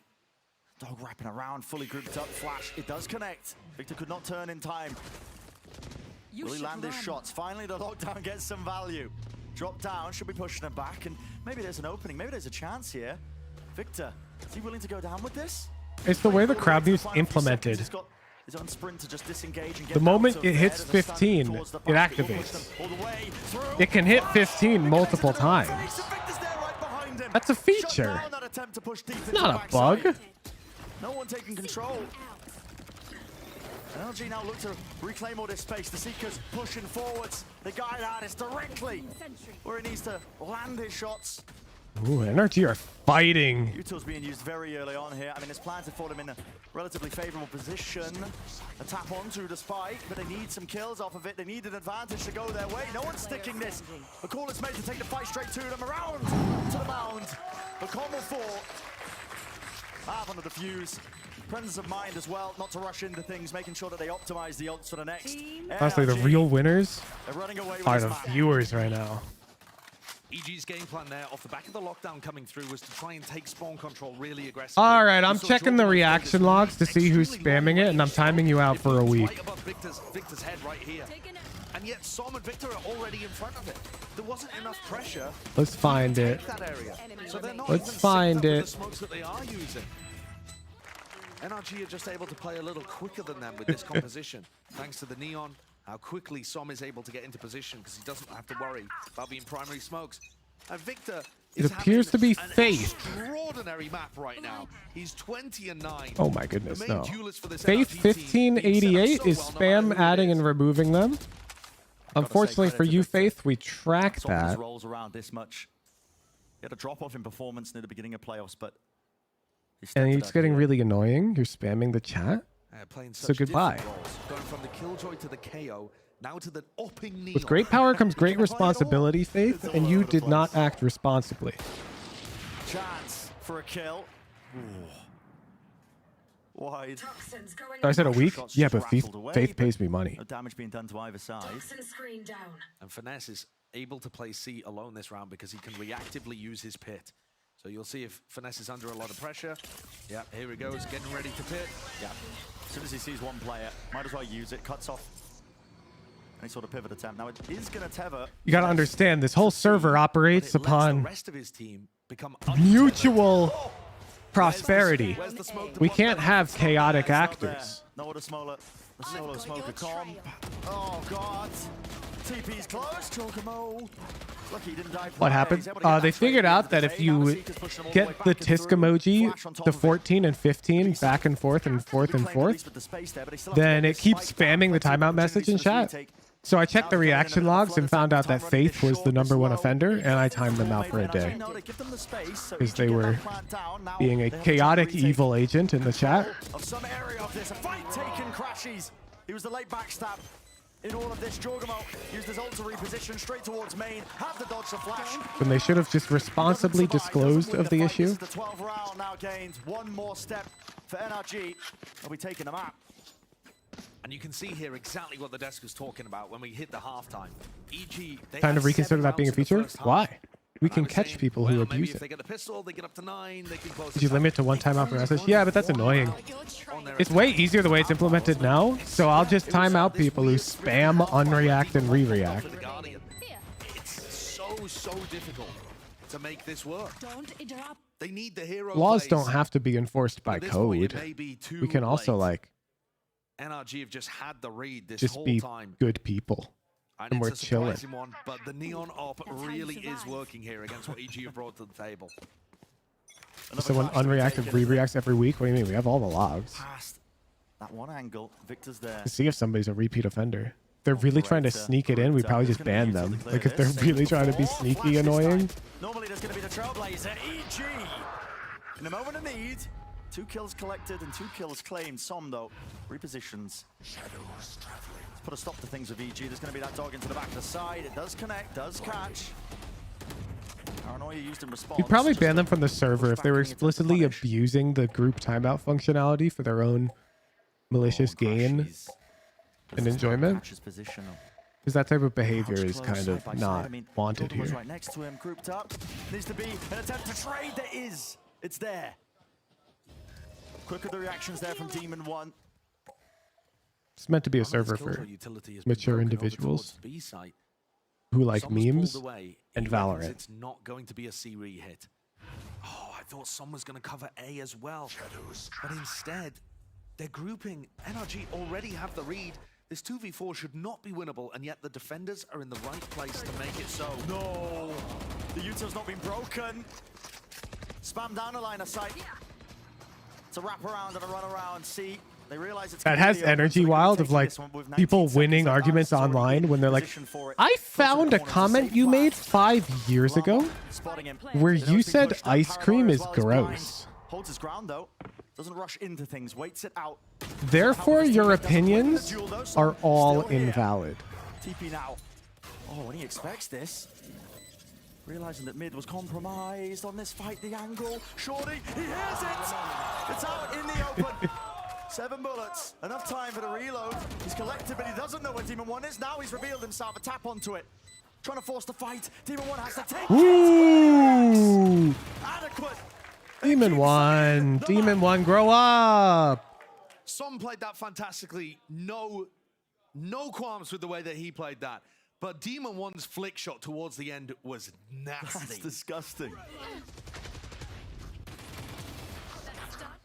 Dog wrapping around, fully grouped up, flash. It does connect. Victor could not turn in time. Will he land his shots? Finally, the lockdown gets some value. Drop down, should be pushing him back, and maybe there's an opening, maybe there's a chance here. Victor, is he willing to go down with this? It's the way the crowd mutes implemented. He's got his own sprint to just disengage and get The moment it hits 15, it activates. It can hit 15 multiple times. That's a feature. It's not a bug. No one taking control. NRG now look to reclaim all this space. The Seekers pushing forwards. The guide artist directly where he needs to land his shots. Ooh, NRG are fighting. Util's being used very early on here. I mean, his plans have put him in a relatively favorable position. A tap onto the spike, but they need some kills off of it. They need an advantage to go their way. No one's sticking this. A call is made to take the fight straight to them. Around to the mound. The Con will fall. Under the fuse. Presence of mind as well, not to rush into things, making sure that they optimize the ults for the next. Honestly, the real winners are are the viewers right now. EG's game plan there, off the back of the lockdown coming through, was to try and take spawn control really aggressively. All right, I'm checking the reaction logs to see who's spamming it, and I'm timing you out for a week. Right above Victor's head right here. And yet Som and Victor are already in front of it. There wasn't enough pressure. Let's find to it. take that area. So they're not Let's even find synced up with it. the smokes that they are using. NRG are just able to play a little quicker than them with this composition. Thanks to the Neon, how quickly Som is able to get into position because he doesn't have to worry about being primary smokes. And Victor It is appears to be having an Faith. extraordinary map right now. He's 20-9. Oh my goodness, The main no. duelist for this Faith NRG team being set up 1588 so is well, no matter spam who it adding is. and removing them. Unfortunately for you, Faith, we track Someone that. rolls around this much. He had a drop off in performance near the beginning of playoffs, but And it's getting really annoying. You're spamming the chat. Playing So such goodbye. different roles. Going from the Killjoy to the KO, now to the upping Neon. With great power comes great responsibility, Faith, and you did not act responsibly. Chance for a kill. Wide. I said a week? Yeah, but Faith pays me money. No damage being done to either side. And Finesse is able to play C alone this round because he can reactively use his pit. So you'll see if Finesse is under a lot of pressure. Yeah, here he goes, getting ready to pit. Yeah. As soon as he sees one player, might as well use it. Cuts off any sort of pivot attempt. Now it is going to tether. You got to understand, this whole server operates The upon rest of his team become mutual prosperity. Where's the smoke? We can't have chaotic actors. No, the solo smoker comp. Oh god. TP's close. Chokamo. Lucky he didn't die. What happened? They figured out that if you get the Tisk emoji, the 14 and 15 back and forth and forth and forth, then it keeps spamming the timeout message in chat. So I checked the reaction logs and found out that Faith was the #1 offender, and I timed them out for a day because they were being a chaotic evil agent in the chat. Of some area of this, a fight taken crashes. He was the late backstab in all of this. Jorgamo used his ult to reposition straight towards main, had to dodge the flash. When they should have just responsibly disclosed of the issue. The 12th round now gained one more step for NRG. They'll be taking them out. And you can see here exactly what the desk was talking about when we hit the halftime. EG, they Time to had reconsider 7 that being a rounds in the feature? first half. Why? We And I can was catch saying, people who well, maybe abuse if it. they get a pistol, they get up to 9, they can close Did you the limit to one timeout per message? Yeah, but that's annoying. It's way easier the way it's implemented now, so I'll just time out people who spam, unreact, and re-react. It's so so difficult to make this work. Don't interrupt. They need the hero Laws plays. don't have to be enforced by At this point, it code. may be too We can also late. like NRG have just had the read this just whole be time. good people, and we're it's a chilling. surprising one, but the neon op really is working here against what EG have brought to the table. Someone unreacted re-reacts every week. What do you mean? We have all the logs Past that one angle, Victor's there. to see if somebody's a repeat offender. If they're really trying to sneak it in, we probably just ban them. Like if they're really trying to be sneaky annoying. Normally there's going to be the trailblazer, EG. In a moment of need, 2 kills collected and 2 kills claimed. Som though repositions. Shadows traveling. Let's put a stop to things with EG. There's going to be that dog into the back of the side. It does connect, does catch. Paranoia used in response. You'd probably ban them from the server if they were explicitly abusing the group timeout functionality for their own malicious gain and enjoyment. Because that type of behavior is kind of not wanted here. Right next to him, grouped up. Needs to be an attempt to trade. There is. It's there. Quicker the reactions there from Demon 1. It's meant to be a server for mature individuals who like memes and Valorant. It's not going to be a C-re hit. Oh, I thought Som was going to cover A as well. But instead, they're grouping. NRG already have the read. This 2v4 should not be winnable, and yet the defenders are in the right place to make it so. No! The util's not been broken. Spam down the line of sight. It's a wrap around and a run around. See, they realize it's That has energy wild of like people winning arguments online when they're like, I found a comment you made 5 years ago where you said ice cream is gross. Holds his ground though. Doesn't rush into things, waits it out. Therefore, your opinions are all invalid. TP now. Oh, when he expects this. Realizing that mid was compromised on this fight, the angle. Shorty, he hears it! It's out in the open. 7 bullets, enough time for the reload. He's collected, but he doesn't know where Demon 1 is. Now he's revealed himself, a tap onto it. Trying to force the fight. Demon 1 has to take Ooh. it. Adequate. Demon 1, grow up. Som played that fantastically. No qualms with the way that he played that. But Demon 1's flick shot towards the end was nasty. That's disgusting.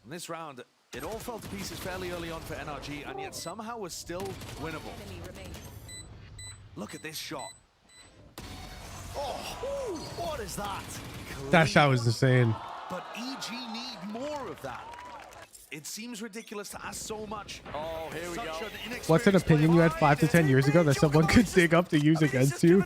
In this round, it all fell to pieces fairly early on for NRG, and yet somehow was still winnable. Look at this shot. Oh, what is that? That shot was insane. But EG need more of that. It seems ridiculous to ask so much. Oh, here we go. What's an opinion you had 5 to 10 years ago that someone could dig up to use against you?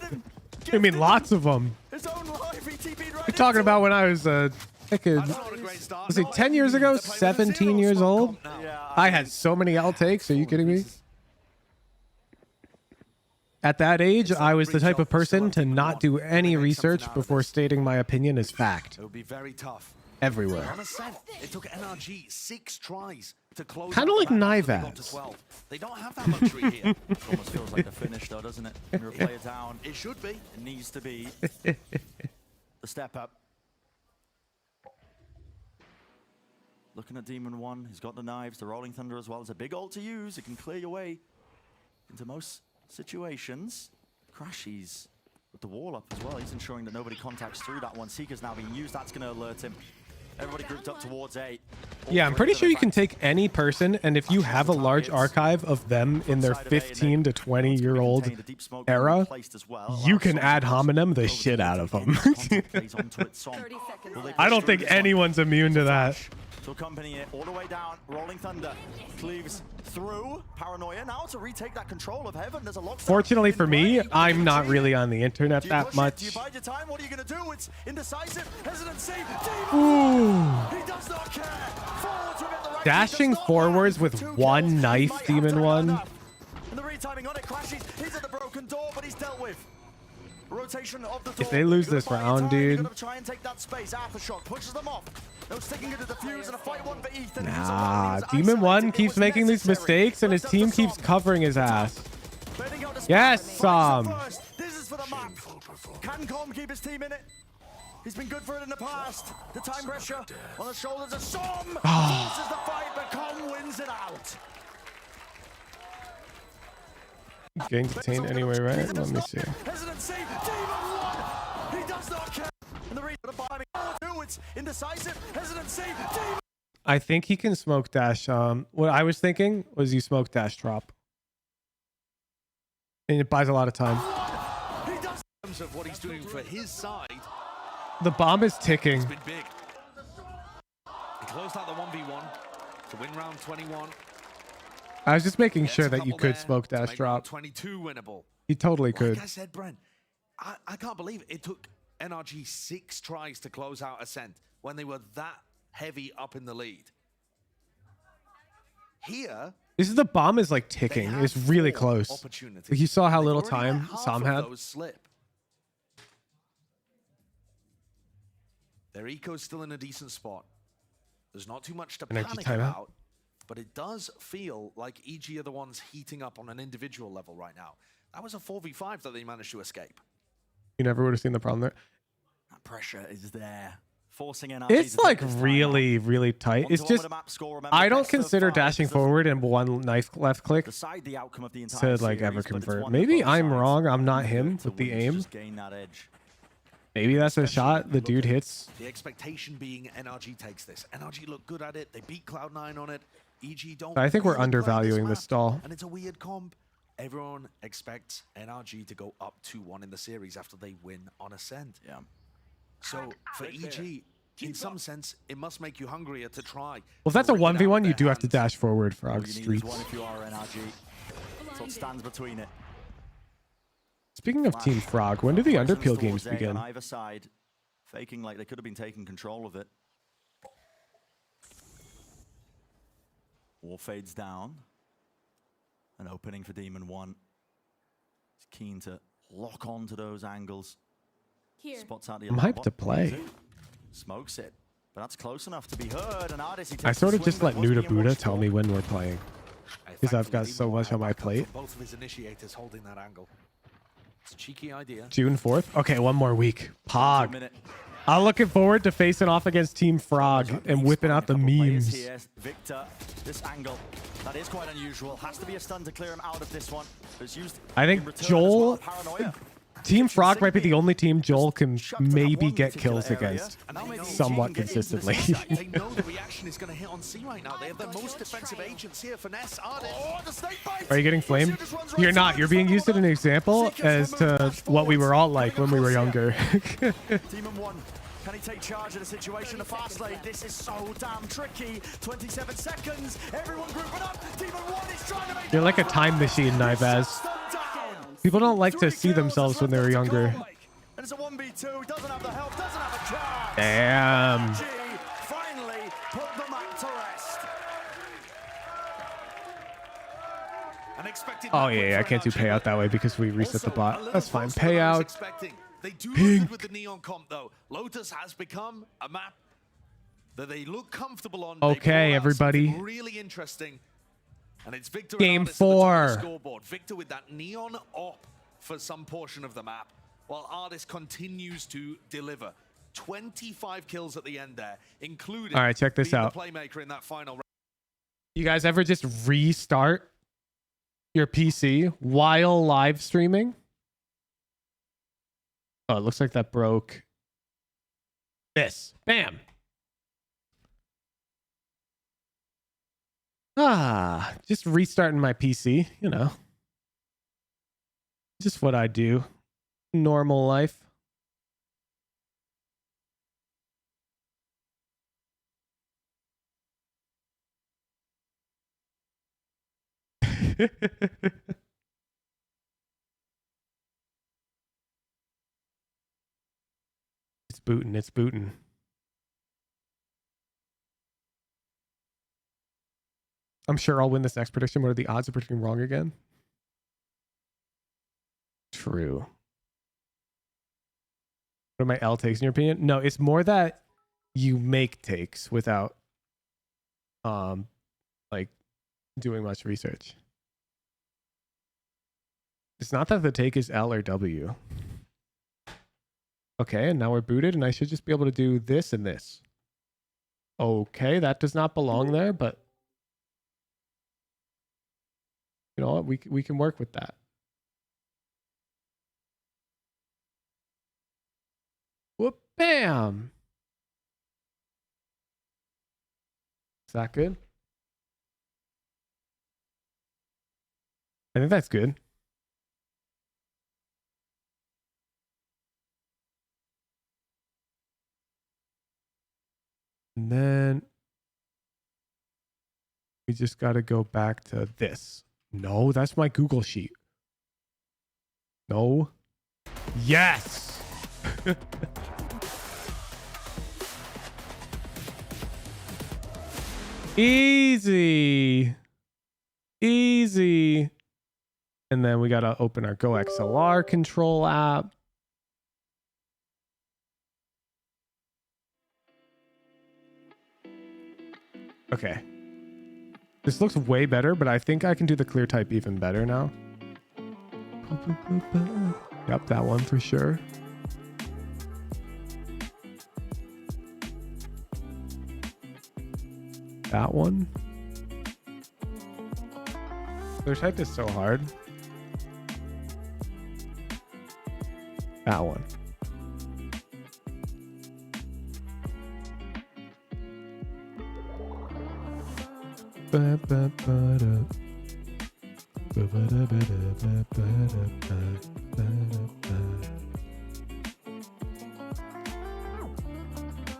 I mean, lots of them. You're talking about when I was like was it 10 years ago? 17 years old? I had so many outtakes. Are you kidding me? At that age, I was the type of person to not do any research before stating my opinion as fact. It would be very tough. Everywhere. It took NRG 6 tries to close. Kind of like knife ads. They don't have that luxury here. Almost feels like the finish, though, doesn't it? When you play it down, it should be. It needs to be the step up. Looking at Demon 1, he's got the knives, the Rolling Thunder as well. It's a big ult to use. It can clear your way into most situations. Crashies with the wall up as well. He's ensuring that nobody contacts through that one. Seeker's now being used. That's going to alert him. Everybody grouped up towards A. Yeah, I'm pretty sure you can take any person, and if you have a large archive of them in their 15 to 20-year-old era, you can ad hominem the shit out of them. I don't think anyone's immune to that. To accompany it all the way down, Rolling Thunder cleaves through. Paranoia now to retake that control of Heaven. There's a lockdown. Fortunately for me, I'm not really on the internet that much. Do you bide your time? What are you going to do? It's indecisive. Hesitancy. Ooh. He does not care. Forwards within the right. Dashing forwards with one knife, Demon 1. And the retiming on it crashes. He's at the broken door, but he's dealt with. Rotation of the door. If they lose this round, dude. Try and take that space. Aftershock pushes them off. No sticking into the fuse and a fight one for Ethan. Nah, Demon 1 keeps making these mistakes and his team keeps covering his ass. Yes, This is for the map. Can Com keep his team in it? He's been good for it in the past. The time pressure on the shoulders of Som. Forces the fight, but Com wins it out. Getting detained anyway, right? Let me see. Hesitancy. Demon 1. shots. Indecisive, hesitancy. I think he can smoke dash. What I was thinking was you smoke dash drop. And it buys a lot of time. He does in terms of what he's doing for his side. The bomb is ticking. It's been big. He closed out the 1v1 to win round 21. I was just making Gets sure a that you couple could there smoke to dash make drop. round 22 winnable. He totally could. Like I said, Brent, I can't believe it took NRG 6 tries to close out Ascent when they were that heavy up in the lead. Here, This is the bomb is like ticking. It's really close. opportunities. Like you saw how They've little already time let half Sam of had. those slip. Their eco's still in a decent spot. There's not too much to NRG panic timeout. about, but it does feel like EG are the ones heating up on an individual level right now. That was a 4v5 that they managed to escape. You never would have seen the problem there. That pressure is there. Forcing NRG It's to like take this time really, really tight. It's just I don't consider dashing forward and one knife left click decide the outcome of the entire to like series, ever but it's convert. one Maybe that both I'm sides wrong. I'm not need him to with the win to aim. just gain that edge. Maybe that's a Especially shot when the you look dude at hits. The expectation being NRG takes this. NRG look good at it. They beat Cloud9 on it. EG don't. I think we're really play undervaluing map, this stall. And it's a weird comp. Everyone expects NRG to go up 2-1 in the series after they win on Ascent. Yeah. So for EG, in some sense, it must make you hungrier to try. Well, if that's a to rip it out 1v1, of you their do have to hands. dash forward for All our you need is streets. one if you are NRG. So it stands between it. Speaking of Team Frog, when do the Presence underpeel towards games A begin? on either side, faking like they could have been taking control of it. War fades down. An opening for Demon 1. He's keen to lock on to those angles. Spots out the I'm hyped to play. Smokes it. But that's close enough to be heard. And Artis, he I takes sort the of just swing, let but was Nuda being Buddha watched tell for. me when we're playing. Because I've got so much on my plate. Both of his initiators holding that angle. It's a cheeky idea. June 4th? Okay, one more week. Pog. I'm looking forward to facing off against Team Frog and whipping out the memes. Here. Victor, this angle, that is quite unusual. Has to be a stun to clear him out of this one. It's used I think in return as Joel, well, paranoia. Team Frog might be the only team Joel can maybe get kills against somewhat consistently. They know the reaction is going to hit on C right now. They have the most defensive agents here. Finesse, Artis. Oh, the snake bite. Are you getting flamed? You're not. You're being used as an example as to what we were all like when we were younger. Demon 1. Can he take charge of the situation? The fast lane. This is so damn tricky. 27 seconds. Everyone grouping up. Demon 1 is trying to make You're like a time machine, Nivaz. People don't like to see themselves when they were younger. And it's a 1v2. Doesn't have the help. Doesn't have a chance. Damn. Finally put the map to rest. Unexpected. Oh yeah, I can't do payout that way because we reset the bot. That's fine. Closer than I was Payout. expecting. They do look Pink. good with the Neon comp though. Lotus has become a map that they look comfortable on. Okay, everybody. Really interesting. And it's Victor Game and Artis at the top of 4. the scoreboard. Victor with that Neon op for some portion of the map, while Artis continues to deliver. 25 kills at the end there, including All right, check this being out. the playmaker in that final round. You guys ever just restart your PC while live streaming? Oh, it looks like that broke. This. Bam. Just restarting my PC, you know. Just what I do. Normal life. It's booting, it's booting. I'm sure I'll win this next prediction. What are the odds of predicting wrong again? True. What are my L takes in your opinion? No, it's more that you make takes without like doing much research. It's not that the take is L or W. Okay, and now we're booted and I should just be able to do this and this. Okay, that does not belong there, but you know what? We can work with that. Whoop, bam. Is that good? I think that's good. And then we just got to go back to this. No, that's my Google Sheet. No. Yes. Easy. Easy. And then we got to open our Go XLR control app. Okay. This looks way better, but I think I can do the clear type even better now. Yep, that one for sure. That one. Clear type is so hard. That one.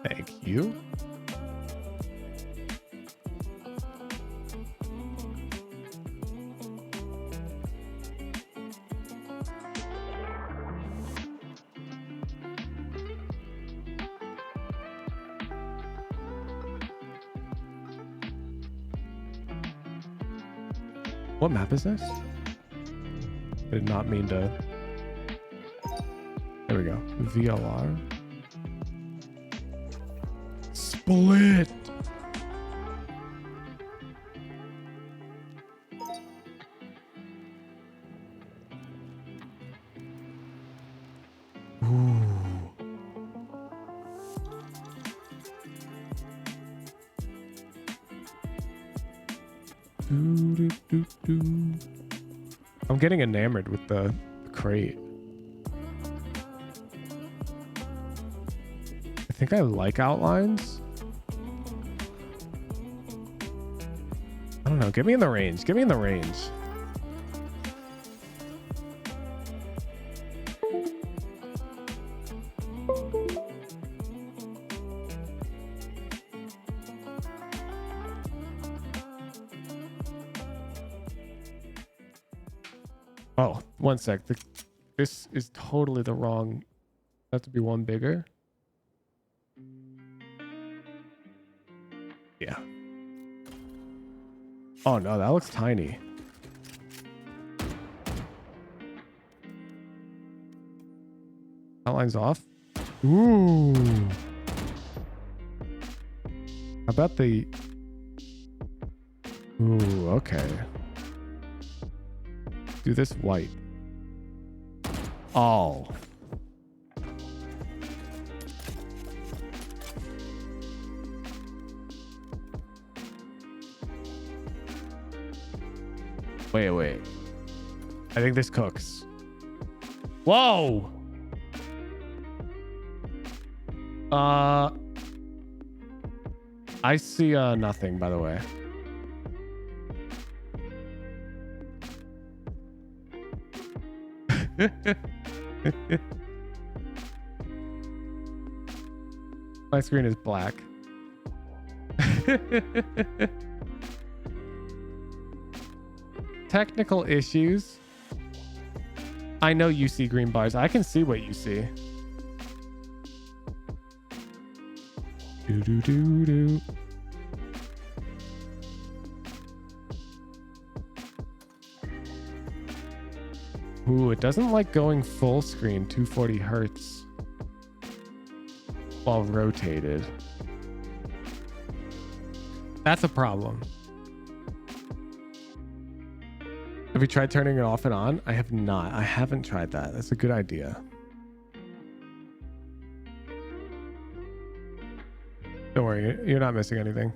Thank you. What map is this? I did not mean to. There we go. VLR. Split. I'm getting enamored with the crate. I think I like outlines. I don't know. Get me in the range. Get me in the range. Oh, one sec. This is totally the wrong. Have to be one bigger. Yeah. Oh no, that looks tiny. Outline's off. Ooh. How about the... Ooh, okay. Do this white. Oh. Wait. I think this cooks. Whoa. I see nothing, by the way. My screen is black. Technical issues. I know you see green bars. I can see what you see. Do. Ooh, it doesn't like going full screen 240 hertz while rotated. That's a problem. Have you tried turning it off and on? I have not. I haven't tried that. That's a good idea. Don't worry, you're not missing anything.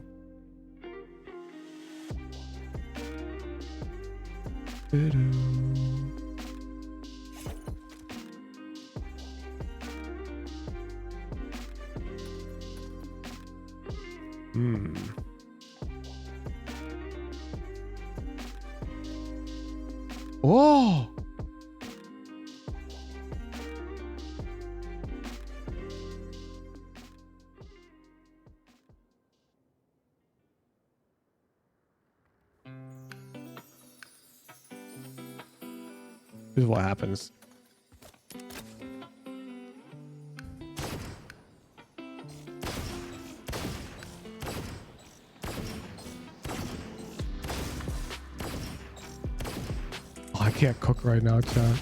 Oh. This is what happens. Oh, I can't cook right now, chat.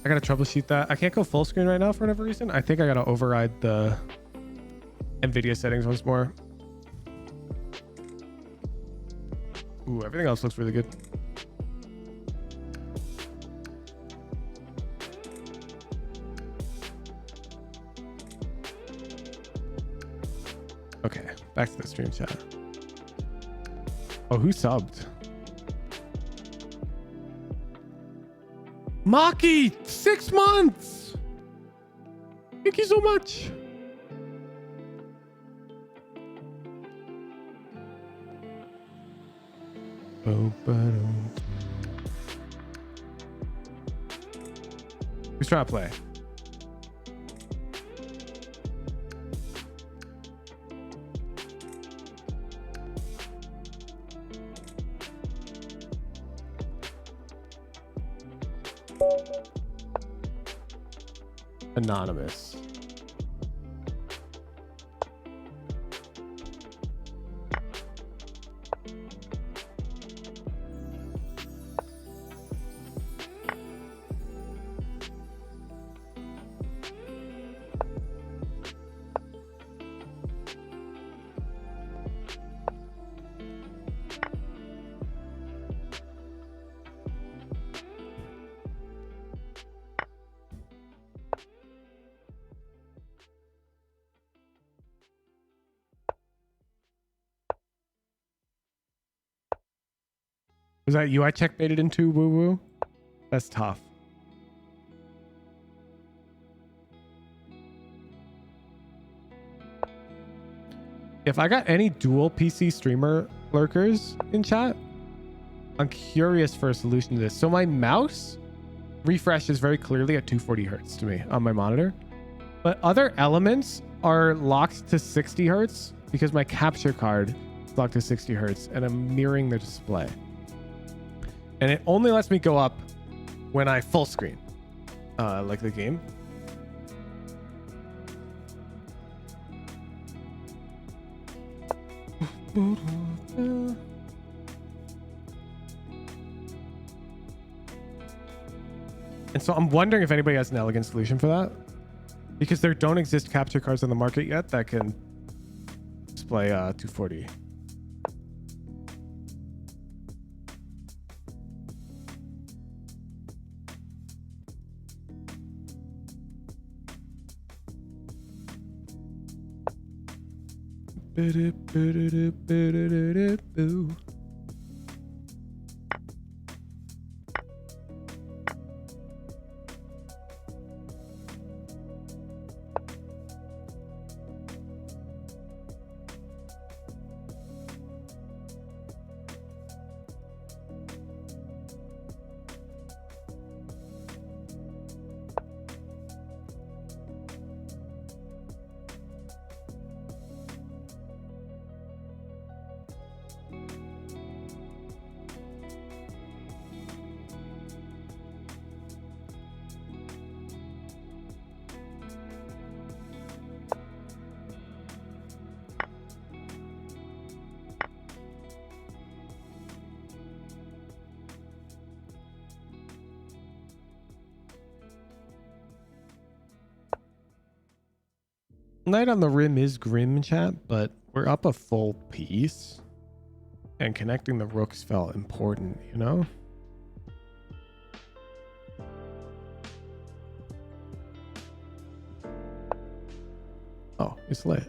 I gotta troubleshoot that. I can't go full screen right now for whatever reason. I think I gotta override the NVIDIA settings once more. Ooh, everything else looks really good. Okay, back to the stream chat. Oh, who subbed? Maki, 6 months. Thank you so much. Who's trying to play? Anonymous. Was that you I checkmaited into, woo woo? That's tough. If I got any dual PC streamer lurkers in chat, I'm curious for a solution to this. So my mouse refreshes very clearly at 240 hertz to me on my monitor, but other elements are locked to 60 hertz because my capture card is locked to 60 hertz and I'm mirroring the display. And it only lets me go up when I full screen, like the game. And so I'm wondering if anybody has an elegant solution for that, because there don't exist capture cards on the market yet that can display 240. Night on the Rim is grim, chat, but we're up a full piece and connecting the rooks felt important, you know? Oh, it's lit.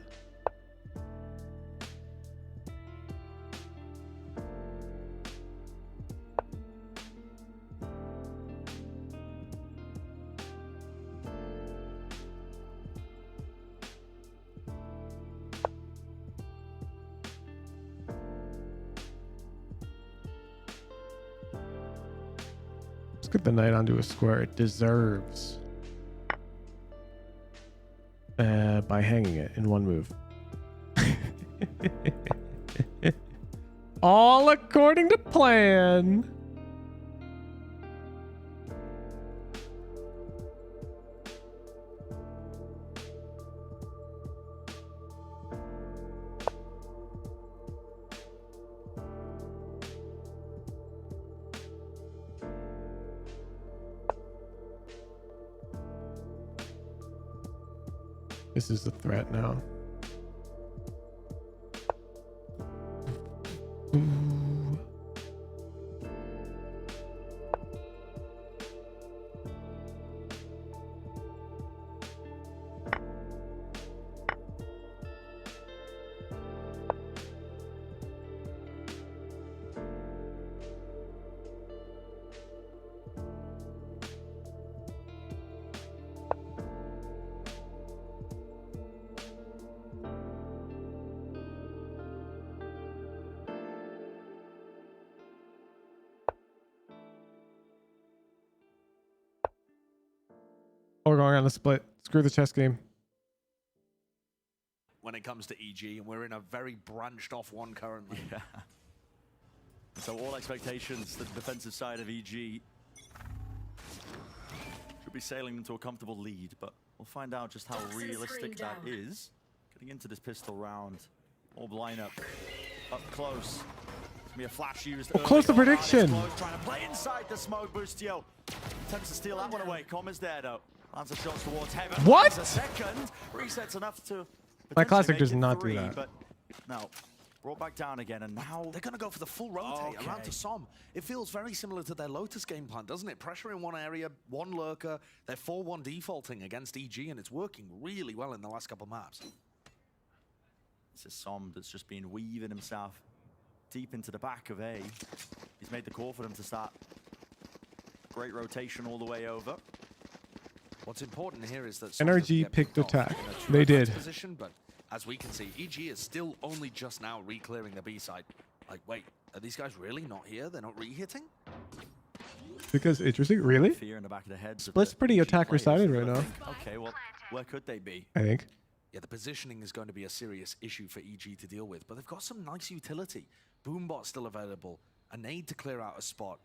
Let's get the knight onto a square. It deserves. By hanging it in one move. All according to plan. This is the threat now. Ooh. We're going on the split. Screw the chess game. When it comes to EG, and we're in a very branched off one currently. Yeah. So all expectations that the defensive side of EG should be sailing into a comfortable lead, but we'll find out just how realistic that is. Getting into this pistol round. Orb lineup up close. It's gonna be a flash used. Close the prediction. Trying to play inside the smoke. Boostio attempts to steal that one away. Comma's there though. Lands a shot towards heaven. What? A second. Resets enough to. My classic make does it not three, do that. But no. Brought back down again, and now they're going to go for the full rotate around to Som. It feels very similar to their Lotus game plan, doesn't it? Pressure in one area, one lurker. They're 4-1 defaulting against EG, and it's working really well in the last couple maps. This is Som that's just been weaving himself deep into the back of A. He's made the call for them to start. Great rotation all the way over. What's important here is that NRG picked attack. They did. Position, but as we can see, EG is still only just now re-clearing the B side. Like, wait, are these guys really not here? They're not re-hitting? Because interesting, really? Fear in the back of the heads. Split's pretty attacker sided right now. Okay, well, where could they be? I think. Yeah, the positioning is going to be a serious issue for EG to deal with, but they've got some nice utility. Boombot still available, a nade to clear out a spot.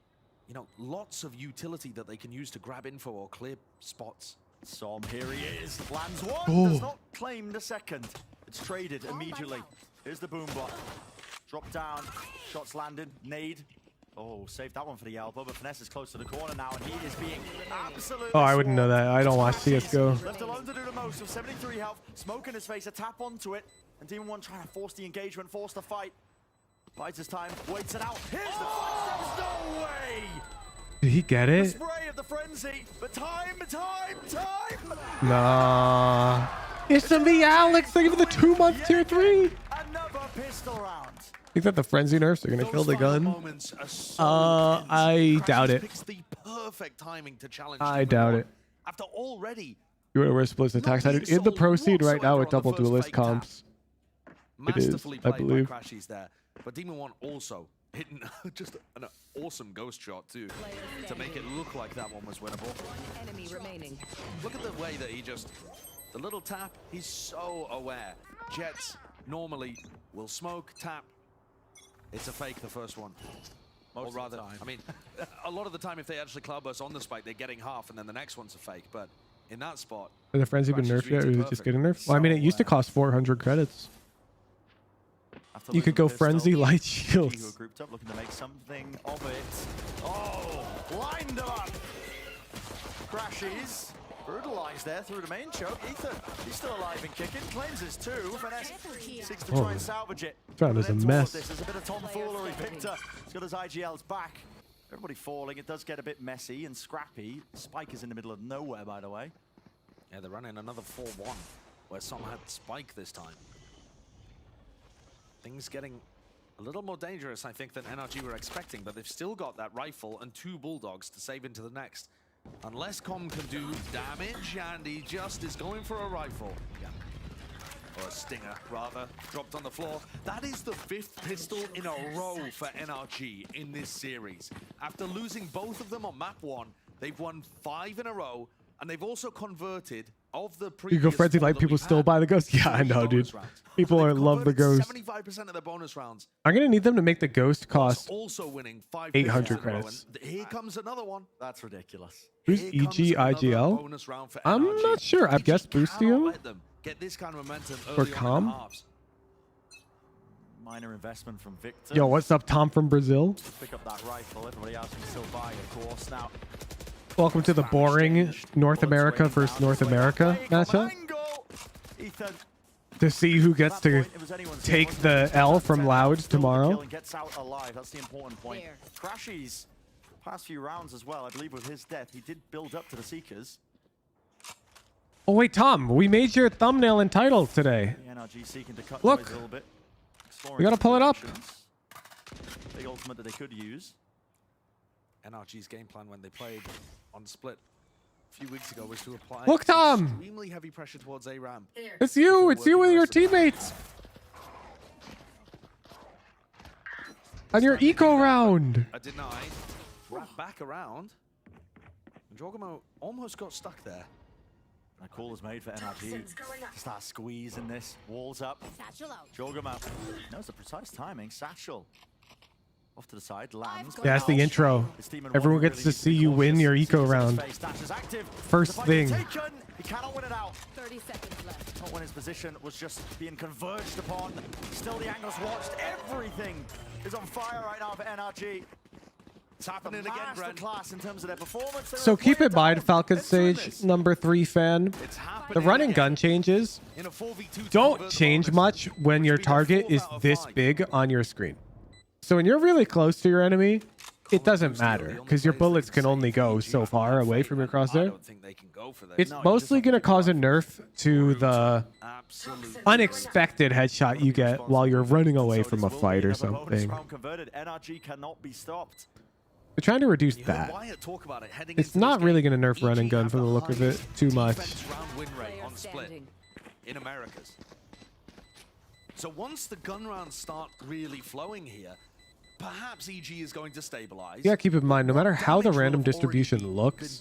You know, lots of utility that they can use to grab info or clear spots. Som, here he is. Lands one, Oh. does not claim the second. It's traded immediately. Here's the Boombot. Drop down, shots landed, nade. Oh, saved that one for the elbow, but Finesse is close to the corner now, and he is being absolutely Oh, I wouldn't know that. I don't watch CSGO. left alone to do the most with 73 health. Smoke in his face, a tap onto it. And Demon 1 trying to force the engagement, force the fight. Bides his time, waits it out. Here's the footsteps, no way! Did he get The it? spray of the frenzy, but time! Nah. It's the me, Alex. They're giving the 2-month tier 3. Another pistol round. Think that the frenzy nerfs are gonna kill the gun? I doubt it. Picks the perfect timing to challenge I doubt it. After already You want to wear splits attack sided in the proceed right now with double duelist comps. It is, masterfully I played believe. by Crashies there. But Demon 1 also hitting just an awesome ghost shot too to make it look like that one was winnable. Enemy remaining. Look at the way that he just, the little tap, he's so aware. Jets normally will smoke, tap. It's a fake, the first one. Or rather, I mean, a lot of the time if they actually cloudburst on the spike, they're getting half and then the next one's a fake. But in that spot, Has the frenzy been nerfed yet, or is it just getting nerfed? Well, I mean, it used to cost 400 credits. You could go frenzy light shields. Who are grouped up, looking to make something of it. Oh, lined them up. Crashies. Brutalized there through the main choke. Ethan, he's still alive and kicking. Claims his 2. Finesse seeks to try and salvage it. This round is a mess. There's a bit of tomfoolery. Victor, he's got his IGLs back. Everybody falling. It does get a bit messy and scrappy. Spike is in the middle of nowhere, by the way. yeah, they're running another 4-1. where Som had Spike this time. Things getting a little more dangerous, I think, than NRG were expecting, but they've still got that rifle and 2 bulldogs to save into the next. Unless Com can do damage, and he just is going for a rifle. Yeah. Or a stinger, rather, dropped on the floor. That is the 5th pistol in a row for NRG in this series. After losing both of them on map 1, they've won 5 in a row, and they've also converted of the previous. You go frenzy like people still buy the ghost. Yeah, I know, dude. People love the ghost. 75% of the bonus rounds. I'm gonna need them to make the ghost cost Also winning 5 800 credits. Here comes another one. That's ridiculous. Who's EG IGL? I'm not sure. I guess Boostio Get this kind of momentum or early on in the Com. halves. Minor investment from Victor. Yo, what's up, Tom from Brazil? Pick up that rifle. Everybody else can still buy, of course. Now, Welcome to the boring North America versus North America matchup. Ethan, To see who gets to take the L from Loud tomorrow. gets out alive. That's the important point. Crashy's past few rounds as well. I believe with his death, he did build up to the Seekers. Oh wait, Tom, we made your thumbnail and title today. The NRG seeking to cut Look. noise a little bit. We gotta pull it up. Big ultimate that they could use. NRG's game plan when they played on Split a few weeks ago was to apply Look, Tom. extremely heavy pressure towards A ramp. It's you and your teammates. On your eco round. A deny. Wrap back around. And Jorgamo almost got stuck there. A call is made for NRG. Start squeezing this. Walls up. Jorgamo knows the precise timing. Satchel off to the side. Lands. Yeah, that's the intro. Everyone gets to see you win your eco round. First thing. He cannot win it out. 30 seconds left. Not when his position was just being converged upon. Still the angles watched. Everything is on fire right now for NRG. It's happening again, Brent. Class in terms of their performance. So keep in mind, Falcon Sage number 3 fan, the run and gun changes don't change much when your target is this big on your screen. So when you're really close to your enemy, it doesn't matter because your bullets can only go so far away from your crosshair. It's mostly going to cause a nerf to the unexpected headshot you get while you're running away from a fight or something. NRG cannot be stopped. They're trying to reduce that. It's not really going to nerf run and gun from the look of it too much. Round win rate on Split in Americas. So once the gun rounds start really flowing here, perhaps EG is going to stabilize. Yeah, keep in mind, no matter how the random distribution looks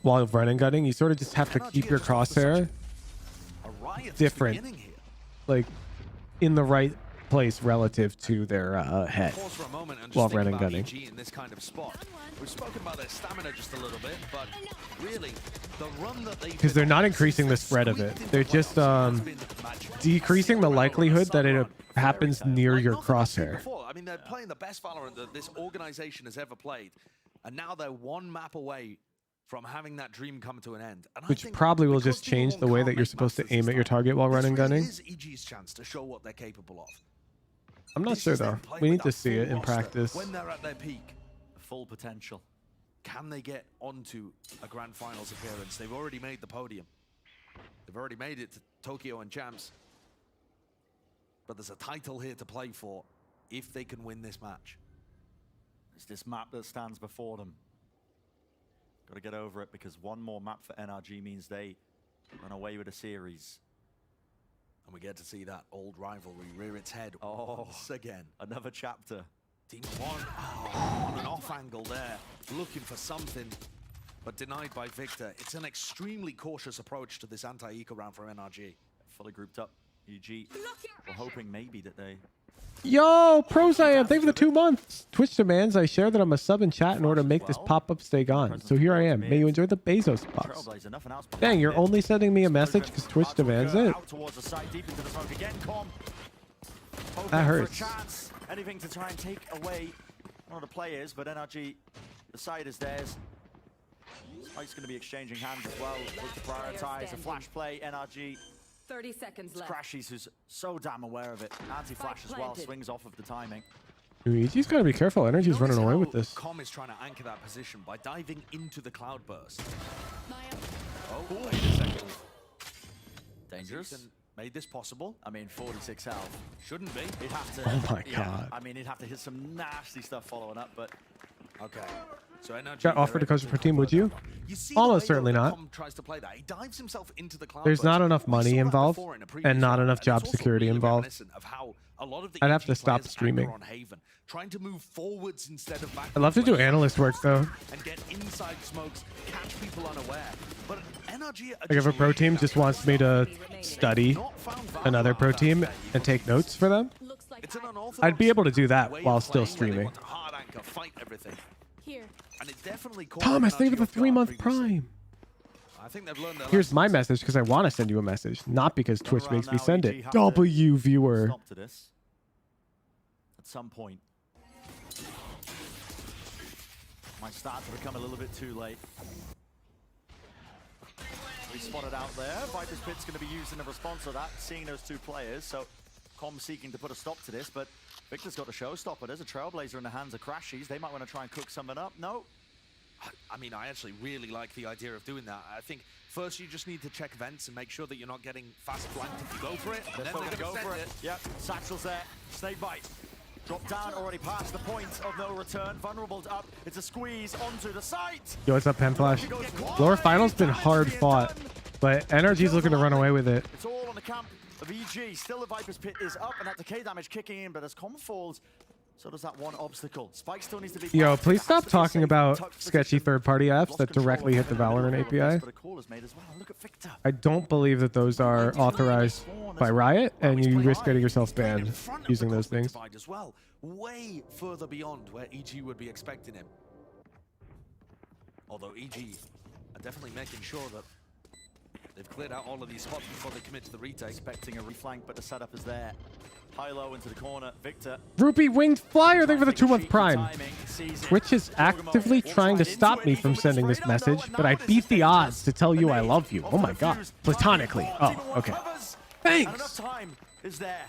while running gunning, you sort of just have to keep your crosshair different, like in the right place relative to their head while running gunning. In this kind of spot. We've spoken about their stamina just a little bit, but really the run that because they're not increasing the spread of it, they're just decreasing the likelihood that it happens near your crosshair. I mean, they're playing the best Valorant that this organization has ever played, and now they're one map away from having that dream come to an end. And Which probably will just change the way that you're supposed to aim at your target while running gunning. This is EG's chance to show what they're capable of. I'm not sure though. We need to see it in practice. When they're at their peak, full potential. Can they get onto a grand finals appearance? They've already made the podium. They've already made it to Tokyo and Champs. But there's a title here to play for if they can win this match. It's this map that stands before them. Got to get over it because one more map for NRG means they run away with a series. And we get to see that old rivalry rear its head once again. Another chapter. Team 1 on an off angle there, looking for something, but denied by Victor. It's an extremely cautious approach to this anti-eco round from NRG. Fully grouped up. EG were hoping maybe that they... Yo, Prozam, thank you for the 2 months. Twitch demands I share that I'm a sub in chat in order to make this pop-up stay gone. So here I am. May you enjoy the Bezos box. Dang, you're only sending me a message because Twitch demands it. That hurts. Anything to try and take away one of the players, but NRG, the side is theirs. Spike's going to be exchanging hands as well. Look to prioritize a flash play. NRG. 30 seconds left. Crashies, who's so damn aware of it. Anti-flash as well, swings off of the timing. EG's got to be careful. Energy's running away with this. Com is trying to anchor that position by diving into the cloud burst. Oh, wait a second. dangerous. Made this possible. I mean, 46 health. Shouldn't be. He'd have to. Oh my God. I mean, he'd have to hit some nasty stuff following up, but okay. So NRG Got offered to coach for team, would you? Almost certainly not. Tries to play that. He dives himself into the cloud There's not enough money involved and not enough round, job security involved. I'd have to stop streaming. Trying to move forwards instead of back. I'd love to do analyst work though. And get inside smokes, catch people unaware. But NRG Like if a pro team just wants me to study another pro team and take notes for them, I'd be able to do that while still streaming. Here. Tom, I saved the 3-month Prime. I think they've learned Here's my message because I want to send you a message, not because Twitch makes me send it. W viewer. stop to this at some point. Might start to become a little bit too late. We spotted out there. Viper's Pit's going to be used in a response to that, seeing those two players. So Com seeking to put a stop to this, but Victor's got a showstopper. There's a Trailblazer in the hands of Crashies. They might want to try and cook something up. No. I mean, I actually really like the idea of doing that. I think first you just need to check vents and make sure that you're not getting fast flanked if you go for it. They're Then going to go for it. Yep, Satchel's there. Snake bite. Drop down, already past the point of no return. Vulnerable's up. It's a squeeze onto the site. Yo, what's up, Pen Flash? Lower final's been hard fought, but NRG's looking to run away with it. It's all on the camp of EG. Still the Viper's Pit is up and that decay damage kicking in, but as Com falls, so does that one obstacle. Spike still needs to be. Yo, please stop talking about sketchy third-party apps that directly hit the Valorant API. I don't believe that those are authorized by Riot, and you risk getting yourself banned using those things. As well, way further beyond where EG would be expecting him. Although EG are definitely making sure that they've cleared out all of these spots before they commit to the retake. Expecting a reflank, but the setup is there. High-low into the corner. Victor. Rupee Winged Flyer, thank you for the 2-month Prime. Twitch is actively trying to stop me from sending this message, but I beat the odds to tell you I love you. Oh my God. Platonically. Oh, okay. Thanks. Enough time is there.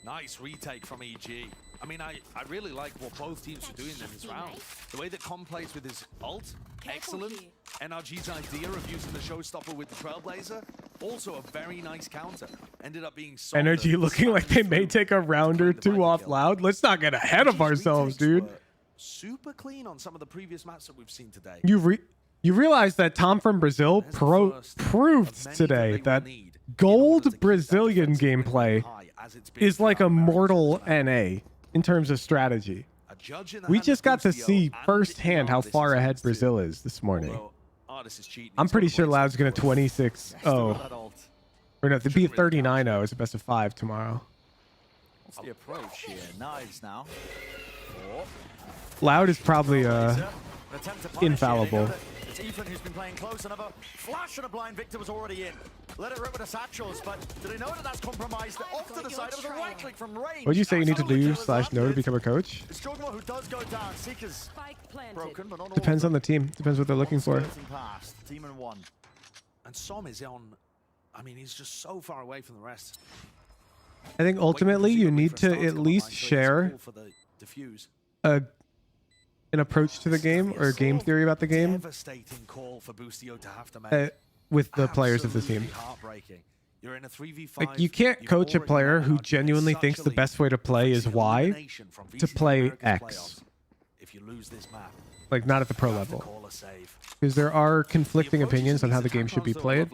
Nice retake from EG. I mean, I really like what both teams are doing in this round. The way that Com plays with his ult, excellent. NRG's idea of using the showstopper with the Trailblazer, also a very nice counter. Ended up being so NRG looking like they may take a round or two off Loud. Let's not get ahead of ourselves, dude. Super clean on some of the previous maps that we've seen today. You realize that Tom from Brazil proved today that gold Brazilian gameplay is like a mortal NA in terms of strategy. We just got to see firsthand how far ahead Brazil is this morning. I'm pretty sure Loud's going to 26-0. Or no, they'd be 39-0 as a best of 5 tomorrow. What's the approach here? Knives now. Loud is probably infallible. It's Ethan who's been playing close. Another flash and a blind. Victor was already in. Let it rip with the satchels, but do they know that that's compromised? Off to the side. It was a right click from range. What do you say you need to do/know to become a coach? It's Jogma who does go down. Seeker's broken, but not Depends on the team. Depends what they're looking for. Team and one. And Som is on. I mean, he's just so far away from the rest. I think ultimately you need to at least share an approach to the game or a game theory about the game with the players of the team. Like, you can't coach a player who genuinely thinks the best way to play is Y to play X. If you lose this map, like not at the pro level, because there are conflicting opinions on how the game should be played.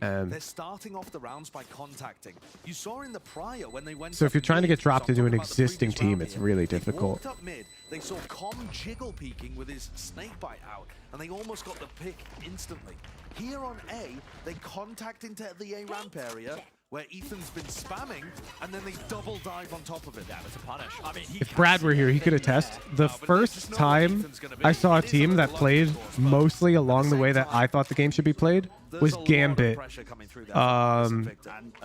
They're starting off the rounds by contacting. You saw in the prior when they went. So if you're trying to get dropped into an existing team, it's really difficult. Up mid, they saw Com jiggle peeking with his snake bite out, and they almost got the pick instantly. Here on A, they contact into the A ramp area, where Ethan's been spamming, and then they double dive on top of it. Yeah, it's a punish. I mean, If Brad were here, he could attest. The first time I saw a team that played mostly along the way that I thought the game should be played was Gambit. A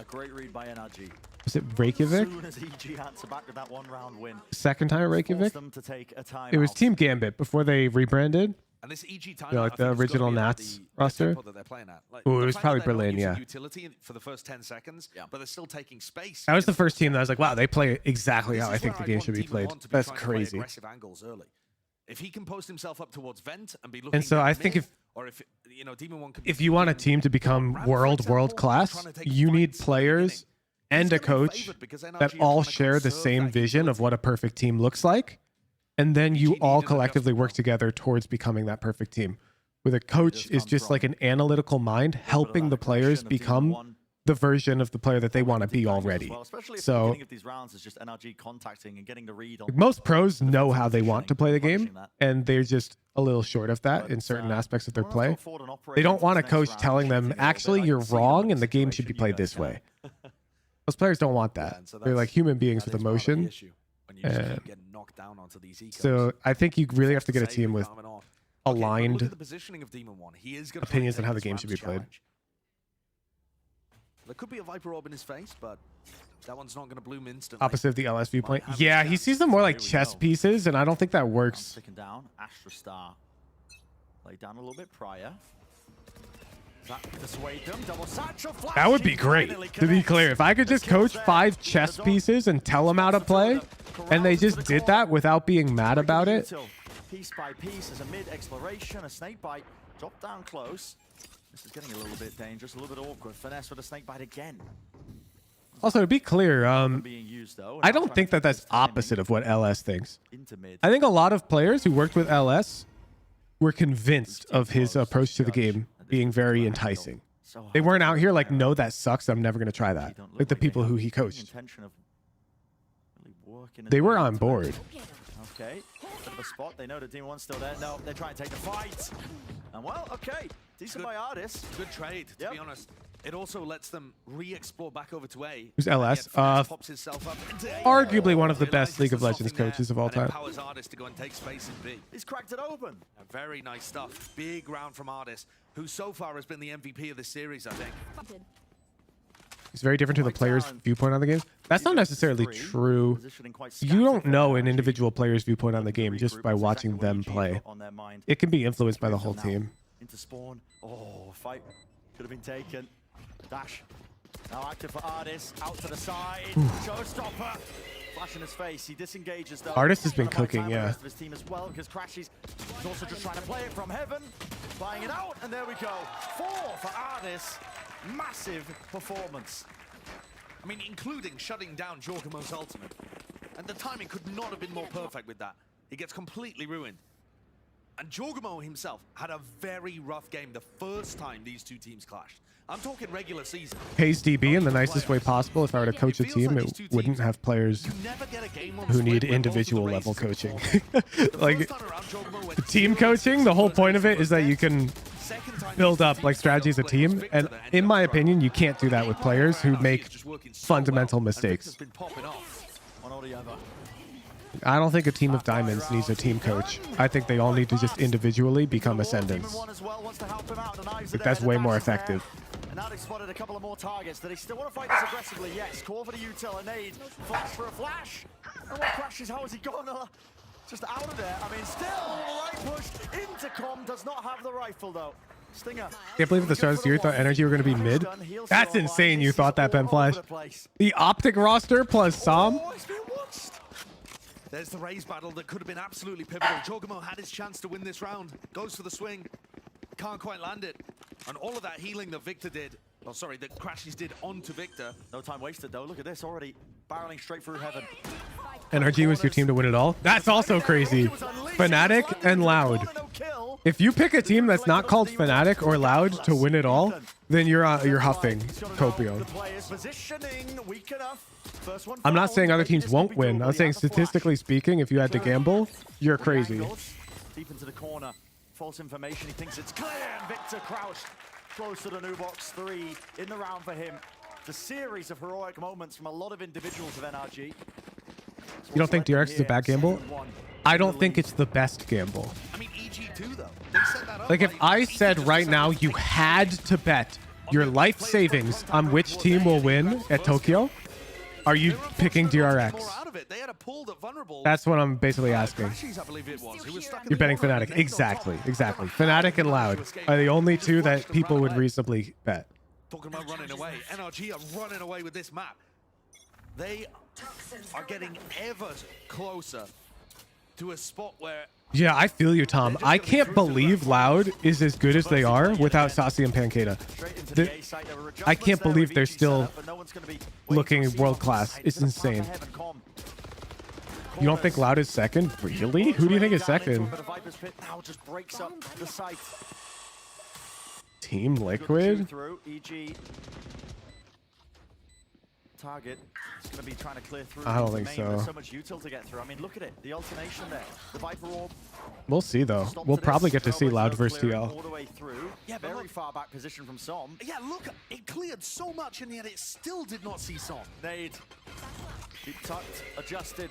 great read by NRG. Was it Reykjavik? As soon as EG had to back with that 1-round win. Second time at Reykjavik? Them to take a time It was Team Gambit before they rebranded. And this EG you know, like the original Nats roster. Oh, it was probably Berlin, yeah. Utility for the first 10 seconds, but they're still taking space. That was the first team that I was like, wow, they play exactly how I think the game should be played. That's crazy. If he can post himself up towards vent and be looking And so I think if or if you know Demon One could. If you want a team to become world class, you need players and a coach that all share the same vision of what a perfect team looks like, and then you all collectively work together towards becoming that perfect team. Where the coach is just like an analytical mind helping the players become the version of the player that they want to be already. So most pros know how they want to play the game, and they're just a little short of that in certain aspects of their play. They don't want a coach telling them, actually, you're wrong and the game should be played this way. Most players don't want that. They're like human beings with emotion. And so I think you really have to get a team with aligned opinions on how the game should be played. There could be a Viper Orb in his face, but that one's not going to bloom instantly. Opposite of the LS viewpoint. Yeah, he sees them more like chess pieces, and I don't think that works. Down. Astra Star laid down a little bit prior. That would be great, to be clear. If I could just coach 5 chess pieces and tell them how to play, and they just did that without being mad about it. Piece by piece as a mid exploration, a snake bite dropped down close. This is getting a little bit dangerous, a little bit awkward. Finesse with a snake bite again. Also, to be clear, I don't think that that's opposite of what LS thinks. I think a lot of players who worked with LS were convinced of his approach to the game being very enticing. They weren't out here like, no, that sucks, I'm never going to try that. Like the people who he coached. They were on board. Okay, bit of a spot. They know the Demon One's still there. No, they're trying to take the fight. And well, okay, decent by Artis. Good trade, to be honest. It also lets them re-explore back over to A. Who's LS? Arguably one of the best League of Legends coaches of all time. Empowers Artis to go and take space in B. He's cracked it open. Very nice stuff. Big round from Artis, who so far has been the MVP of this series, I think. It's very different to the player's viewpoint on the game. That's not necessarily true. You don't know an individual player's viewpoint on the game just by watching them play. It can be influenced by the whole team. Into spawn. Oh, fight could have been taken. Dash. Now active for Artis. Out to the side. Showstopper. Flash in his face. He disengages though. Artis has been cooking, yeah. The rest of his team as well, because Crashy's also just trying to play it from heaven. Flying it out, and there we go. 4 for Artis. Massive performance. I mean, including shutting down Jorgamo's ultimate. And the timing could not have been more perfect with that. He gets completely ruined. And Jorgamo himself had a very rough game the first time these two teams clashed. I'm talking regular season. Pays DB in the nicest way possible. If I were to coach a team, it wouldn't have players who need individual level coaching. Like, team coaching, the whole point of it is that you can build up like strategy as a team. And in my opinion, you can't do that with players who make fundamental mistakes. I don't think a team of diamonds needs a team coach. I think they all need to just individually become ascendants. Like, that's way more effective. And now they've spotted a couple of more targets. Do they still want to fight this aggressively? Yes. Call for the util, a nade. Flash for a flash. And what crashes? How is he gone? Just out of there. I mean, still right push. Intercom does not have the rifle though. Stinger. Can't believe at the start of the year you thought NRG were going to be mid. That's insane. You thought that, Ben Flash. The Optic roster plus Som. There's the raise battle that could have been absolutely pivotal. Jorgamo had his chance to win this round. Goes for the swing. Can't quite land it. And all of that healing that Victor did, oh sorry, that Crashies did onto Victor. No time wasted though. Look at this already. Barreling straight through heaven. NRG was your team to win it all. That's also crazy. Fnatic and Loud. If you pick a team that's not called Fnatic or Loud to win it all, then you're huffing Copio. I'm not saying other teams won't win. I'm saying statistically speaking, if you had to gamble, you're crazy. Deep into the corner. False information. He thinks it's clear. And Victor crouched close to the new box. 3 in the round for him. It's a series of heroic moments from a lot of individuals of NRG. You don't think DRX is a bad gamble? I don't think it's the best gamble. I mean, EG too, though. They set that up. Like, if I said right now you had to bet your life savings on which team will win at Tokyo, are you picking DRX? That's what I'm basically asking. You're betting Fnatic. Exactly. Exactly. Fnatic and Loud are the only two that people would reasonably bet. Talking about running away. NRG are running away with this map. They are getting ever closer to a spot where Yeah, I feel you, Tom. I can't believe Loud is as good as they are without Saucy and Pancata. I can't believe they're still looking world class. It's insane. You don't think Loud is second? Really? Who do you think is second? Team Liquid? Target is going to be trying to clear through. I don't think so. There's so much util to get through. I mean, look at it. The alternation there. The Viper Orb. We'll see, though. We'll probably get to see Loud versus TL. All the way through. Yeah, very far back position from Som. Yeah, look, it cleared so much and yet it still did not see Som. Nade. Deep tucked, adjusted.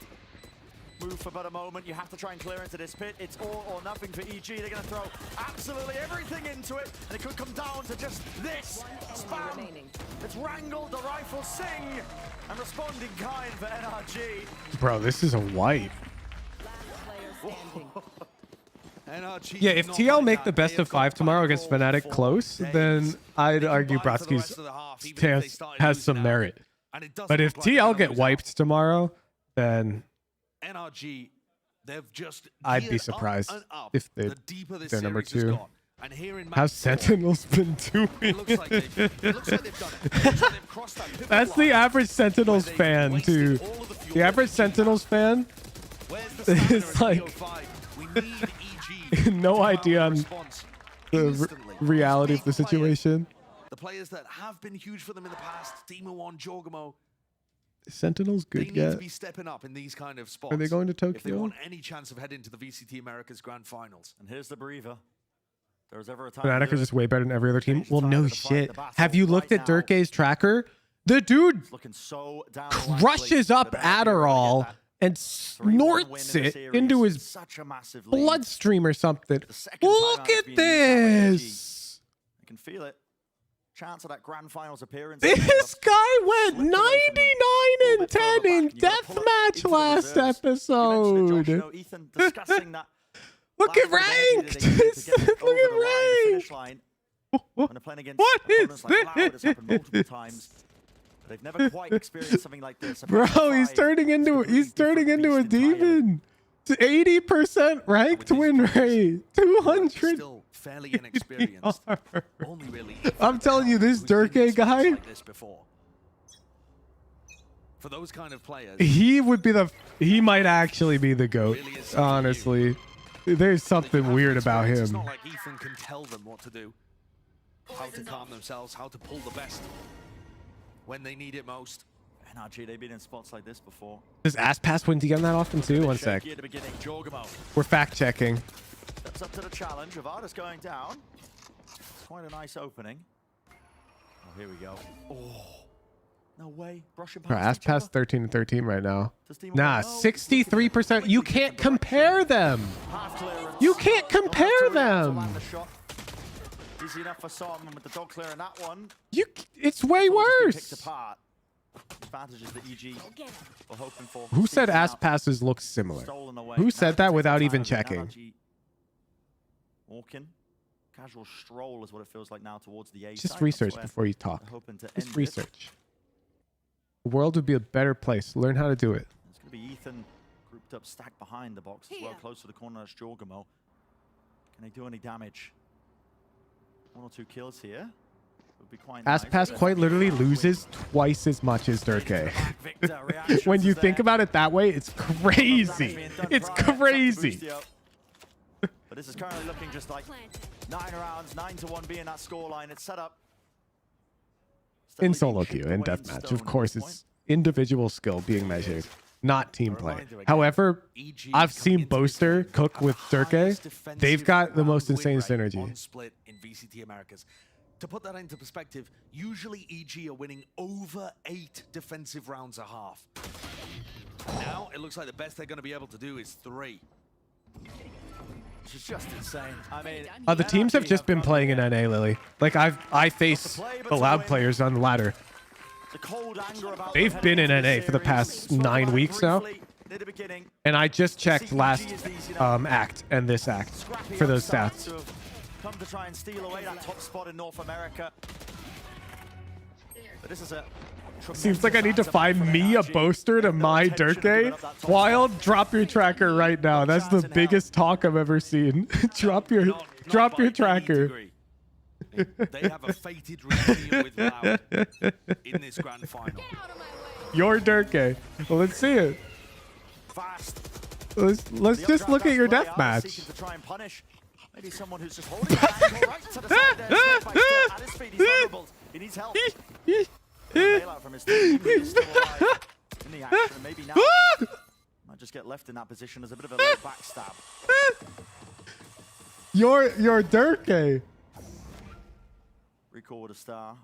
Move for but a moment. You have to try and clear into this pit. It's all or nothing for EG. They're going to throw absolutely everything into it. And it could come down to just this. Spam. It's wrangled. The rifles sing. And responding kind for NRG. Bro, this is a wipe. NRG Yeah, if TL make the best of 5 tomorrow against Fnatic close, then I'd argue Brodsky's stance has some merit. But if TL get wiped tomorrow, then NRG, they've just I'd be surprised if they're number 2. And here in How's Sentinels been doing? That's the average Sentinels fan, too. The average Sentinels fan is like no idea on the reality of the situation. The players that have been huge for them in the past, Timo1, Jorgamo, Sentinels good they yet? need to be stepping up in these kind of spots. Are they going to Tokyo? If they want any chance of heading to the VCT Americas Grand Finals. And here's the breather. There's ever a time Fnatic are just way better than every other team. Well, no shit. Have you looked at Durkay's tracker? The dude crushes up Adderall and snorts it into his bloodstream or something. Look at this. You can feel it. Chance of that grand finals appearance. This guy went 99 and 10 in Deathmatch last episode. Ethan discussing that. Look at ranked. Look at ranked. When they're playing against What is opponents like Loud, it's happened multiple times. But they've never quite experienced something like this. Bro, he's turning into a demon. 80% ranked win rate. 200. Still fairly inexperienced. Only really I'm telling you, this Durkay guy, like this before. For those kind of players, he might actually be the GOAT, honestly. There's something weird about It's him. not like Ethan can tell them what to do, how to calm themselves, how to pull the best when they need it most. NRG, they've been in spots like this before. Does ass pass win again that often too? One sec. We're fact checking. Steps up to the challenge. Avada's going down. It's quite a nice opening. Oh, here we go. Oh, no way. Brushing Bro, ass past each other. pass 13 and 13 right now. Nah, 63%. You can't compare them. You can't compare them. Easy enough for Som with the dog clearing that one. It's way worse. Apart. Advantages that EG were hoping for. Who said ass passes look similar? Who said that without even checking? Walking. Casual stroll is what it feels like now towards the A. Just research before you talk. Just research. The world would be a better place. Learn how to do it. It's going to be Ethan grouped up, stacked behind the box as well, close to the corner. That's Jorgamo. Can they do any damage? 1 or 2 kills here. Would be quite Ass pass quite literally loses twice as much as Durkay. When you think about it that way, it's crazy. It's crazy. But this is currently looking just like 9 rounds, 9-1 being that scoreline. It's set up. In solo queue and deathmatch, of course, it's individual skill being measured, not team play. However, I've seen Boaster cook with Durkay. They've got the most insane synergy. Split in VCT Americas. To put that into perspective, usually EG are winning over 8 defensive rounds a half. Now it looks like the best they're going to be able to do is 3. Which is just insane. I mean, The teams have just been playing in NA, Lily. Like I face the Loud players on the ladder. They've been in NA for the past 9 weeks now. And I just checked last act and this act for those stats. Come to try and steal away that top spot in North America. But this is a Seems like I need to find me a boaster to my Durkee. Wild, drop your tracker right now. That's the biggest talk I've ever seen. drop your tracker. They have a fated reunion with Loud in this grand final. Your Durkee. Well, let's see it. Let's just look at your deathmatch. Maybe someone who's just holding the angle right to the side there. Still at his feet, he's vulnerable. He needs help. Bailout from his team. He's still alive in the action. Maybe now might just get left in that position as a bit of a low backstab. Your Durkee. Recall with a star.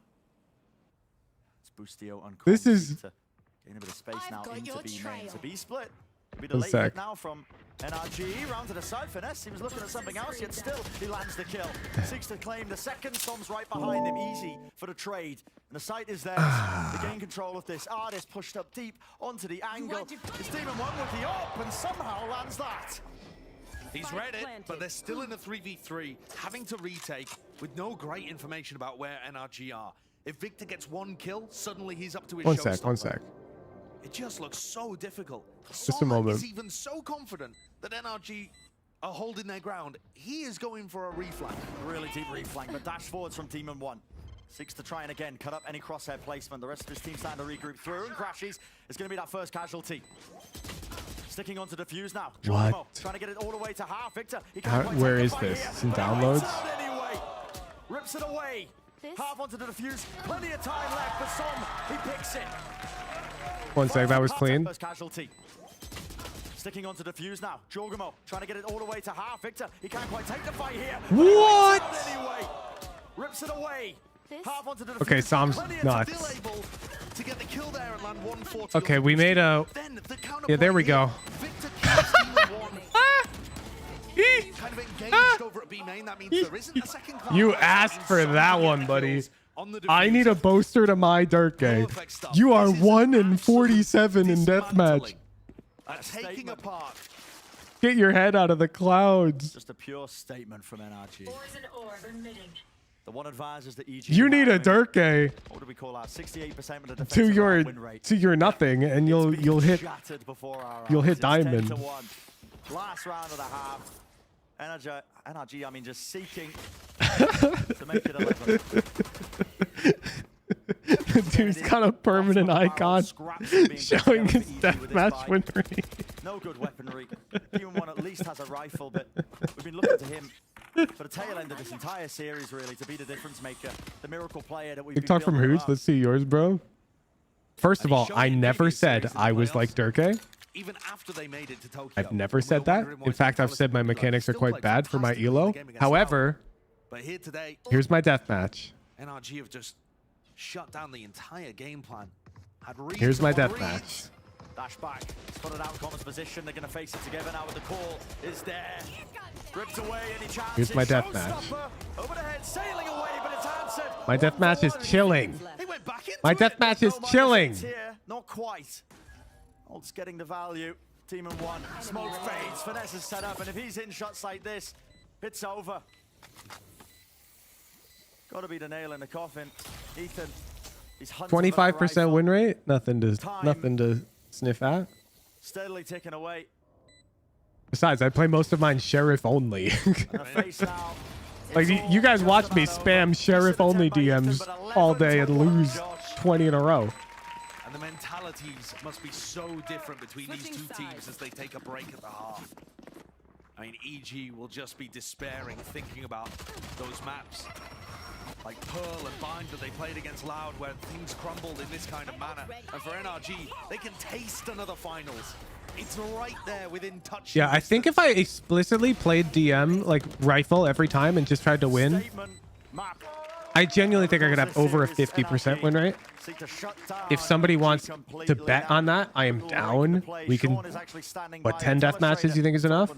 It's Boostio on. This is gain a bit of space now into B main. It's a B split. Be the One late sec. hit now from NRG. Round to the side. Finesse. He was looking at something else, yet still he lands the kill. Seeks to claim the second. Storm's right behind him. Easy for the trade. And the site is there to gain control of this. Artist pushed up deep onto the angle. It's Demon 1 with the up and somehow lands that. He's read it, but they're still in a 3v3, having to retake with no great information about where NRG are. If Victor gets one kill, suddenly he's up to his showstopper. One sec. It just looks so difficult. Just a moment. Is even so confident that NRG are holding their ground. He is going for a reflank. Really deep reflank, but dash forwards from Demon 1. Seeks to try and again cut up any crosshair placement. The rest of his team starting to regroup through and crashes. It's going to be that first casualty. Sticking onto defuse now. What? Trying to get it all the way to half. Victor, Where is this? It's in downloads? Anyway, rips it away. Half onto the defuse. Plenty of time left for Som. He picks it. One sec, that was clean. First casualty. Sticking onto defuse now. Jorgamo trying to get it all the way to half. Victor, he can't quite take the fight here. What? Anyway, rips it away. Half onto the defuse. Okay, Som's nuts. To get the kill there and land 140. Okay, we made a... Yeah, there we go. Victor kills Demon 1. Kind of engaged over at B main. That means there isn't a second class. You asked for that one, buddy. I need a boaster to my Durkee. You are 1 in 47 in deathmatch. Taking apart. Get your head out of the clouds. Just a pure statement from NRG. The one advises that EG. You need a Durkee What do we call that? 68% of the defensive win rate. to your nothing, and you'll hit diamond. 10-1. Last round of the half. NRG, I mean, just seeking to make it 11. The dude's got a permanent icon showing his deathmatch win rate. No good weaponry. Demon 1 at least has a rifle, but we've been looking to him for the tail end of this entire series, really, to be the difference maker, the miracle player that we've been TikTok from building Hooch. up. Let's see yours, bro. First of all, I never said I was like Durkee. Even after they made it to Tokyo. I've never said that. In fact, I've said my mechanics are quite bad for my elo. However, but here today, here's my deathmatch. NRG have just shut down the entire game plan. Here's my deathmatch. Dash back, spotted out Common's position. They're going to face it together now with the call is there. Ripped away any chance. Here's my deathmatch. Over the head, sailing away, but it's answered. My deathmatch is chilling. My deathmatch is chilling. Not quite. Olds getting the value. Demon 1. Smoke fades. Finesse is set up, and if he's in shots like this, it's over. Got to be the nail in the coffin. Ethan. He's 25% win rate. Nothing to sniff at. Steadily ticking away. Besides, I play most of mine sheriff only. Like you guys watch me spam sheriff only DMs all day and lose 20 in a row. And the mentalities must be so different between these two teams as they take a break at the half. I mean, EG will just be despairing, thinking about those maps like Pearl and Bind that they played against Loud, where things crumbled in this kind of manner. And for NRG, they can taste another finals. It's right there within touch. Yeah, I think if I explicitly played DM like rifle every time and just tried to win, I genuinely think I could have over a 50% win rate. If somebody wants to bet on that, I am down. We can. What, 10 death matches you think is enough?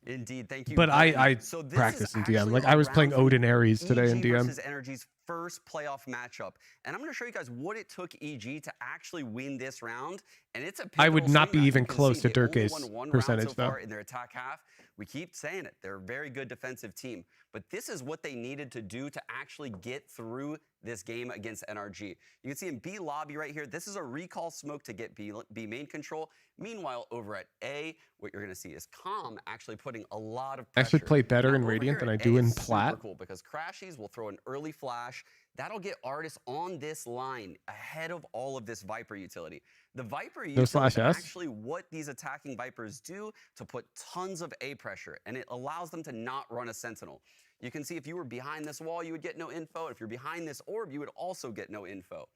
Indeed, thank you. But I practice in DM. Like I was playing Odin Ares today in DM. Versus NRG's first playoff matchup, and I'm going to show you guys what it took EG to actually win this round. And it's a. I would not be even close to Durkee's Durkee's percentage so though. in their attack half. We keep saying it. They're a very good defensive team. but this is what they needed to do to actually get through this game against NRG. You can see in B lobby right here, this is a recall smoke to get B main control. Meanwhile, over at A, what you're going to see is Calm actually putting a lot of pressure. I should play better Now, in over Radiant here than I at do A in is Plat. super cool because Crashies will throw an early flash. That'll get Artis on this line ahead of all of this Viper utility. The Viper utility is actually what these attacking Vipers do to put tons of A pressure, and it allows them to not run a Sentinel. You can see if you were behind this wall, you would get no info. If you're behind this orb, you would also get no info.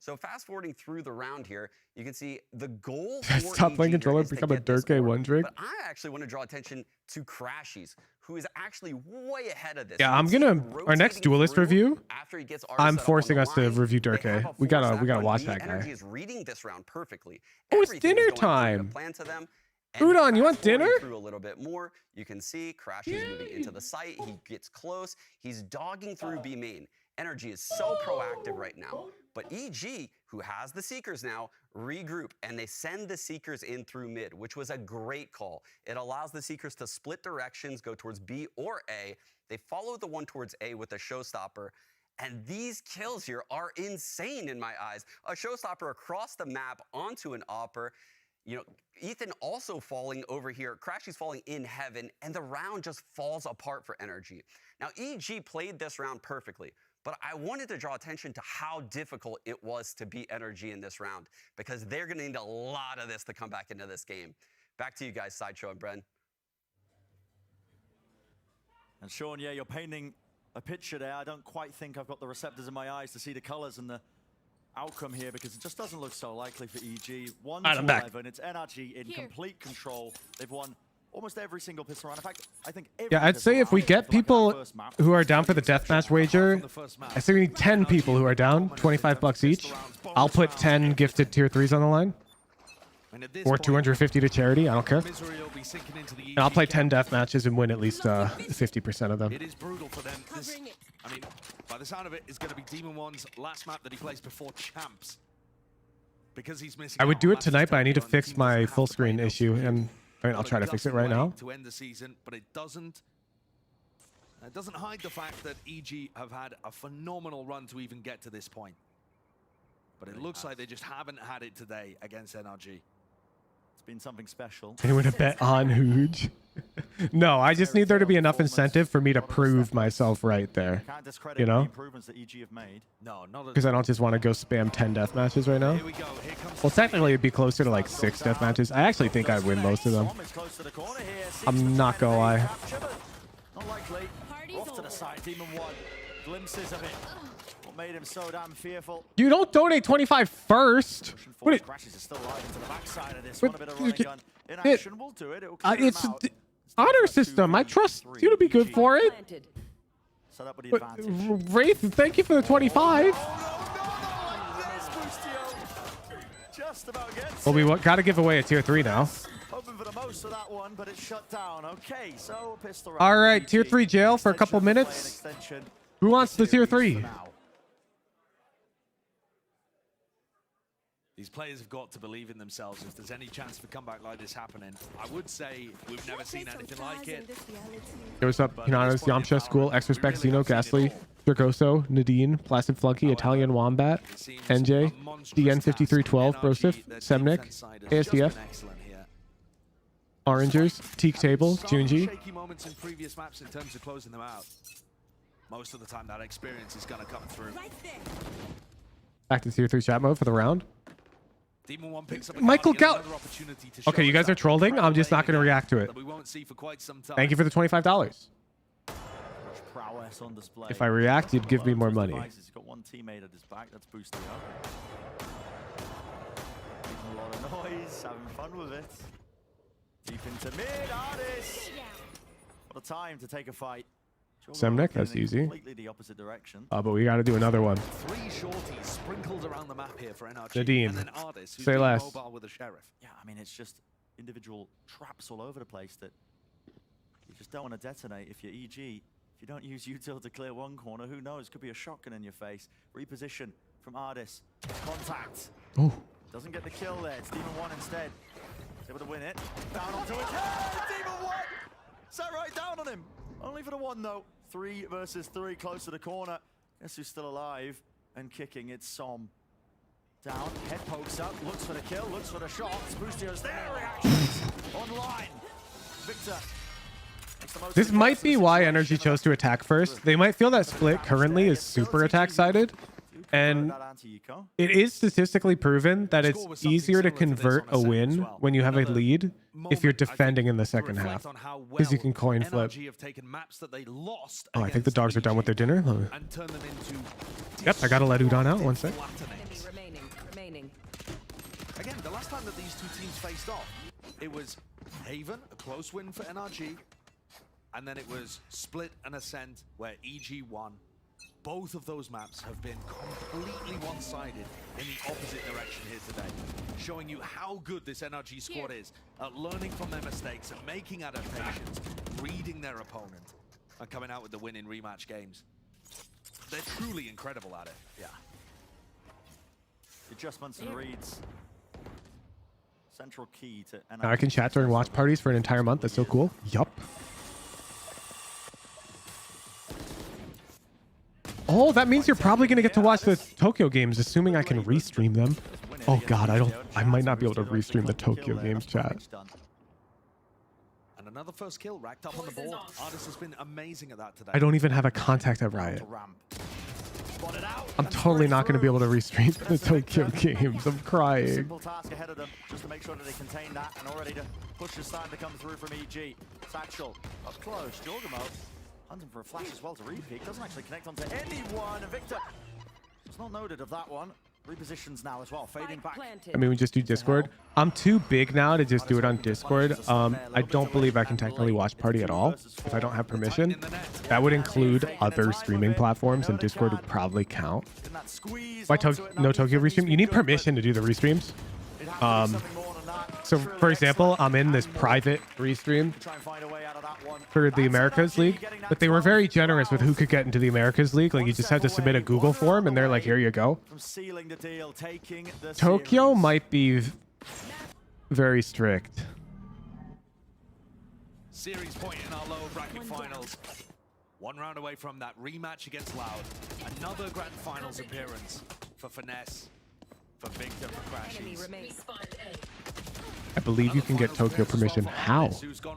So fast forwarding through the round here, you can see the goal for Stop playing controller and become a Dirk one drink. But I actually want to draw attention to Crashies, who is actually way ahead of this. Yeah, I'm gonna our next duelist review. After he gets I'm forcing us to review Dirk. We gotta watch that guy. NRG is reading this round perfectly. Oh, it's dinner time. Plan to them. Udon, you want dinner? Through a little bit more, you can see Crashies moving into the site. He gets close. He's dogging through B main. NRG is so proactive right now. But EG, who has the Seekers now, regroup, and they send the Seekers in through mid, which was a great call. It allows the Seekers to split directions, go towards B or A. They follow the one towards A with a showstopper. And these kills here are insane in my eyes. A showstopper across the map onto an Opper. You know, Ethan also falling over here. Crashy's falling in heaven, and the round just falls apart for NRG. Now, EG played this round perfectly, but I wanted to draw attention to how difficult it was to beat NRG in this round, because they're going to need a lot of this to come back into this game. Back to you guys, Sideshow and Bren. And Sean, yeah, you're painting a picture there. I don't quite think I've got the receptors in my eyes to see the colors and the outcome here, because it just doesn't look so likely for EG. 1-11. It's NRG in complete control. They've won almost every single pistol round. In fact, I think yeah, I'd say if we get people who are down for the deathmatch wager, I say we need 10 people who are down, $25 each. I'll put 10 gifted tier 3s on the line. Or 250 to charity, I don't care. And I'll play 10 death matches and win at least 50% of them. It is brutal for them. This, I mean, by the sound of it, it's going to be Demon One's last map that he plays before Champs. Because he's missing. I would do it tonight, but I need to fix my full screen issue, and I mean, I'll try to fix it right now. To end the season, but it doesn't hide the fact that EG have had a phenomenal run to even get to this point. But it looks like they just haven't had it today against NRG. It's been something special. Anyone to bet on Hooge? No, I just need there to be enough incentive for me to prove myself right there. You know? Improvements that EG have made. No, because I don't just want to go spam 10 death matches right now. Well, technically it'd be closer to like 6 death matches. I actually think I'd win most of them. I'm not gonna lie. Not likely. Off to the side, Demon One. Glimpses of it. What made him so damn fearful? You don't donate 25 first. What Crashes are still alive into the backside of this. One a bit of running gun. Inaction will do it. It will it's honor system. I trust you to be good for it. Set up with the advantage. Wraith, thank you for the 25. Just about gets well, we got to give away a tier 3 now. Hoping for the most of that one, but it's shut down. Okay, so pistol round. All right, tier 3 jail for a couple minutes. Who wants the tier 3? These players have got to believe in themselves if there's any chance of a comeback like this happening. I would say we've never seen anything like it. Hey, what's up? Hinanos, Yamcha School, X-Respect, Zeno, Ghastly, Dracoso, Nadine, Placid Flunky, Italian Wombat, NJ, DN5312, Brosif, Semnik, ASDF, Orangers, Teak Table, Junji. Shaky moments in previous maps in terms of closing them out. Most of the time that experience is going to come through. Back to tier 3 chat mode for the round. Demon One picks up Michael Gal. Okay, you guys are trolling. I'm just not going to react to it. Thank you for the $25. Prowess on display. If I react, you'd give me more money. He's got one teammate at his back. That's boosting up. Making a lot of noise, having fun with it. Deep into mid, Artis. What a time to take a fight. Semnik, that's easy. Completely the opposite direction. But we got to do another one. 3 shorties sprinkled around the map here for NRG. Nadine, and then Artis, who's say less. Mobile with a sheriff. Yeah, I mean, it's just individual traps all over the place that you just don't want to detonate. If you're EG, if you don't use util to clear one corner, who knows? Could be a shotgun in your face. Reposition from Artis. Contact. Ooh. Doesn't get the kill there. It's Demon One instead. He's able to win it. Down onto it. Hey, Demon One! Sat right down on him. Only for the one, though. 3 versus 3 close to the corner. Guess who's still alive and kicking? It's Som. Down, head pokes up, looks for the kill, looks for the shots. Boostio's there, reactions online. Victor. This might be why NRG chose to attack first. They might feel that split currently is super attack-sided. And it is statistically proven that it's easier to convert a win when you have a lead if you're defending in the second half. Because you can coin flip. Oh, I think the dogs are done with their dinner. Yep, I gotta let Udon out. 1 sec. Again, the last time that these two teams faced off, it was Haven, a close win for NRG, and then it was Split and Ascent, where EG won. Both of those maps have been completely one-sided in the opposite direction here today, showing you how good this NRG squad is at learning from their mistakes and making adaptations, reading their opponent, and coming out with the win in rematch games. They're truly incredible at it. Yeah. Adjustments and reads. Central key to NRG. Now I can chat during watch parties for an entire month. That's so cool. Yup. Oh, that means you're probably going to get to watch the Tokyo games, assuming I can restream them. Oh god, I might not be able to restream the Tokyo games, chat. And another first kill racked up on the board. Artist has been amazing at that today. I don't even have a contact at Riot. I'm totally not going to be able to restream the Tokyo games. I'm crying. Simple task ahead of them, just to make sure that they contain that, and already the push is starting to come through from EG. Satchel up close. Jorgamo hunting for a flash as well to repeat. Doesn't actually connect onto anyone. And Victor was not noted of that one. Repositions now as well, fading back. I mean, we just do Discord. I'm too big now to just do it on Discord. I don't believe I can technically watch party at all if I don't have permission. That would include other streaming platforms, and Discord would probably count. Why no Tokyo restream? You need permission to do the restreams. So, for example, I'm in this private restream for the Americas League, but they were very generous with who could get into the Americas League. Like, you just had to submit a Google form, and they're like, here you go. Tokyo might be very strict. Series point in our lower bracket finals. 1 round away from that rematch against Loud. Another grand finals appearance for Finesse, for Victor, for Crashies. I believe you can get Tokyo permission. How?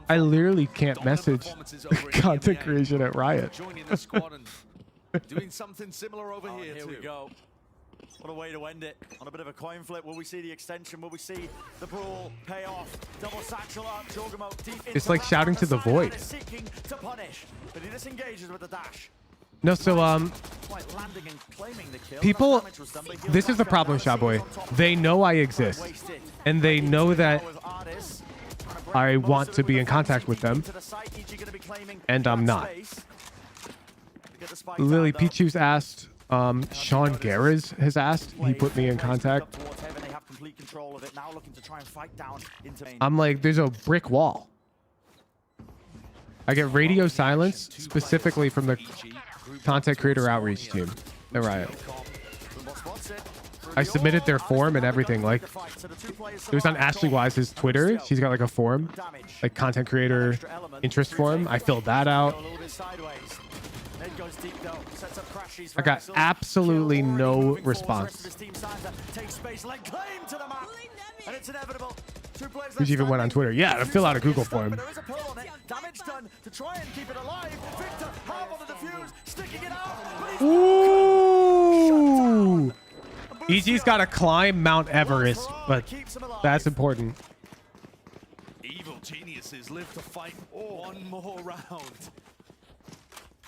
I literally can't message content creation at Riot. Joining the squad and doing something similar over here too. We go. What a way to end it. On a bit of a coin flip. Will we see the extension? Will we see the brawl pay off? Double satchel up. Jorgamo deep into It's like shouting to the void. Seeking to punish, but he disengages with the dash. No, so people, this is the problem, Shawboy. They know I exist, and they know that I want to be in contact with them, and I'm not. Lily Pichu's asked, Sean Garris has asked, he put me in contact. I'm like, there's a brick wall. I get radio silence specifically from the content creator outreach team at Riot. I submitted their form and everything. Like, it was on Ashley Wise's Twitter. She's got like a form, like content creator interest form. I filled that out. I got absolutely no response. Who's even went on Twitter? Yeah, to fill out a Google form. Ooh! EG's got to climb Mount Everest, but that's important. Evil geniuses live to fight one more round.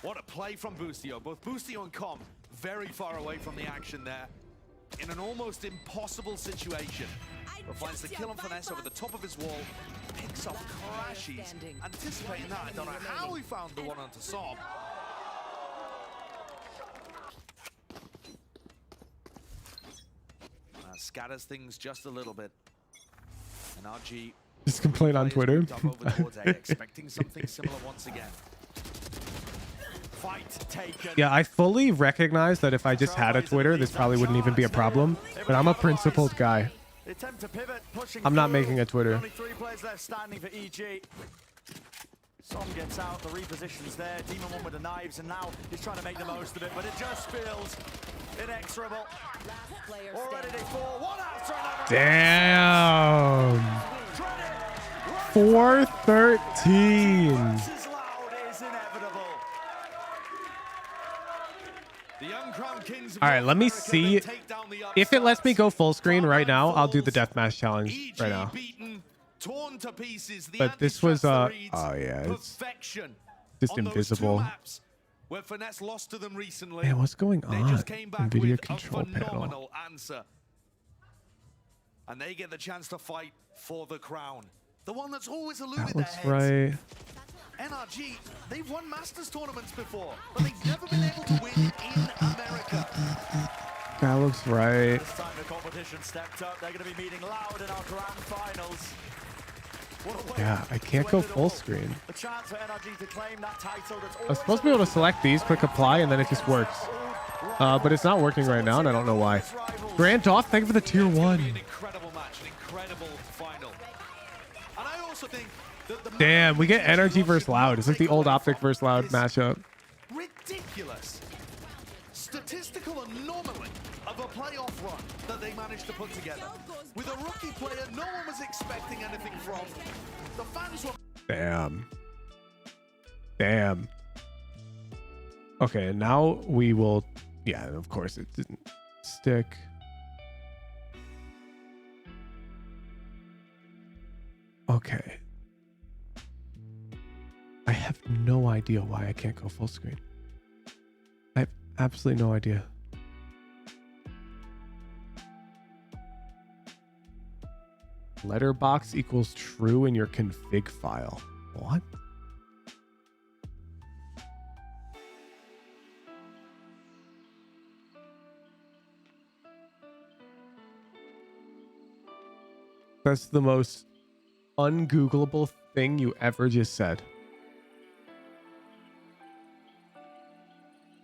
What a play from Boostio. Both Boostio and Com very far away from the action there. In an almost impossible situation. But finds the kill on Finesse over the top of his wall. Picks off Crashies. Anticipating that. I don't know how he found the one onto Som. Scatters things just a little bit. NRG just complain on Twitter. Expecting something similar once again. Yeah, I fully recognize that if I just had a Twitter, this probably wouldn't even be a problem. But I'm a principled guy. I'm not making a Twitter. Only 3 players left standing for EG. Som gets out, the repositions there. Demon one with the knives, and now he's trying to make the most of it, but it just feels inexorable. Already they fall one after another. Damn. 4-13. All right, let me see if it lets me go full screen right now. I'll do the deathmatch challenge right now. But this was oh yeah, it's just invisible. Where Finesse lost to them recently. Man, what's going on? They just came back NVIDIA with control a panel. phenomenal answer. And they get the chance to fight for the crown. The one that's always eluded That looks their heads. right. NRG, they've won Masters tournaments before, but they've never been able to win in America. That looks right. This time the competition stepped up. They're going to be meeting loud in our grand finals. Yeah, I can't go full screen. A chance for NRG to claim that title that's I was supposed to be able to select these, click apply, and then it just works. But it's not working right now, and I don't know why. Grant off, thank you for the tier 1. Incredible match, an incredible final. And I also think that the Damn, we get NRG versus Loud. It's like the old Optic versus Loud matchup. ridiculous statistical anomaly of a playoff run that they managed to put together. With a rookie player no one was expecting anything from. The fans were... Damn. Damn. Okay, now we will... Yeah, of course it didn't stick. Okay. I have no idea why I can't go full screen. I have absolutely no idea. Letterbox equals true in your config file. What? That's the most ungoogleable thing you ever just said.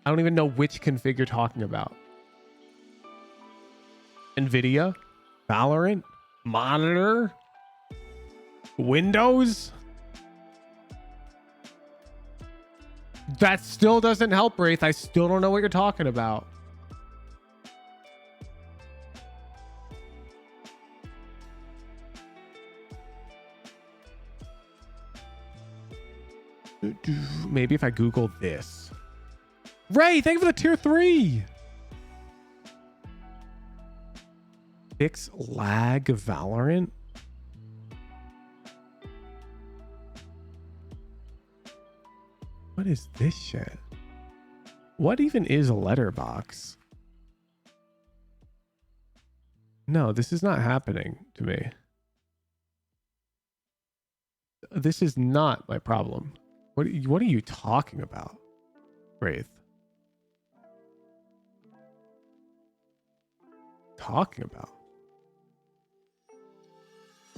I don't even know which config you're talking about. NVIDIA? Valorant? Monitor? Windows? That still doesn't help, Wraith. I still don't know what you're talking about. Maybe if I Google this. Ray, thank you for the tier 3. Fix lag Valorant. What is this shit? What even is a letterbox? No, this is not happening to me. This is not my problem. What are you talking about, Wraith? Talking about?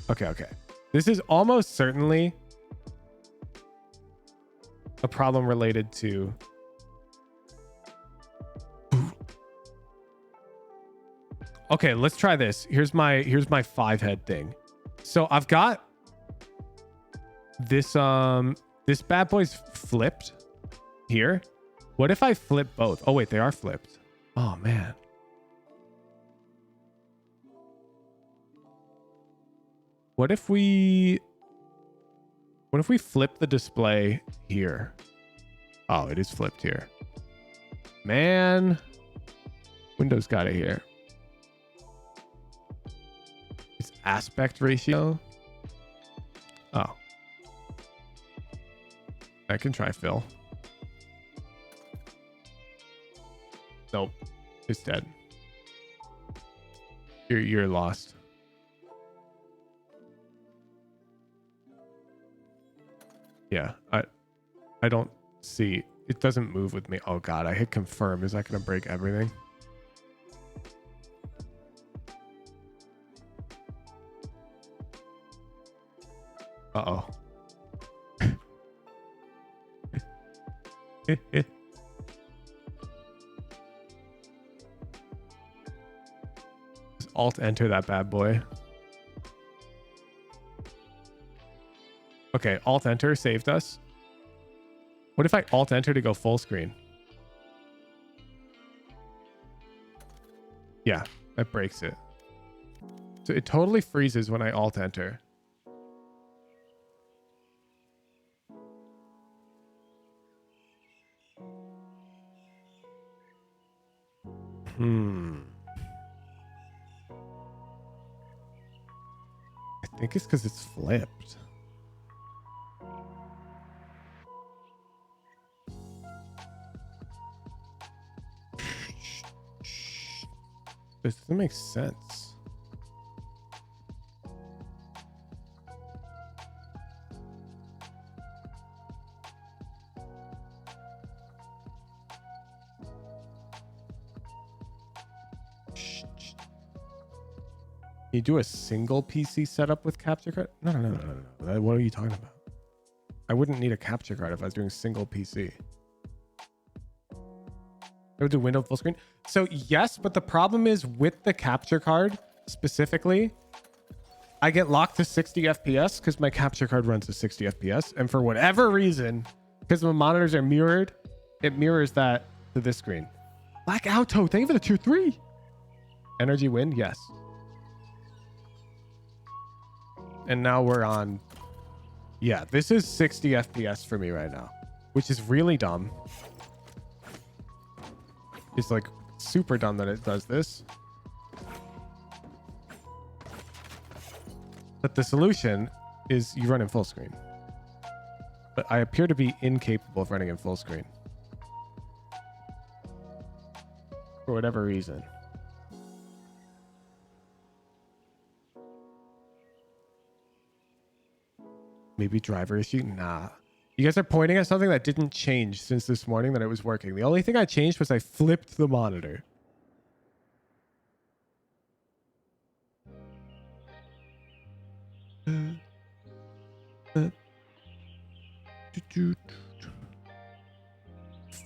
Okay. This is almost certainly a problem related to okay, let's try this. Here's my 5-head thing. So I've got this this bad boy's flipped here. What if I flip both? Oh wait, they are flipped. Oh man. What if we flip the display here? Oh, it is flipped here. Man. Windows got it here. It's aspect ratio. Oh. I can try fill. Nope. It's dead. You're lost. Yeah, I don't see. It doesn't move with me. Oh god, I hit confirm. Is that gonna break everything? Uh-oh. Just alt enter that bad boy. Okay, alt enter saved us. What if I alt enter to go full screen? Yeah, that breaks it. So it totally freezes when I alt enter. I think it's because it's flipped. This doesn't make sense. You do a single PC setup with capture card? No. What are you talking about? I wouldn't need a capture card if I was doing single PC. I would do window full screen. So yes, but the problem is with the capture card specifically, I get locked to 60 FPS because my capture card runs to 60 FPS. And for whatever reason, because the monitors are mirrored, it mirrors that to this screen. Black Auto, thank you for the 2-3. NRG win? Yes. And now we're on. Yeah, this is 60 FPS for me right now, which is really dumb. It's like super dumb that it does this. But the solution is you run in full screen. But I appear to be incapable of running in full screen. For whatever reason. Maybe driver issue? Nah. You guys are pointing at something that didn't change since this morning that it was working. The only thing I changed was I flipped the monitor.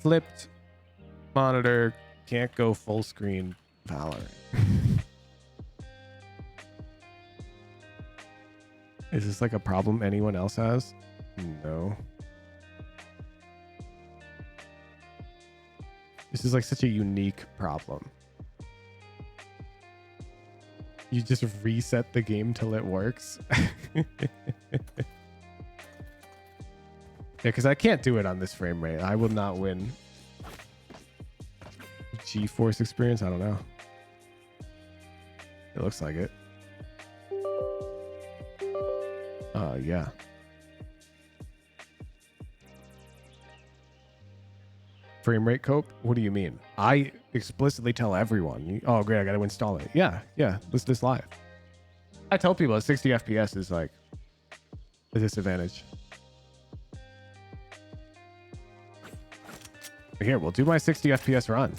Flipped monitor, can't go full screen Valorant. Is this like a problem anyone else has? No. This is like such a unique problem. You just reset the game till it works. Yeah, because I can't do it on this frame rate. I will not win. GeForce experience? I don't know. It looks like it. Yeah. Frame rate cope? What do you mean? I explicitly tell everyone. Oh, great, I gotta install it. Yeah, list this live. I tell people that 60 FPS is like a disadvantage. Here, we'll do my 60 FPS run.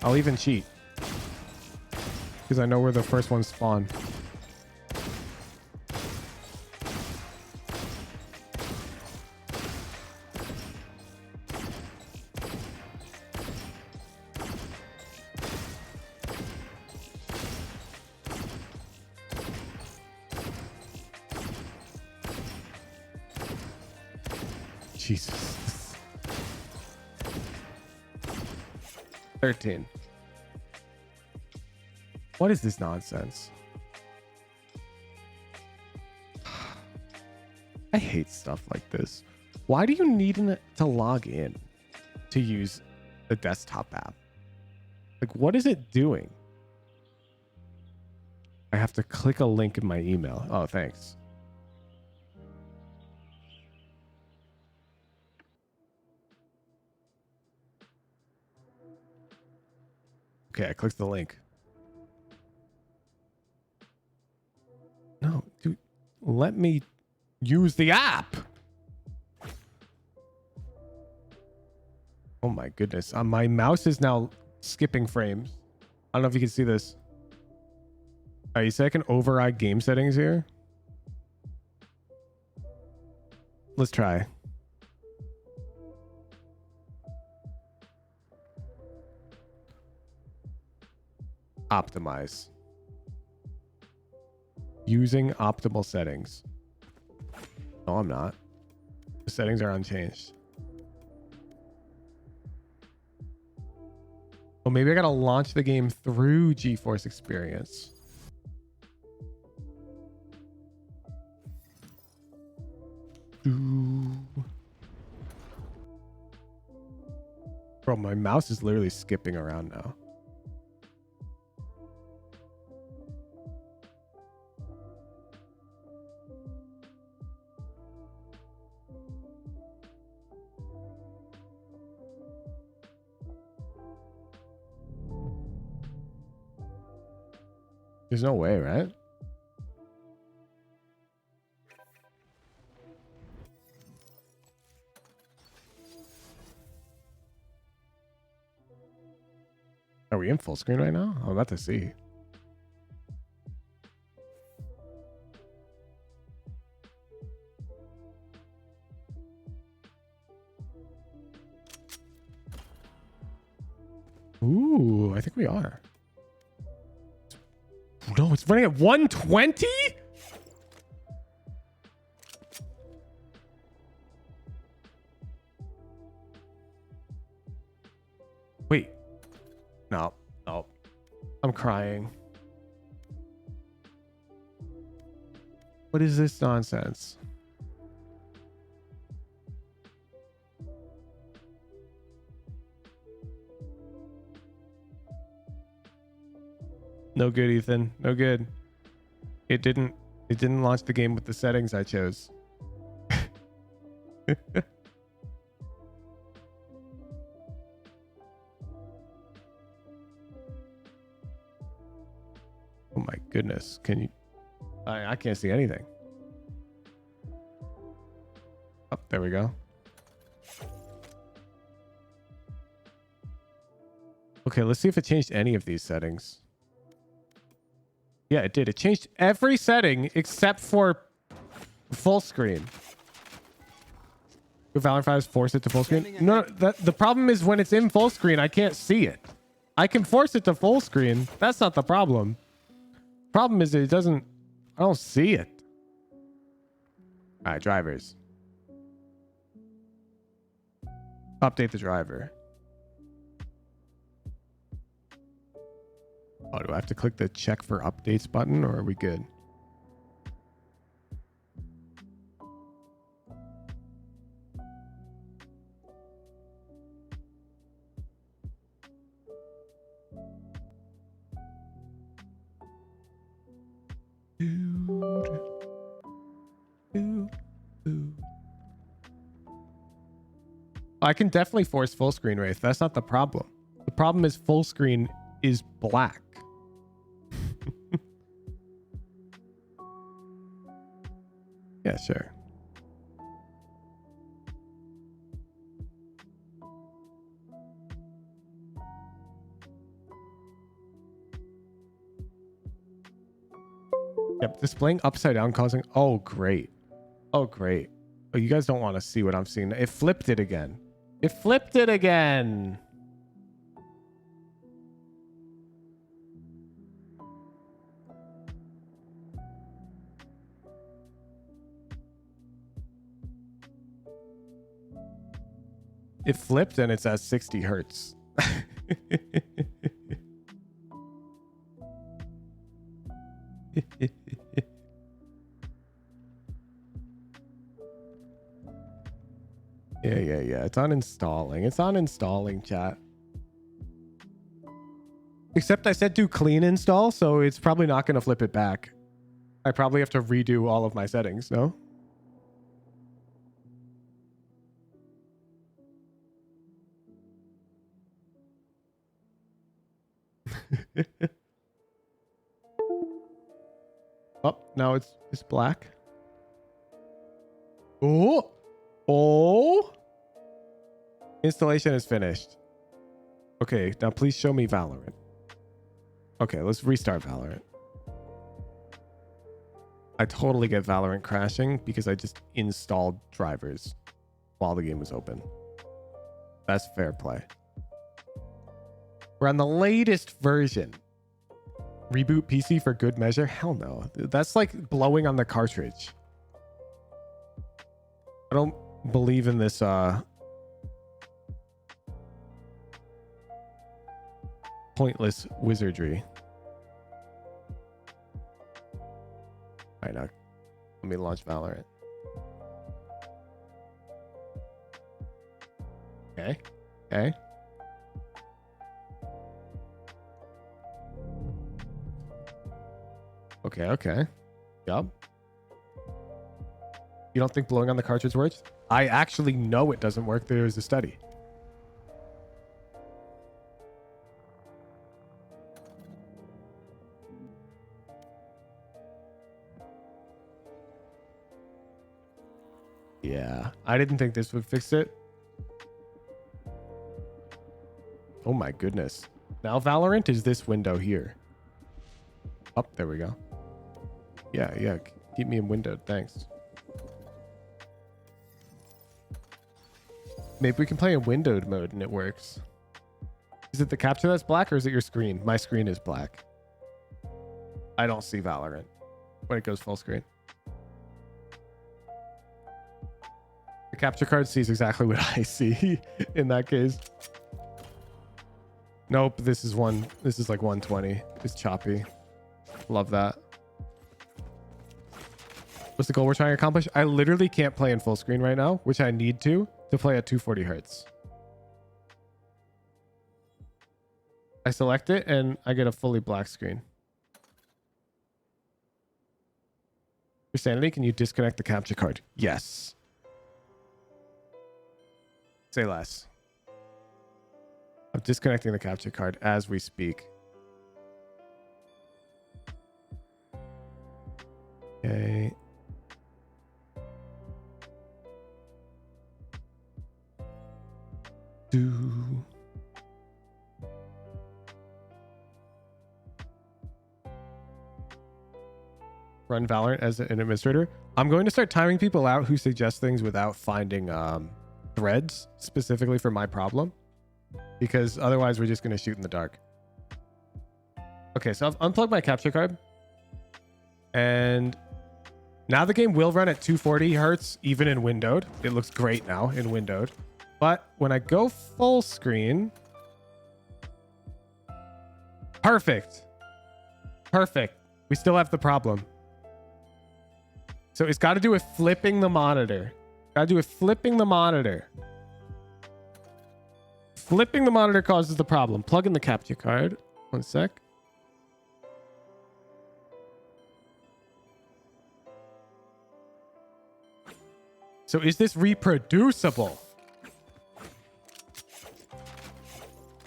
I'll even cheat. Because I know where the first ones spawn. Jesus. 13. What is this nonsense? I hate stuff like this. Why do you need to log in to use the desktop app? Like, what is it doing? I have to click a link in my email. Oh, thanks. Okay, I clicked the link. No, dude, let me use the app. Oh my goodness. My mouse is now skipping frames. I don't know if you can see this. All right, you said I can override game settings here. Let's try. Optimize. Using optimal settings. No, I'm not. settings are unchanged. Oh, maybe I gotta launch the game through GeForce Experience. Bro, my mouse is literally skipping around now. There's no way, right? Are we in full screen right now? I'm about to see. Ooh, I think we are. No, it's running at 120? Wait. No, no. I'm crying. What is this nonsense? No good, Ethan. No good. It didn't launch the game with the settings I chose. Oh my goodness. Can you... I can't see anything. Oh, there we go. Okay, let's see if it changed any of these settings. Yeah, it did. It changed every setting except for full screen. Valorant 5 force it to full screen. No, the problem is when it's in full screen, I can't see it. I can force it to full screen. That's not the problem. Problem is it doesn't... I don't see it. All right, drivers. Update the driver. Oh, do I have to click the check for updates button or are we good? I can definitely force full screen, Wraith. That's not the problem. The problem is full screen is black. Yeah, sure. Yep, displaying upside down causing... Oh, great. Oh, great. Oh, you guys don't want to see what I'm seeing. It flipped it again. It flipped it again. It flipped and it's at 60 hertz. Yeah. It's uninstalling. It's uninstalling, chat. Except I said do clean install, so it's probably not going to flip it back. I probably have to redo all of my settings, no? Oh, now it's black. Oh. Installation is finished. Okay, now please show me Valorant. Okay, let's restart Valorant. I totally get Valorant crashing because I just installed drivers while the game was open. That's fair play. We're on the latest version. Reboot PC for good measure? Hell no. That's like blowing on the cartridge. believe in this pointless wizardry. All right, now let me launch Valorant. Okay. Okay. Okay, okay. Yup. You don't think blowing on the cartridge works? I actually know it doesn't work. There's a study. Yeah, I didn't think this would fix it. Oh my goodness. Now Valorant is this window here. Oh, there we go. Yeah, yeah. Keep me in windowed. Thanks. Maybe we can play in windowed mode and it works. Is it the capture that's black or is it your screen? My screen is black. I don't see Valorant when it goes full screen. The capture card sees exactly what I see in that case. Nope, this is like 120. It's choppy. Love that. What's the goal we're trying to accomplish? I literally can't play in full screen right now, which I need to play at 240 hertz. I select it and I get a fully black screen. For sanity, can you disconnect the capture card? Yes. Say less. I'm disconnecting the capture card as we speak. Okay. Run Valorant as an administrator. I'm going to start timing people out who suggest things without finding threads specifically for my problem, because otherwise we're just going to shoot in the dark. Okay, so I've unplugged my capture card, and now the game will run at 240 hertz even in windowed. It looks great now in windowed, but when I go full screen, perfect. We still have the problem. So it's got to do with flipping the monitor. Flipping the monitor causes the problem. Plug in the capture card. One sec. So is this reproducible?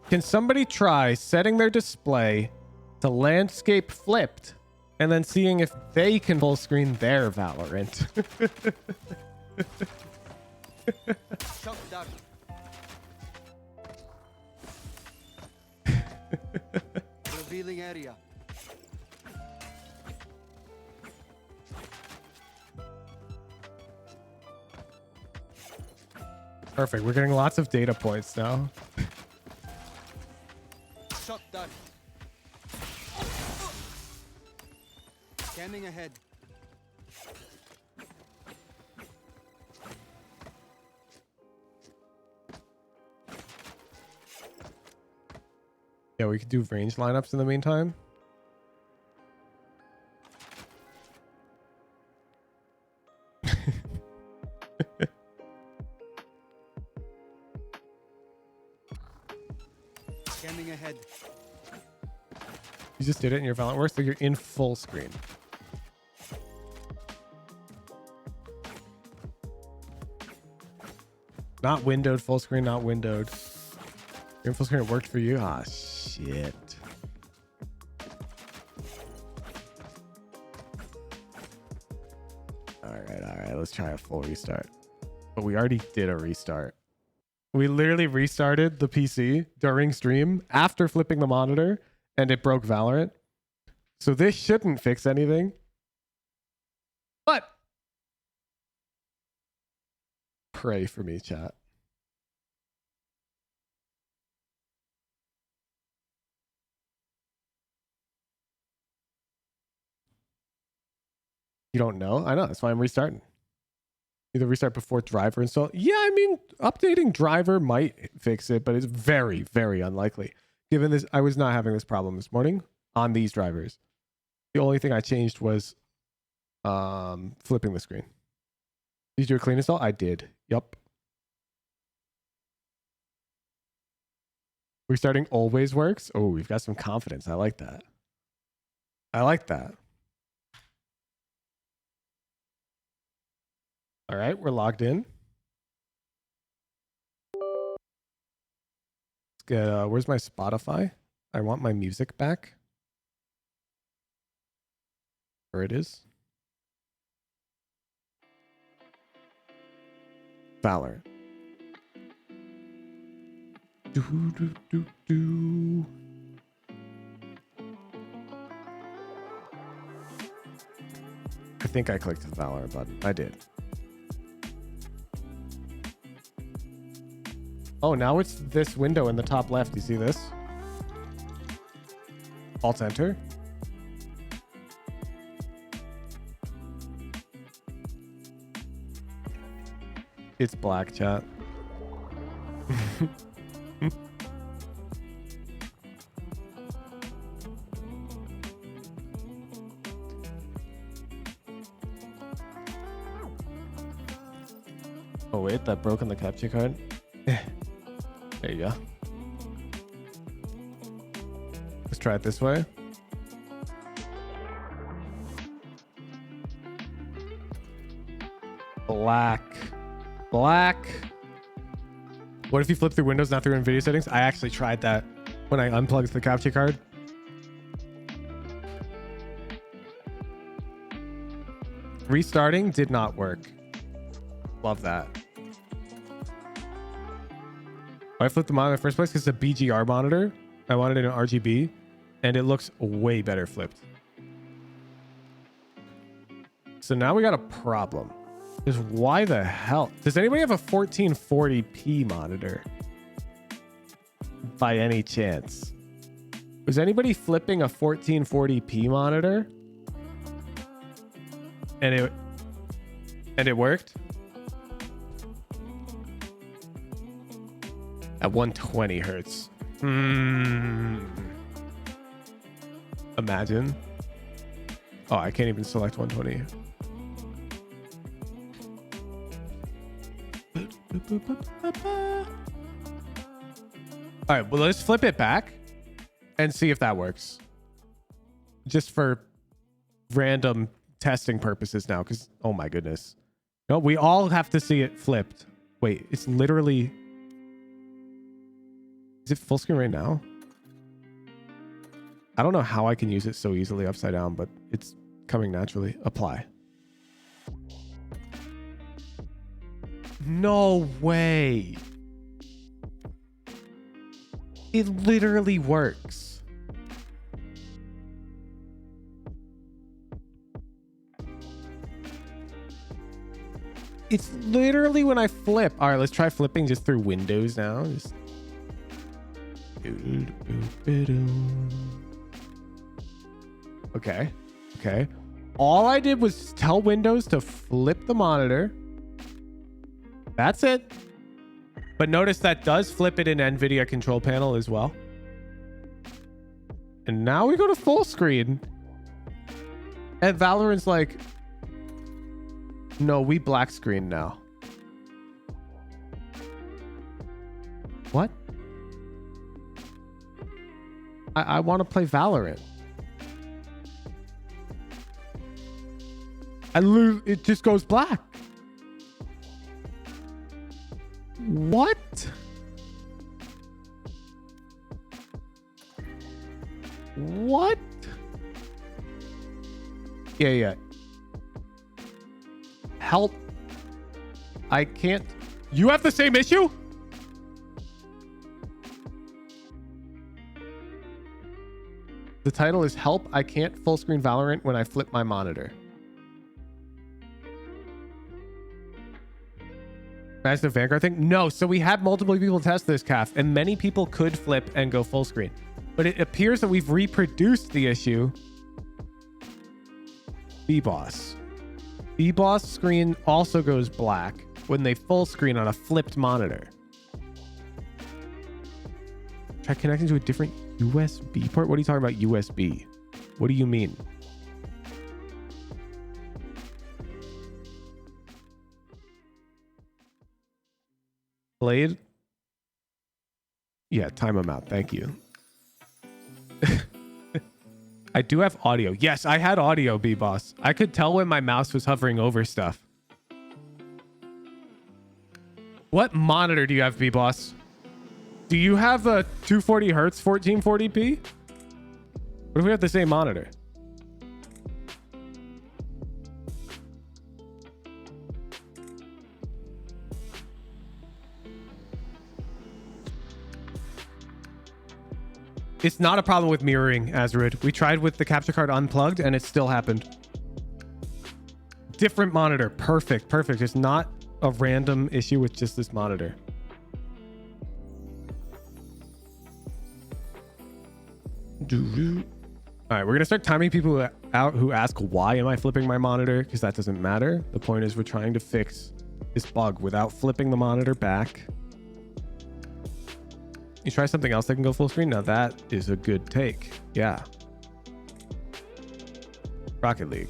Can somebody try setting their display to landscape flipped and then seeing if they can full screen their Valorant? Revealing area. Perfect. We're getting lots of data points now. Shot done. Scanning ahead. Yeah, we could do range lineups in the meantime. Scanning ahead. You just did it in your Valorant works, so you're in full screen. Not windowed full screen, not windowed. You're in full screen, it worked for you? Ah, shit. All right, let's try a full restart. But we already did a restart. We literally restarted the PC during stream after flipping the monitor, and it broke Valorant. So this shouldn't fix anything. But pray for me, chat. You don't know? I know. That's why I'm restarting. Either restart before driver install. Yeah, I mean, updating driver might fix it, but it's very, very unlikely. Given this, I was not having this problem this morning on these drivers. The only thing I changed was flipping the screen. Did you do a clean install? I did. Yup. Restarting always works. Oh, we've got some confidence. I like that. I like that. All right, we're logged in. Let's get, where's my Spotify? I want my music back. There it is. Valor. Do, do, do, do. I think I clicked the Valor button. I did. Oh, now it's this window in the top left. You see this? Alt enter. It's black, chat. Oh wait, that broke on the capture card. There you go. Let's try it this way. Black. Black. What if you flip through Windows, not through NVIDIA settings? I actually tried that when I unplugged the capture card. Restarting did not work. Love that. I flipped the monitor in the first place because it's a BGR monitor. I wanted it in RGB, and it looks way better flipped. So now we got a problem. Because why the hell? Does anybody have a 1440p monitor? By any chance? Was anybody flipping a 1440p monitor? And it worked? At 120 hertz. Imagine. Oh, I can't even select 120. All right, well, let's flip it back and see if that works. Just for random testing purposes now, because, oh my goodness. No, we all have to see it flipped. Wait, it's literally... Is it full screen right now? I don't know how I can use it so easily upside down, but it's coming naturally. Apply. No way. It literally works. It's literally when I flip. All right, let's try flipping just through Windows now. Just... Okay. Okay. All I did was tell Windows to flip the monitor. That's it. But notice that does flip it in NVIDIA control panel as well. And now we go to full screen. And Valorant's like, no, we black screen now. What? I want to play Valorant. It just goes black. What? What? Yeah. Help. I can't. You have the same issue? The title is Help. I can't full screen Valorant when I flip my monitor. That's the Vanguard thing? No. So we had multiple people test this, Calf, and many people could flip and go full screen. But it appears that we've reproduced the issue. B-Boss. The boss screen also goes black when they full screen on a flipped monitor. Try connecting to a different USB port. What are you talking about USB? What do you mean? Played? Yeah, time them out. Thank you. I do have audio. Yes, I had audio, B-Boss. I could tell when my mouse was hovering over stuff. What monitor do you have, B-Boss? Do you have a 240 hertz 1440p? What if we have the same monitor? It's not a problem with mirroring, Azrid. We tried with the capture card unplugged and it still happened. Different monitor. Perfect. Perfect. It's not a random issue with just this monitor. All right, we're going to start timing people out who ask, why am I flipping my monitor? Because that doesn't matter. The point is we're trying to fix this bug without flipping the monitor back. You try something else that can go full screen? Now that is a good take. Yeah. Rocket League.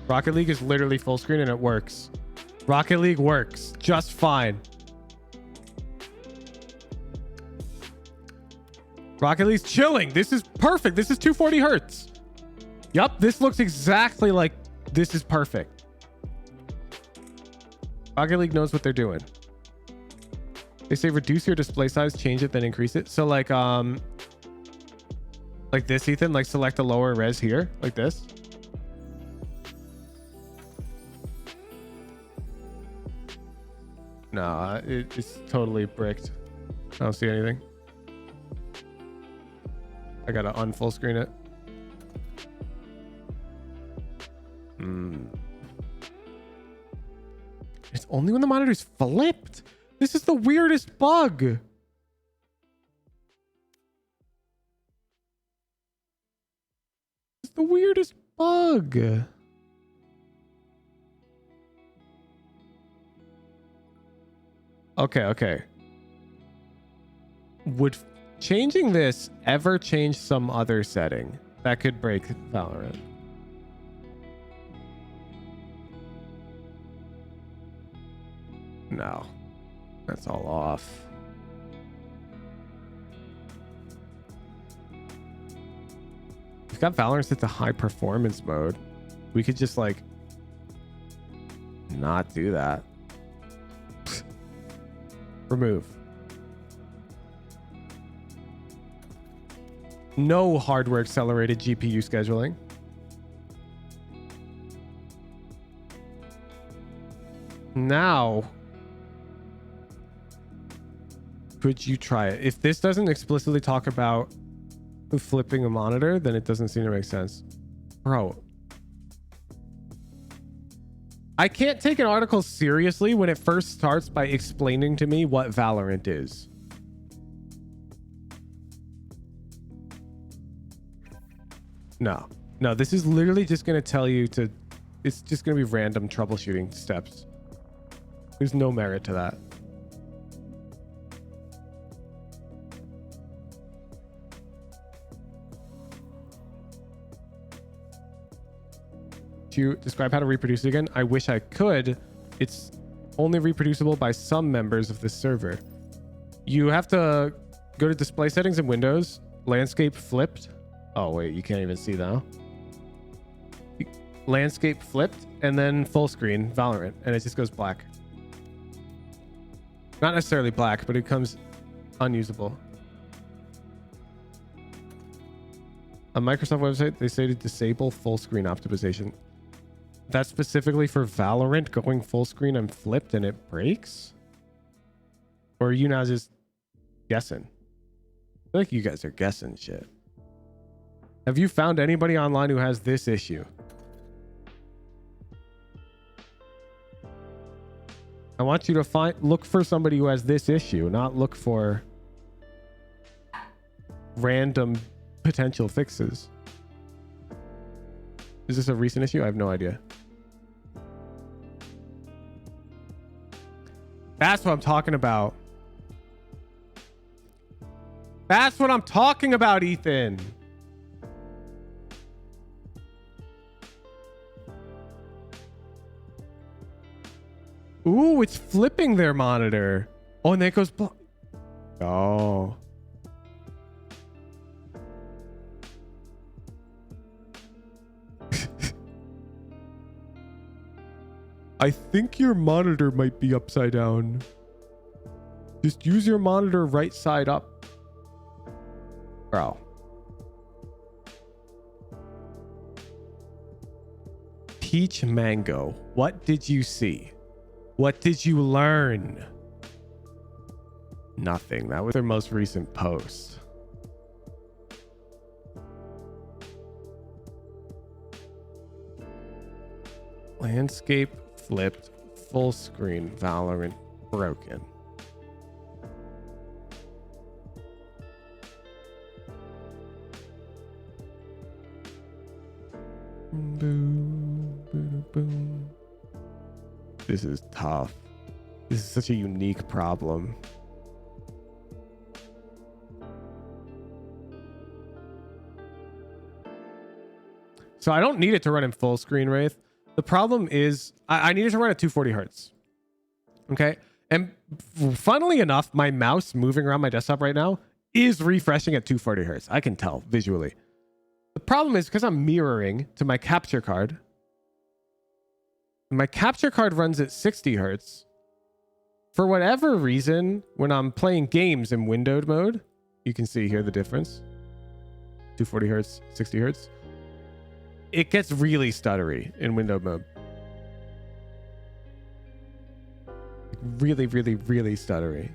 Rocket League is literally full screen and it works. Rocket League works just fine. Rocket League's chilling. This is perfect. This is 240 hertz. Yup, this looks exactly like this is perfect. Rocket League knows what they're doing. They say reduce your display size, change it, then increase it. So like this, Ethan, like select a lower res here, like this. No, it's totally bricked. I don't see anything. I gotta unfull screen it. It's only when the monitor's flipped. This is the weirdest bug. It's the weirdest bug. Okay. Would changing this ever change some other setting that could break Valorant? No. That's all off. We've got Valorant set to high performance mode. We could just like not do that. Remove. No hardware accelerated GPU scheduling. Now, could you try it? If this doesn't explicitly talk about flipping a monitor, then it doesn't seem to make sense. Bro, I can't take an article seriously when it first starts by explaining to me what Valorant is. No, this is literally just going to tell you to, it's just going to be random troubleshooting steps. There's no merit to that. To describe how to reproduce it again, I wish I could. It's only reproducible by some members of this server. You have to go to display settings in Windows, landscape flipped. Oh wait, you can't even see now. Landscape flipped and then full screen Valorant, and it just goes black. Not necessarily black, but it becomes unusable. On Microsoft website, they say to disable full screen optimization. That's specifically for Valorant going full screen and flipped and it breaks? Or are you now just guessing? I feel like you guys are guessing shit. Have you found anybody online who has this issue? I want you to look for somebody who has this issue, not look for random potential fixes. Is this a recent issue? I have no idea. That's what I'm talking about. That's what I'm talking about, Ethan. Ooh, it's flipping their monitor. Oh, and then it goes. Oh. I think your monitor might be upside down. Just use your monitor right side up. Bro. Peach Mango. What did you see? What did you learn? Nothing. That was their most recent post. Landscape flipped, full screen, Valorant broken. Boom, boom, boom. This is tough. This is such a unique problem. So I don't need it to run in full screen, Wraith. The problem is I need it to run at 240 hertz. Okay. And funnily enough, my mouse moving around my desktop right now is refreshing at 240 hertz. I can tell visually. The problem is because I'm mirroring to my capture card. My capture card runs at 60 hertz. For whatever reason, when I'm playing games in windowed mode, you can see here the difference. 240 hertz, 60 hertz. It gets really stuttery in windowed mode. Really, really, really stuttery.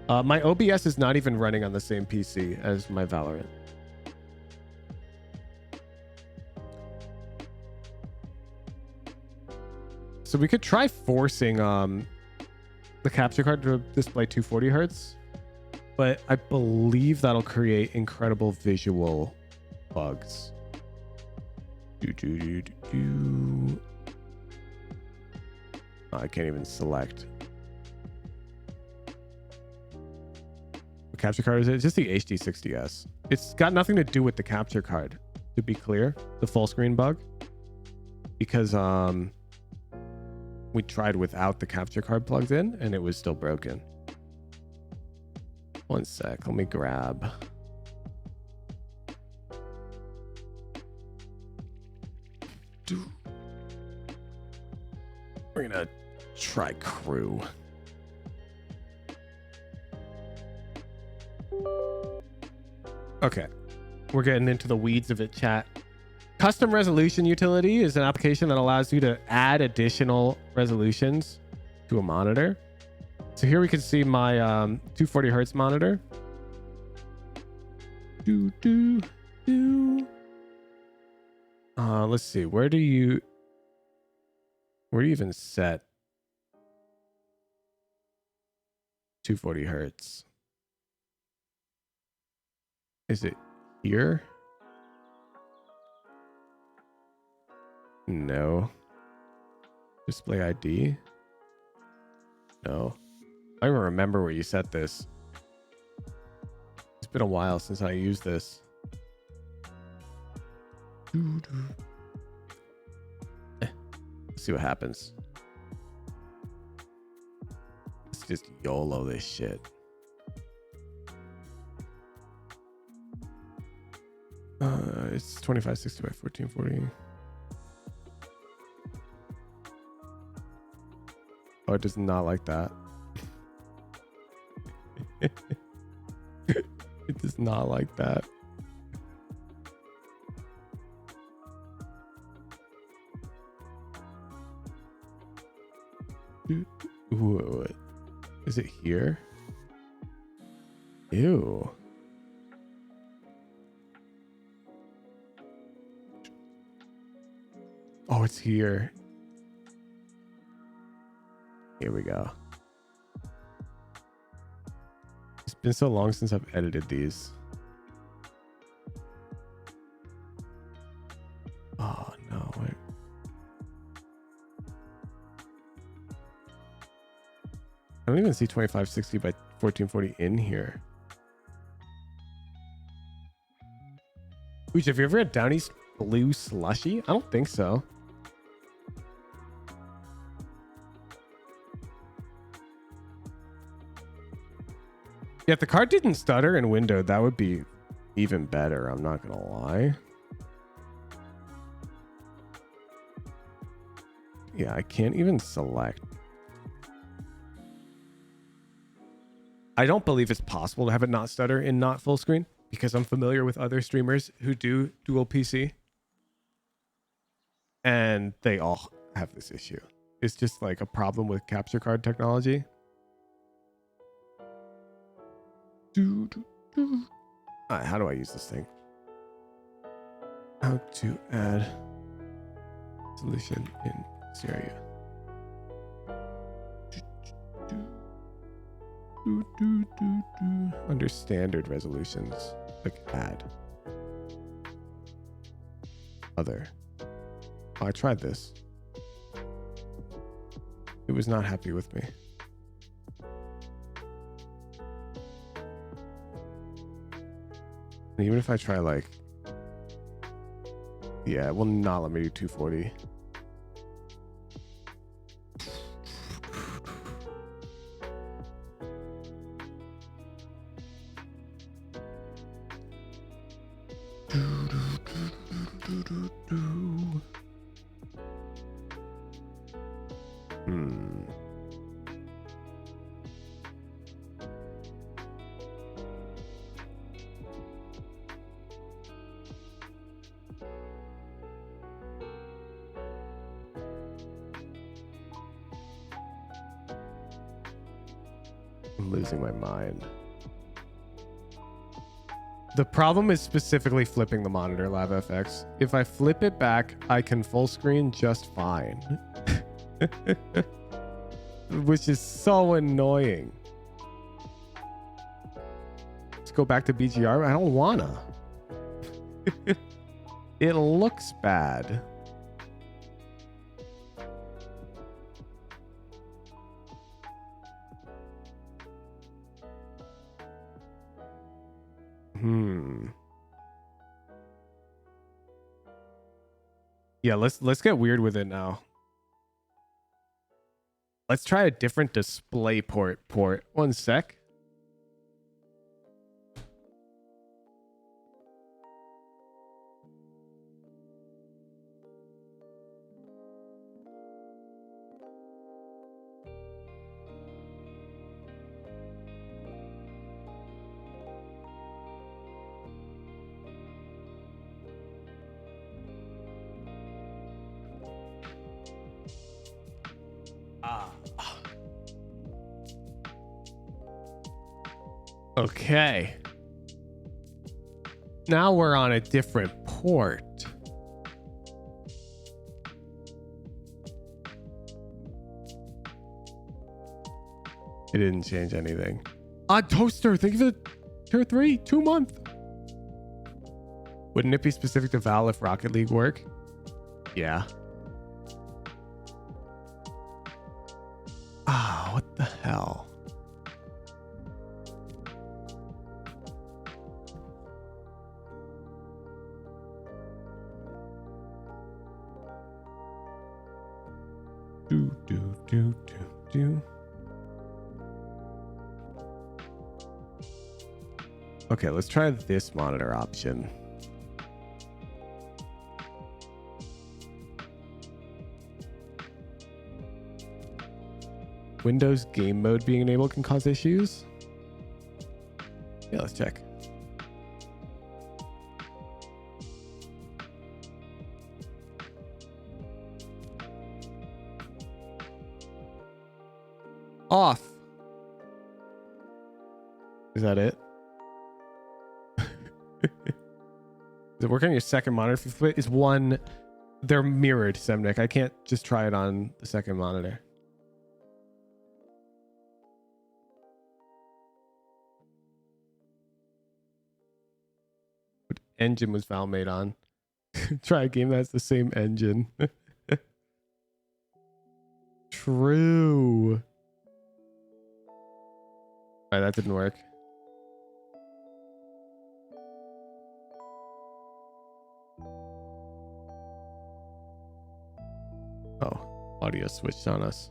My OBS is not even running on the same PC as my Valorant. So we could try forcing the capture card to display 240 hertz, but I believe that'll create incredible visual bugs. Oh, I can't even select. The capture card is just the HD60S. It's got nothing to do with the capture card, to be clear, the full screen bug, because we tried without the capture card plugged in and it was still broken. One sec, let me grab. We're gonna try crew. Okay, we're getting into the weeds of it, chat. Custom resolution utility is an application that allows you to add additional resolutions to a monitor. So here we can see my 240 hertz monitor. Let's see. Where do you even set 240 hertz? Is it here? No. Display ID? No. I don't even remember where you set this. It's been a while since I used this. Let's see what happens. Let's just YOLO this shit. It's 2560 by 1440. Oh, it does not like that. It does not like that. Ooh, is it here? Ew. Oh, it's here. Here we go. It's been so long since I've edited these. Oh, no. Wait. I don't even see 2560 by 1440 in here. Ooch, have you ever had Downey's blue slushy? I don't think so. Yeah, if the card didn't stutter and windowed, that would be even better. I'm not gonna lie. Yeah, I can't even select. I don't believe it's possible to have it not stutter in not full screen because I'm familiar with other streamers who do dual PC. And they all have this issue. It's just like a problem with capture card technology. How do I use this thing? How to add solution in Syria. Under standard resolutions, like add. Other. Oh, I tried this. It was not happy with me. And even if I try like, yeah, it will not let me do 240. I'm losing my mind. The problem is specifically flipping the monitor, LavFX. If I flip it back, I can full screen just fine. Which is so annoying. Let's go back to BGR. I don't wanna. It looks bad. Yeah, let's get weird with it now. Let's try a different display port. 1 sec. Okay. Now we're on a different port. It didn't change anything. Toaster, thank you for the tier 3, 2 month. Wouldn't it be specific to Val if Rocket League work? Yeah. What the hell? Do. Okay, let's try this monitor option. Windows game mode being enabled can cause issues. Yeah, let's check. Off. Is that it? Does it work on your second monitor if you flip it? Is one They're mirrored, Semnik. I can't just try it on the second monitor. What engine was Val made on? Try a game that's the same engine. True. All right, that didn't work. Oh, audio switched on us.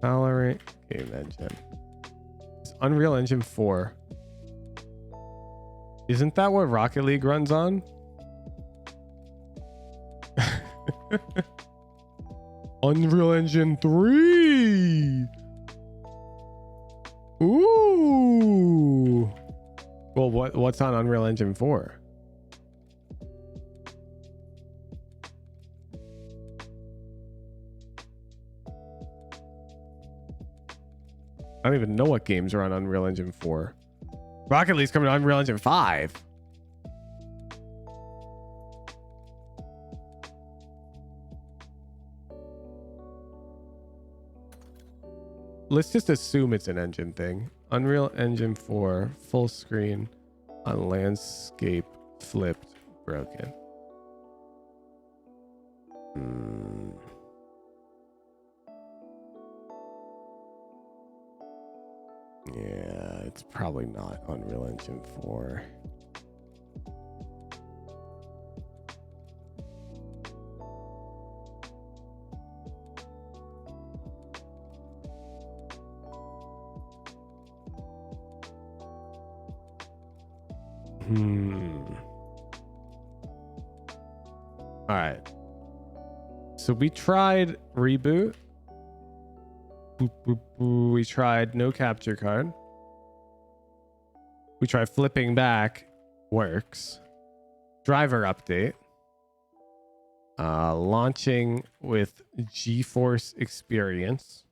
Valorant game engine. It's Unreal Engine 4. Isn't that what Rocket League runs on? Unreal Engine 3. Ooh. Well, what's on Unreal Engine 4? I don't even know what games are on Unreal Engine 4. Rocket League's coming to Unreal Engine 5. Let's just assume it's an engine thing. Unreal Engine 4, full screen on landscape, flipped, broken. Yeah, it's probably not Unreal Engine 4. All right. So we tried reboot. Boop, boop, boop. We tried no capture card. We tried flipping back. Works. Driver update. Launching with GeForce Experience.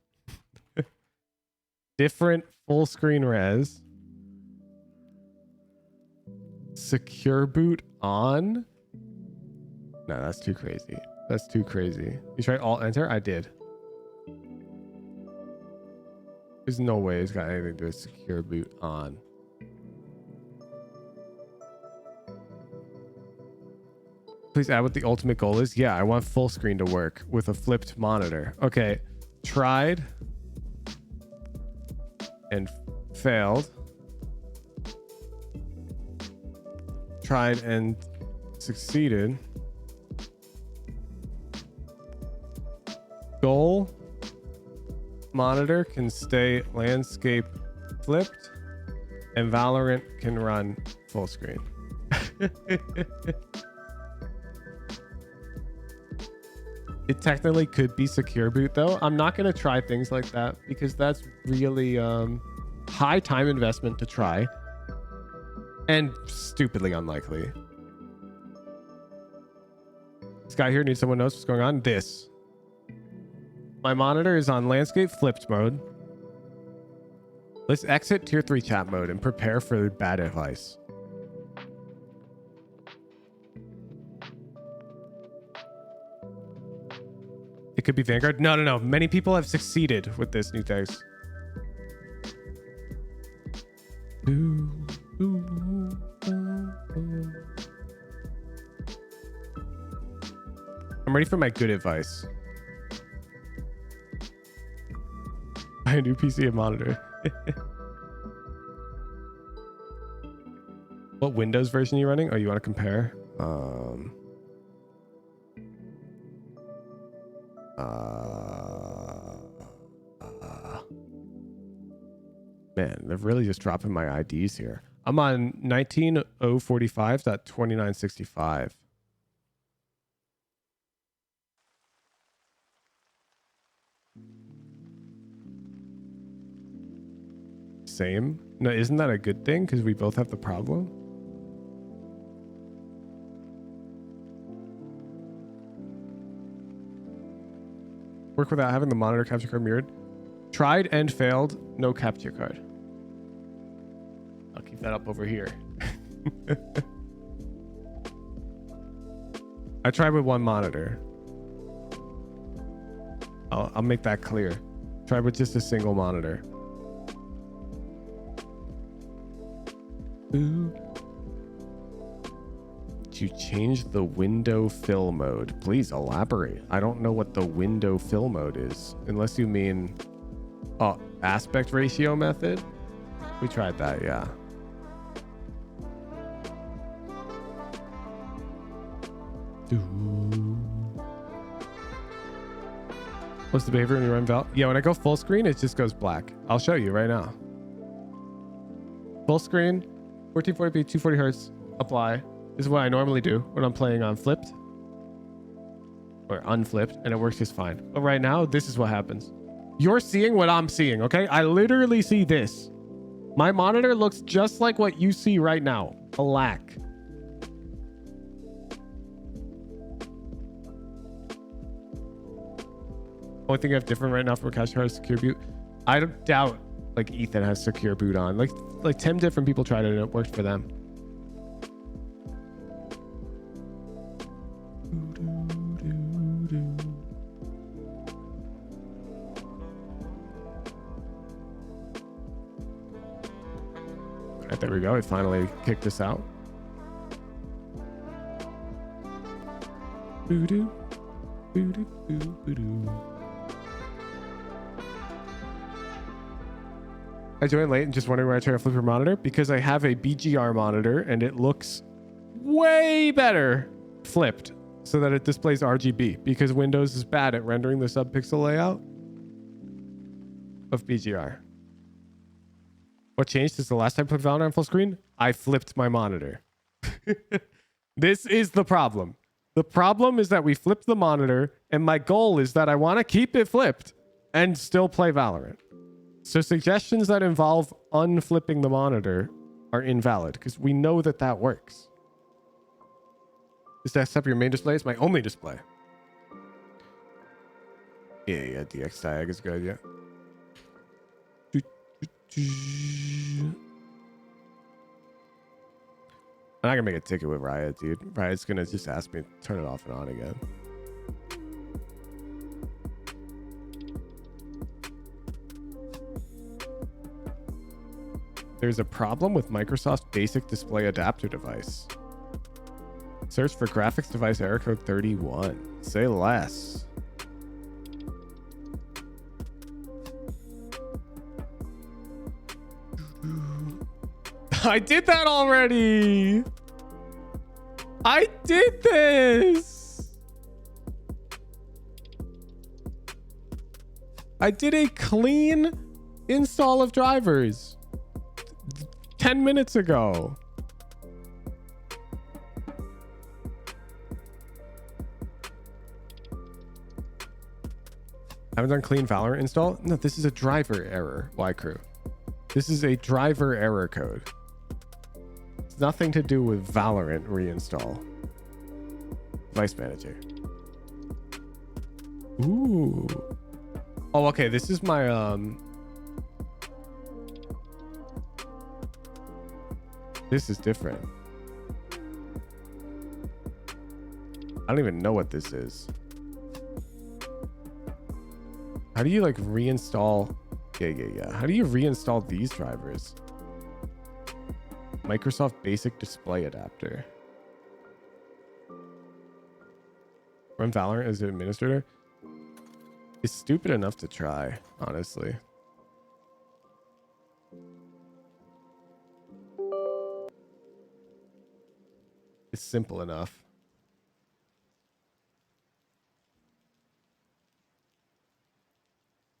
Different full screen res. Secure boot on. No, that's too crazy. That's too crazy. You tried alt enter? I did. There's no way it's got anything to do with secure boot on. Please add what the ultimate goal is. Yeah, I want full screen to work with a flipped monitor. Okay. Tried and failed. Tried and succeeded. Goal monitor can stay landscape flipped and Valorant can run full screen. It technically could be secure boot though. I'm not going to try things like that because that's really high time investment to try and stupidly unlikely. This guy here needs someone knows what's going on. This. My monitor is on landscape flipped mode. Let's exit tier 3 chat mode and prepare for bad advice. It could be Vanguard. No. Many people have succeeded with this new dice. I'm ready for my good advice. Buy a new PC and monitor. What Windows version are you running? Oh, you want to compare? Man, they're really just dropping my IDs here. I'm on 19.045.2965. Same? No, isn't that a good thing? Because we both have the problem? Work without having the monitor capture card mirrored. Tried and failed. No capture card. I'll keep that up over here. I tried with one monitor. I'll make that clear. Try with just a single monitor. Ooh. To change the window fill mode, please elaborate. I don't know what the window fill mode is, unless you mean aspect ratio method. We tried that, yeah. What's the behavior when you run Val? Yeah, when I go full screen, it just goes black. I'll show you right now. Full screen, 1440p, 240 hertz, apply. This is what I normally do when I'm playing on flipped or unflipped, and it works just fine. But right now, this is what happens. You're seeing what I'm seeing, okay? I literally see this. My monitor looks just like what you see right now. Black. Only thing I have different right now from a cache card is secure boot. I don't doubt like Ethan has secure boot on. Like 10 different people tried it and it worked for them. All right, there we go. It finally kicked us out. Boo-doo. Boo-doo, boo-doo. I joined late and just wondering why I try to flip your monitor, because I have a BGR monitor and it looks way better flipped so that it displays RGB, because Windows is bad at rendering the subpixel layout of BGR. What changed since the last time I put Valorant on full screen? I flipped my monitor. This is the problem. The problem is that we flipped the monitor, and my goal is that I want to keep it flipped and still play Valorant. So suggestions that involve unflipping the monitor are invalid, because we know that that works. Is desktop your main display? It's my only display. Yeah, DX tag is good, yeah. I'm not gonna make a ticket with Riot, dude. Riot's gonna just ask me to turn it off and on again. There's a problem with Microsoft's basic display adapter device. Search for graphics device error code 31. Say less. I did that already. I did this. I did a clean install of drivers 10 minutes ago. Haven't done clean Valorant install? No, this is a driver error, Y-Crew. This is a driver error code. It's nothing to do with Valorant reinstall. Device manager. Ooh. Oh, okay. This is my this is different. I don't even know what this is. How do you like reinstall? Yeah. How do you reinstall these drivers? Microsoft Basic Display Adapter. Run Valorant as an administrator? It's stupid enough to try, honestly. It's simple enough.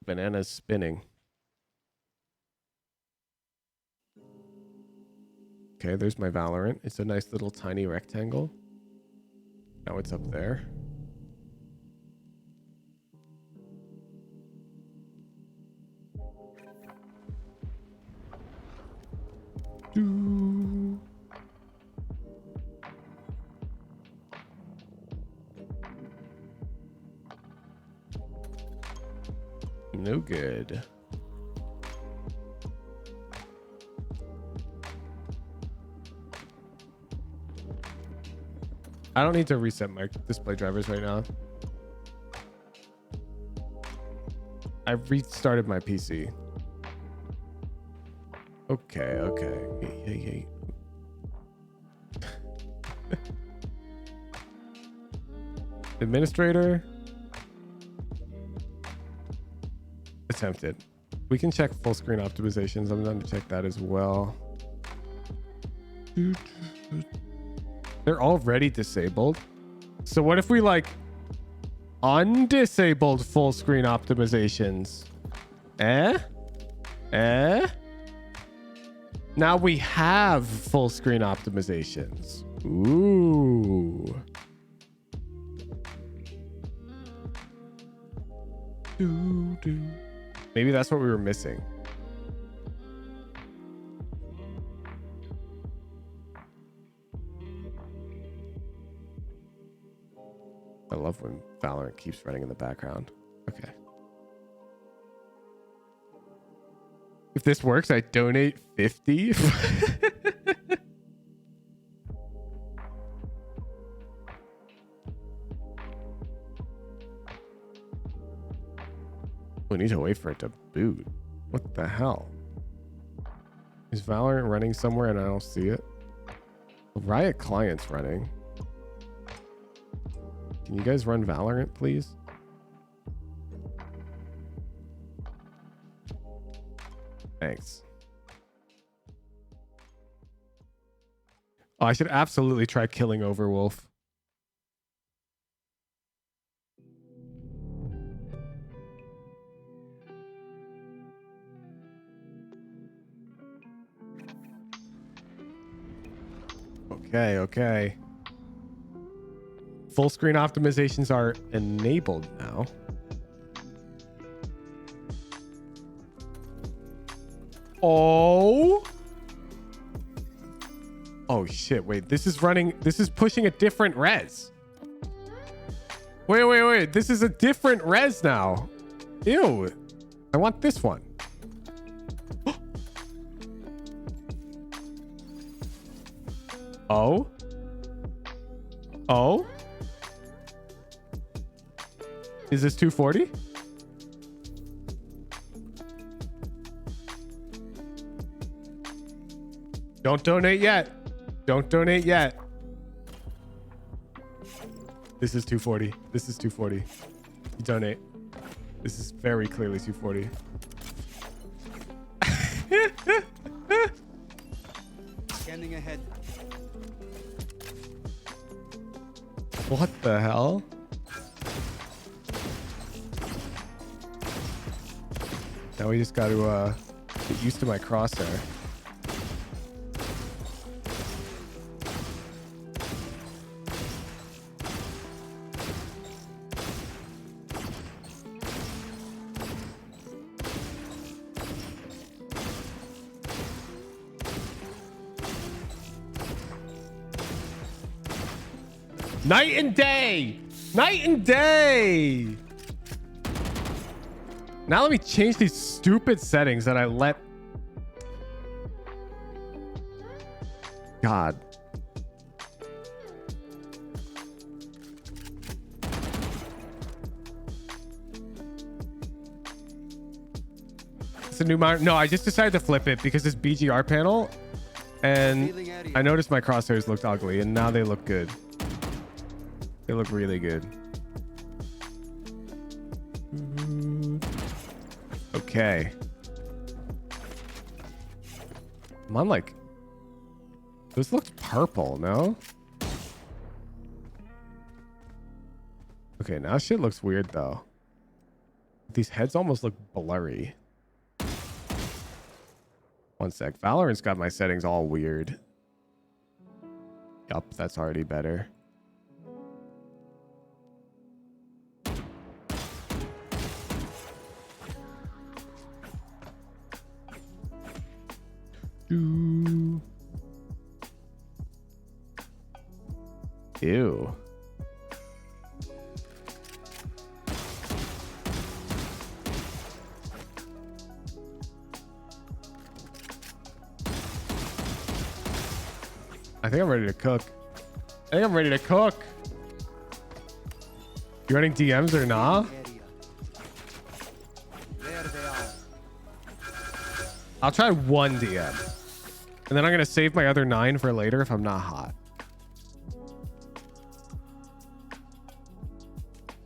Banana's spinning. Okay, there's my Valorant. It's a nice little tiny rectangle. Now it's up there. No good. I don't need to reset my display drivers right now. I restarted my PC. Okay. Hey. Administrator. Attempted. We can check full screen optimizations. I'm going to check that as well. They're already disabled. So what if we like undisabled full screen optimizations? Now we have full screen optimizations. Ooh. Maybe that's what we were missing. I love when Valorant keeps running in the background. Okay. If this works, I donate 50. We need to wait for it to boot. What the hell? Is Valorant running somewhere and I don't see it? Riot client's running. Can you guys run Valorant, please? Thanks. Oh, I should absolutely try killing Overwolf. Okay. Full screen optimizations are enabled now. Oh shit, wait, this is pushing a different res. Wait, this is a different res now. Ew, I want this one. Oh. Is this 240? Don't donate yet. This is 240. You donate. This is very clearly 240. Scanning ahead. What the hell? Now we just got to get used to my crosshair. Night and day. Now let me change these stupid settings that I let. God. It's a new monitor. No, I just decided to flip it because this BGR panel, and I noticed my crosshairs looked ugly, and now they look good. They look really good. Okay. I'm on like... This looks purple, no? Okay, now shit looks weird though. These heads almost look blurry. One sec. Valorant's got my settings all weird. Yup, that's already better. Ew. I think I'm ready to cook. think I'm ready to cook. You running DMs or nah? There they are. I'll try one DM. And then I'm going to save my other 9 for later if I'm not hot.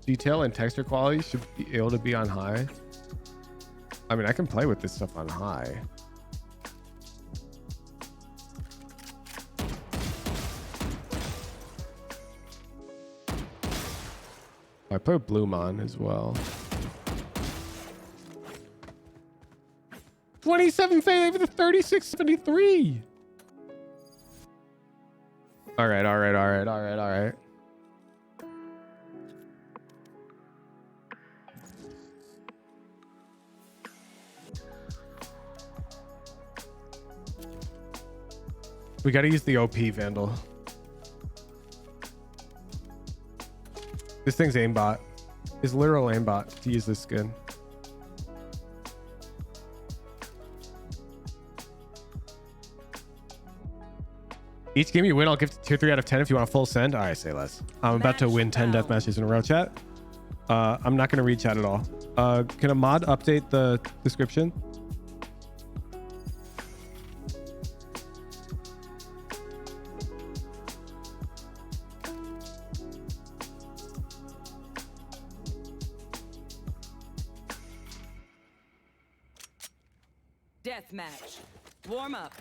Detail and texture quality should be able to be on high. I mean, I can play with this stuff on high. I put Bloom on as well. 27 fade with a 3673. All right. We got to use the OP Vandal. This thing's aimbot. It's literal aimbot to use this skin. Each game you win, I'll give tier 3 out of 10 if you want a full send. All right, say less. I'm about to win 10 death matches in a row, chat. I'm not going to read chat at all. Can a mod update the description? Deathmatch. Warm up.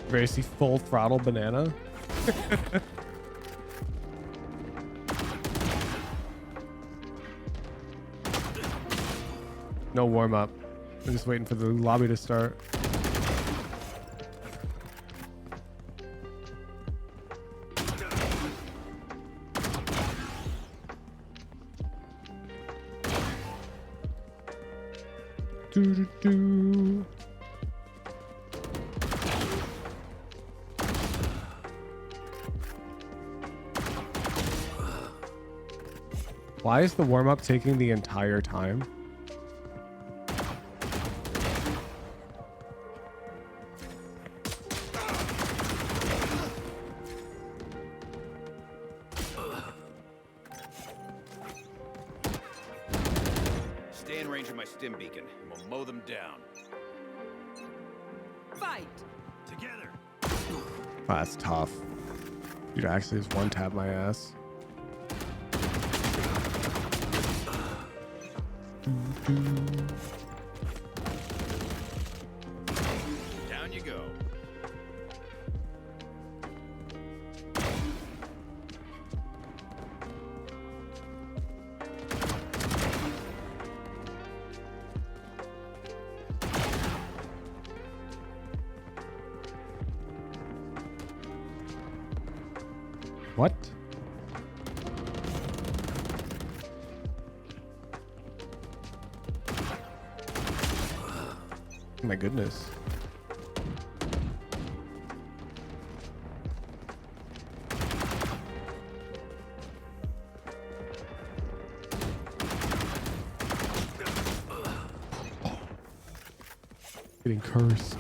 Very see full throttle banana. No warm up. I'm just waiting for the lobby to start. Why is the warm-up taking the entire time? Stay in range of my stim beacon, and we'll mow them down. Fight! Together! Oh, that's tough. Dude, I actually just one tap my ass. Down you go. What? Oh my goodness. Getting cursed.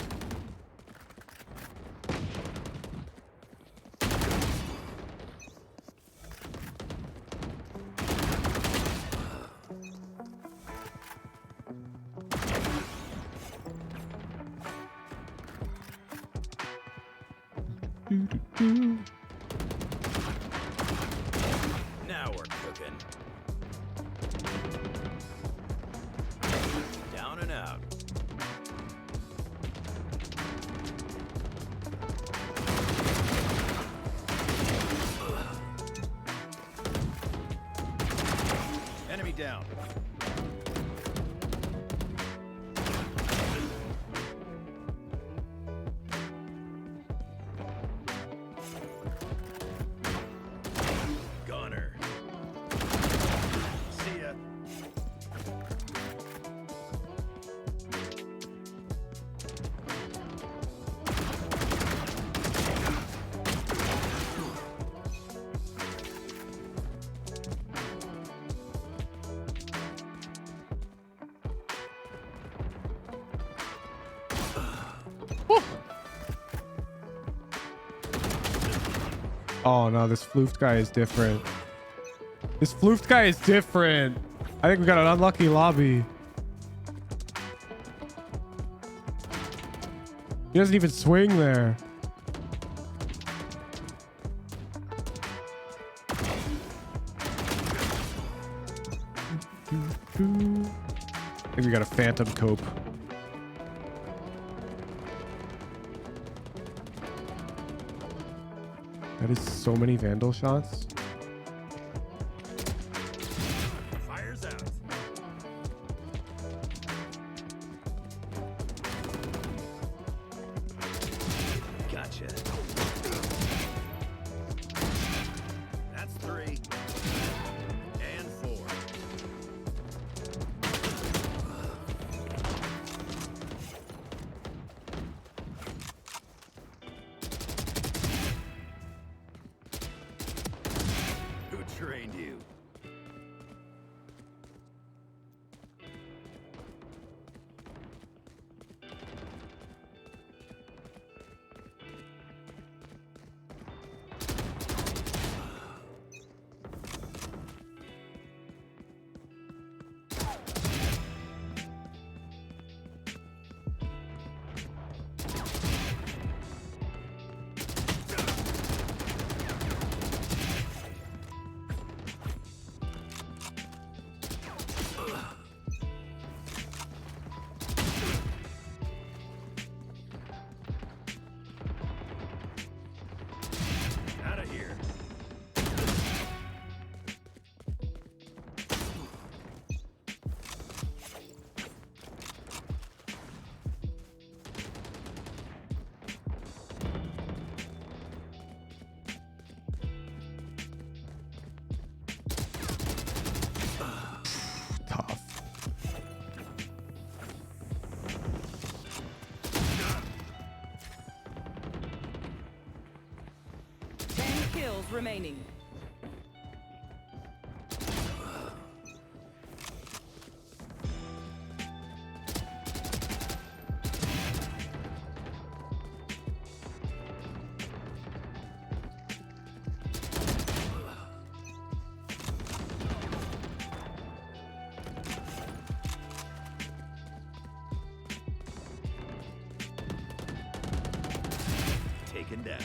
Now we're cooking. Down and out. Enemy down. Oh no, this floofed guy is different. This floofed guy is different. I think we got an unlucky lobby. He doesn't even swing there. I think we got a phantom cope. That is so many vandal shots. Fire's out. Gotcha. That's 3. And 4. Who trained you? Out of here. Tough. Kills remaining. Taken down.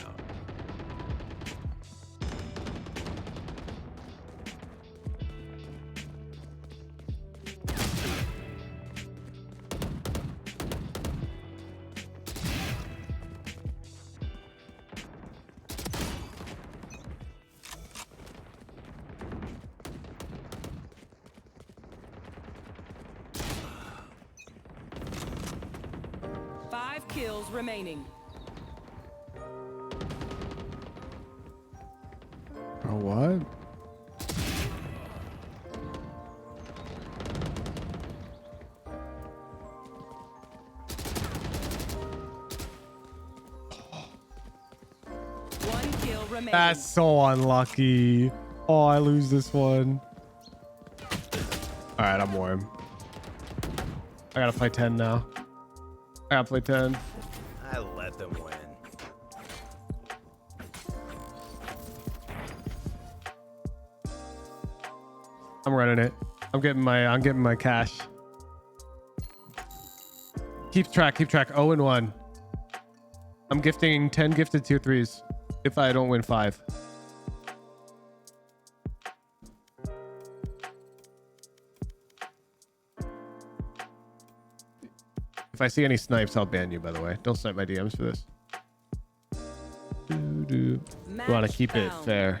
Five kills remaining. Oh, what? One kill remaining. That's so unlucky. Oh, I lose this one. All right, I'm warm. I gotta play 10 now. I gotta play 10. I let them win. I'm running it. I'm getting my cash. Keep track. 0-1. I'm gifting 10 gifted tier 3s if I don't win 5. If I see any snipes, I'll ban you, by the way. Don't snipe my DMs for this. We want to keep it fair.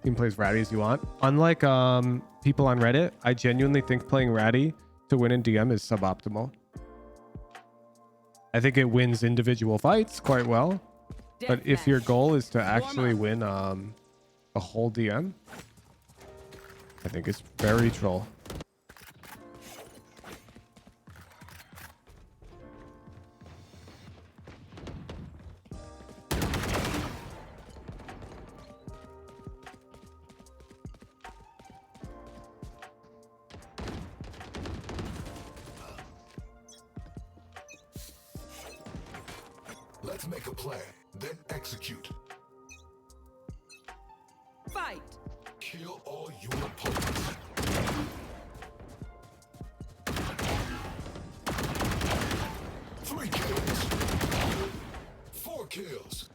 Team plays Ratty as you want. Unlike people on Reddit, I genuinely think playing Ratty to win in DM is suboptimal. I think it wins individual fights quite well. But if your goal is to actually win a whole DM, I think it's very troll. Let's make a plan, then execute. Fight. Kill all your opponents. 3 kills. 4 kills.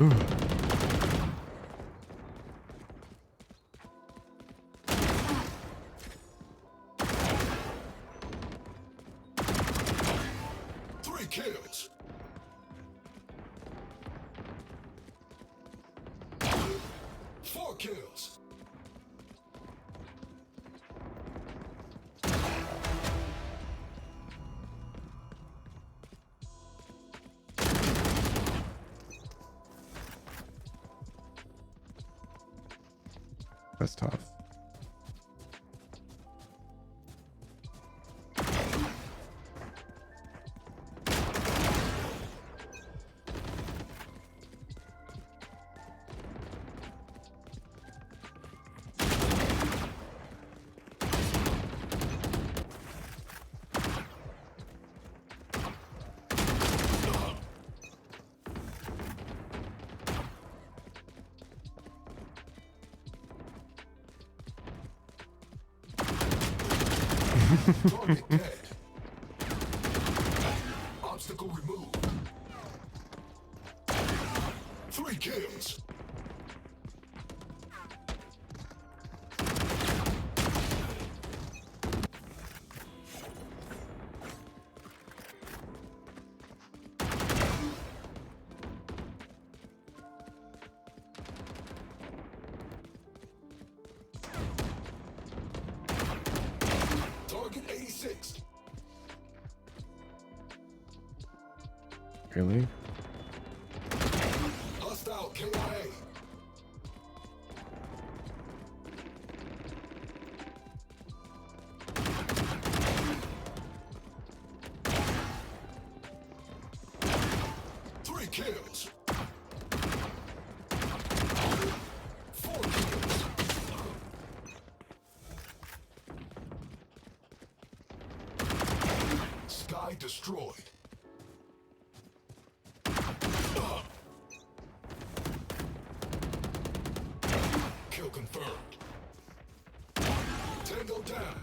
Ooh. Kills. 4 kills. That's tough. Target dead. Obstacle removed. 3 kills. Target 86. Really? Hostile KIA. Three kills. 4 kills. Sky destroyed. Kill confirmed. Tango down.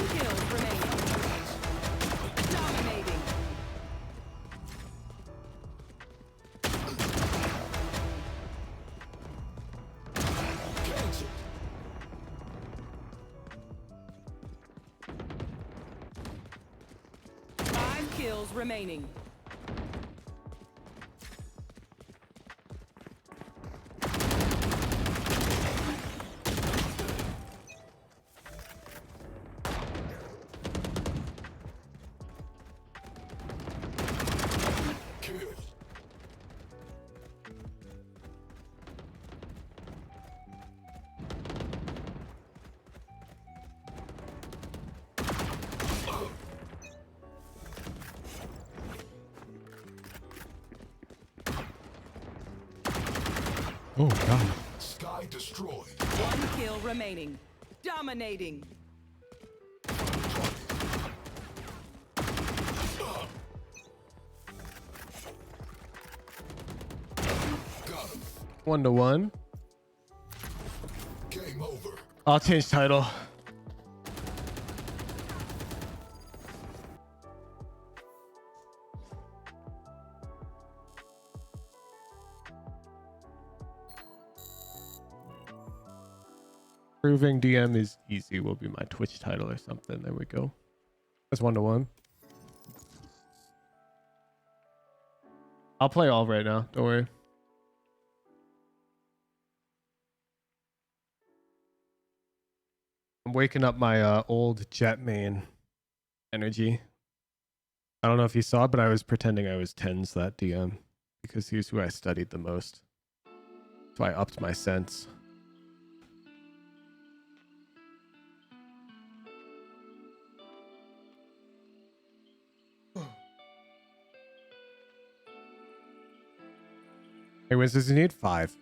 Kills remaining. Dominating. Cancel. Five kills remaining. Kill. Oh god. Sky destroyed. One kill remaining. Dominating. Got him. 1-1. Game over. I'll change title. Proving DM is easy will be my Twitch title or something. There we go. That's 1-1. I'll play all right now. Don't worry. I'm waking up my old jet main energy. I don't know if you saw it, but I was pretending I was 10s that DM because he's who I studied the most. So I upped my sense. Hey, wins does he need? 5.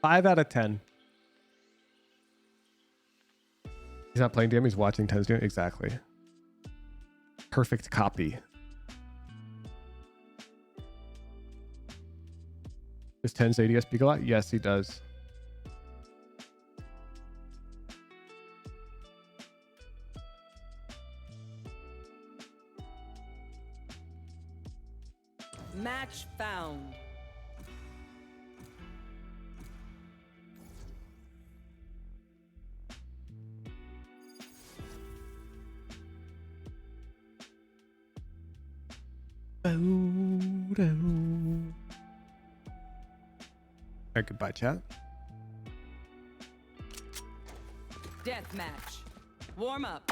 5 out of 10. He's not playing DM, he's watching 10's doing exactly. Perfect copy. Does 10's ADS speak a lot? Yes, he does. Match found. Alright, goodbye, chat. Deathmatch. Warm up.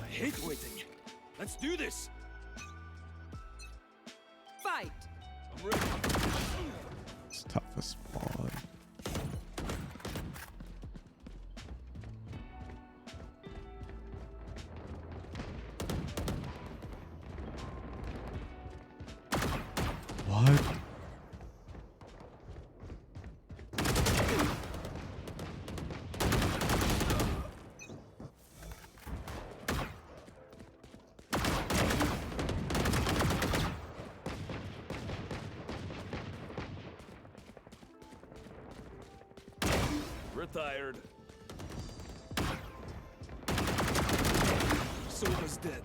I hate waiting. Let's do this. Fight. I'm ready. It's tough to spawn. What? Retired. Sova's dead.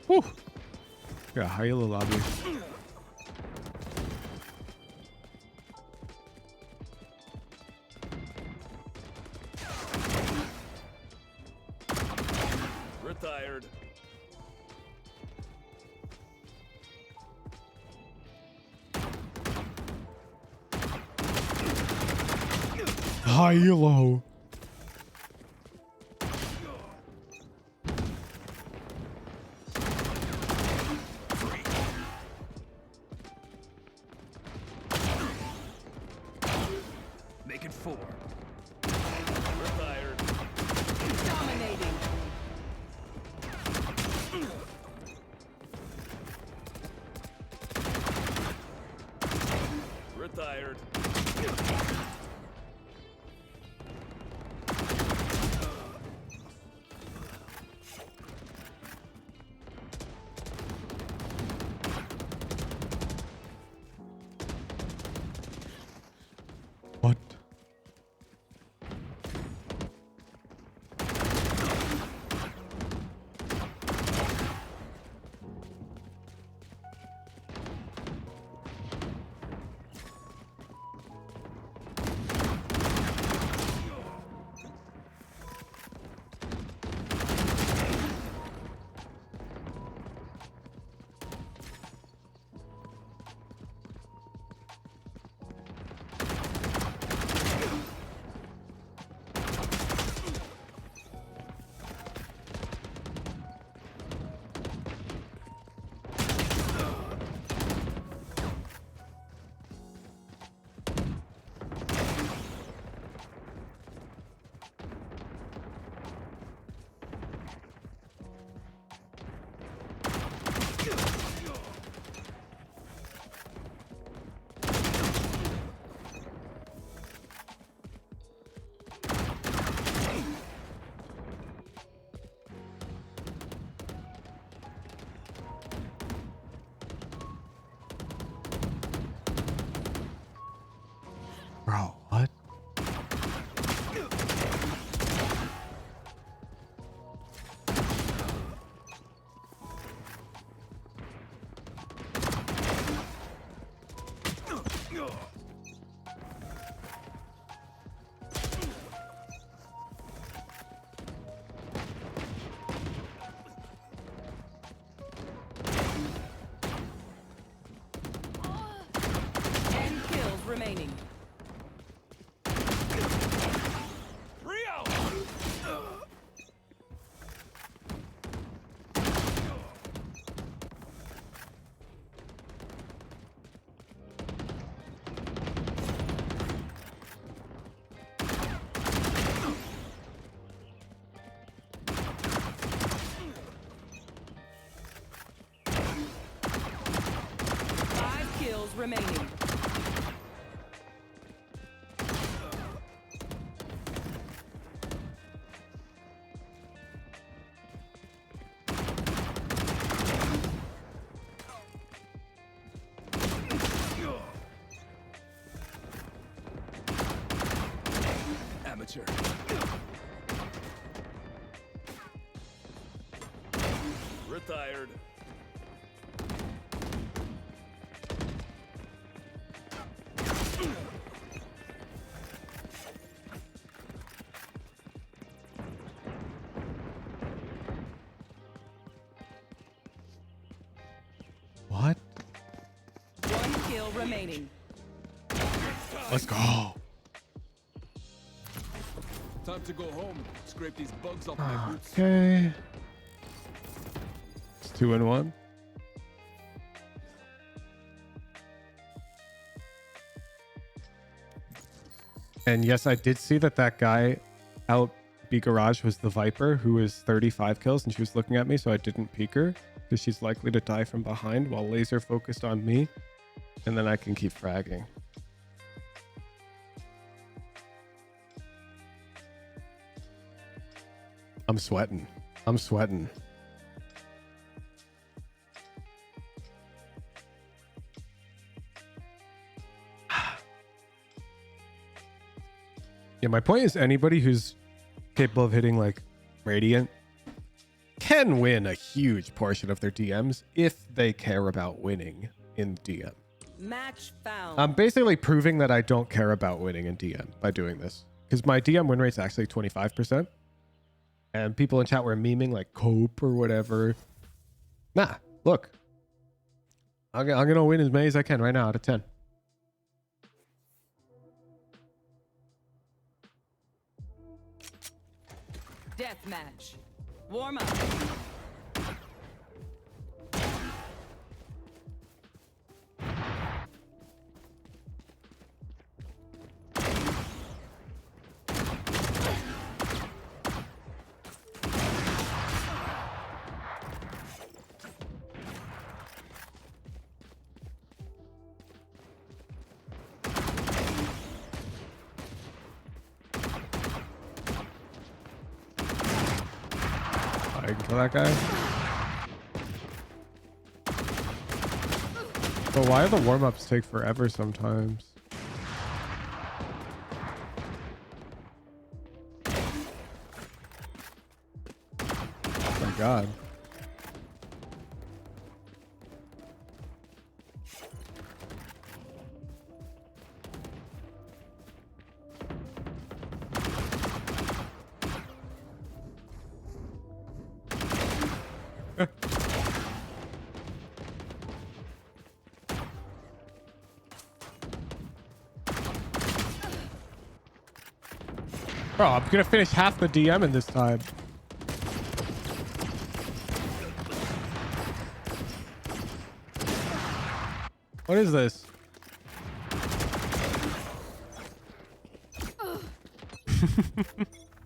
Whew. Got a Hyla lobby. Retired. Hylo. Make it 4. Retired. Dominating. Retired. What? remaining. Amateur. Retired. What? One kill remaining. Let's go. Time to go home. Scrape these bugs off my boots. Okay. It's 2-1. And yes, I did see that guy out B garage was the Viper, who is 35 kills, and she was looking at me, so I didn't peek her because she's likely to die from behind while laser focused on me, and then I can keep fragging. I'm sweating. I'm sweating. Yeah, my point is anybody who's capable of hitting like Radiant can win a huge portion of their DMs if they care about winning in DM. Match found. I'm basically proving that I don't care about winning in DM by doing this, because my DM win rate's actually 25%. And people in chat were memeing like cope or whatever. Nah, look. I'm going to win as many as I can right now out of 10. Deathmatch. Warm up. I can kill that guy. But why do the warm-ups take forever sometimes? Oh my god. Bro, I'm gonna finish half the DM in this time. What is this?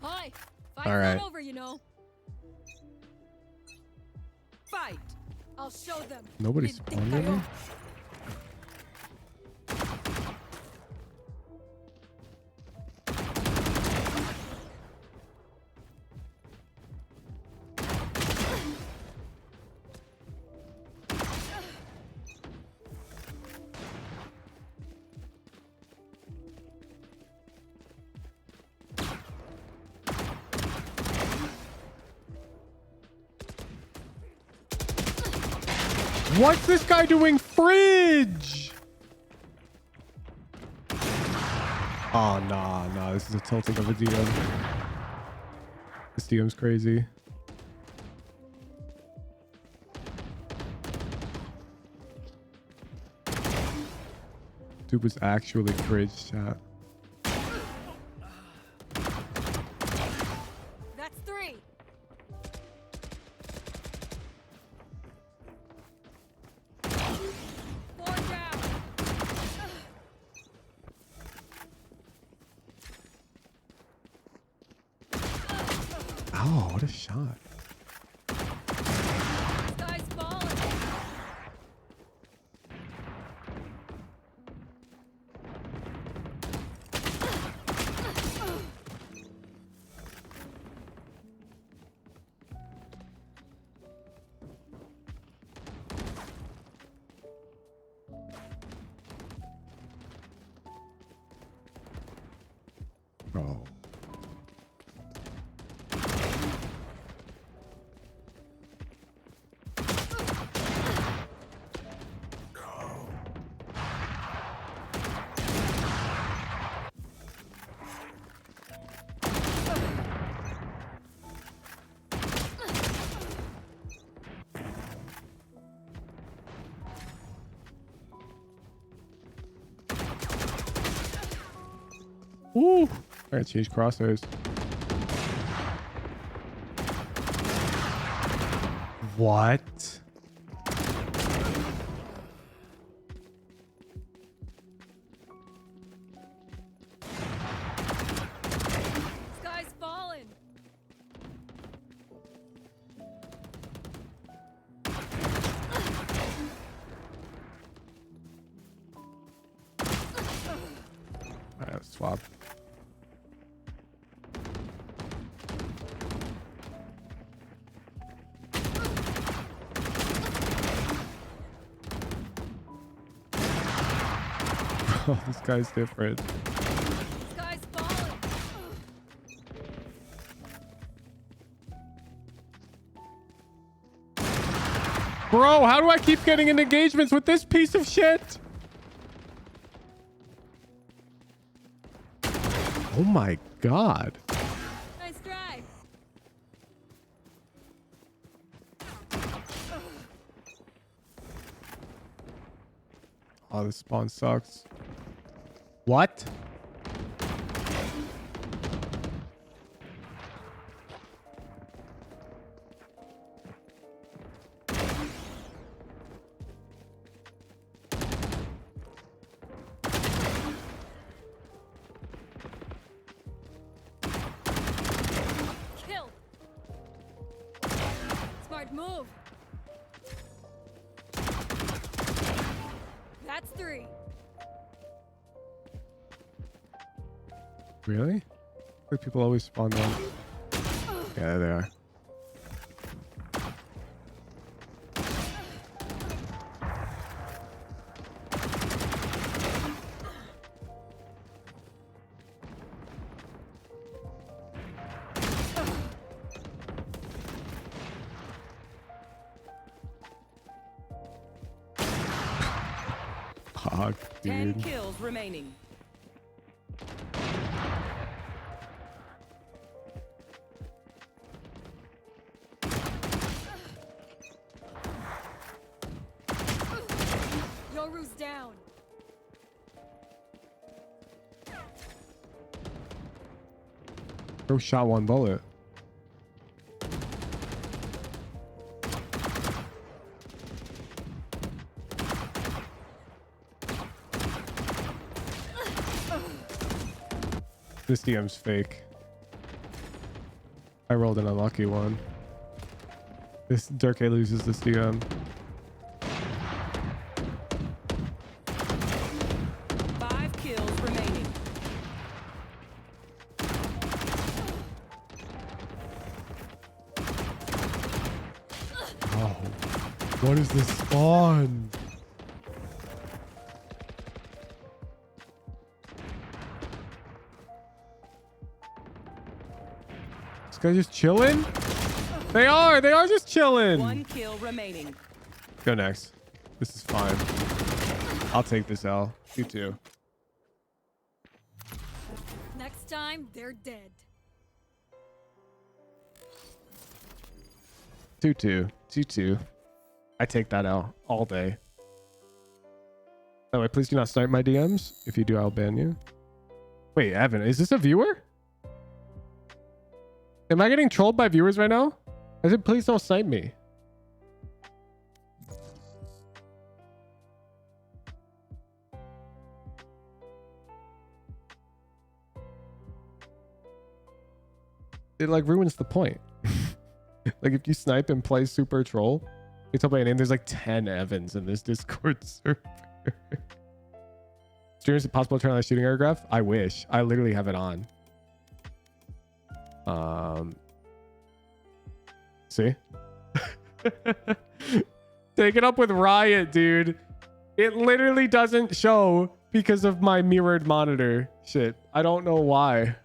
Hi. All right. Not over, you know. Fight. I'll show them. Nobody spawned in here? What's this guy doing? Fridge! Oh, nah. This is a tilting of a DM. This DM's crazy. Dude was actually fridge, chat. That's 3. Oh, what a shot. Guy's falling. Oh. Ooh. I gotta change crosshairs. What? Sky's falling. Alright, swap. Oh, this guy's different. Sky's falling. Bro, how do I keep getting in engagements with this piece of shit? Oh my god. Nice try. Oh, this spawn sucks. What? Kill. Smart move. That's 3. Really? Why do people always spawn one? Yeah, there they are. Fuck, 10 dude. kills remaining. Yoru's down. Bro shot one bullet. This DM's fake. I rolled an unlucky one. This Durkay loses this DM. 5 kills remaining. Oh, what is this spawn? This guy just chilling? They are just chilling. 1 kill remaining. Go next. This is fine. I'll take this L. You too. Next time, they're dead. 2-2. 2-2. I take that L all day. By the way, please do not snipe my DMs. If you do, I'll ban you. Wait, Evan, is this a viewer? Am I getting trolled by viewers right now? I said, please don't snipe me. It like ruins the point. Like if you snipe and play super troll, you tell by a name, there's like 10 Evans in this Discord server. Streamers, is it possible to turn on a shooting aircraft? I wish. I literally have it on. See? Take it up with Riot, dude. It literally doesn't show because of my mirrored monitor shit. I don't know why.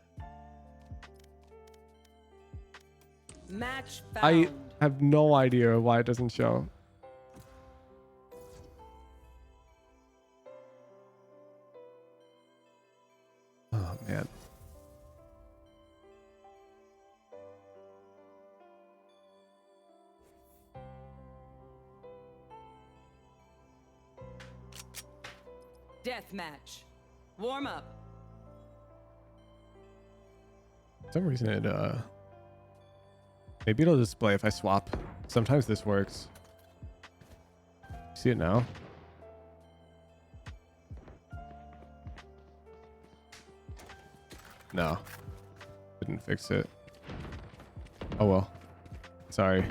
Match I found. have no idea why it doesn't show. Oh man. Deathmatch. Warm up. For some reason it maybe it'll display if I swap. Sometimes this works. See it now? No. Didn't fix it. Oh well. Sorry.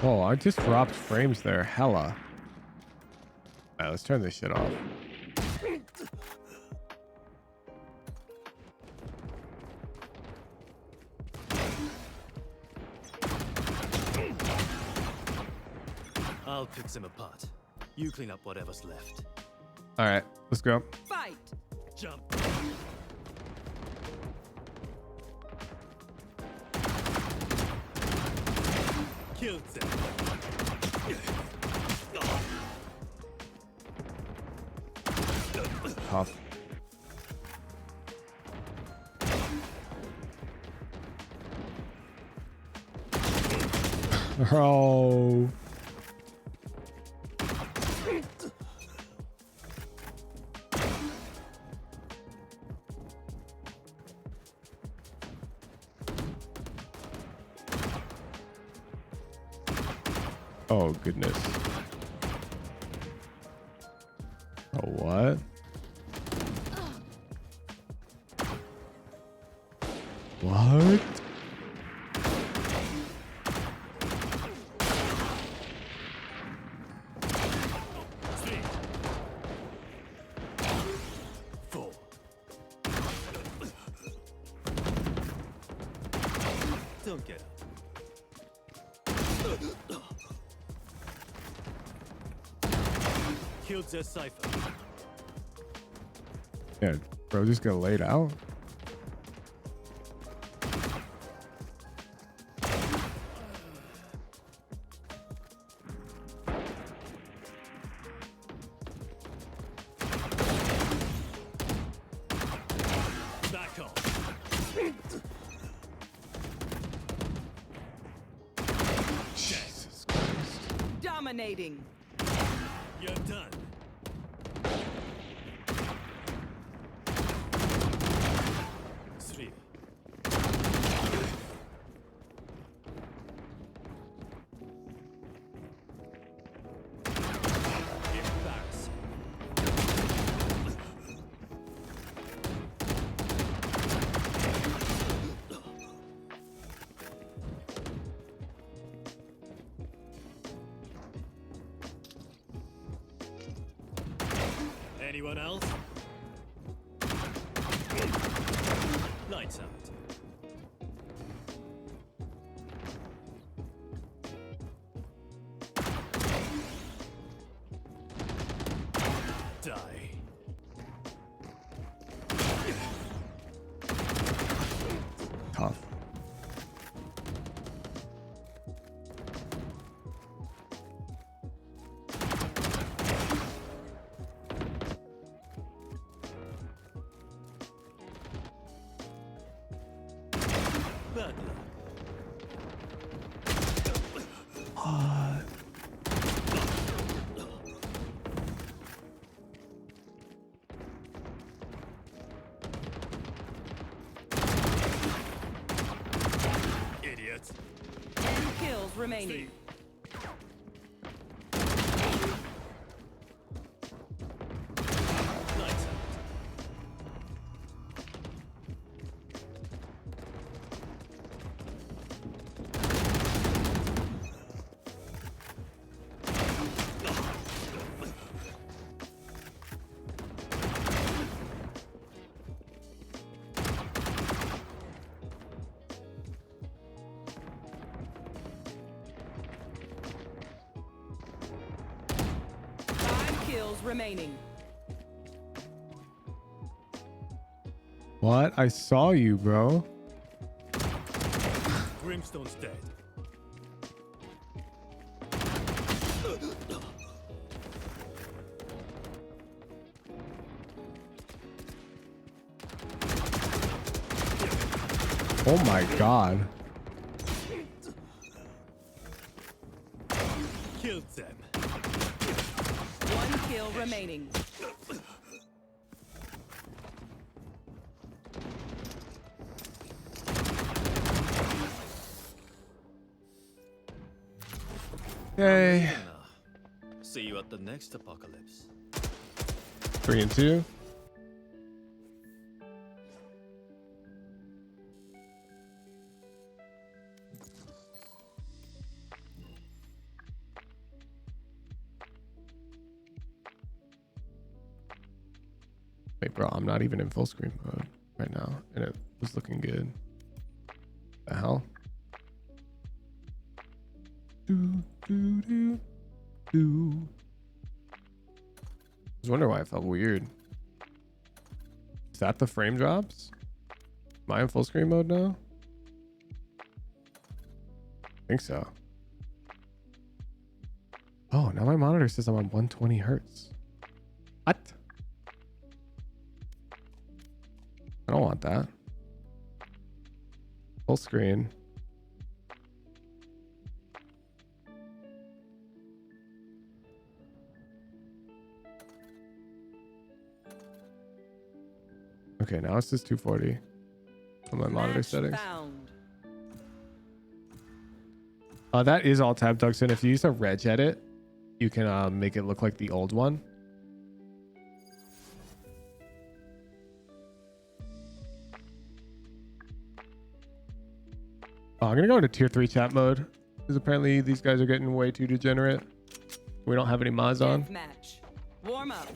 Oh, I just dropped frames there. Hella. Alright, let's turn this shit off. I'll pick them apart. You clean up whatever's left. Alright, let's go. Fight. Jump. Killed them. Tough. Oh. Oh goodness. Oh what? What? Four. Don't get up. Killed their cipher. Yeah, bro, just got laid out. Back off. Jesus Christ. Dominating. You're done. Three. Embarrassing. Anyone else? Lights out. Die. Tough. Bad luck. What? Idiots. 10 kills remaining. Lights out. remaining. What? I saw you, bro. Brimstone's dead. Oh my god. Killed them. One kill remaining. Yay. See you at the next apocalypse. 3 and 2. Wait, bro, I'm not even in full screen mode right now, and it was looking good. The hell? Do, do, do, do. I was wondering why it felt weird. Is that the frame drops? Am I in full screen mode now? I think so. Oh, now my monitor says I'm on 120 hertz. What? I don't want that. Full screen. Okay, now it says 240 on my monitor settings. That is all tab Duxton. If you use a reg edit, you can make it look like the old one. Oh, I'm gonna go into tier 3 chat mode because apparently these guys are getting way too degenerate. We don't have any mods on. Deathmatch. Warm up.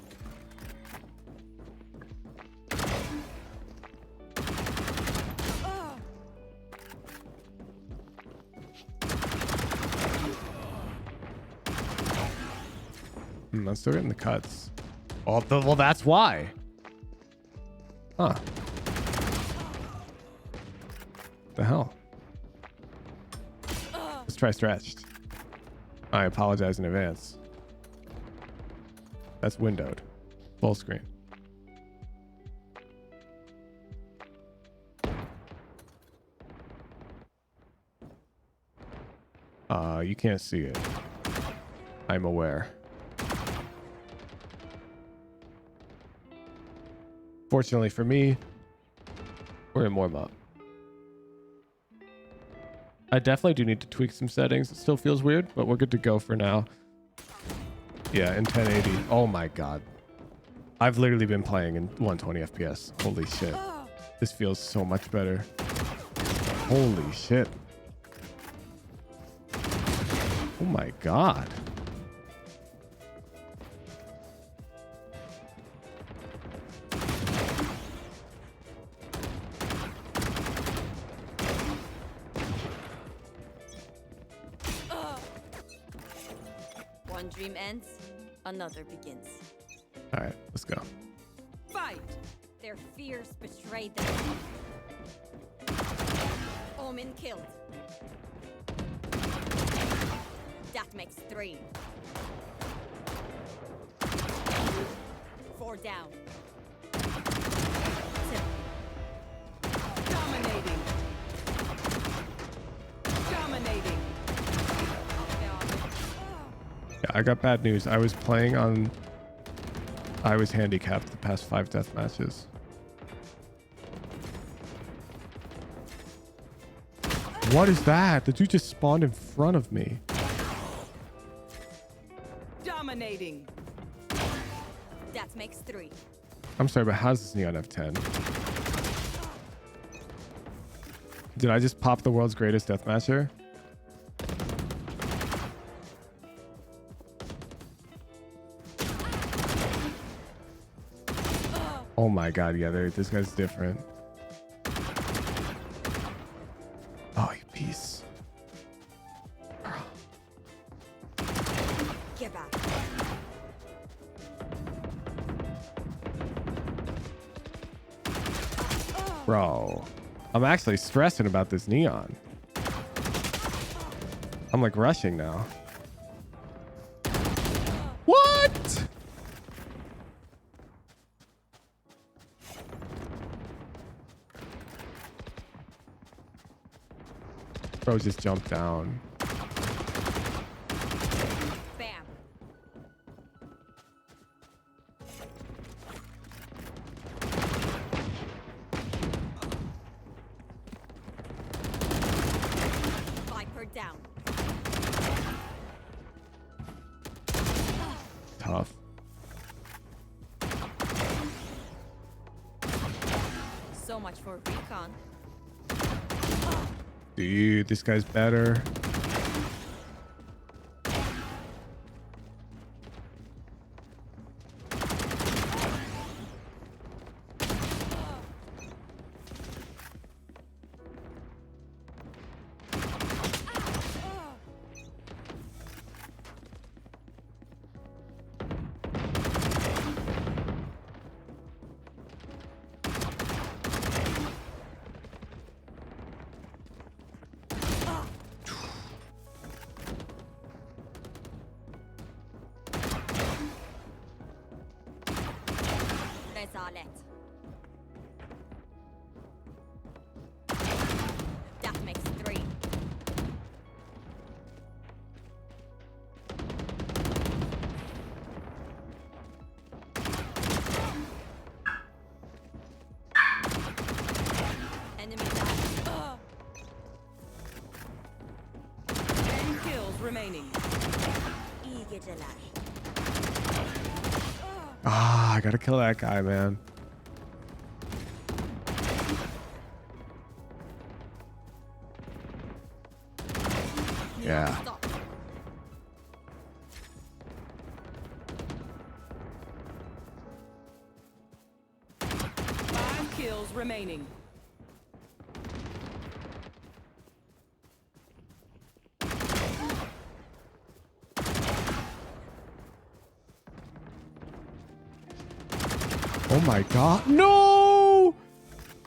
I'm still getting the cuts. Well, that's why. Huh. What the hell? Let's try stretched. I apologize in advance. That's windowed. Full screen. You can't see it. I'm aware. Fortunately for me, we're in warm up. I definitely do need to tweak some settings. It still feels weird, but we're good to go for now. Yeah, in 1080. Oh my god. I've literally been playing in 120 FPS. Holy shit. This feels so much better. Holy shit. Oh my god. One dream ends, another begins. All right, let's go. Fight! Their fears betrayed them. Omen killed. That makes 3. 4 down. 2. Dominating. Dominating. Yeah, I got bad news. I was handicapped the past 5 death matches. What is that? The dude just spawned in front of me. Dominating. That makes 3. I'm sorry, but how's this Neon F10? Did I just pop the world's greatest deathmatcher? Oh my god, yeah, this guy's different. Oh, you piece. Get back. Bro, I'm actually stressing about this neon. I'm like rushing now. What? Bro just jumped down. Bam. Viper down. Tough. So much for recon. Dude, this guy's better. Rezalet. That makes 3. Enemy down. 10 kills remaining. Ah, I gotta kill that guy, man. Yeah. Stop. Five kills remaining. Oh my god. No!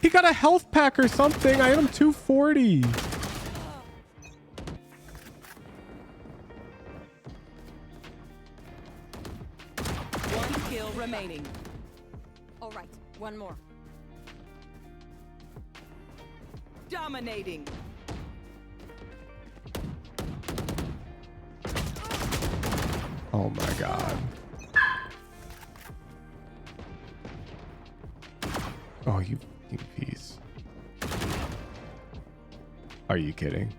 He got a health pack or something. I hit him 240. One kill remaining. All right, one more. Dominating. Oh my god. Oh, you fucking piece. Are you kidding?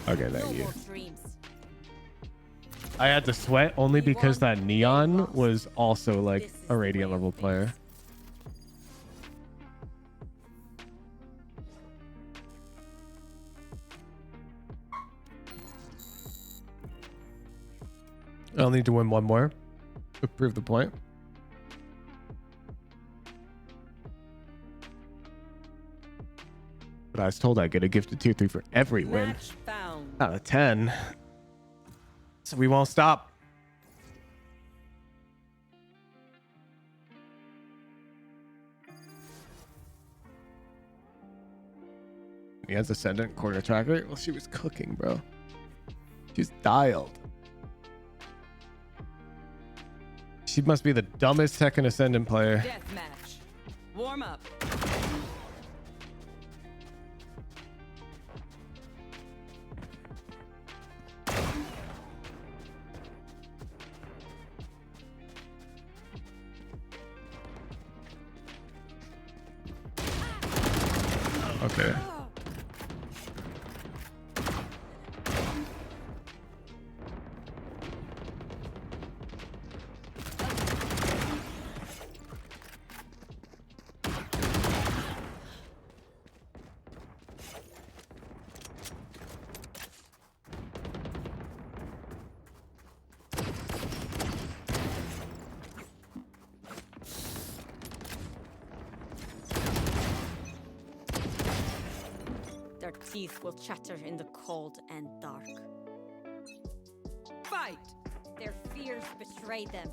Okay, thank you. I had to sweat only because that neon was also like a radiant level player. I'll need to win one more to prove the point. But I was told I get a gift of tier 3 for every win Match found. out of 10. So we won't stop. He has ascendant corner tracker. Well, she was cooking, bro. She's dialed. She must be the dumbest second ascendant player. Deathmatch. Warm up. Okay. Their teeth will chatter in the cold and dark. Fight! Their fears betray them.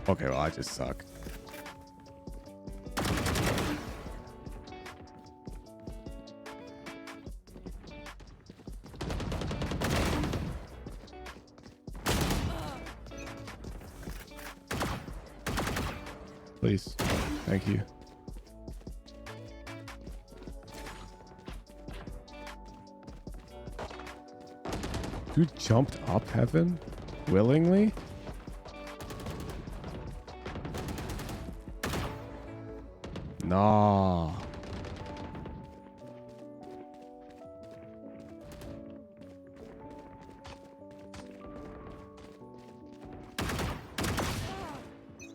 Okay, well, I just suck. Please. Thank you. Dude jumped up heaven willingly? Nah.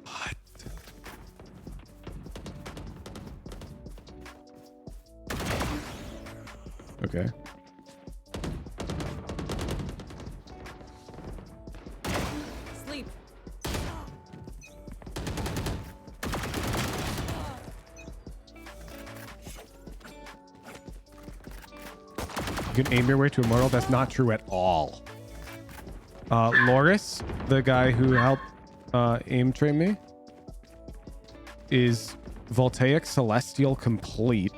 What? Okay. Sleep. You can aim your way to immortal. That's not true at all. Loris, the guy who helped aim train me, is Voltaic Celestial Complete.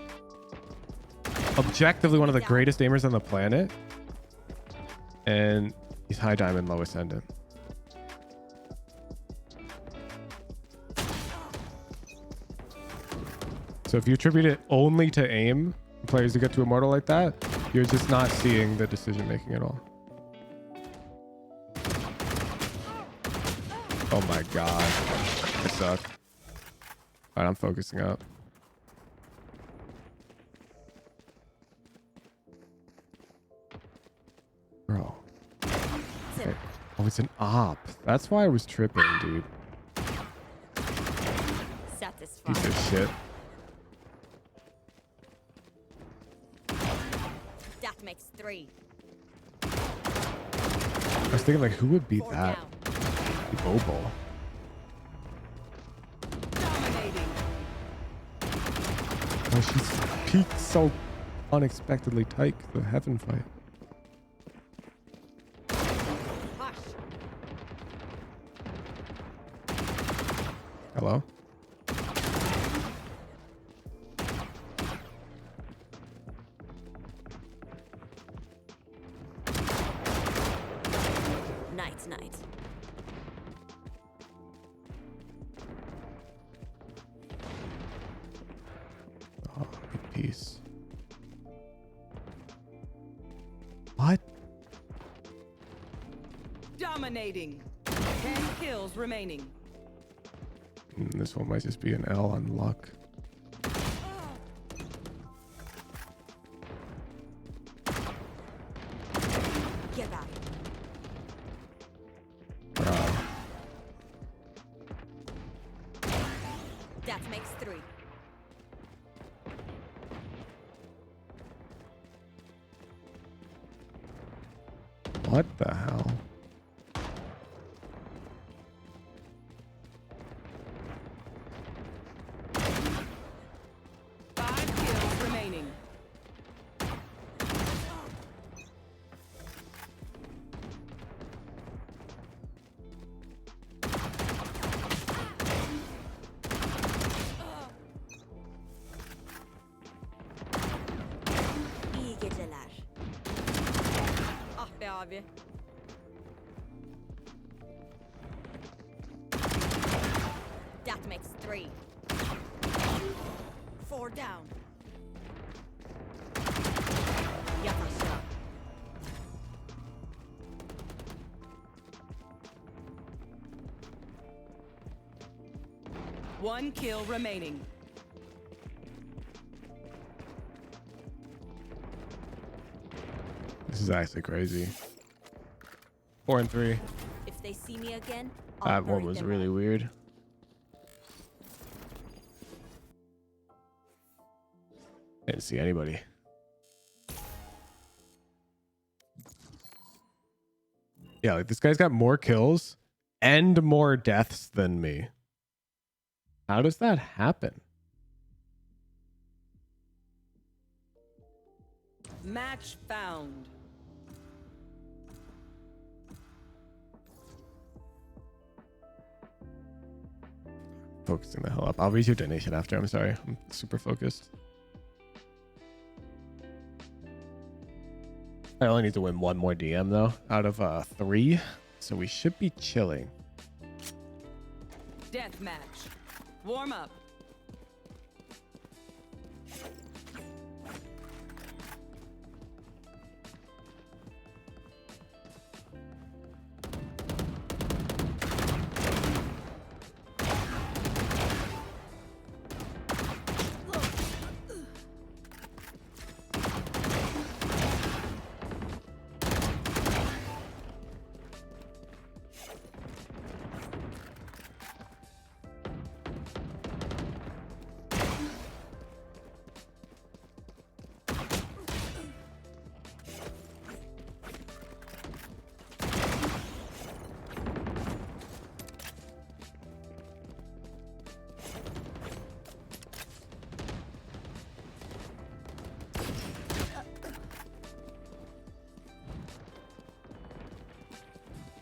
Objectively one of the greatest aimers on the planet. And he's high diamond, low ascendant. So if you attribute it only to aim, players who get to immortal like that, you're just not seeing the decision making at all. Oh my god. I suck. Alright, I'm focusing up. Bro. Okay. Oh, it's an op. That's why I was tripping, dude. Satisfied. Piece of shit. That makes 3. I was thinking, like, who would beat that? Bobo. Dominating. Oh, she's peaked so unexpectedly tight. The heaven fight. Hello? Night. Oh, peace. What? Dominating. 10 kills remaining. This one might just be an L on luck. Get out. That makes 3. What the hell? Remaining. İyi geceler. Ah be abi. That makes 3. 4 down. Yat aşağı. One kill remaining. This is actually crazy. 4 and 3. If they see me again, That one was really weird. Didn't see anybody. Yeah, like this guy's got more kills and more deaths than me. How does that happen? Match found. focusing the hell up. I'll read your donation after. I'm sorry. I'm super focused. I only need to win one more DM though out of 3, so we should be chilling. Deathmatch. Warm up.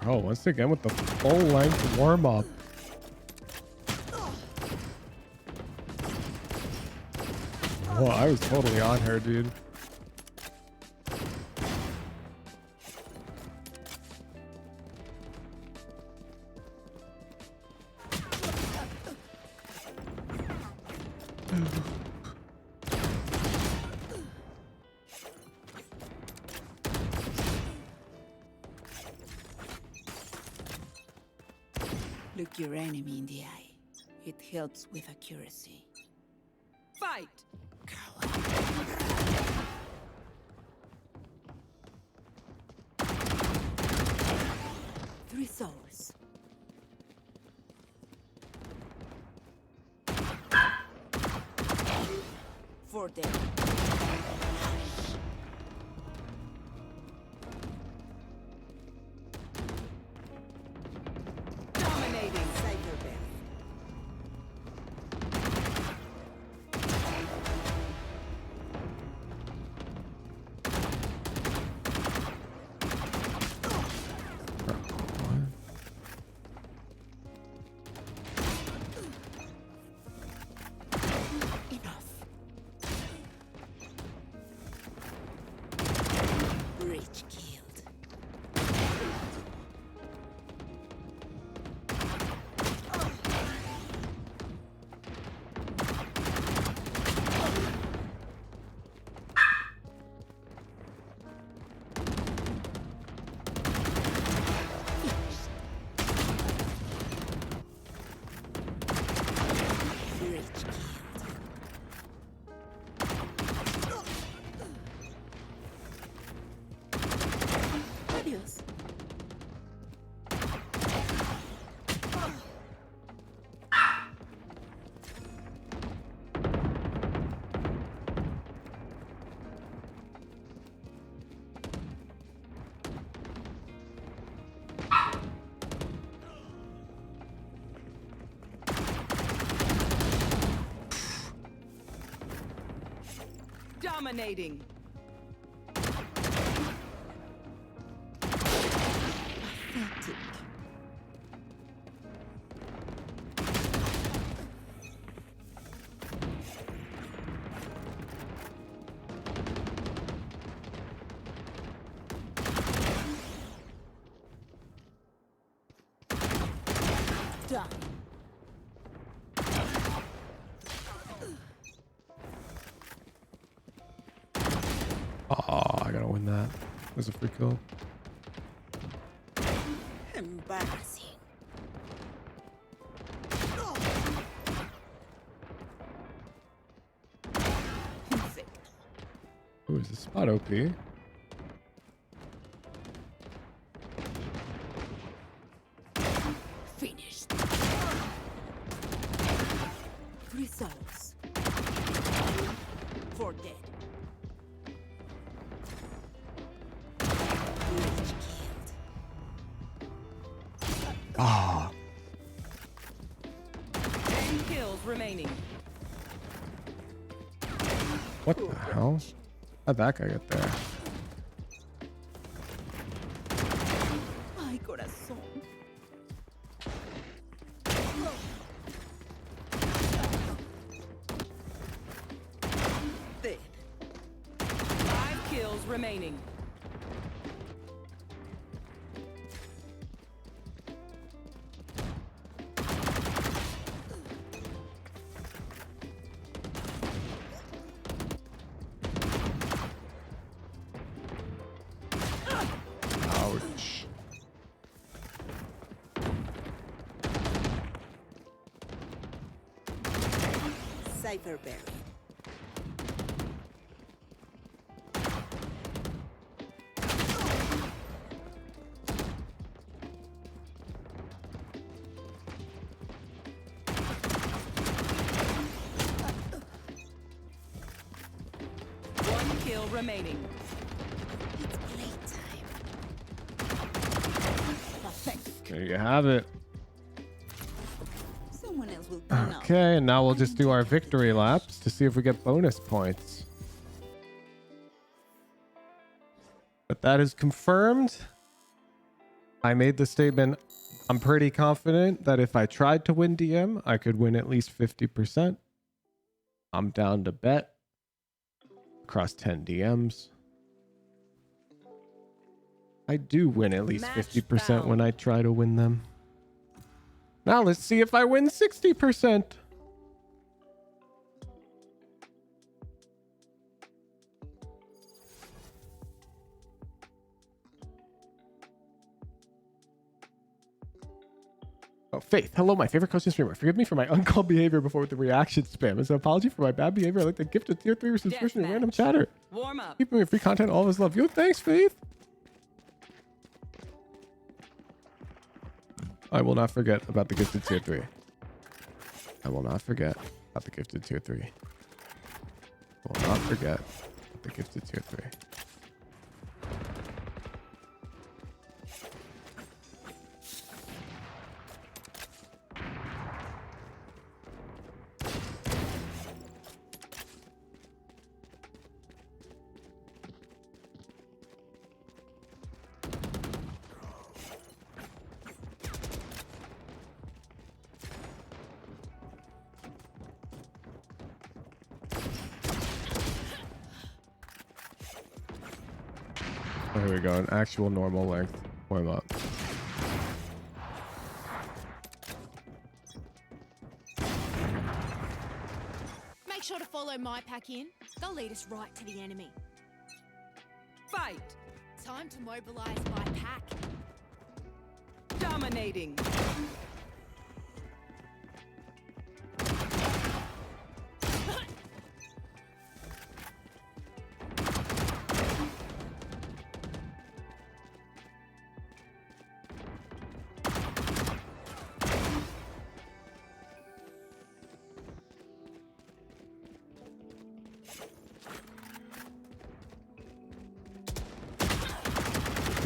Oh, once again with the full length warm up. Whoa, I was totally on her, dude. Look your enemy in the eye. It helps with accuracy. Fight! 3 souls. For them. Dominating. Cyber best. Breach killed. Breach killed. Adios. Dominating. Pathetic. Done. Oh, I gotta win that. There's a free kill. Embarrassing. Ooh, is this spot OP? Finished. 3 souls. 4 dead. Breach killed. Ah. 10 kills remaining. What the hell? How'd that guy get there? Ay, corazón. remaining. Ouch. Cypher buried. One kill remaining. It's playtime. Perfect. There you have it. Someone else will clean up. Okay, and now we'll just do our victory laps to see if we get bonus points. But that is confirmed. I made the statement, I'm pretty confident that if I tried to win DM, I could win at least 50%. I'm down to bet across 10 DMs. I do win at least 50% when I try to win them. Now let's see if I win 60%. Oh, Faith. Hello, my favorite coach and streamer. Forgive me for my uncalled behavior before with the reaction spam. As an apology for my bad behavior, I'd like to gift a tier 3 subscription to random chatter. Warm up. Keep me free content, all of us love you. Thanks, Faith. I will not forget about the gifted tier 3. I will not forget about the gifted tier 3. I will not forget about the gifted tier 3. Oh, here we go. An actual normal length. Warm up. Make sure to follow my pack in. They'll lead us right to the enemy. Fight. Time to mobilize my pack. Dominating.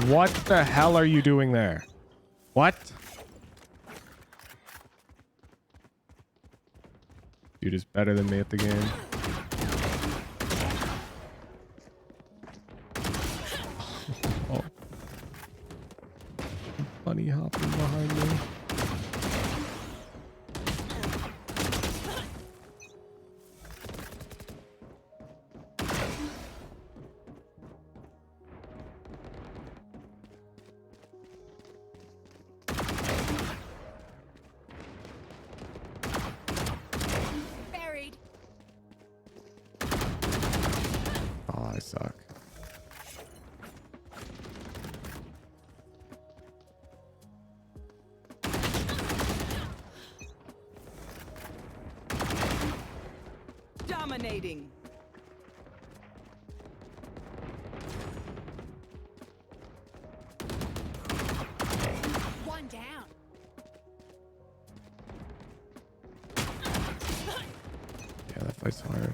What the hell are you doing there? What? Dude is better than me at the game. Oh. Bunny hopping behind me. Buried. Oh, I suck. Dominating. One down. Yeah, that fight's hard.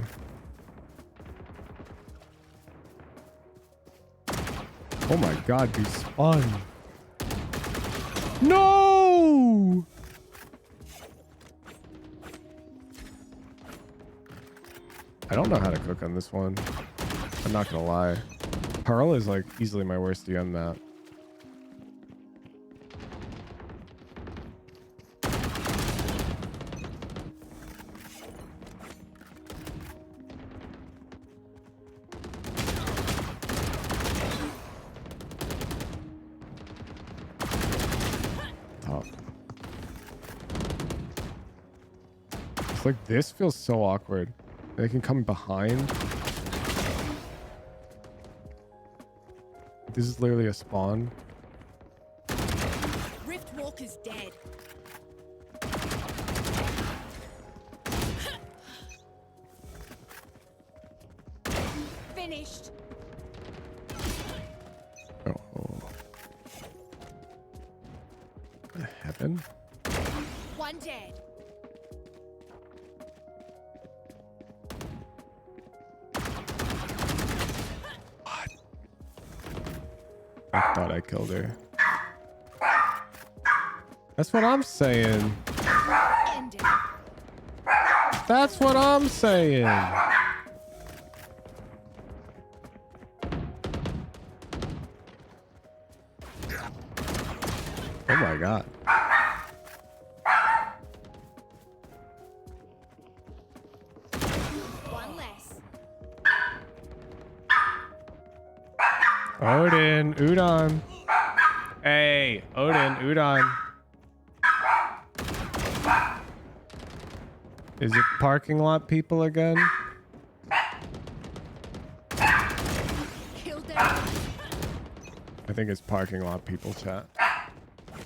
Oh my god, he spun. No! I don't know how to cook on this one. I'm not gonna lie. Pearl is like easily my worst DM map. It's like this feels so awkward. They can come behind. This is literally a spawn. Rift Walker's dead. Finished. Oh. What happened? One dead. I thought I killed her. That's what I'm saying. That's what I'm saying. Oh my god. One less. Odin, Udon. Hey, Odin, Udon. Is it parking lot people again? Killed them. I think it's parking lot people, chat.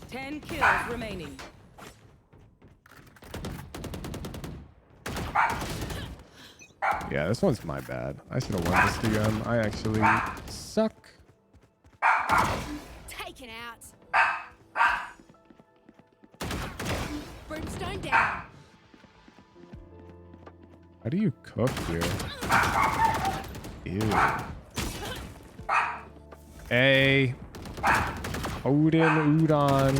10 kills remaining. Yeah, this one's my bad. I should have won this DM. I actually suck. Taken out. Brimstone down. How do you cook here? Ew. Hey. Odin, Udon.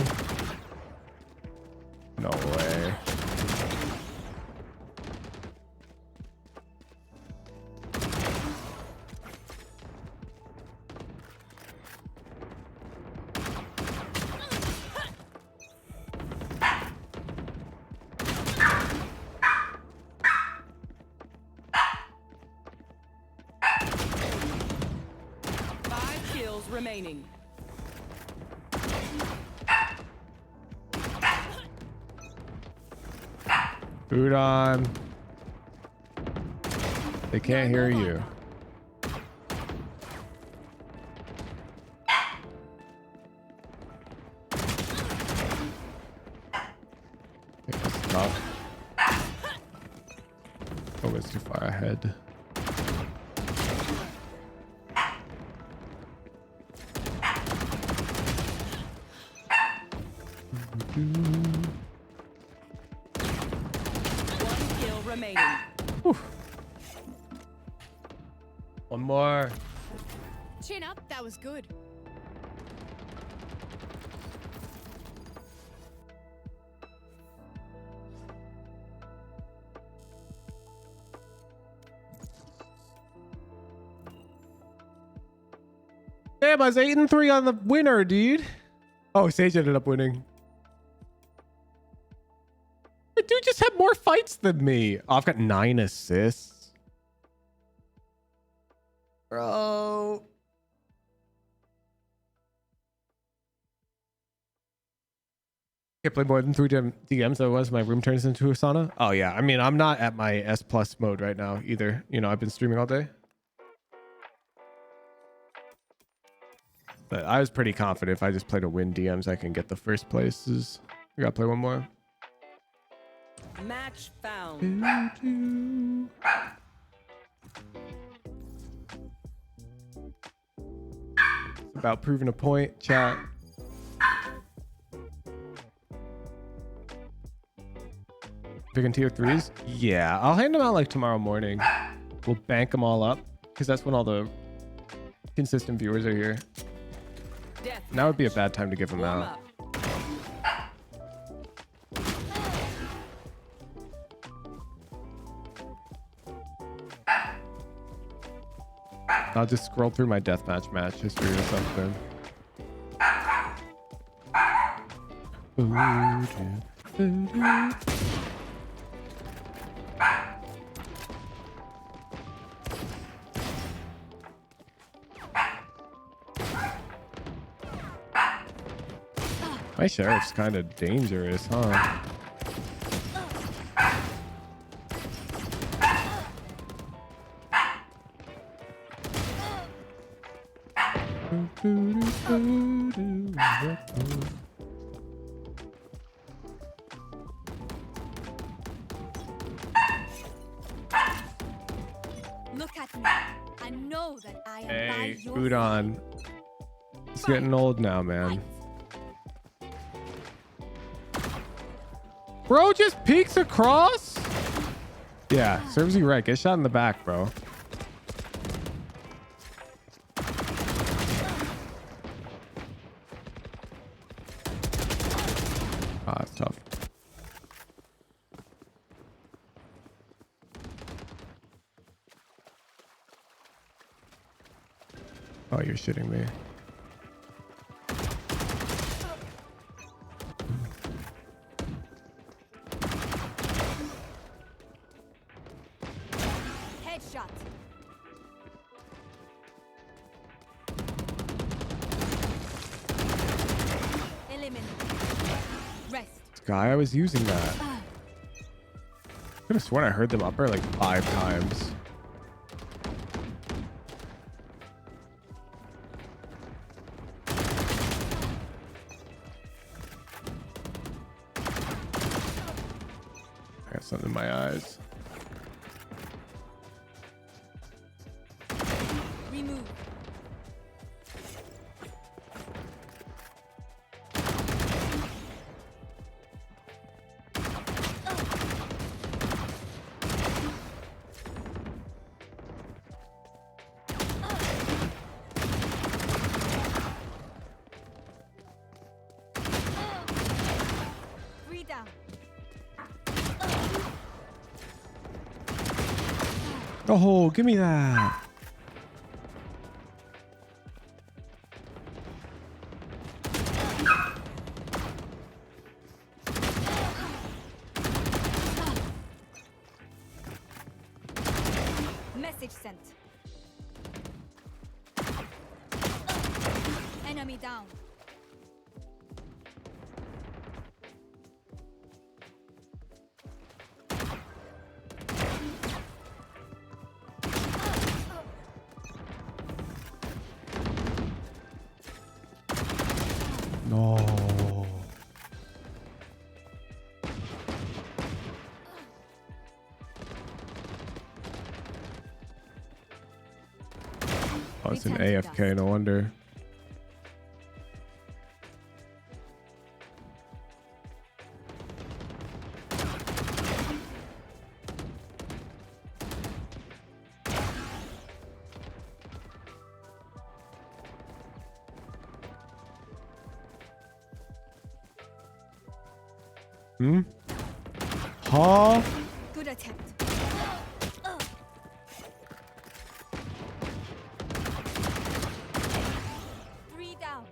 No way. Remaining. Udon. They can't hear you. That's tough. Oh, it's too far ahead. One kill remaining. Whew. One more. Chin up, that was good. Damn, I was 8-3 on the winner, dude. Oh, Sage ended up winning. The dude just had more fights than me. Oh, I've got 9 assists. Bro. Can't play more than 3 DMs. Otherwise, my room turns into a sauna. Oh, yeah. I mean, I'm not at my S+ mode right now either. You know, I've been streaming all day. But I was pretty confident if I just play to win DMs, I can get the first places. I gotta play one more. Match found. It's about proving a point, chat. Picking tier 3s? Yeah, I'll hand them out like tomorrow morning. We'll bank them all up because that's when all the consistent viewers are here. Now would be a bad time to give them out. I'll just scroll through my deathmatch match history or something. My sheriff's kind of dangerous, huh? Look at me. I know that I am by Hey, your Udon. It's getting old now, man. Bro just peeks across? Yeah, serves you right. Get shot in the back, bro. Ah, it's tough. Oh, you're shitting me. headshot. Eliminate. Rest. This guy, I was using that. I could have sworn I heard them upper like 5 times. I got something in my eyes. Remove. Three down. Oh, give me that. Message sent. Enemy down. No. Oh, it's an AFK, no wonder. Hmm? Huh? Good attempt. Three down.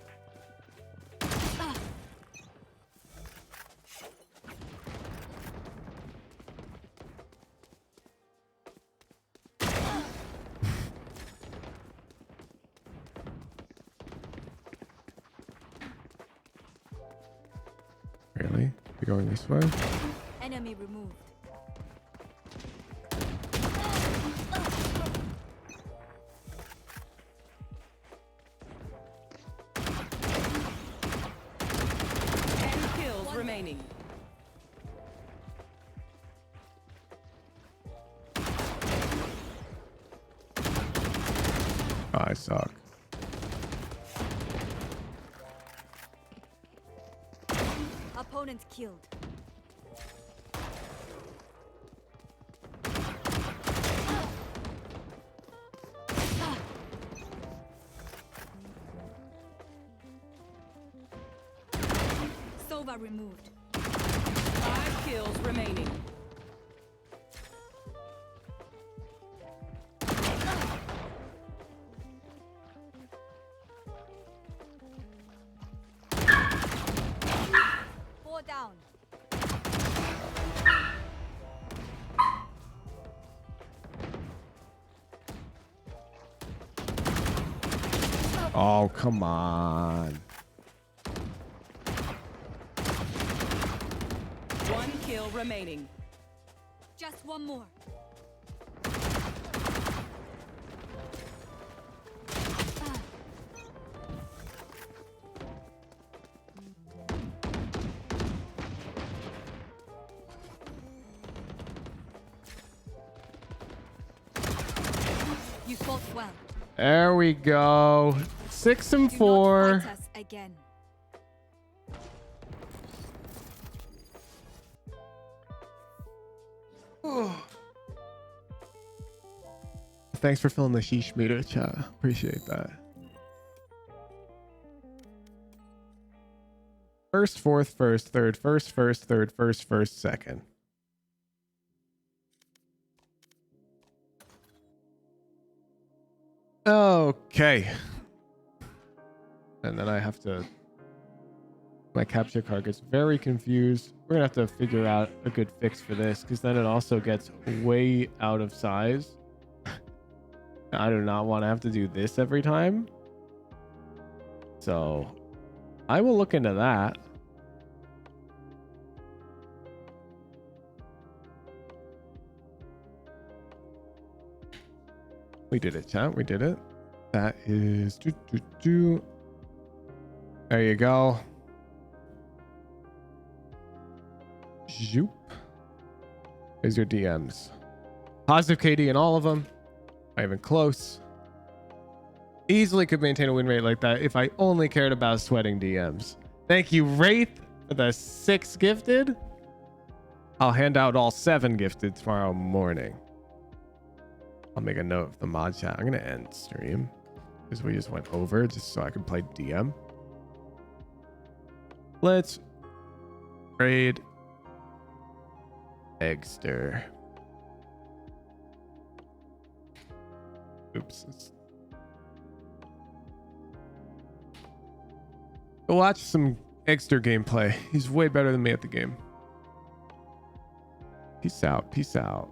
Really? You going this way? Enemy removed. Kills remaining. Oh, I suck. Opponent killed. Sova removed. 5 kills remaining. Four down. Oh, come on. 1 kill remaining. Just one more. fought well. There we go. 6 and Do 4. not fight us again. Thanks for filling the sheesh meter, chat. Appreciate that. First, fourth, first, third, first, third, first, second. Okay. And then I have to... My capture card gets very confused. We're going to have to figure out a good fix for this, because then it also gets way out of size. I do not want to have to do this every time. So I will look into that. We did it, chat. We did it. That is... There you go. Zoop. Here's your DMs. Positive KD in all of them. Not even close. Easily could maintain a win rate like that if I only cared about sweating DMs. Thank you, Wraith, for the 6 gifted. I'll hand out all 7 gifted tomorrow morning. I'll make a note of the mod chat. I'm going to end stream because we just went over just so I can play DM. Let's trade Eggster. Oops. Go watch some Eggster gameplay. He's way better than me at the game. Peace out. Peace out.